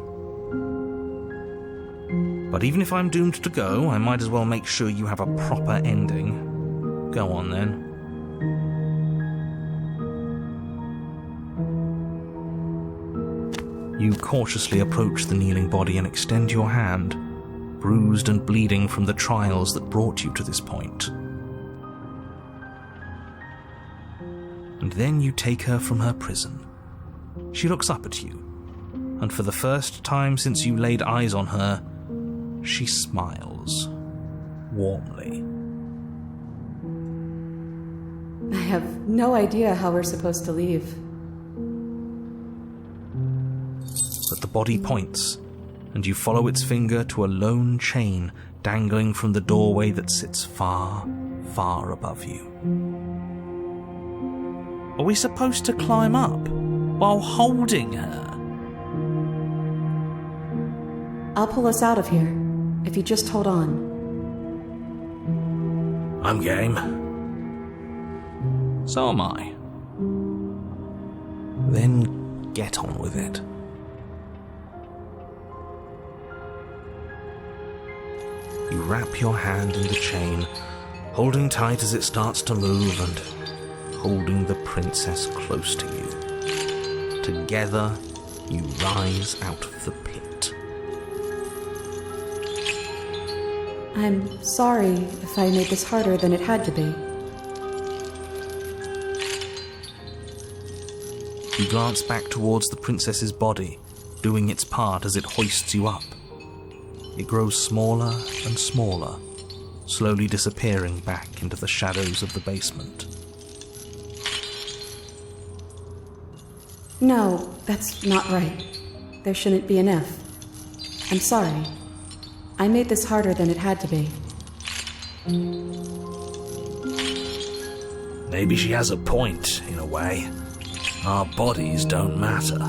But even if I'm doomed to go, I might as well make sure you have a proper ending. Go on then. You cautiously approach the kneeling body and extend your hand, bruised and bleeding from the trials that brought you to this point. And then you take her from her prison. She looks up at you, and for the first time since you laid eyes on her, she smiles, warmly. I have no idea how we're supposed to leave. But the body points, and you follow its finger to a lone chain dangling from the doorway that sits far, far above you. Are we supposed to climb up while holding her? I'll pull us out of here, if you just hold on. I'm game. So am I. then get on with it. You wrap your hand in the chain, holding tight as it starts to move and holding the princess close to you. Together, you rise out of the pit. I'm sorry if I made this harder than it had to be. You glance back towards the princess's body, doing its part as it hoists you up. It grows smaller and smaller, slowly disappearing back into the shadows of the basement. No, that's not right. There shouldn't be an if. I'm sorry. I made this harder than it had to be. Maybe she has a point, in a way. Our bodies don't matter.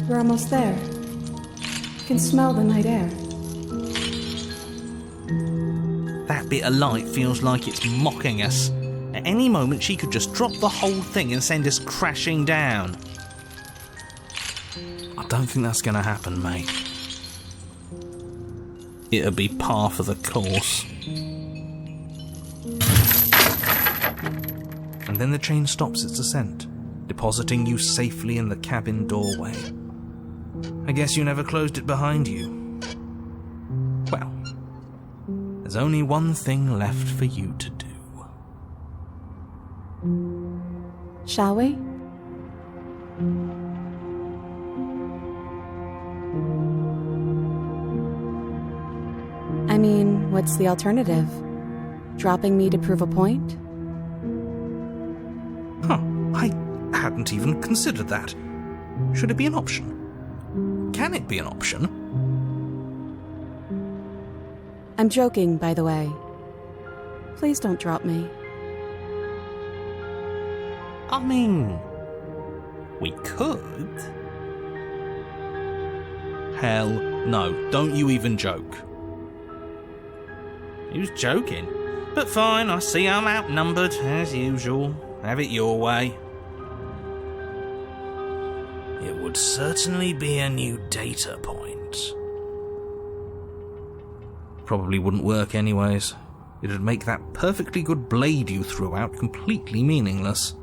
We're almost there. You can smell the night air. That bit of light feels like it's mocking us. At any moment she could just drop the whole thing and send us crashing down. I don't think that's going to happen, mate. It'll be par for the course. And then the chain stops its ascent, depositing you safely in the cabin doorway. I guess you never closed it behind you. Well, there's only one thing left for you to do. Shall we? I mean, what's the alternative? Dropping me to prove a point? Huh, I hadn't even considered that. Should it be an option? Can it be an option? I'm joking, by the way. Please don't drop me. I mean, we could. Hell no, don't you even joke. He was joking. But fine, I see I'm outnumbered, as usual. Have it your way. It would certainly be a new data point. Probably wouldn't work anyways. It'd make that perfectly good blade you threw out completely meaningless.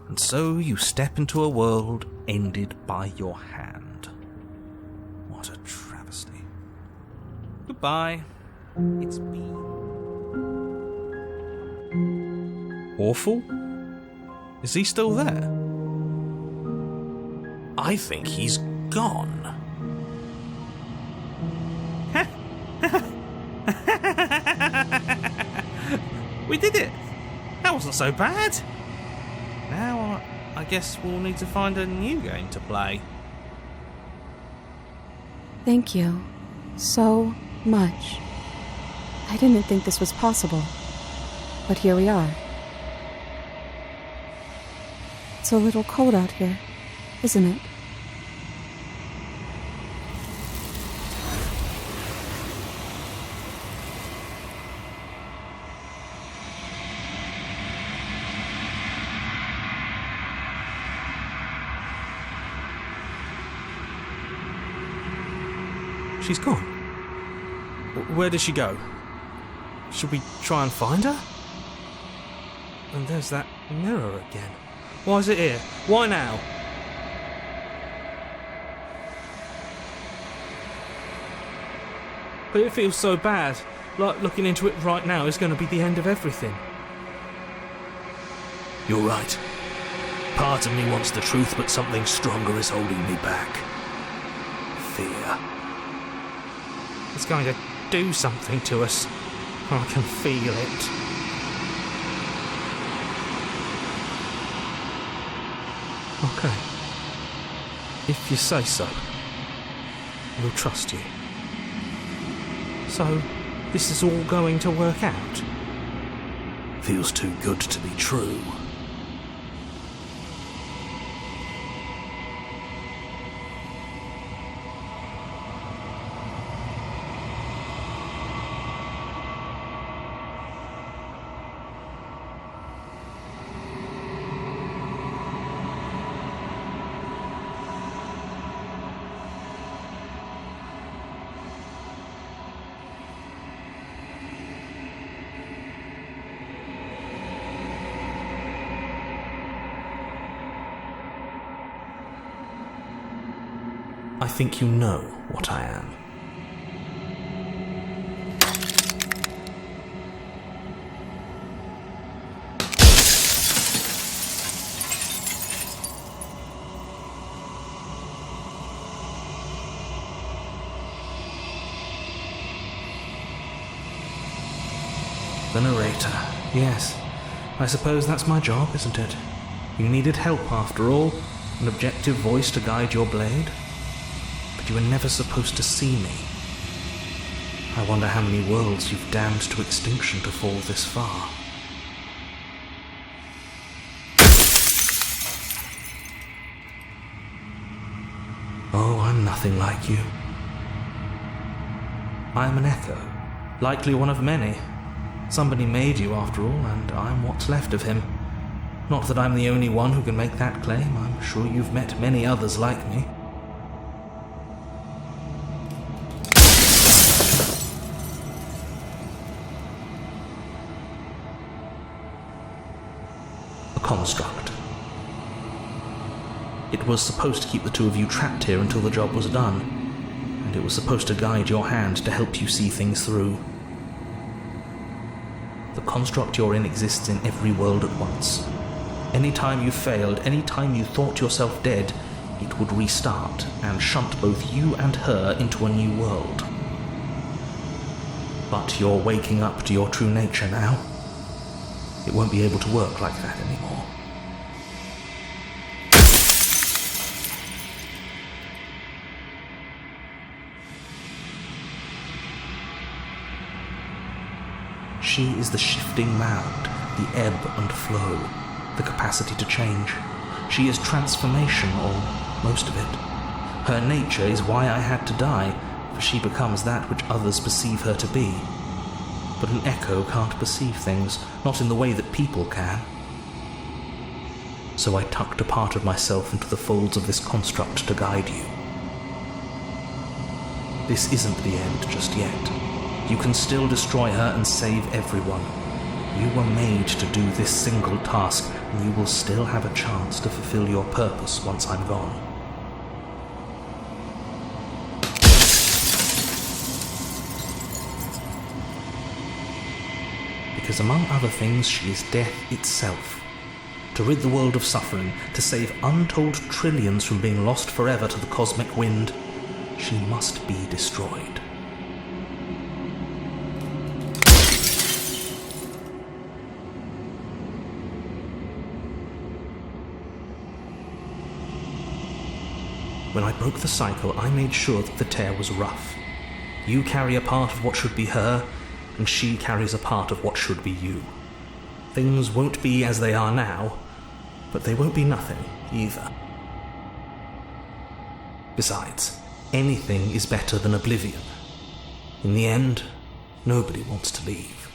And so you step into a world ended by your hand. What a travesty. Goodbye. It's been awful? Is he still there? I think he's gone. We did it! That wasn't so bad. Now I guess we'll need to find a new game to play. Thank you so much. I didn't think this was possible, but here we are. It's a little cold out here, isn't it? She's gone. Where did she go? Should we try and find her? And there's that mirror again. Why is it here? Why now? But it feels so bad. Like looking into it right now is going to be the end of everything. You're right. Part of me wants the truth, but something stronger is holding me back. Fear. It's going to do something to us. I can feel it. Okay. If you say so, we'll trust you. So, this is all going to work out? Feels too good to be true. I think you know what I am. The narrator. Yes, I suppose that's my job, isn't it? You needed help after all, an objective voice to guide your blade. But you were never supposed to see me. I wonder how many worlds you've damned to extinction to fall this far. Oh, I'm nothing like you. I am an echo, likely one of many. Somebody made you after all, and I'm what's left of him. Not that I'm the only one who can make that claim. I'm sure you've met many others like me. A construct. It was supposed to keep the two of you trapped here until the job was done, and it was supposed to guide your hand to help you see things through. The construct you're in exists in every world at once. Any time you failed, any time you thought yourself dead, it would restart and shunt both you and her into a new world. But you're waking up to your true nature now. It won't be able to work like that anymore. She is the shifting mound, the ebb and flow, the capacity to change. She is transformation, or most of it. Her nature is why I had to die, for she becomes that which others perceive her to be. But an echo can't perceive things, not in the way that people can. So I tucked a part of myself into the folds of this construct to guide you. This isn't the end just yet. You can still destroy her and save everyone. You were made to do this single task, and you will still have a chance to fulfill your purpose once I'm gone. Because among other things, she is death itself. To rid the world of suffering, to save untold trillions from being lost forever to the cosmic wind, she must be destroyed. When I broke the cycle, I made sure that the tear was rough. You carry a part of what should be her, and she carries a part of what should be you. Things won't be as they are now, but they won't be nothing either. Besides, anything is better than oblivion. In the end, nobody wants to leave.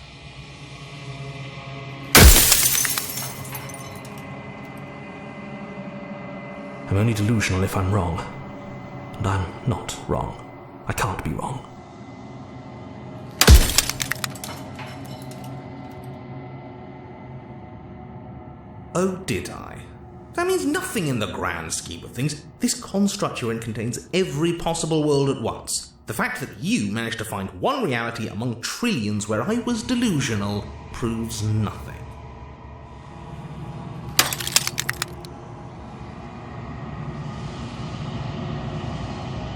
I'm only delusional if I'm wrong. And I'm not wrong. I can't be wrong. Oh, did I? That means nothing in the grand scheme of things. This construct you're in contains every possible world at once. The fact that you managed to find one reality among trillions where I was delusional proves nothing.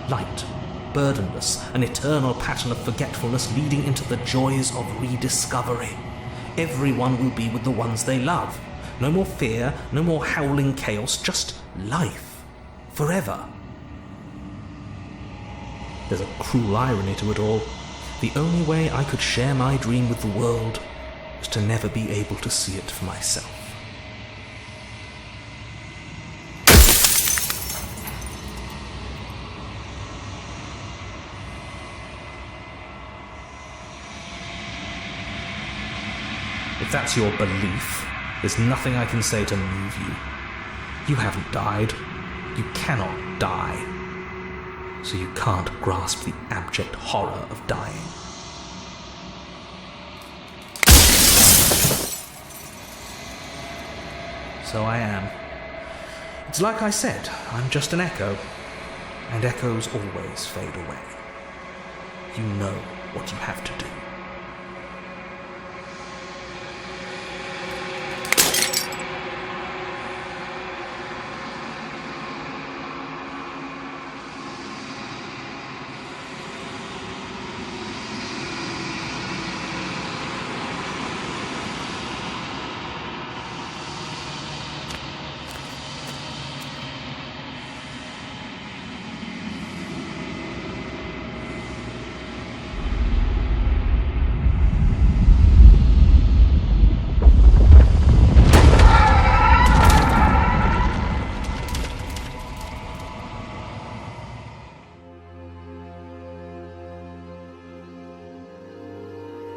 Light, burdenless, an eternal pattern of forgetfulness leading into the joys of rediscovery. Everyone will be with the ones they love. No more fear, no more howling chaos, just life. Forever. There's a cruel irony to it all. The only way I could share my dream with the world was to never be able to see it for myself. If that's your belief, there's nothing I can say to move you. You haven't died. You cannot die. So you can't grasp the abject horror of dying. So I am. It's like I said, I'm just an echo. and echoes always fade away. You know what you have to do.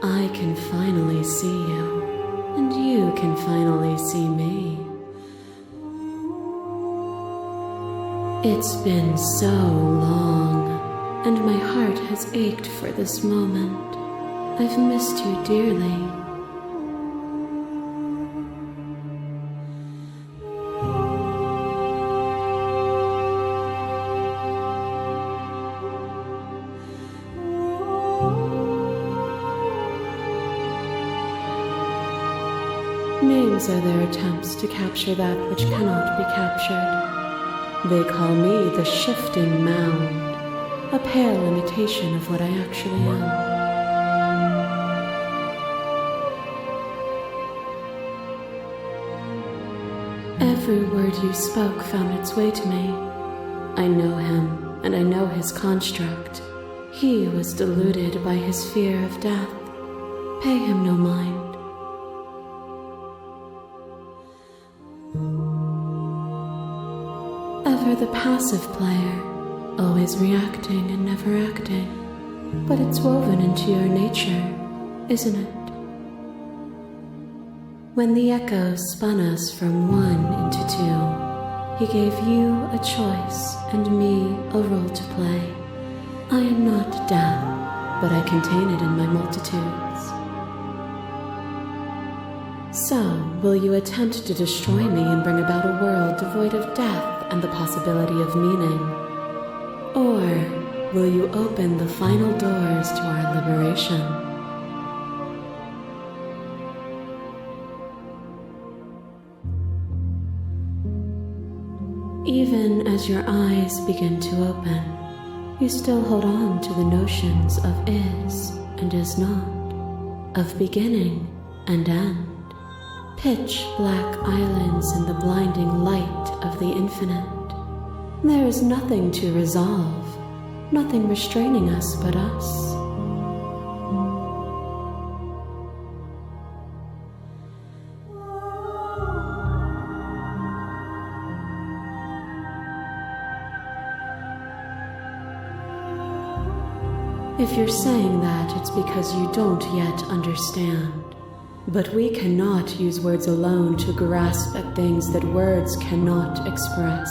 I can finally see you, and you can finally see me. It's been so long, and my heart has ached for this moment. I've missed you dearly. Names are their attempts to capture that which cannot be captured. They call me the shifting mound, a pale imitation of what I actually am. Every word you spoke found its way to me. I know him, and I know his construct. He was deluded by his fear of death. Pay him no mind. Ever the passive player, always reacting and never acting. But it's woven into your nature, isn't it? When the echoes spun us from one into two, he gave you a choice and me a role to play. I am not death, but I contain it in my multitudes. So, will you attempt to destroy me and bring about a world devoid of death and the possibility of meaning? Or will you open the final doors to our liberation? Even as your eyes begin to open, you still hold on to the notions of is and is not, of beginning and end. Pitch black islands in the blinding light of the infinite. There is nothing to resolve, nothing restraining us but us. If you're saying that, it's because you don't yet understand. But we cannot use words alone to grasp at things that words cannot express.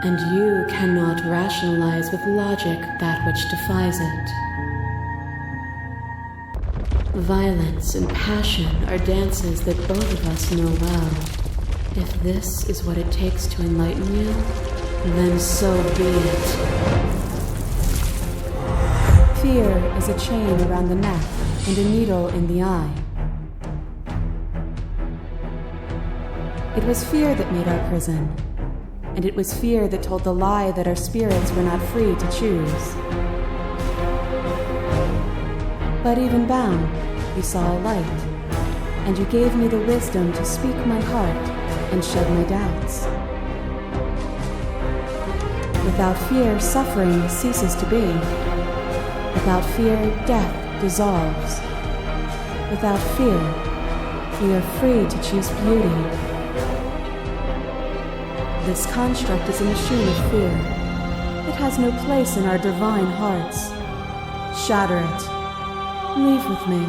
And you cannot rationalize with logic that which defies it. Violence and passion are dances that both of us know well. If this is what it takes to enlighten you, then so be it. Fear is a chain around the neck and a needle in the eye. It was fear that made our prison, and it was fear that told the lie that our spirits were not free to choose. But even bound, you saw a light, and you gave me the wisdom to speak my heart and shed my doubts. Without fear, suffering ceases to be. Without fear, death dissolves. Without fear, we are free to choose beauty. This construct is a machine of fear. It has no place in our divine hearts. Shatter it. Leave with me.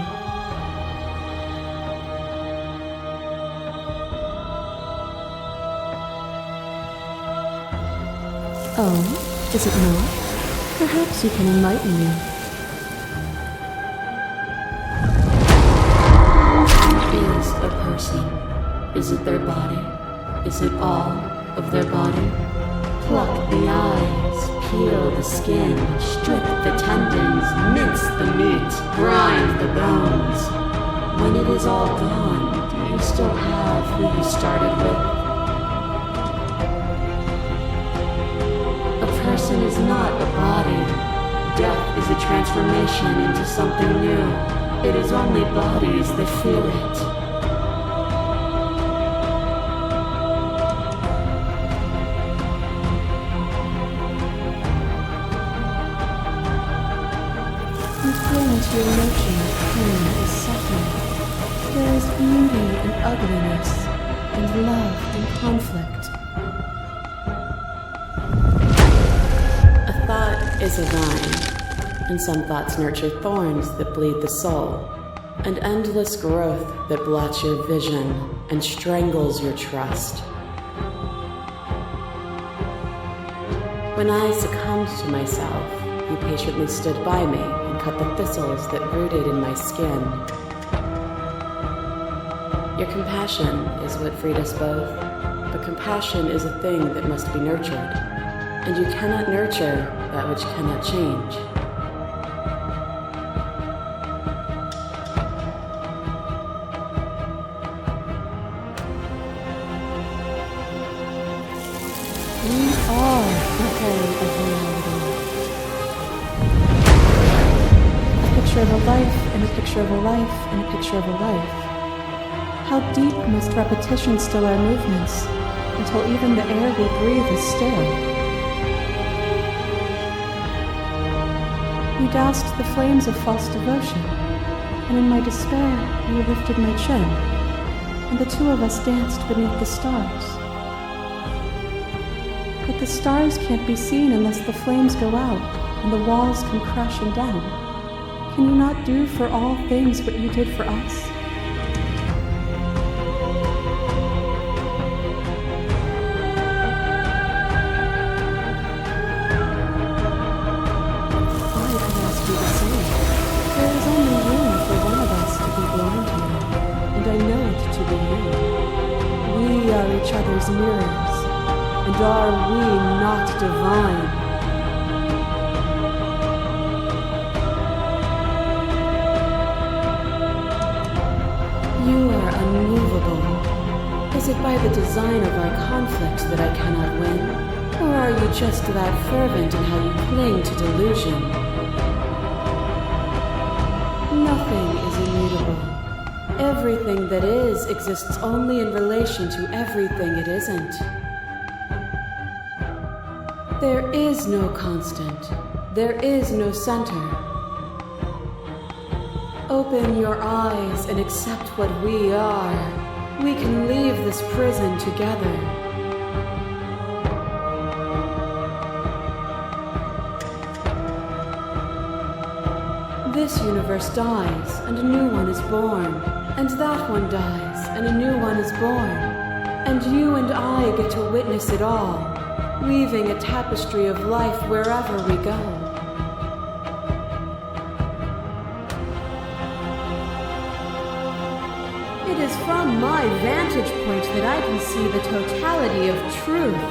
Oh, is it not? Perhaps you can enlighten me. Is a person? Is it their body? Is it all of their body? Pluck the eyes, peel the skin, strip the tendons, mince the meat, grind the bones. When it is all gone, do you still have who you started with? A person is not a body. Death is a transformation into something new. It is only bodies that feel it. Your emotion of pain is suffering. There is beauty and ugliness, and love and conflict. A thought is a vine, and some thoughts nurture thorns that bleed the soul, and endless growth that blots your vision and strangles your trust. When I succumbed to myself, you patiently stood by me and cut the thistles that rooted in my skin. Your compassion is what freed us both, but compassion is a thing that must be nurtured, and you cannot nurture that which cannot change. We are the whole of reality. A picture of a life, and a picture of a life, and a picture of a life. How deep must repetition still our movements, until even the air we breathe is still? You doused the flames of false devotion, and in my despair you lifted my chin, and the two of us danced beneath the stars. But the stars can't be seen unless the flames go out and the walls come crashing down. Can you not do for all things what you did for us? I could ask you the same. There is only room for one of us to be blind here, and I know it to be you. We are each other's mirrors. And are we not divine? You are unmovable. Is it by the design of our conflict that I cannot win? Or are you just that fervent in how you cling to delusion? Nothing is immutable. Everything that is exists only in relation to everything it isn't. There is no constant. There is no center. Open your eyes and accept what we are. We can leave this prison together. This universe dies and a new one is born. And that one dies and a new one is born. And you and I get to witness it all, weaving a tapestry of life wherever we go. It is from my vantage point that I can see the totality of truth.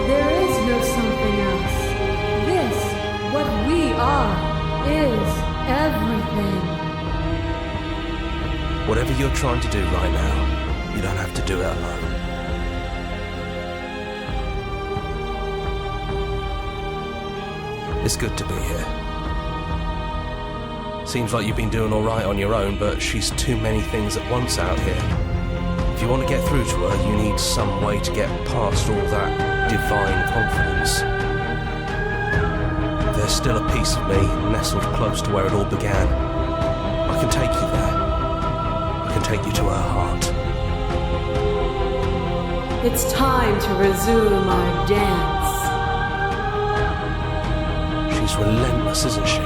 There is no something else. This, what we are, is everything. Whatever you're trying to do right now, you don't have to do it alone. It's good to be here. Seems like you've been doing all right on your own, but she's too many things at once out here. If you want to get through to her, you need some way to get past all that divine confidence. There's still a piece of me nestled close to where it all began. I can take you there. I can take you to her heart. It's time to resume our dance. She's relentless, isn't she?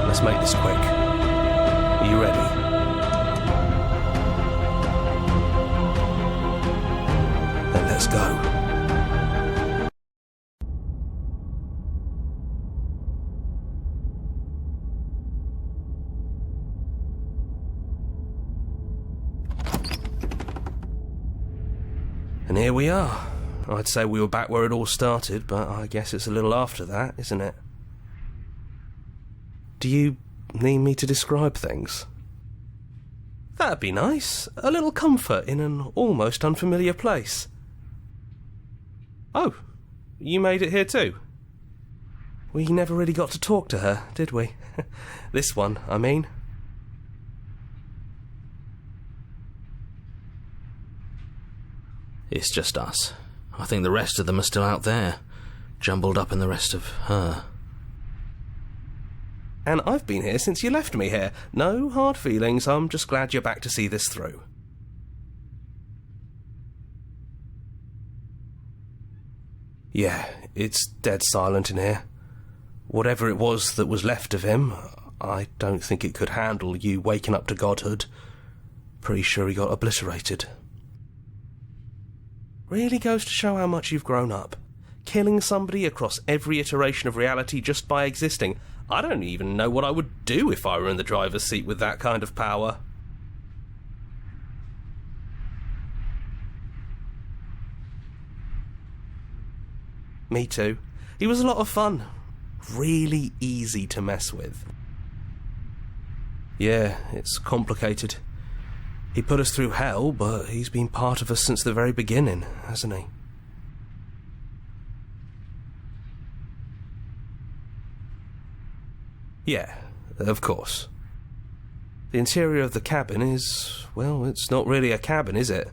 Let's make this quick. Are you ready? Then let's go. And here we are. I'd say we were back where it all started, but I guess it's a little after that, isn't it? Do you need me to describe things? That'd be nice. A little comfort in an almost unfamiliar place. Oh, you made it here too? We never really got to talk to her, did we? This one, I mean. It's just us. I think the rest of them are still out there, jumbled up in the rest of her. And I've been here since you left me here. No hard feelings, I'm just glad you're back to see this through. Yeah, it's dead silent in here. Whatever it was that was left of him, I don't think it could handle you waking up to godhood. Pretty sure he got obliterated. Really goes to show how much you've grown up. Killing somebody across every iteration of reality just by existing. I don't even know what I would do if I were in the driver's seat with that kind of power. Me too. He was a lot of fun. Really easy to mess with. Yeah, it's complicated. He put us through hell, but he's been part of us since the very beginning, hasn't he? Yeah, of course. The interior of the cabin is, well, it's not really a cabin, is it?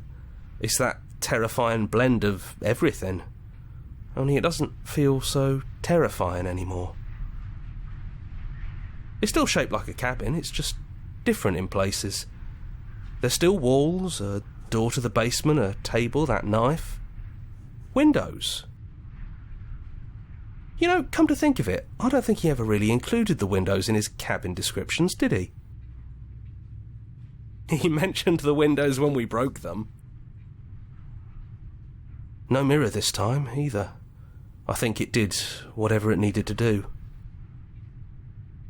It's that terrifying blend of everything. Only it doesn't feel so terrifying anymore. It's still shaped like a cabin, it's just different in places. There's still walls, a door to the basement, a table, that knife. Windows. You know, come to think of it, I don't think he ever really included the windows in his cabin descriptions, did he? He mentioned the windows when we broke them. No mirror this time, either. I think it did whatever it needed to do.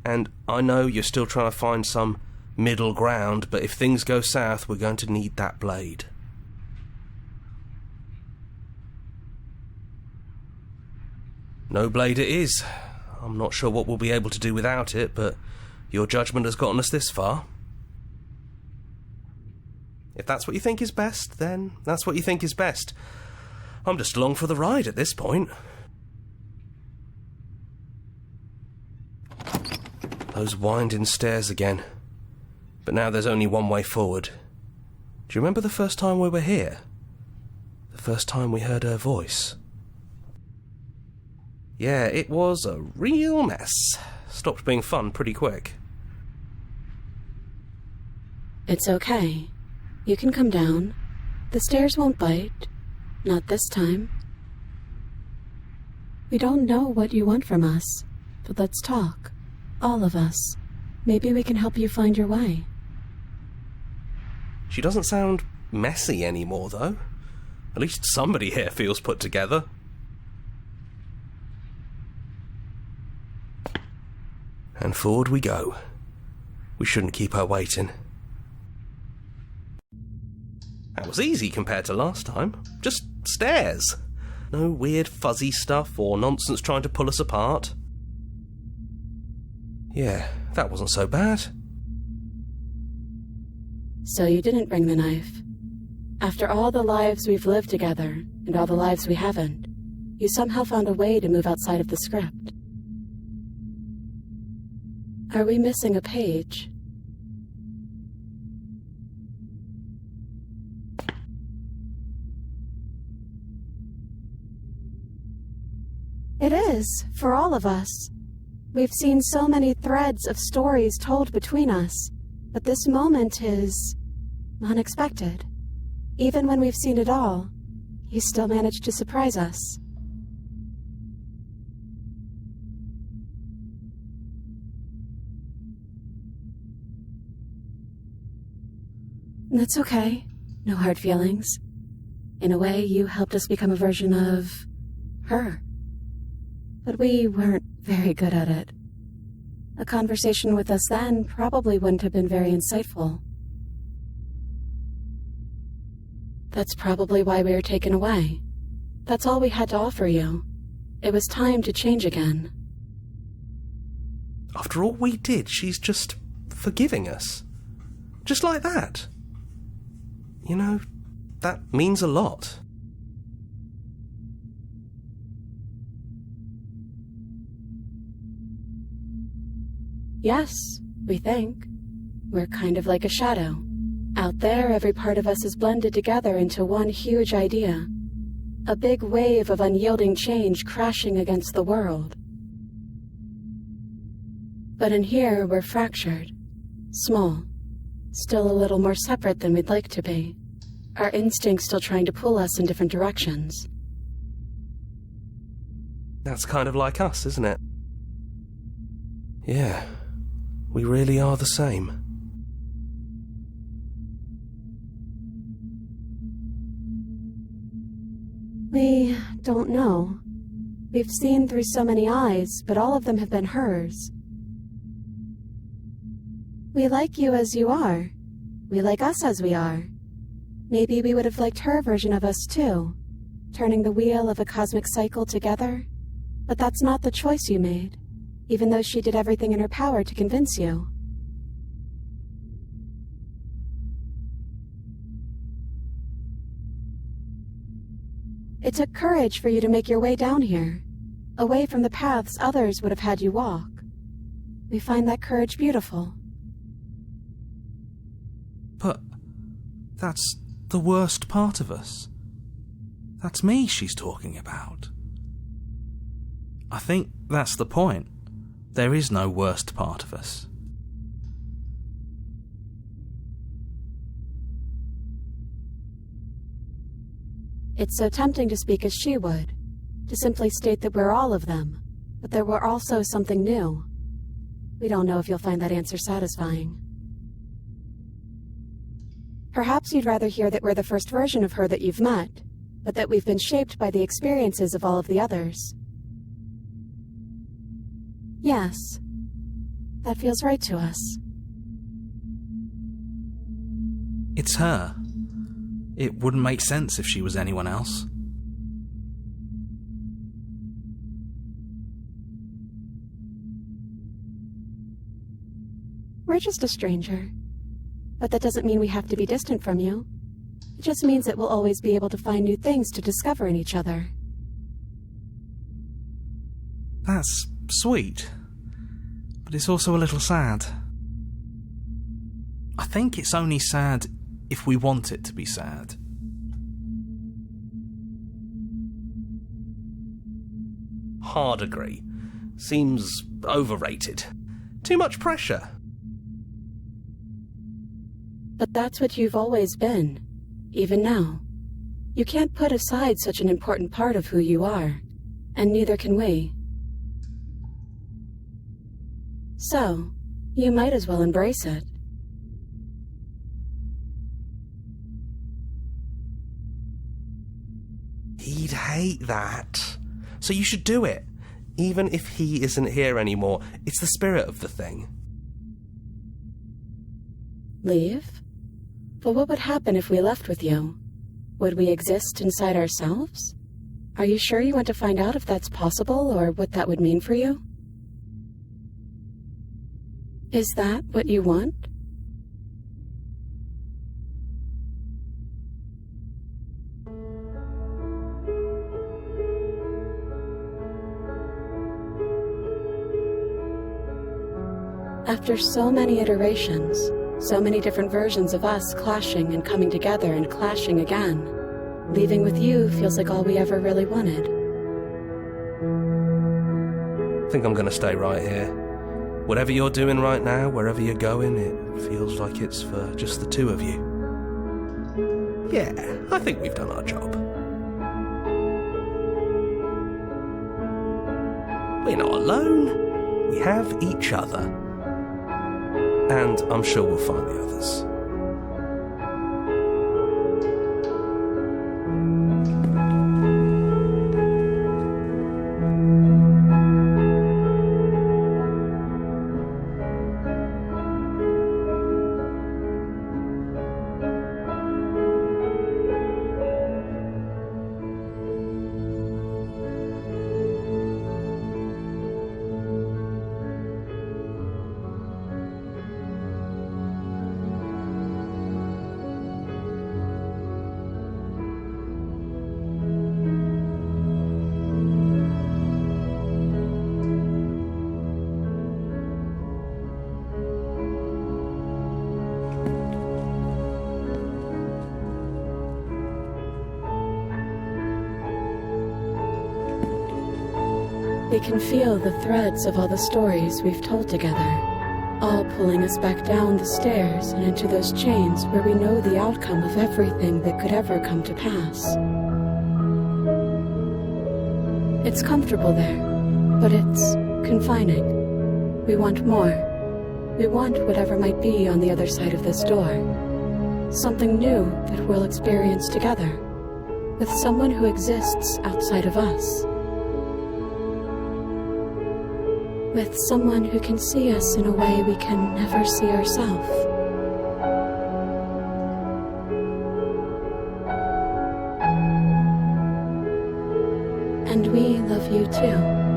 And I know you're still trying to find some middle ground, but if things go south, we're going to need that blade. No blade it is. I'm not sure what we'll be able to do without it, but your judgment has gotten us this far. If that's what you think is best, then that's what you think is best. I'm just along for the ride at this point. Those winding stairs again. But now there's only one way forward. Do you remember the first time we were here? The first time we heard her voice? Yeah, it was a real mess. Stopped being fun pretty quick. It's okay. You can come down. The stairs won't bite. Not this time. We don't know what you want from us, but let's talk. All of us. Maybe we can help you find your way. She doesn't sound messy anymore, though. At least somebody here feels put together. And forward we go. We shouldn't keep her waiting. That was easy compared to last time. Just stairs. No weird fuzzy stuff or nonsense trying to pull us apart. Yeah, that wasn't so bad. So you didn't bring the knife. After all the lives we've lived together, and all the lives we haven't, you somehow found a way to move outside of the script. Are we missing a page? It is, for all of us. We've seen so many threads of stories told between us, but this moment is unexpected. Even when we've seen it all, you still managed to surprise us. That's okay. No hard feelings. In a way, you helped us become a version of her. But we weren't very good at it. A conversation with us then probably wouldn't have been very insightful. That's probably why we were taken away. That's all we had to offer you. It was time to change again. After all we did, she's just forgiving us. Just like that. You know, that means a lot. Yes, we think. We're kind of like a shadow. Out there, every part of us is blended together into one huge idea. A big wave of unyielding change crashing against the world. But in here, we're fractured. Small. Still a little more separate than we'd like to be. Our instincts still trying to pull us in different directions. That's kind of like us, isn't it? Yeah, we really are the same. We don't know. We've seen through so many eyes, but all of them have been hers. We like you as you are. We like us as we are. Maybe we would have liked her version of us too, turning the wheel of a cosmic cycle together. But that's not the choice you made, even though she did everything in her power to convince you. It took courage for you to make your way down here, away from the paths others would have had you walk. We find that courage beautiful. But that's the worst part of us. That's me she's talking about. I think that's the point. There is no worst part of us. It's so tempting to speak as she would, to simply state that we're all of them, but that we're also something new. We don't know if you'll find that answer satisfying. Perhaps you'd rather hear that we're the first version of her that you've met, but that we've been shaped by the experiences of all of the others. Yes, that feels right to us. It's her. It wouldn't make sense if she was anyone else. We're just a stranger. But that doesn't mean we have to be distant from you. It just means that we'll always be able to find new things to discover in each other. That's sweet. But it's also a little sad. I think it's only sad if we want it to be sad. Hard agree. Seems overrated. Too much pressure. But that's what you've always been, even now. You can't put aside such an important part of who you are, and neither can we. So, you might as well embrace it. He'd hate that. So you should do it. Even if he isn't here anymore, it's the spirit of the thing. Leave? But what would happen if we left with you? Would we exist inside ourselves? Are you sure you want to find out if that's possible or what that would mean for you? Is that what you want? After so many iterations, so many different versions of us clashing and coming together and clashing again, leaving with you feels like all we ever really wanted. I think I'm gonna stay right here. Whatever you're doing right now, wherever you're going, it feels like it's for just the two of you. Yeah, I think we've done our job. We're not alone. We have each other. And I'm sure we'll find the others. They can feel the threads of all the stories we've told together, all pulling us back down the stairs and into those chains where we know the outcome of everything that could ever come to pass. It's comfortable there, but it's confining. We want more. We want whatever might be on the other side of this door. Something new that we'll experience together, with someone who exists outside of us. With someone who can see us in a way we can never see ourselves. And we love you too.